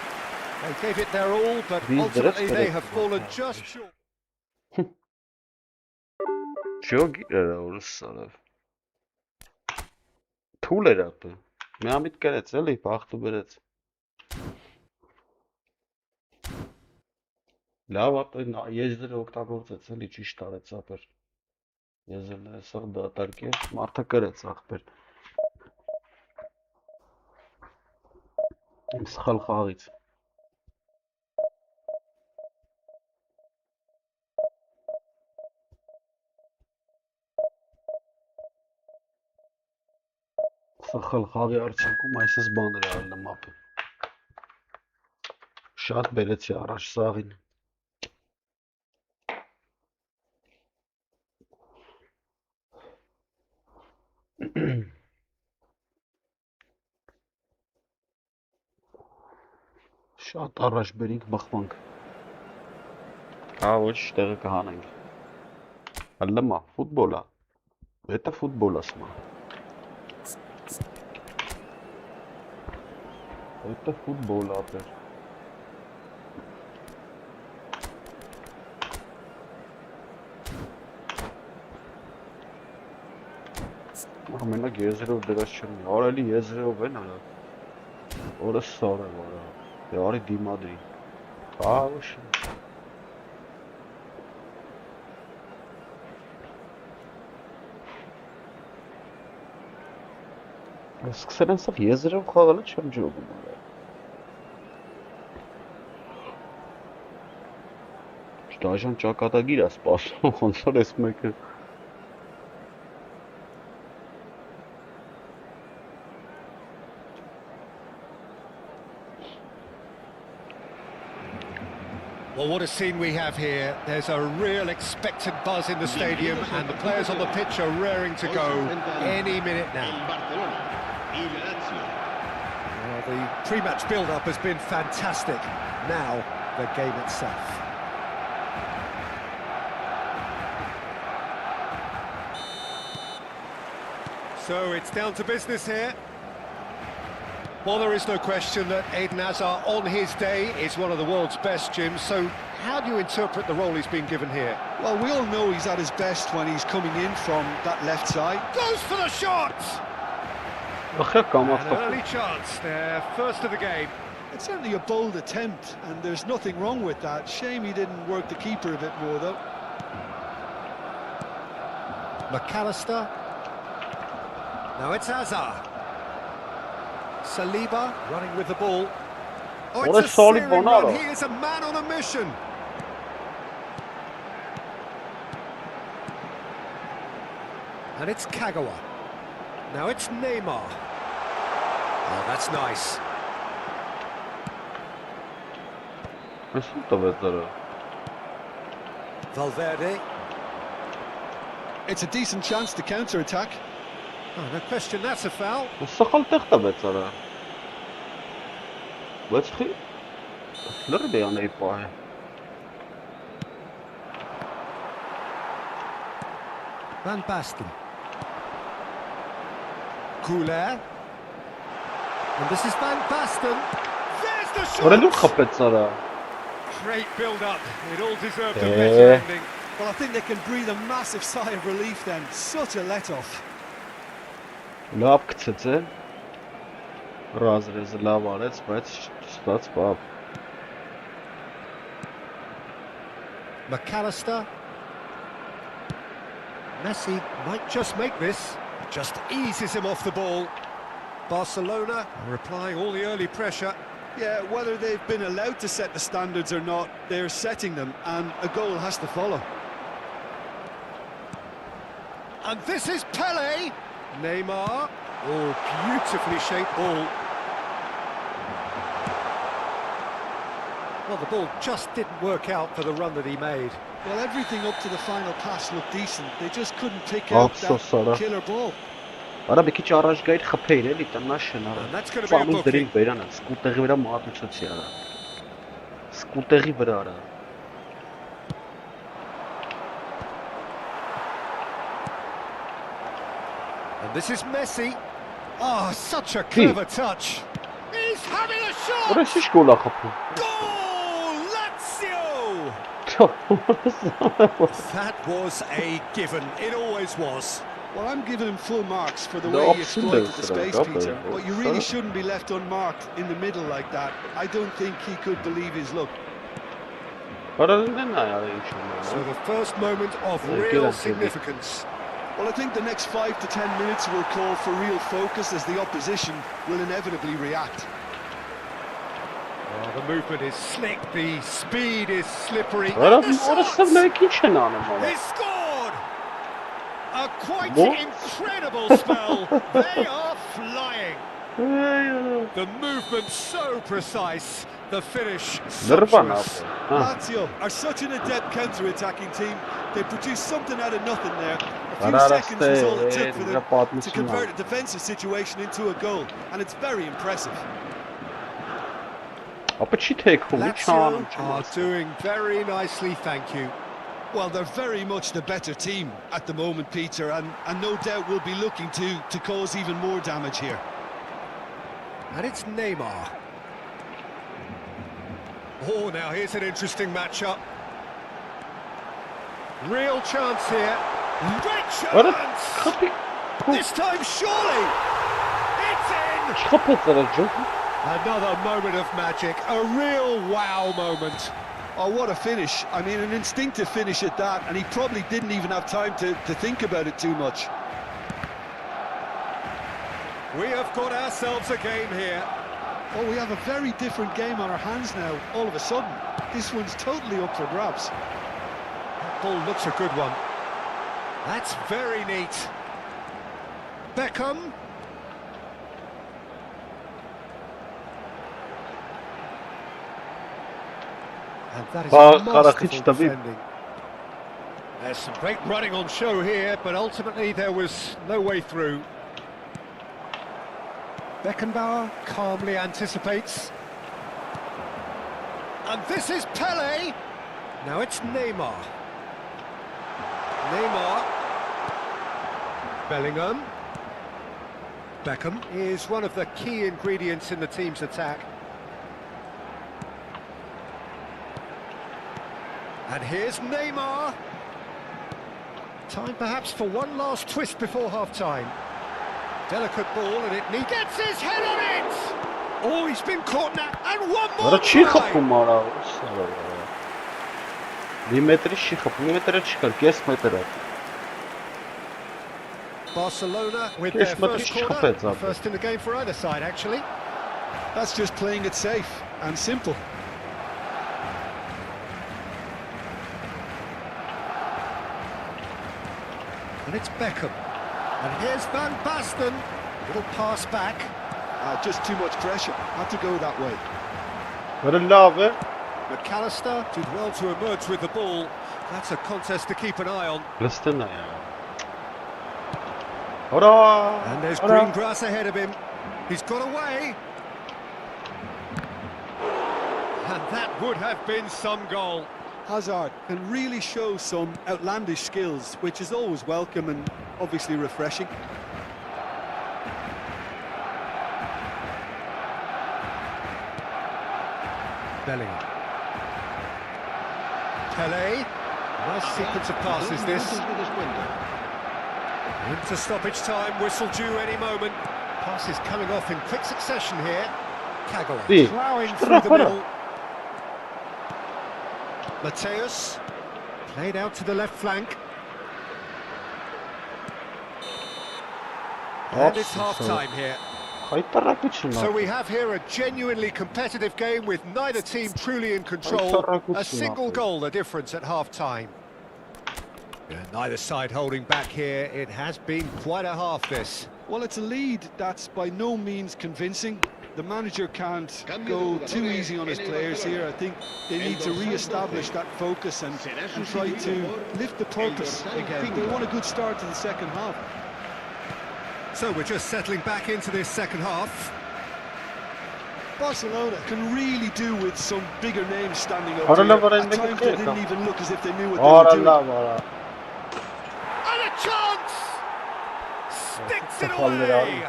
They gave it their all, but ultimately they have fallen just short. Çok orası. Թուլեր ապը։ Մի ամիտ կրեց էլի, բախտու բերեց։ Լավ ապը եզրը օգտագործեց էլի, ճիշտ արեց ապեր։ Եզրը այսօր դատարկ է, մարդը կրեց ախպեր։ Իմ սխալ խաղից։ Սխալ խաղի արդյունքում այսպես բաներ արել եմ ապը։ Շատ բերեցի առաջ սաղին։ Շատ առաջ բերինք բխվանք։ Հա, ոչ տեղը կհանենք։ Հալլամա, ֆուտբոլա։ Это футбол ասма։ Это футбол ապեր։ Ամենակ եզրով դրած չեմ, արելի եզրով են արա։ Օրը սար է վարա, դե արի դիմադրի։ Հա, ոչ։ Սկսել են սաղ եզրով խաղալը չեմ ջողում արա։ Դաժան ճակատագիր է սպասում, ոնց որ ես մեկը։ Well, what a scene we have here. There's a real expectant buzz in the stadium, and the players on the pitch are raring to go any minute now. Well, the pre-match build-up has been fantastic. Now, the game itself. So it's down to business here. Well, there is no question that Eden Hazard, on his day, is one of the world's best, Jim. So how do you interpret the role he's been given here? Well, we all know he's at his best when he's coming in from that left side. Goes for the shot! An early chance there, first of the game. It's certainly a bold attempt, and there's nothing wrong with that. Shame he didn't work the keeper a bit more, though. McAllister. Now it's Hazard. Saliba running with the ball. Oh, What a it's a solid searing Bonaro. run. He is a man on a mission. And it's Kagawa. Now it's Neymar. Oh, that's nice. Valverde. It's a decent chance to counter-attack. Oh, no question, that's a foul. Սխալ տեղ տվեց արա։ Բայց խի լրբե անեի պահե։ Van Basten. Couler. And this is Van Basten. There's the Ora não shot! repete ora. Great build-up. It all deserved a better ending. Well, I think they can breathe a massive sigh of relief then. Such a let-off. Լավ գցեց է։ Ռազրեզը լավ արեց, բայց ստաց բավ։ McAllister. Messi might just make this. Just eases him off the ball. Barcelona are applying all the early pressure. Yeah, whether they've been allowed to set the standards or not, they're setting them, and a goal has to follow. And this is Pele. Neymar. Oh, beautifully shaped ball. Well, the ball just didn't work out for the run that he made. Well, everything up to the final pass looked decent. They just couldn't pick out that killer ball. Արա մի քիչ առաջ գայր խփեիր էլի տնաշեն արա։ That's going to be a Սամուն booking. դրին վերանը, սկուտեղի վրա մատուցեցի արա։ Սկուտեղի վրա արա։ And this is Messi. Oh, such a clever touch. He's having a shot. Ora շիշ գոլ է խփում։ Goal! Lazio! That That was a given. It always was. Well, I'm giving him full marks for the The way he option exploited is the that space, up Peter. there, But you but really so- shouldn't be left unmarked in the middle like that. I don't think he could believe his luck. Արա դեն այ ինչ ունի։ So the first moment of Yeah, real good idea. significance. Well, I think the next 5 to 10 minutes will call for real focus as the opposition will inevitably react. Oh, the movement is slick, the speed is slippery. Արա And the ora shots! սավնայք ինչ են անում He արա։ scored! A quite What? incredible spell. They are flying. The movement so precise, the finish Նրբան sumptuous. ապը։ Lazio are such an adept counter-attacking team. They produced something out of nothing there. A few Արա seconds was all it took for դրա them to պատմությունը։ convert a defensive situation into a goal, and it's very impressive. Ապա չի թեքում, ինչ անում Lazio are doing very nicely, thank you. Well, they're very much the better team at the moment, Peter, and no doubt will be looking to cause even more damage here. And it's Neymar. Oh, now here's an interesting matchup. Real chance here. Great Արա chance! խփի։ This time, surely! It's in! Չխփեց արա ջոկ։ Another moment of magic, a real wow moment. Oh, what a finish. I mean, an instinctive finish at that, and he probably didn't even have time to think about it too much. We have got ourselves a game here. Oh, we have a very different game on our hands now, all of a sudden. This one's totally up for grabs. That ball looks a good one. That's very neat. Beckham. And that is masterful defending. There's some great running on show here, but ultimately there was no way through. Beckenbauer calmly anticipates. And this is Pele. Now it's Neymar. Neymar. Bellingham. Beckham is one of the key ingredients in the team's attack. And here's Neymar. Time perhaps for one last twist before half-time. Delicate ball and it needs... Gets his head on it! Oh, he's been caught now. And one more Արա չի try! խփում արա։ Մի մետրի չի խփում, մի մետրը չի կար, կես մետր է։ Barcelona with Yes, their but first it's corner. choped up. First in the game for either side, actually. That's just playing it safe and simple. And it's Beckham. And here's Van Basten. Little pass back. Just too much pressure. Had to go that way. Արա լավ է։ McAllister did well to emerge with the ball. That's a contest to keep an eye on. Լստեն է։ Արա։ And there's green grass ahead of him. He's got away. And that would have been some goal. Hazard can really show some outlandish skills, which is always welcome and obviously refreshing. Bellingham. Pele. Nice sequence of passes this. Into stoppage time, whistle due any moment. Passes coming off in quick succession here. Kagawa plowing through the middle. Mateus. Played out to the left flank. And it's half-time here. So we have here a genuinely competitive game with neither team truly in control. A single goal the difference at half-time. Neither side holding back here. It has been quite a half this. Well, it's a lead that's by no means convincing. The manager can't go too easy on his players here. I think they need to re-establish that focus and try to lift the purpose again. They want a good start to the second half. So we're just settling back into this second half. Barcelona can really do with some bigger names standing up here. At times they didn't even look as if they knew what they were doing. And a chance! Sticks it away!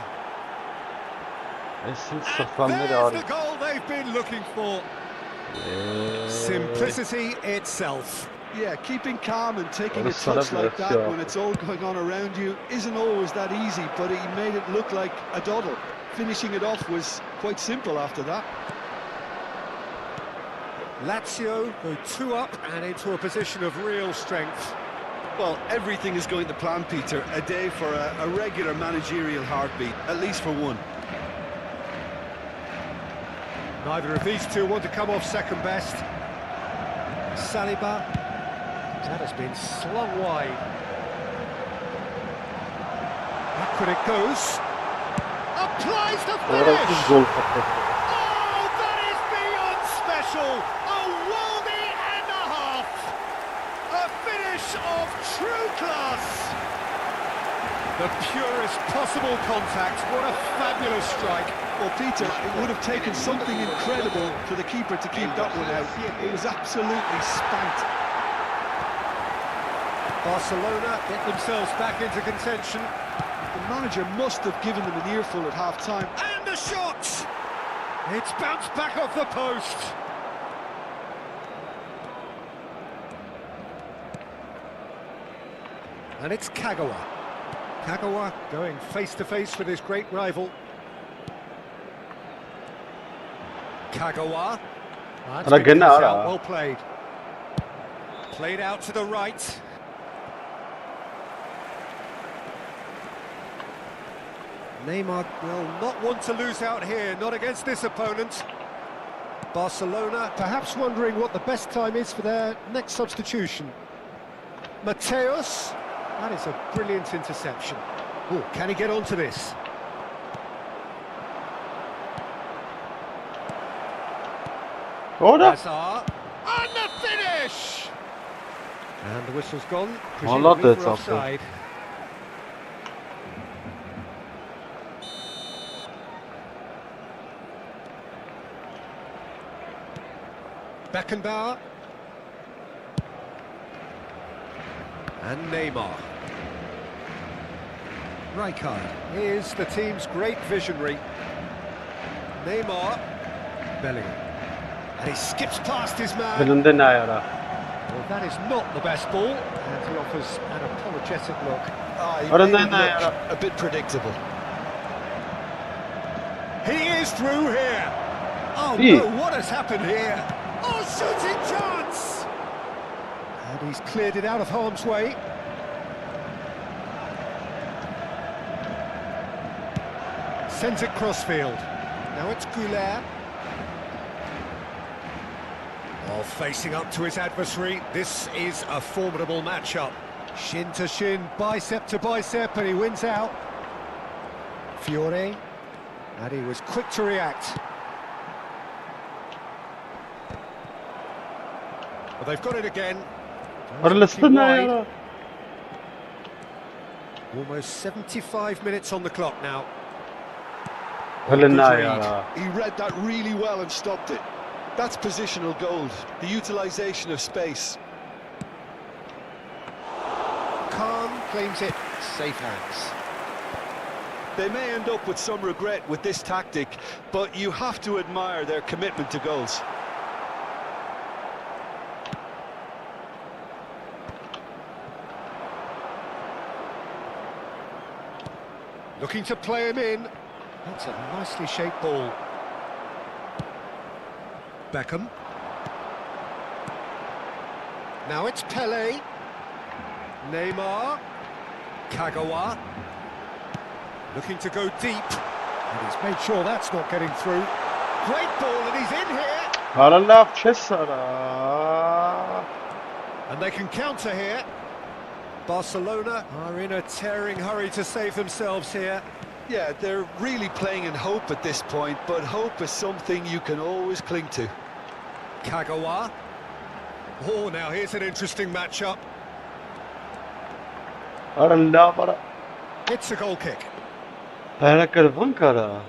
And there's the goal they've been looking for. Simplicity itself. Yeah, keeping calm and taking a touch like that when it's all going on around you isn't always that easy, but he made it look like a doddle. Finishing it off was quite simple after that. Lazio go 2 up and into a position of real strength. Well, everything is going to plan, Peter. A day for a regular managerial heartbeat, at least for one. Neither of these two want to come off second best. Saliba. That has been slung wide. Back when it goes. Applies the finish! Oh, that is beyond special! A worldie and a half! A finish of true class! The purest possible contact. What a fabulous strike. Well, Peter, it would have taken something incredible for the keeper to keep that one out. It was absolutely spanked. Barcelona get themselves back into contention. The manager must have given them an earful at half-time. And the shot! It's bounced back off the post. And it's Kagawa. Kagawa going face-to-face with his great rival. Kagawa. Well played. Played out to the right. Neymar will not want to lose out here, not against this opponent. Barcelona perhaps wondering what the best time is for their next substitution. Mateus, that is a brilliant interception. Oh, can he get onto this? Hazard, and the finish! And the whistle's gone, presumably for offside. Beckenbauer. And Neymar. Rijkaard is the team's great visionary. Neymar. Bellingham. And he skips past his man. Well, that is not the best ball. And he offers an apologetic look. A bit predictable. He is through here. Oh no, what has happened here? Oh, shooting chance! And he's cleared it out of harm's way. Sends it crossfield. Now it's Goulet. Oh, facing up to his adversary. This is a formidable matchup. Shin to shin, bicep to bicep, and he wins out. Fiore. And he was quick to react. Well, they've got it again. Almost 75 minutes on the clock now. He read that really well and stopped it. That's positional gold, the utilisation of space. Khan claims it, safe hands. They may end up with some regret with this tactic, but you have to admire their commitment to goals. Looking to play him in. That's a nicely shaped ball. Beckham. Now it's Pele. Neymar. Kagawa. Looking to go deep. And he's made sure that's not getting through. Great ball, and he's in here. Hallelujah, Cesara. And they can counter here. Barcelona are in a tearing hurry to save themselves here. Yeah, they're really playing in hope at this point, but hope is something you can always cling to. Kagawa. Oh, now here's an interesting matchup. Hallelujah, para. It's a goal kick. أنا كرفان كرا.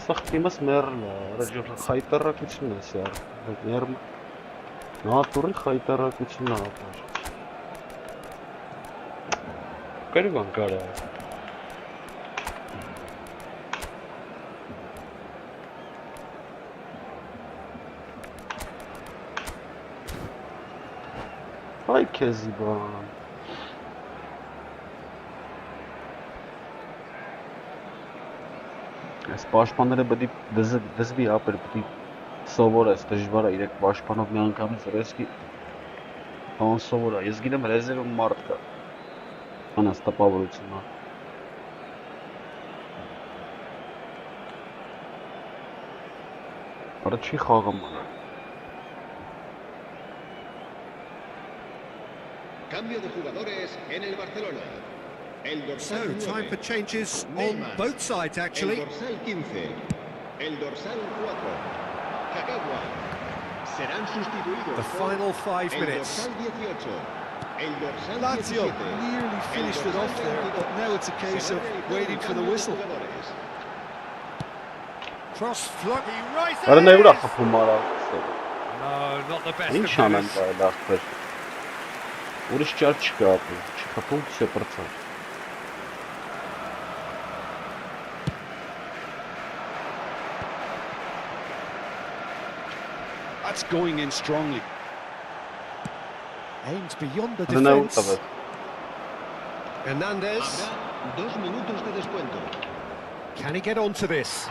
سختي مسمار لا رجل خيطر كتشنا سير. يرم. ناطوري خيطر كتشنا. كرفان كرا. هاي كذبان. Այս պաշտպանները պետք է դզվի ապեր, պետք է սովոր է, դժվար է իրեք պաշտպանով մի անգամից ռեսկի անսովոր է, ես գիտեմ ռեզերվում մարդ կա, անաստապավորություն է։ Առաջի խաղում է։ Cambio de jugadores en el Barcelona. El So, dorsal time for 9, changes on Neymar. both sides, El actually. dorsal 15, el dorsal 4, Kagawa. Serán sustituidos The por final 5 el minutes. dorsal 18, el dorsal Lazio 17, nearly el finished it dorsal off there, 22. but now it's a case Se of va a realizar waiting un for the cambio de whistle. jugadores. Cross flood. He rises. Արա նայ ուրա խփում արա։ No, not the best Ինչ of անեն finish. դա ախպեր։ Ուրիշ ճար չկա ապի, չխփում все պրծա։ That's going in strongly. Aims beyond the Արա նայ ու defence. տվե։ Hernandez. Habrá 2 minutos de descuento. Can he get onto this?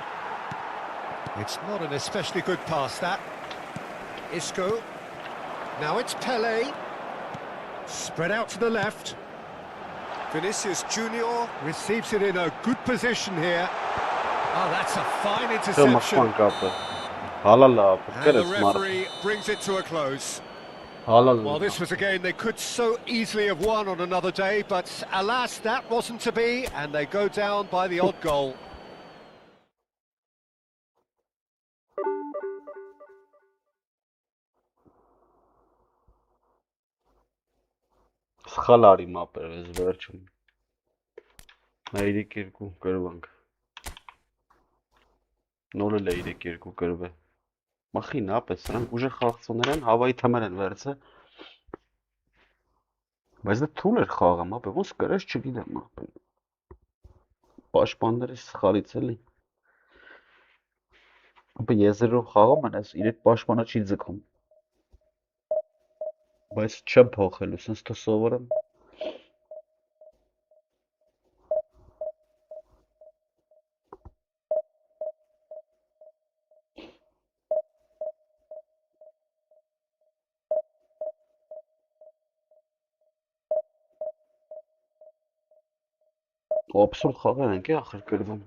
It's not an especially good pass, that. Isco. Now it's Pele. Spread out to the left. Vinicius Junior receives it in a good position here. Oh, that's a fine Դե interception. մախման կապը։ Հալալա, And պետք the է սմար։ referee brings it to a close. Հալալա։ Well, this was a game they could so easily have won on another day, but alas, that wasn't to be, and they go down by the odd goal. Սխալ արի մապեր, ես վերջում։ Նա 3-2 կրվանք։ Նորը լե 3-2 կրվե։ Մախին ապես, սրանք ուժեղ խաղացողներ են, հավայի թմեր են վերցը։ Բայց դա թուլ էր խաղը, մապե, ոնց կրես չգիտեմ, մապե։ Պաշտպանները սխալից էլի։ Ապա եզերով խաղում են, այս 3 պաշտպանը չի ձգում։ Բայց չեմ փոխելու, սենց թե սովորեմ։ Absurd խաղեր են կի ախր կրվում։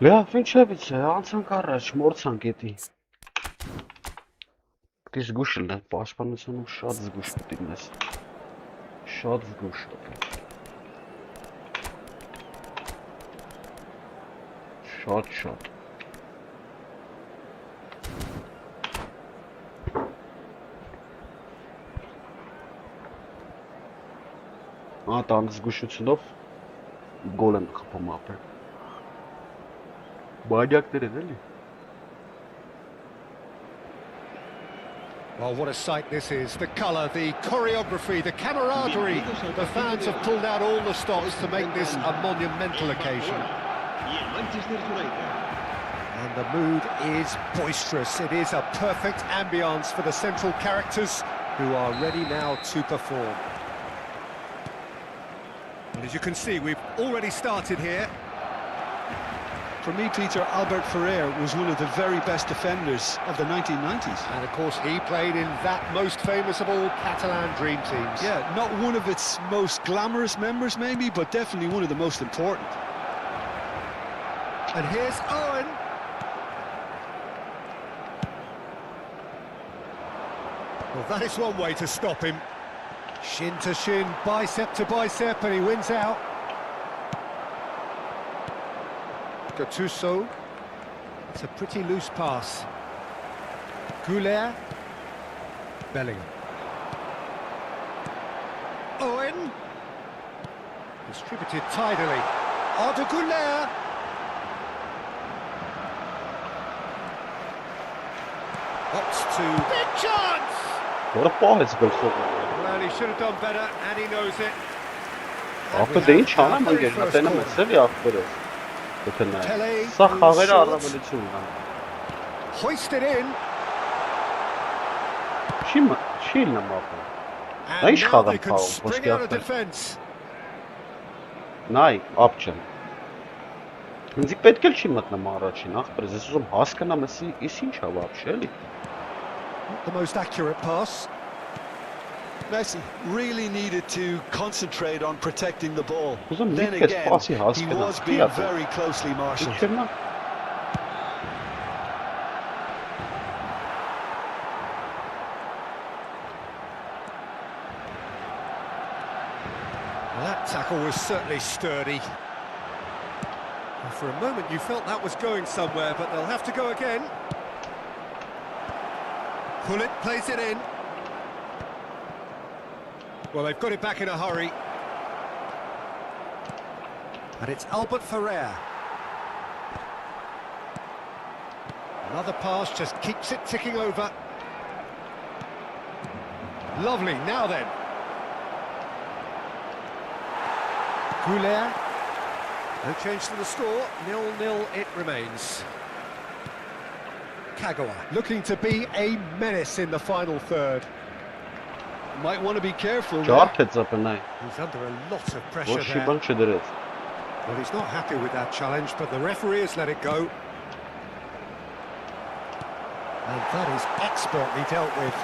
Լավ, ինչ է վիճը, անցանք առաջ, մորցանք էդի։ Պիտի զգուշ լնես, պաշտպանությունում շատ զգուշ պիտի լնես։ Շատ զգուշ։ Շատ։ Տան զգուշությունով գոլ են խփում ապել։ Բանյակներ են էլի։ Well, what a sight this is. The colour, the choreography, the camaraderie. The fans have pulled out all the stops to make this a monumental occasion. Y el Manchester United. And the mood is boisterous. It is a perfect ambience for the central characters who are ready now to perform. And as you can see, we've already started here. For me, Peter, Albert Ferrer was one of the very best defenders of the 1990s. And of course, he played in that most famous of all Catalan dream teams. Yeah, not one of its most glamorous members, maybe, but definitely one of the most important. And here's Owen. Well, that is one way to stop him. Shin to shin, bicep to bicep, and he wins out. Gattuso. It's a pretty loose pass. Goulet. Bellingham. Owen. Distributed tidily. Arda Goulet. Opts to... Big chance! What a ball has gol xo. Well, he should have done better, and he knows it. Ապա դե ինչ անեմ անգեր, մտենամ ես էլի ախպերս։ Գտնա։ Սա խաղերը առավելություն ունեն։ Hoisted in. Չի նամապը։ Նա ինչ And now խաղ they եմ can խաղում, spring ոսկե out of ախպեր։ defence. Նայ, ապչեմ։ Ինձ պետք էլ չի մտնում առաջին ախպերս, ես ուզում հասկանամ, ես ինչ ա вообще էլի։ Not the most accurate pass. Messi really needed to concentrate on protecting the ball. Uzun Then bir kez again, pası he haskına. was being Fiyatı. very closely marshalled. İçeriden. Well, that tackle was certainly sturdy. Well, for a moment you felt that was going somewhere, but they'll have to go again. Pullet plays it in. Well, they've got it back in a hurry. And it's Albert Ferrer. Another pass just keeps it ticking over. Lovely, now then. Goulet. No change to the score, 0-0 it remains. Kagawa looking to be a menace in the final third. Might want to be careful there. Cevap et zapınay. He's under a lot of pressure Boş there. şiban çederet. Well, he's not happy with that challenge, but the referee has let it go. And that is expertly dealt with.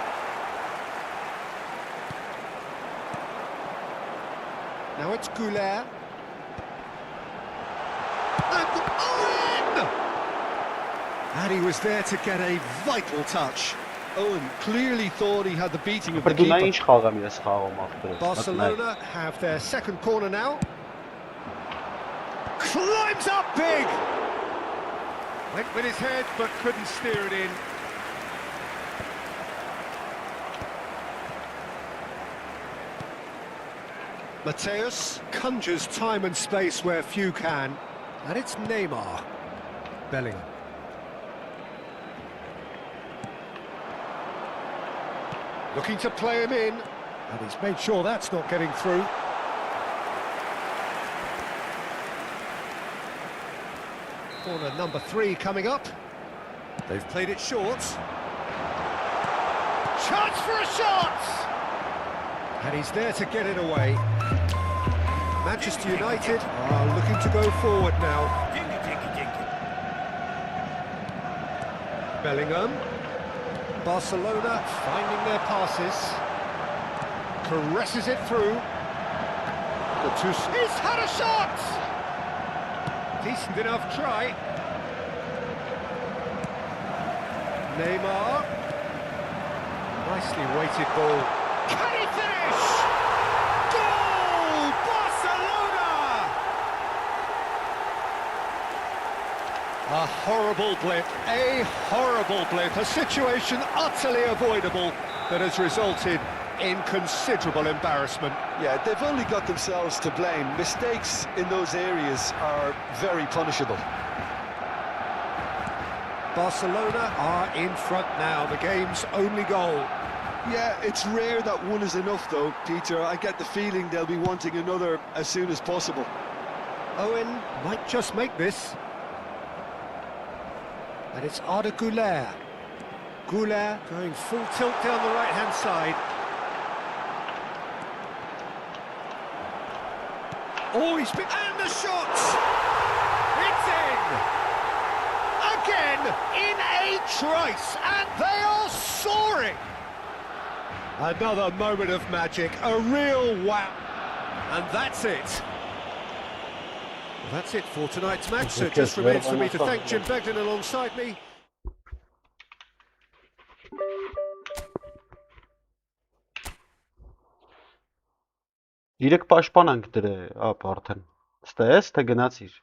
Now it's Goulet. And Owen! And he was there to get a vital touch. Owen clearly thought he had the beating of the Պրդունա keeper. ինչ խաղամ ես խաղում ախպերս։ Barcelona have their second corner now. Climbs up big! Went with his head, but couldn't steer it in. Mateus conjures time and space where few can. And it's Neymar. Bellingham. Looking to play him in. And he's made sure that's not getting through. Corner number 3 coming up. They've played it short. Chance for a shot! And he's there to get it away. Manchester United are looking to go forward now. Bellingham. Barcelona finding their passes. Caresses it through. Gattuso. He's had a shot! Decent enough try. Neymar. Nicely weighted ball. Can he finish? Goal! Barcelona! A horrible blip, a situation utterly avoidable that has resulted in considerable embarrassment. Yeah, they've only got themselves to blame. Mistakes in those areas are very punishable. Barcelona are in front now, the game's only goal. Yeah, it's rare that one is enough though, Peter. I get the feeling they'll be wanting another as soon as possible. Owen might just make this. And it's Arda Güler. Güler going full tilt down the right-hand side. Oh, he's been... And the shot! It's in! Again, in a trice, and they are soaring! Another moment of magic, a real wow. And that's it. That's it for tonight's match, so it just remains for me to thank Jim Begden alongside me. Իրեք պաշտպանանք դրե, ապ արդեն։ Ստես, թե գնացիր։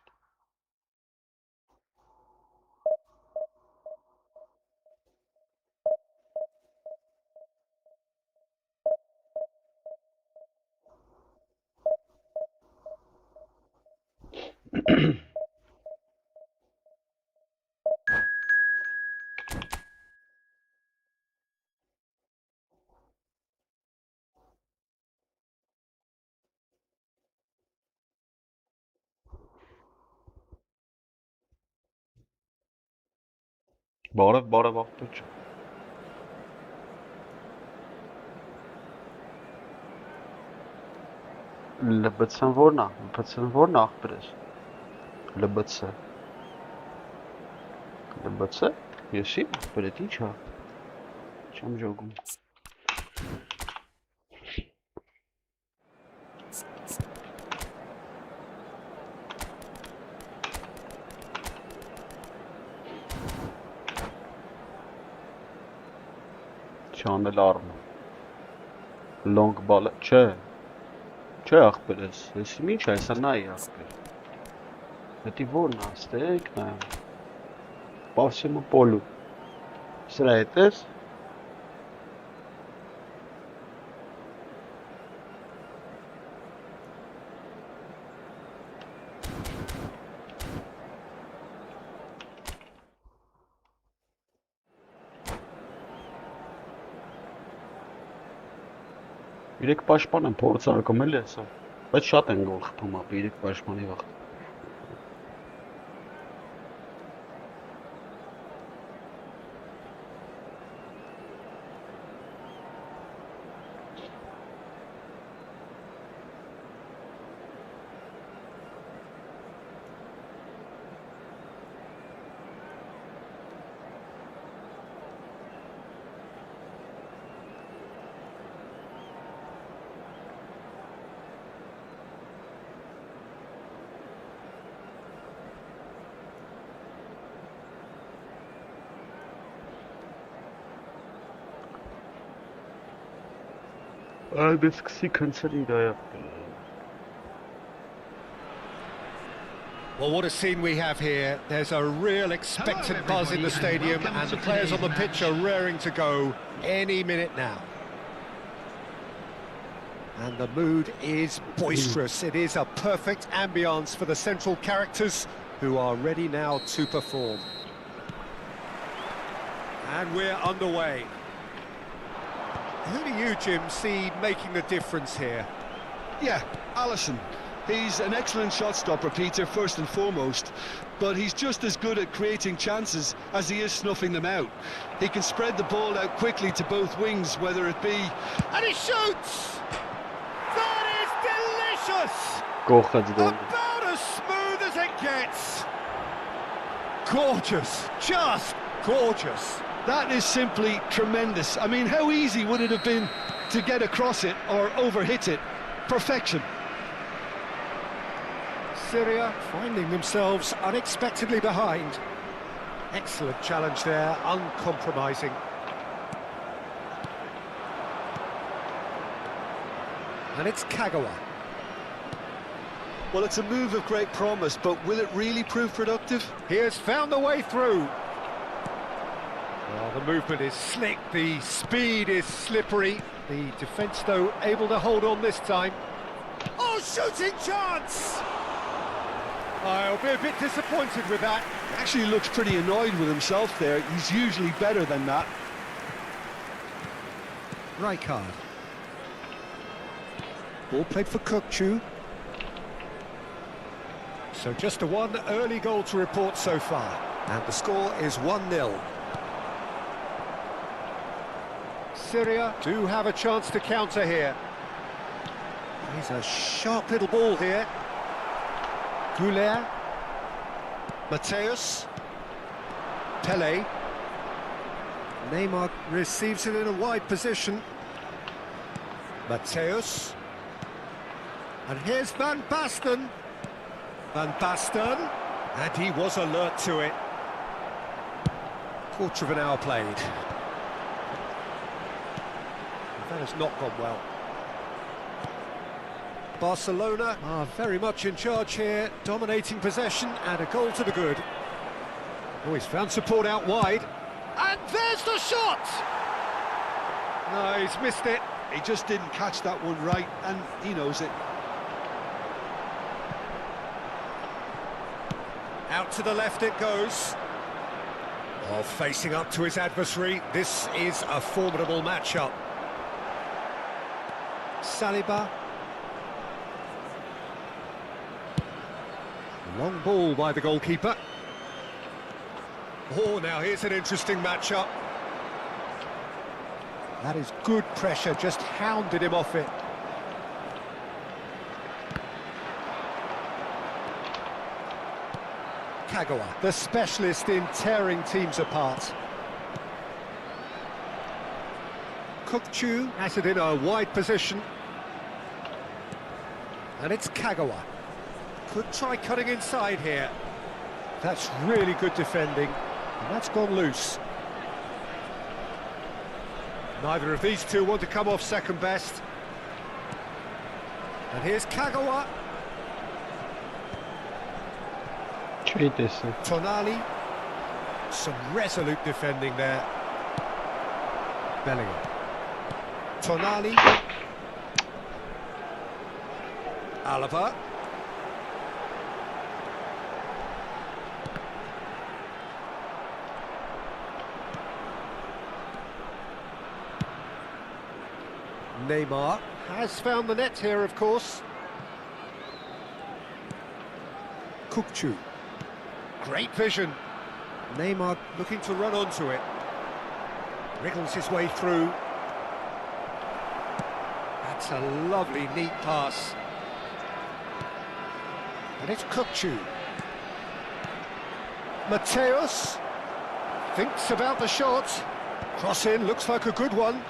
Բարև աղբյուր։ LBC-ն որն է? LBC-ն որն է աղբերս։ LBC։ LBC? Եսի աղբերը ինչ է։ Չեմ ժողում։ Չանել առնը։ Long ball, չէ։ Չէ աղբերս, եսի ինչ է, հեսա նայի աղբեր։ Հետի որն է, ստեքն է։ Պավսիմը պոլու։ Սրա հետ ես։ Իրեք պաշտպան են փորձարկում էլ հեսա, բայց շատ են գոլ խփում ապի իրեք պաշտպանի վաղ։ Այս քսի քնցրի դա։ Well, what a scene we have here. There's a real expectant buzz in the stadium, and the players on the pitch are raring to go any minute now. And the mood is boisterous. It is a perfect ambience for the central characters who are ready now to perform. And we're underway. Who do you, Jim, see making the difference here? Yeah, Alisson. He's an excellent shot stopper, Peter, first and foremost, but he's just as good at creating chances as he is snuffing them out. He can spread the ball out quickly to both wings, whether it be... And he shoots! That is delicious! About as smooth as it gets. Gorgeous, just gorgeous. That is simply tremendous. I mean, how easy would it have been to get across it or overhit it? Perfection. Syria finding themselves unexpectedly behind. Excellent challenge there, uncompromising. And it's Kagawa. Well, it's a move of great promise, but will it really prove productive? He has found the way through. Well, the movement is slick, the speed is slippery. The defence, though, able to hold on this time. Oh, shooting chance! I'll be a bit disappointed with that. Actually looks pretty annoyed with himself there. He's usually better than that. Rijkaard. Ball played for Kukçu. So just a one early goal to report so far. And the score is 1-0. Syria do have a chance to counter here. He's a sharp little ball here. Goulet. Mateus. Pele. Neymar receives it in a wide position. Mateus. And here's Van Basten. Van Basten. And he was alert to it. Quarter of an hour played. That has not gone well. Barcelona are very much in charge here, dominating possession and a goal to the good. Oh, he's found support out wide. And there's the shot! No, he's missed it. He just didn't catch that one right, and he knows it. Out to the left it goes. Oh, facing up to his adversary. This is a formidable matchup. Saliba. Long ball by the goalkeeper. Oh, now here's an interesting matchup. That is good pressure, just hounded him off it. Kagawa, the specialist in tearing teams apart. Kukçu has it in a wide position. And it's Kagawa. Could try cutting inside here. That's really good defending. And that's gone loose. Neither of these two want to come off second best. And here's Kagawa. Tonali. Some resolute defending there. Bellingham. Tonali. Alaba. Neymar has found the net here, of course. Kukçu. Great vision. Neymar looking to run onto it. Wriggles his way through. That's a lovely, neat pass. And it's Kukçu. Mateus thinks about the shot. Cross in, looks like a good one.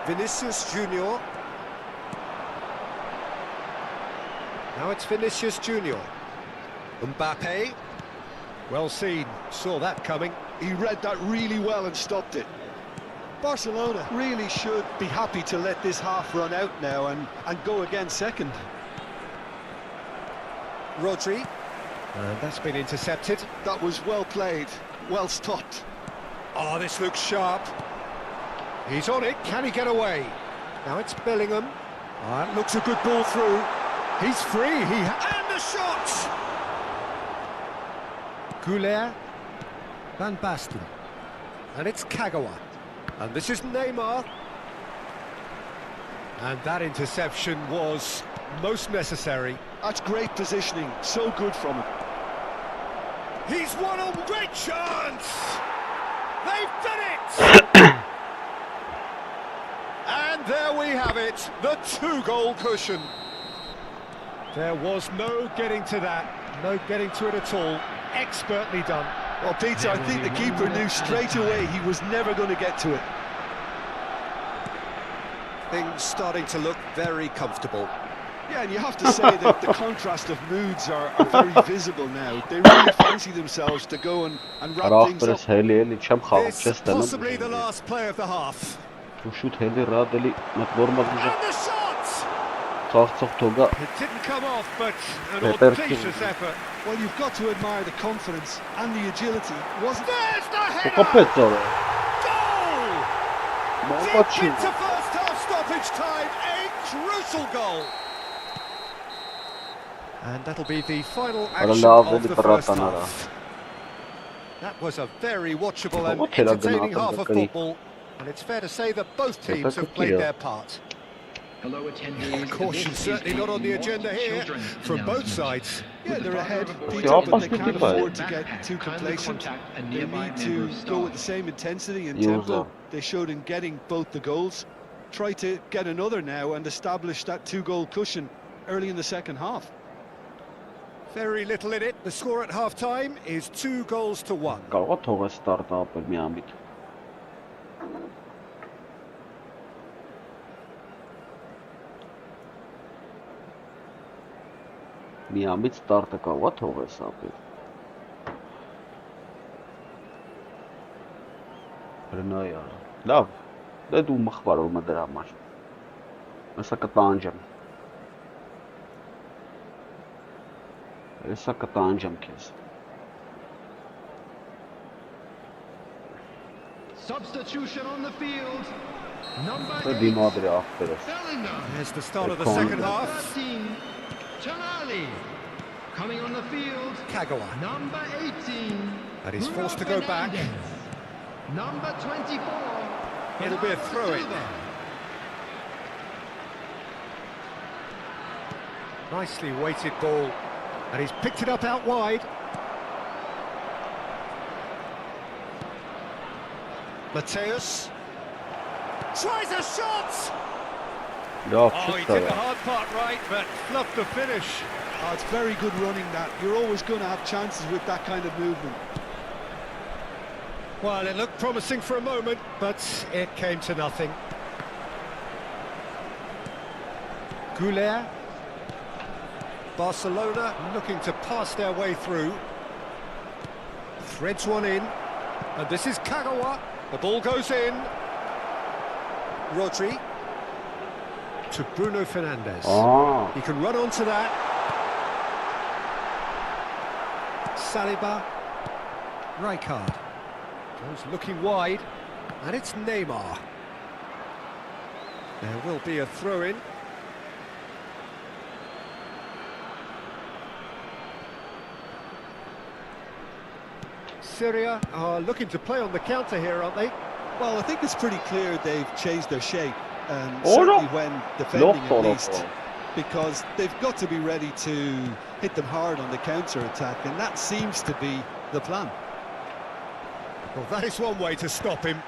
Vinicius Junior. Now it's Vinicius Junior. Mbappe. Well seen, saw that coming. He read that really well and stopped it. Barcelona really should be happy to let this half run out now and go again second. Rodri. And that's been intercepted. That was well played, well stopped. Oh, this looks sharp. He's on it, can he get away? Now it's Bellingham. That looks a good ball through. He's free, and the shot! Goulet. Van Basten. And it's Kagawa. And this is Neymar. And that interception was most necessary. That's great positioning, so good from him. He's won a great chance! They've done it! And there we have it, the two-goal cushion. There was no getting to that, no getting to it at all. Expertly done. Well, Peter, I think the keeper knew straight away he was never going to get to it. Things starting to look very comfortable. Yeah, and you have to say that the contrast of moods are very visible now. They really fancy themselves to go and wrap things up. Raakperes heli չեմ խաղում, This չես տենում։ possibly the last play of the half. Ու շուտ հելի ռադելի մտ նորմալ ուժը And the shot! ծաղծող թողա It didn't come off, but an Better audacious team. effort. Well, you've got to admire the confidence and the agility. Wasn't There's the header! կոպեց օրը։ Goal! Deep Մոմաչի։ into first half stoppage time, a crucial goal. And that'll be the final action of the first half. That was a very watchable and entertaining half of football, and it's fair to say that both teams have played their part. Hello, attendees. Caution certainly not on the agenda here from both sides. Yeah, they're ahead, Peter, Yeah, but they can't possibly. afford to get too complacent. They need to go with the same intensity and tempo they showed in getting both the goals. Try to get another now and establish that two-goal cushion early in the second half. Very little in it. The score at half-time is 2-1. Կարող է թողես ստարտը ապել մի ամիտ։ Մի ամիտ ստարտը կարող է թողես ապել։ Բրնայա։ Լավ։ Դե դու մխվարում ես դրա համար։ Հեսա կտանջեմ։ Հեսա կտանջեմ քեզ։ Substitution on the field. Number Դե 8, դիմադրի ախպերս։ Bellingham. There's the start of the second half. 13, Tonali. Coming on the field, Kagawa. number 18. And he's Bruno forced to go back. Fernandes. Number 24. It'll be a throw-in. Silva. Nicely weighted ball. And he's picked it up out wide. Mateus. Tries a shot! Լավ, Oh, he չստա։ did the hard part right, but fluffed the finish. Oh, it's very good running that. You're always going to have chances with that kind of movement. Well, it looked promising for a moment, but it came to nothing. Goulet. Barcelona looking to pass their way through. Threads one in. And this is Kagawa. The ball goes in. Rodri. To Bruno Fernandes. Ah, He can run onto that. Saliba. Rijkaard. Goes looking wide. And it's Neymar. There will be a throw-in. Syria are looking to play on the counter here, aren't they? Well, I think it's pretty clear they've changed their shape, Oh, certainly no. when defending No, at no, least, no. because they've got to be ready to hit them hard on the counter-attack, and that seems to be the plan. Well, that is one way to stop him.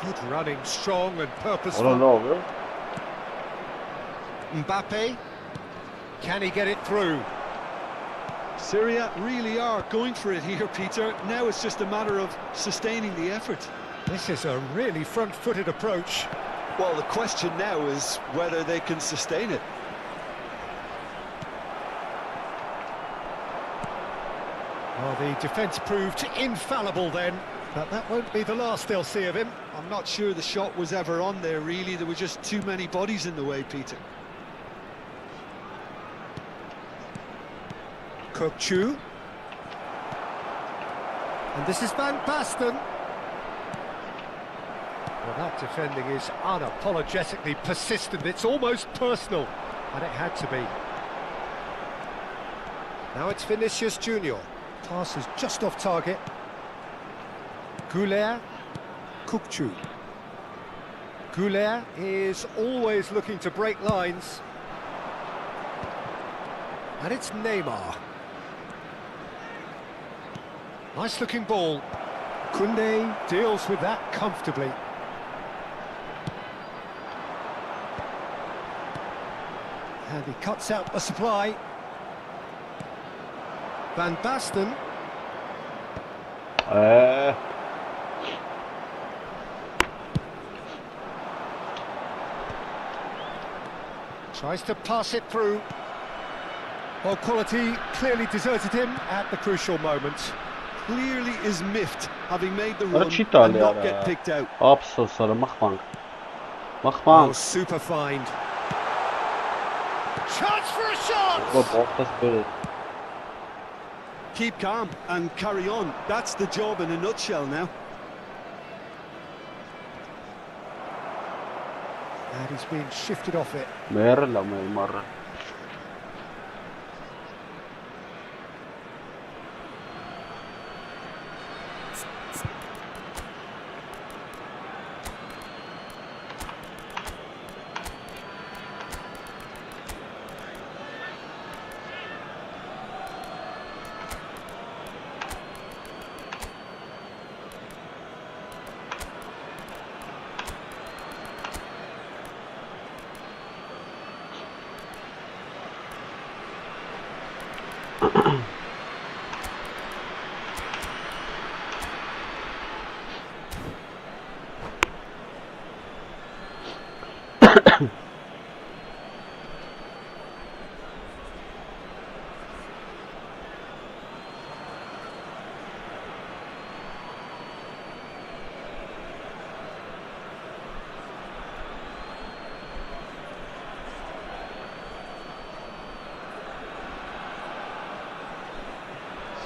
Good running, strong and purposeful. I don't know. Mbappe. Can he get it through? Syria really are going for it here, Peter. Now it's just a matter of sustaining the effort. This is a really front-footed approach. Well, the question now is whether they can sustain it. Well, the defence proved infallible then, but that won't be the last they'll see of him. I'm not sure the shot was ever on there, really. There were just too many bodies in the way, Peter. Kokchu. And this is Van Basten. Well, that defending is unapologetically persistent. It's almost personal, and it had to be. Now it's Vinicius Junior. Pass is just off target. Goulet. Kokchu. Goulet is always looking to break lines. And it's Neymar. Nice looking ball. Koundé deals with that comfortably. And he cuts out the supply. Van Basten. Tries to pass it through. Well, quality clearly deserted him at the crucial moment. Clearly is miffed, having made the Ora run cheetah and not ya. get picked out. Absos sana mukbang. Oh, Mukbang. super find. Chance for a shot! Bu boxtas böyle. Keep calm and carry on. That's the job in a nutshell now. And he's been shifted off it. Mer la مرة.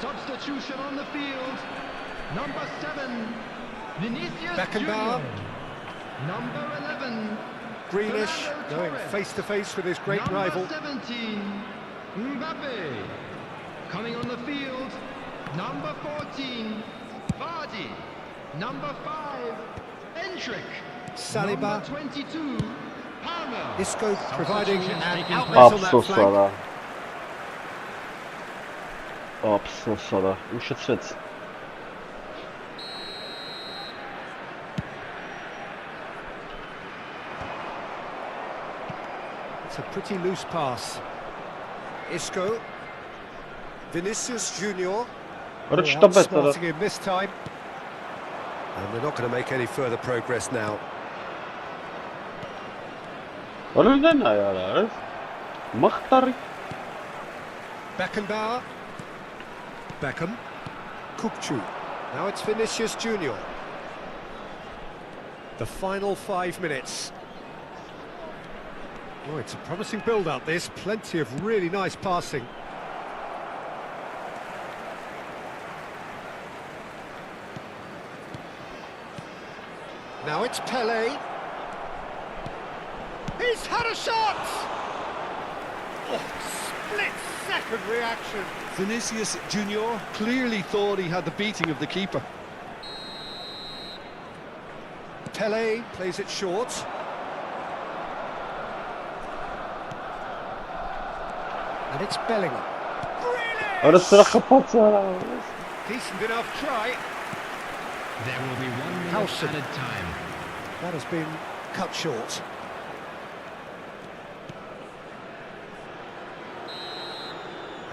Substitution on the field. Number 7, Vinicius Beckenbauer. Junior. Number 11, Greenish Fernando going Torres. face to face with his great Number rival. 17, Mbappe. Coming on the field, number 14, Vardy. Number 5, Endrick. Saliba. Number 22, Palmer. Isco providing Substitution an taking outlet on that Absos flank. sana. Absos sana. Muszę trzec. It's a pretty loose pass. Isco. Vinicius Junior. Ora cheetah better. Outsmarting him this time. And they're not going to make any further progress now. Ora lena ya. مختار. Beckenbauer. Beckham. Kukçu. Now it's Vinicius Junior. The final 5 minutes. Oh, it's a promising build-up, this. Plenty of really nice passing. Now it's Pelé. He's had a shot! Oh, split-second reaction. Vinicius Junior clearly thought he had the beating of the keeper. Pelé plays it short. And it's Bellingham. Ora sıra kapat sana. Decent enough try. There will be 1 minute Howson. added time. That has been cut short.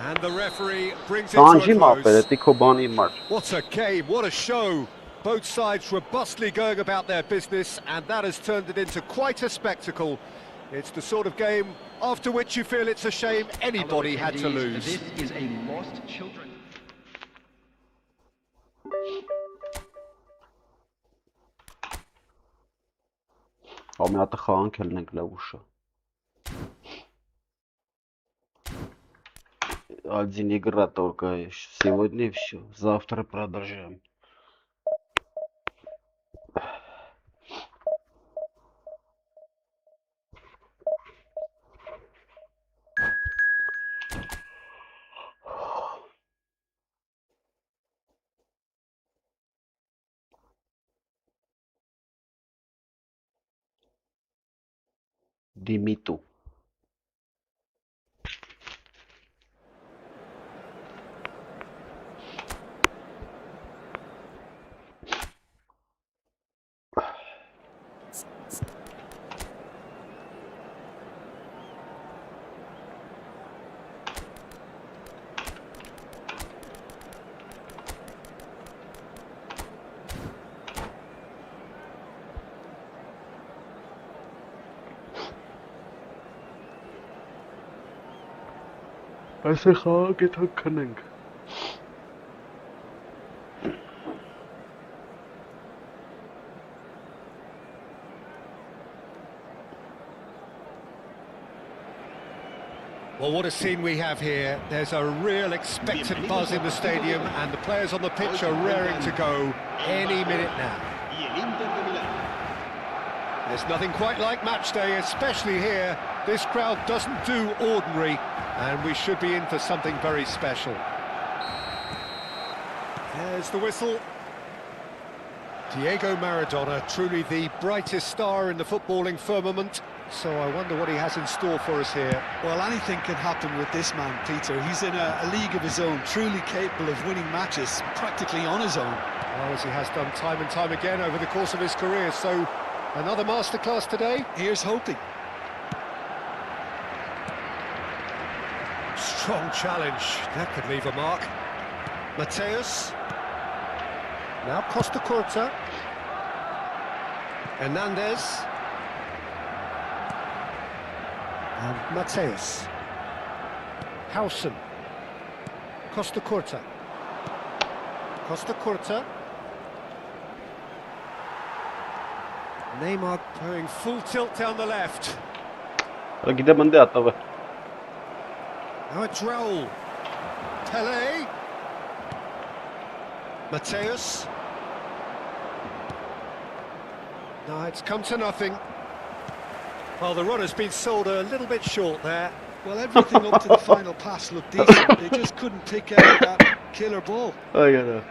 And the referee brings it to Sanji a mahvet close. etti Kobani maç. What a game, what a show. Both sides robustly going about their business, and that has turned it into quite a spectacle. It's the sort of game after which you feel it's a shame anybody had to lose. This is a lost children. А у меня-то ханкельный главуша. Один игра только еще. Сегодня и все. Завтра продолжаем. Димиту. Ese ga get Alik-GAMING. Well, what a scene we have here. There's a real expectant buzz in the stadium, and the players on the pitch are raring to go any minute now. Y el Inter de Milán. There's nothing quite like match day, especially here. This crowd doesn't do ordinary, and we should be in for something very special. There's the whistle. Diego Maradona, truly the brightest star in the footballing firmament. So I wonder what he has in store for us here. Well, anything can happen with this man, Peter. He's in a league of his own, truly capable of winning matches, practically on his own. Well, as he has done time and time again over the course of his career. So another masterclass today. Here's hoping. Strong challenge. That could leave a mark. Mateus. Now Costa Curta. Hernandez. And Mateus. Howson. Costa Curta. Costa Curta. Neymar going full tilt down the left. Gide bande आता है. Now it's Raul. Pele. Mateus. No, it's come to nothing. Well, the runner's been sold a little bit short there. Well, everything up to the final pass looked decent. They just couldn't pick out that killer ball. Aynen.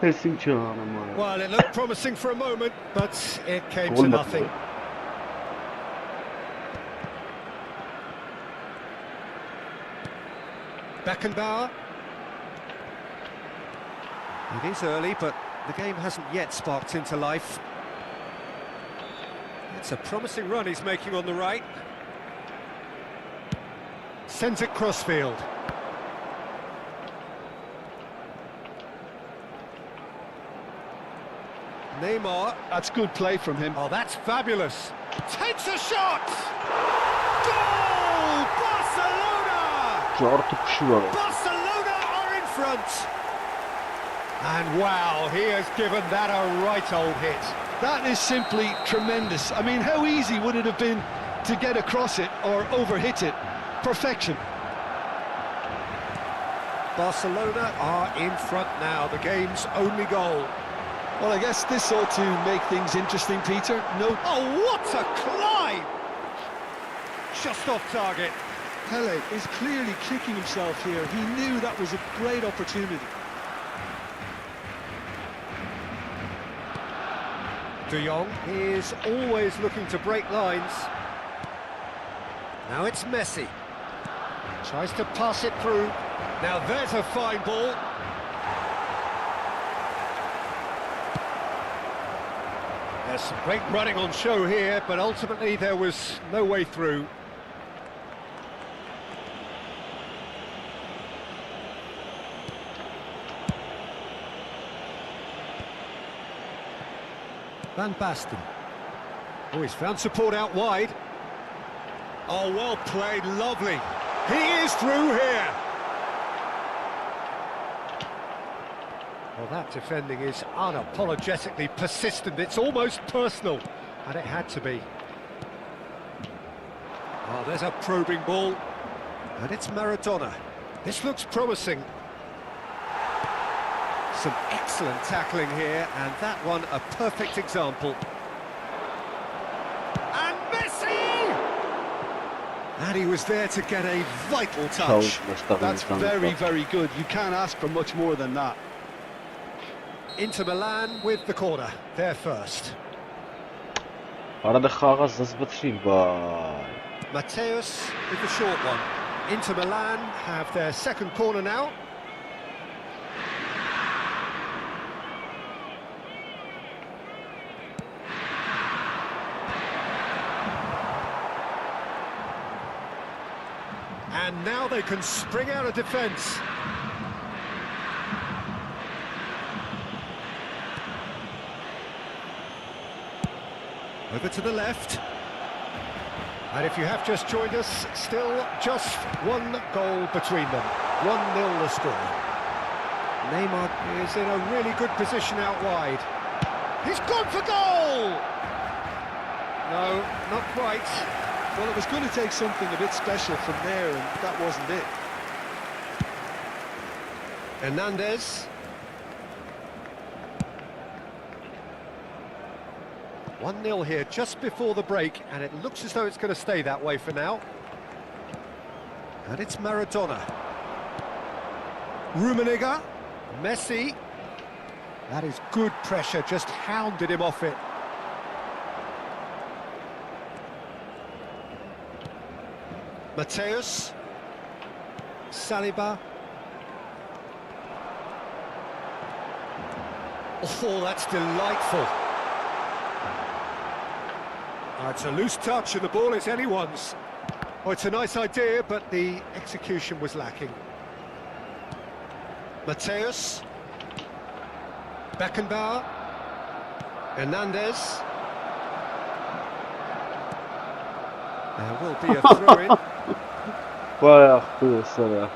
Helsing canım. Well, it looked promising for a moment, but it came to nothing. Beckenbauer. It is early, but the game hasn't yet sparked into life. It's a promising run he's making on the right. Sends it crossfield. Neymar. That's good play from him. Oh, that's fabulous. Takes a shot! Goal! Barcelona! Barcelona are in front! And wow, he has given that a right old hit. That is simply tremendous. I mean, how easy would it have been to get across it or overhit it? Perfection. Barcelona are in front now, the game's only goal. Well, I guess this ought to make things interesting, Peter. No. Oh, what a climb! Just off target. Pele is clearly kicking himself here. He knew that was a great opportunity. De Jong is always looking to break lines. Now it's Messi. Tries to pass it through. Now there's a fine ball. There's some great running on show here, but ultimately there was no way through. Van Basten. Oh, he's found support out wide. Oh, well played, lovely. He is through here. Well, that defending is unapologetically persistent. It's almost personal, and it had to be. Oh, there's a probing ball, and it's Maradona. This looks promising. Some excellent tackling here, and that one a perfect example. And Messi! And he was there to get a vital touch. That's very, very good. You can't ask for much more than that. Inter Milan with the corner. They're first. Arada kağız zızbıtşil bay. Mateus with the short one. Inter Milan have their second corner now. And now they can spring out of defence. Over to the left. And if you have just joined us, still just one goal between them. 1-0 the score. Neymar is in a really good position out wide. He's gone for goal! No, not quite. Well, it was going to take something a bit special from there, and that wasn't it. Hernandez. 1-0 here just before the break, and it looks as though it's going to stay that way for now. And it's Maradona. Rummenigge. Messi. That is good pressure, just hounded him off it. Mateus. Saliba. Oh, that's delightful. Oh, it's a loose touch and the ball is anyone's. Oh, it's a nice idea, but the execution was lacking. Mateus. Beckenbauer. Hernandez. There will be a throw-in. Vay arkadaşlar ya.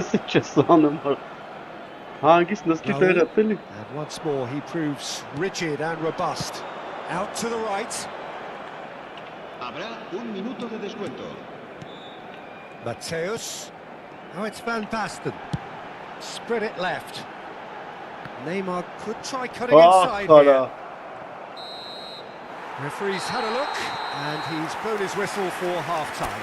Sıçra sandım. Hangisini nasıl Raul. attın? And once more he proves rigid and robust. Out to the right. Habrá un minuto de descuento. Mateus. Oh, it's Van Basten. Spread it left. Neymar could try cutting inside here. Kala. Referee's had a look, and he's blown his whistle for half-time.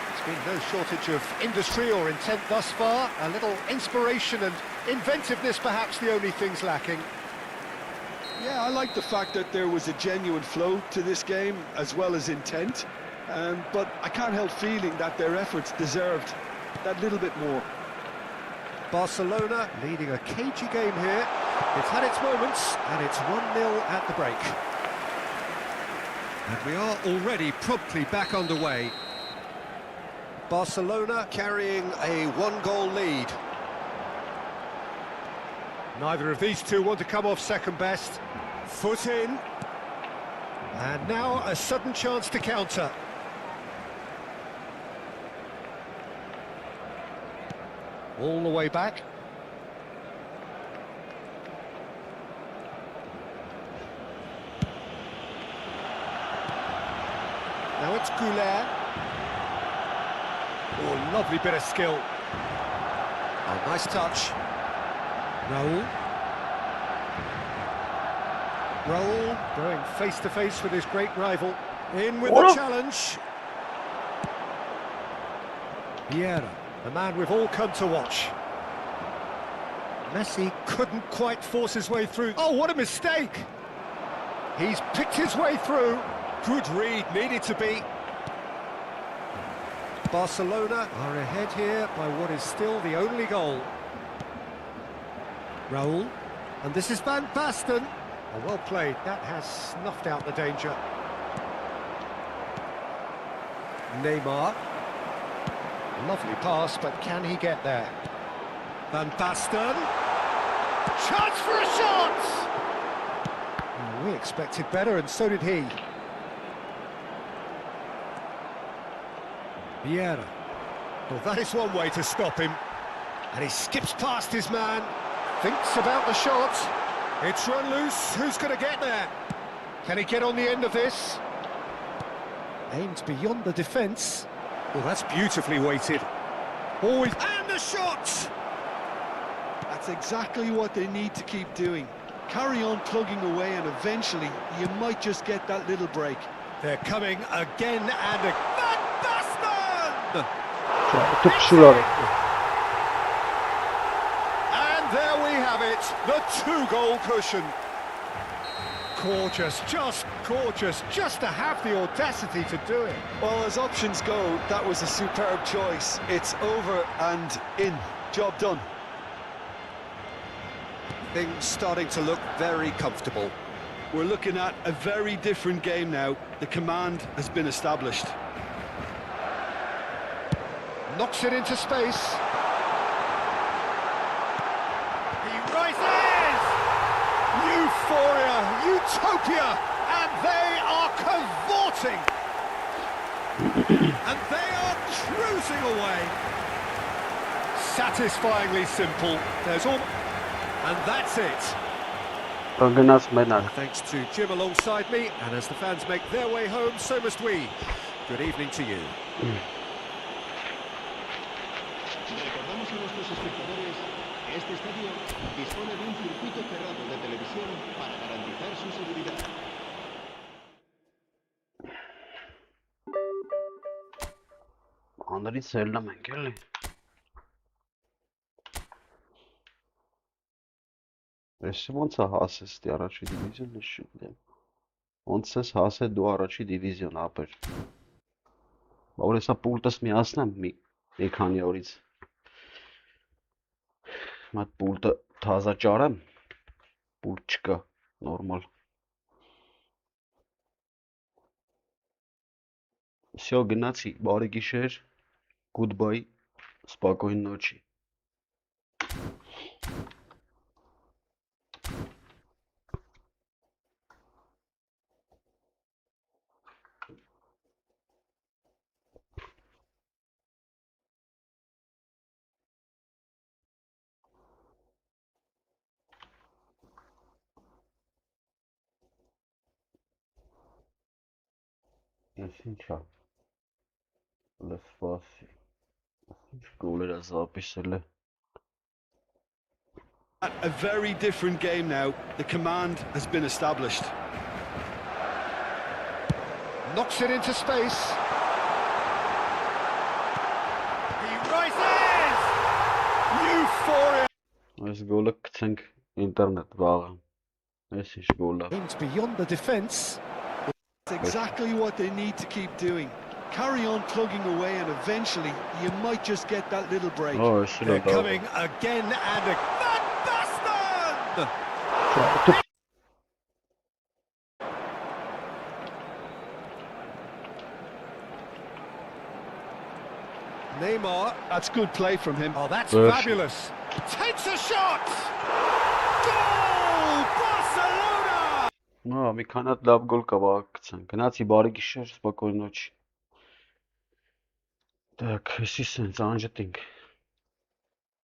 There's been no shortage of industry or intent thus far. A little inspiration and inventiveness, perhaps the only things lacking. Yeah, I like the fact that there was a genuine flow to this game, as well as intent. But I can't help feeling that their efforts deserved that little bit more. Barcelona leading a cagey game here. It's had its moments, and it's 1-0 at the break. And we are already promptly back underway. Barcelona carrying a one-goal lead. Neither of these two want to come off second best. Foot in. And now a sudden chance to counter. All the way back. Now it's Goulet. Oh, lovely bit of skill. Oh, nice touch. Raul. Raul going face to face with his great rival. In with the challenge. Vieira, the man we've all come to watch. Messi couldn't quite force his way through. Oh, what a mistake! He's picked his way through. Good read, needed to be. Barcelona are ahead here by what is still the only goal. Raul, and this is Van Basten. Oh, well played, that has snuffed out the danger. Neymar. Lovely pass, but can he get there? Van Basten. Chance for a shot! Oh, we expected better, and so did he. Vieira. Well, that is one way to stop him. And he skips past his man. Thinks about the shot. It's run loose. Who's going to get there? Can he get on the end of this? Aimed beyond the defence. Well, that's beautifully weighted. Always. And the shot! That's exactly what they need to keep doing. Carry on plugging away, and eventually you might just get that little break. They're coming again and again. Van Basten! Tutuşurlar. And there we have it, the two-goal cushion. Gorgeous, just to have the audacity to do it. Well, as options go, that was a superb choice. It's over and in. Job done. Things starting to look very comfortable. We're looking at a very different game now. The command has been established. Knocks it into space. He rises! Euphoria, utopia, and they are cavorting. And they are cruising away. Satisfyingly simple. There's all... And that's it. Գնաց մենակ։ Thanks to Jim alongside me, and as the fans make their way home, so must we. Good evening to you. Recordamos a nuestros espectadores que este estadio dispone de un circuito cerrado de televisión para garantizar su seguridad. Անդրի սելնա մենք էլի։ Ես ոնց է հասես դի առաջի դիվիզիոն նշում։ Ոնց ես հասե դու առաջի դիվիզիոն ապեր։ Որ հեսա պուլտս միացնեմ մի քանի օրից։ Մատ պուլտը թազա ճարեմ։ Պուլտ չկա, նորմալ։ Всё, գնացի, բարի գիշեր, goodbye, спокойной ночи. Ինչա։ Լսվասի։ Ինչ գոլեր է զապիսել է։ A very different game now. The command has been established. Knocks it into space. He rises! Euphoria! Այս գոլը գցենք ինտերնետ վաղը։ Այս ինչ գոլ է։ Aims beyond the defence. It's exactly what they need to keep doing. Carry on plugging away and eventually you might just get that little break. Oh, it's They're coming again and again. Van Basten! Neymar. That's good play from him. Oh, that's Yes. fabulous. Takes a shot! Goal! Barcelona! No, մի քանի հատ լավ գոլ կա վաղը գցենք։ Գնացի բարի գիշեր, спокойной ночи. Так, էսի սենց անջտենք։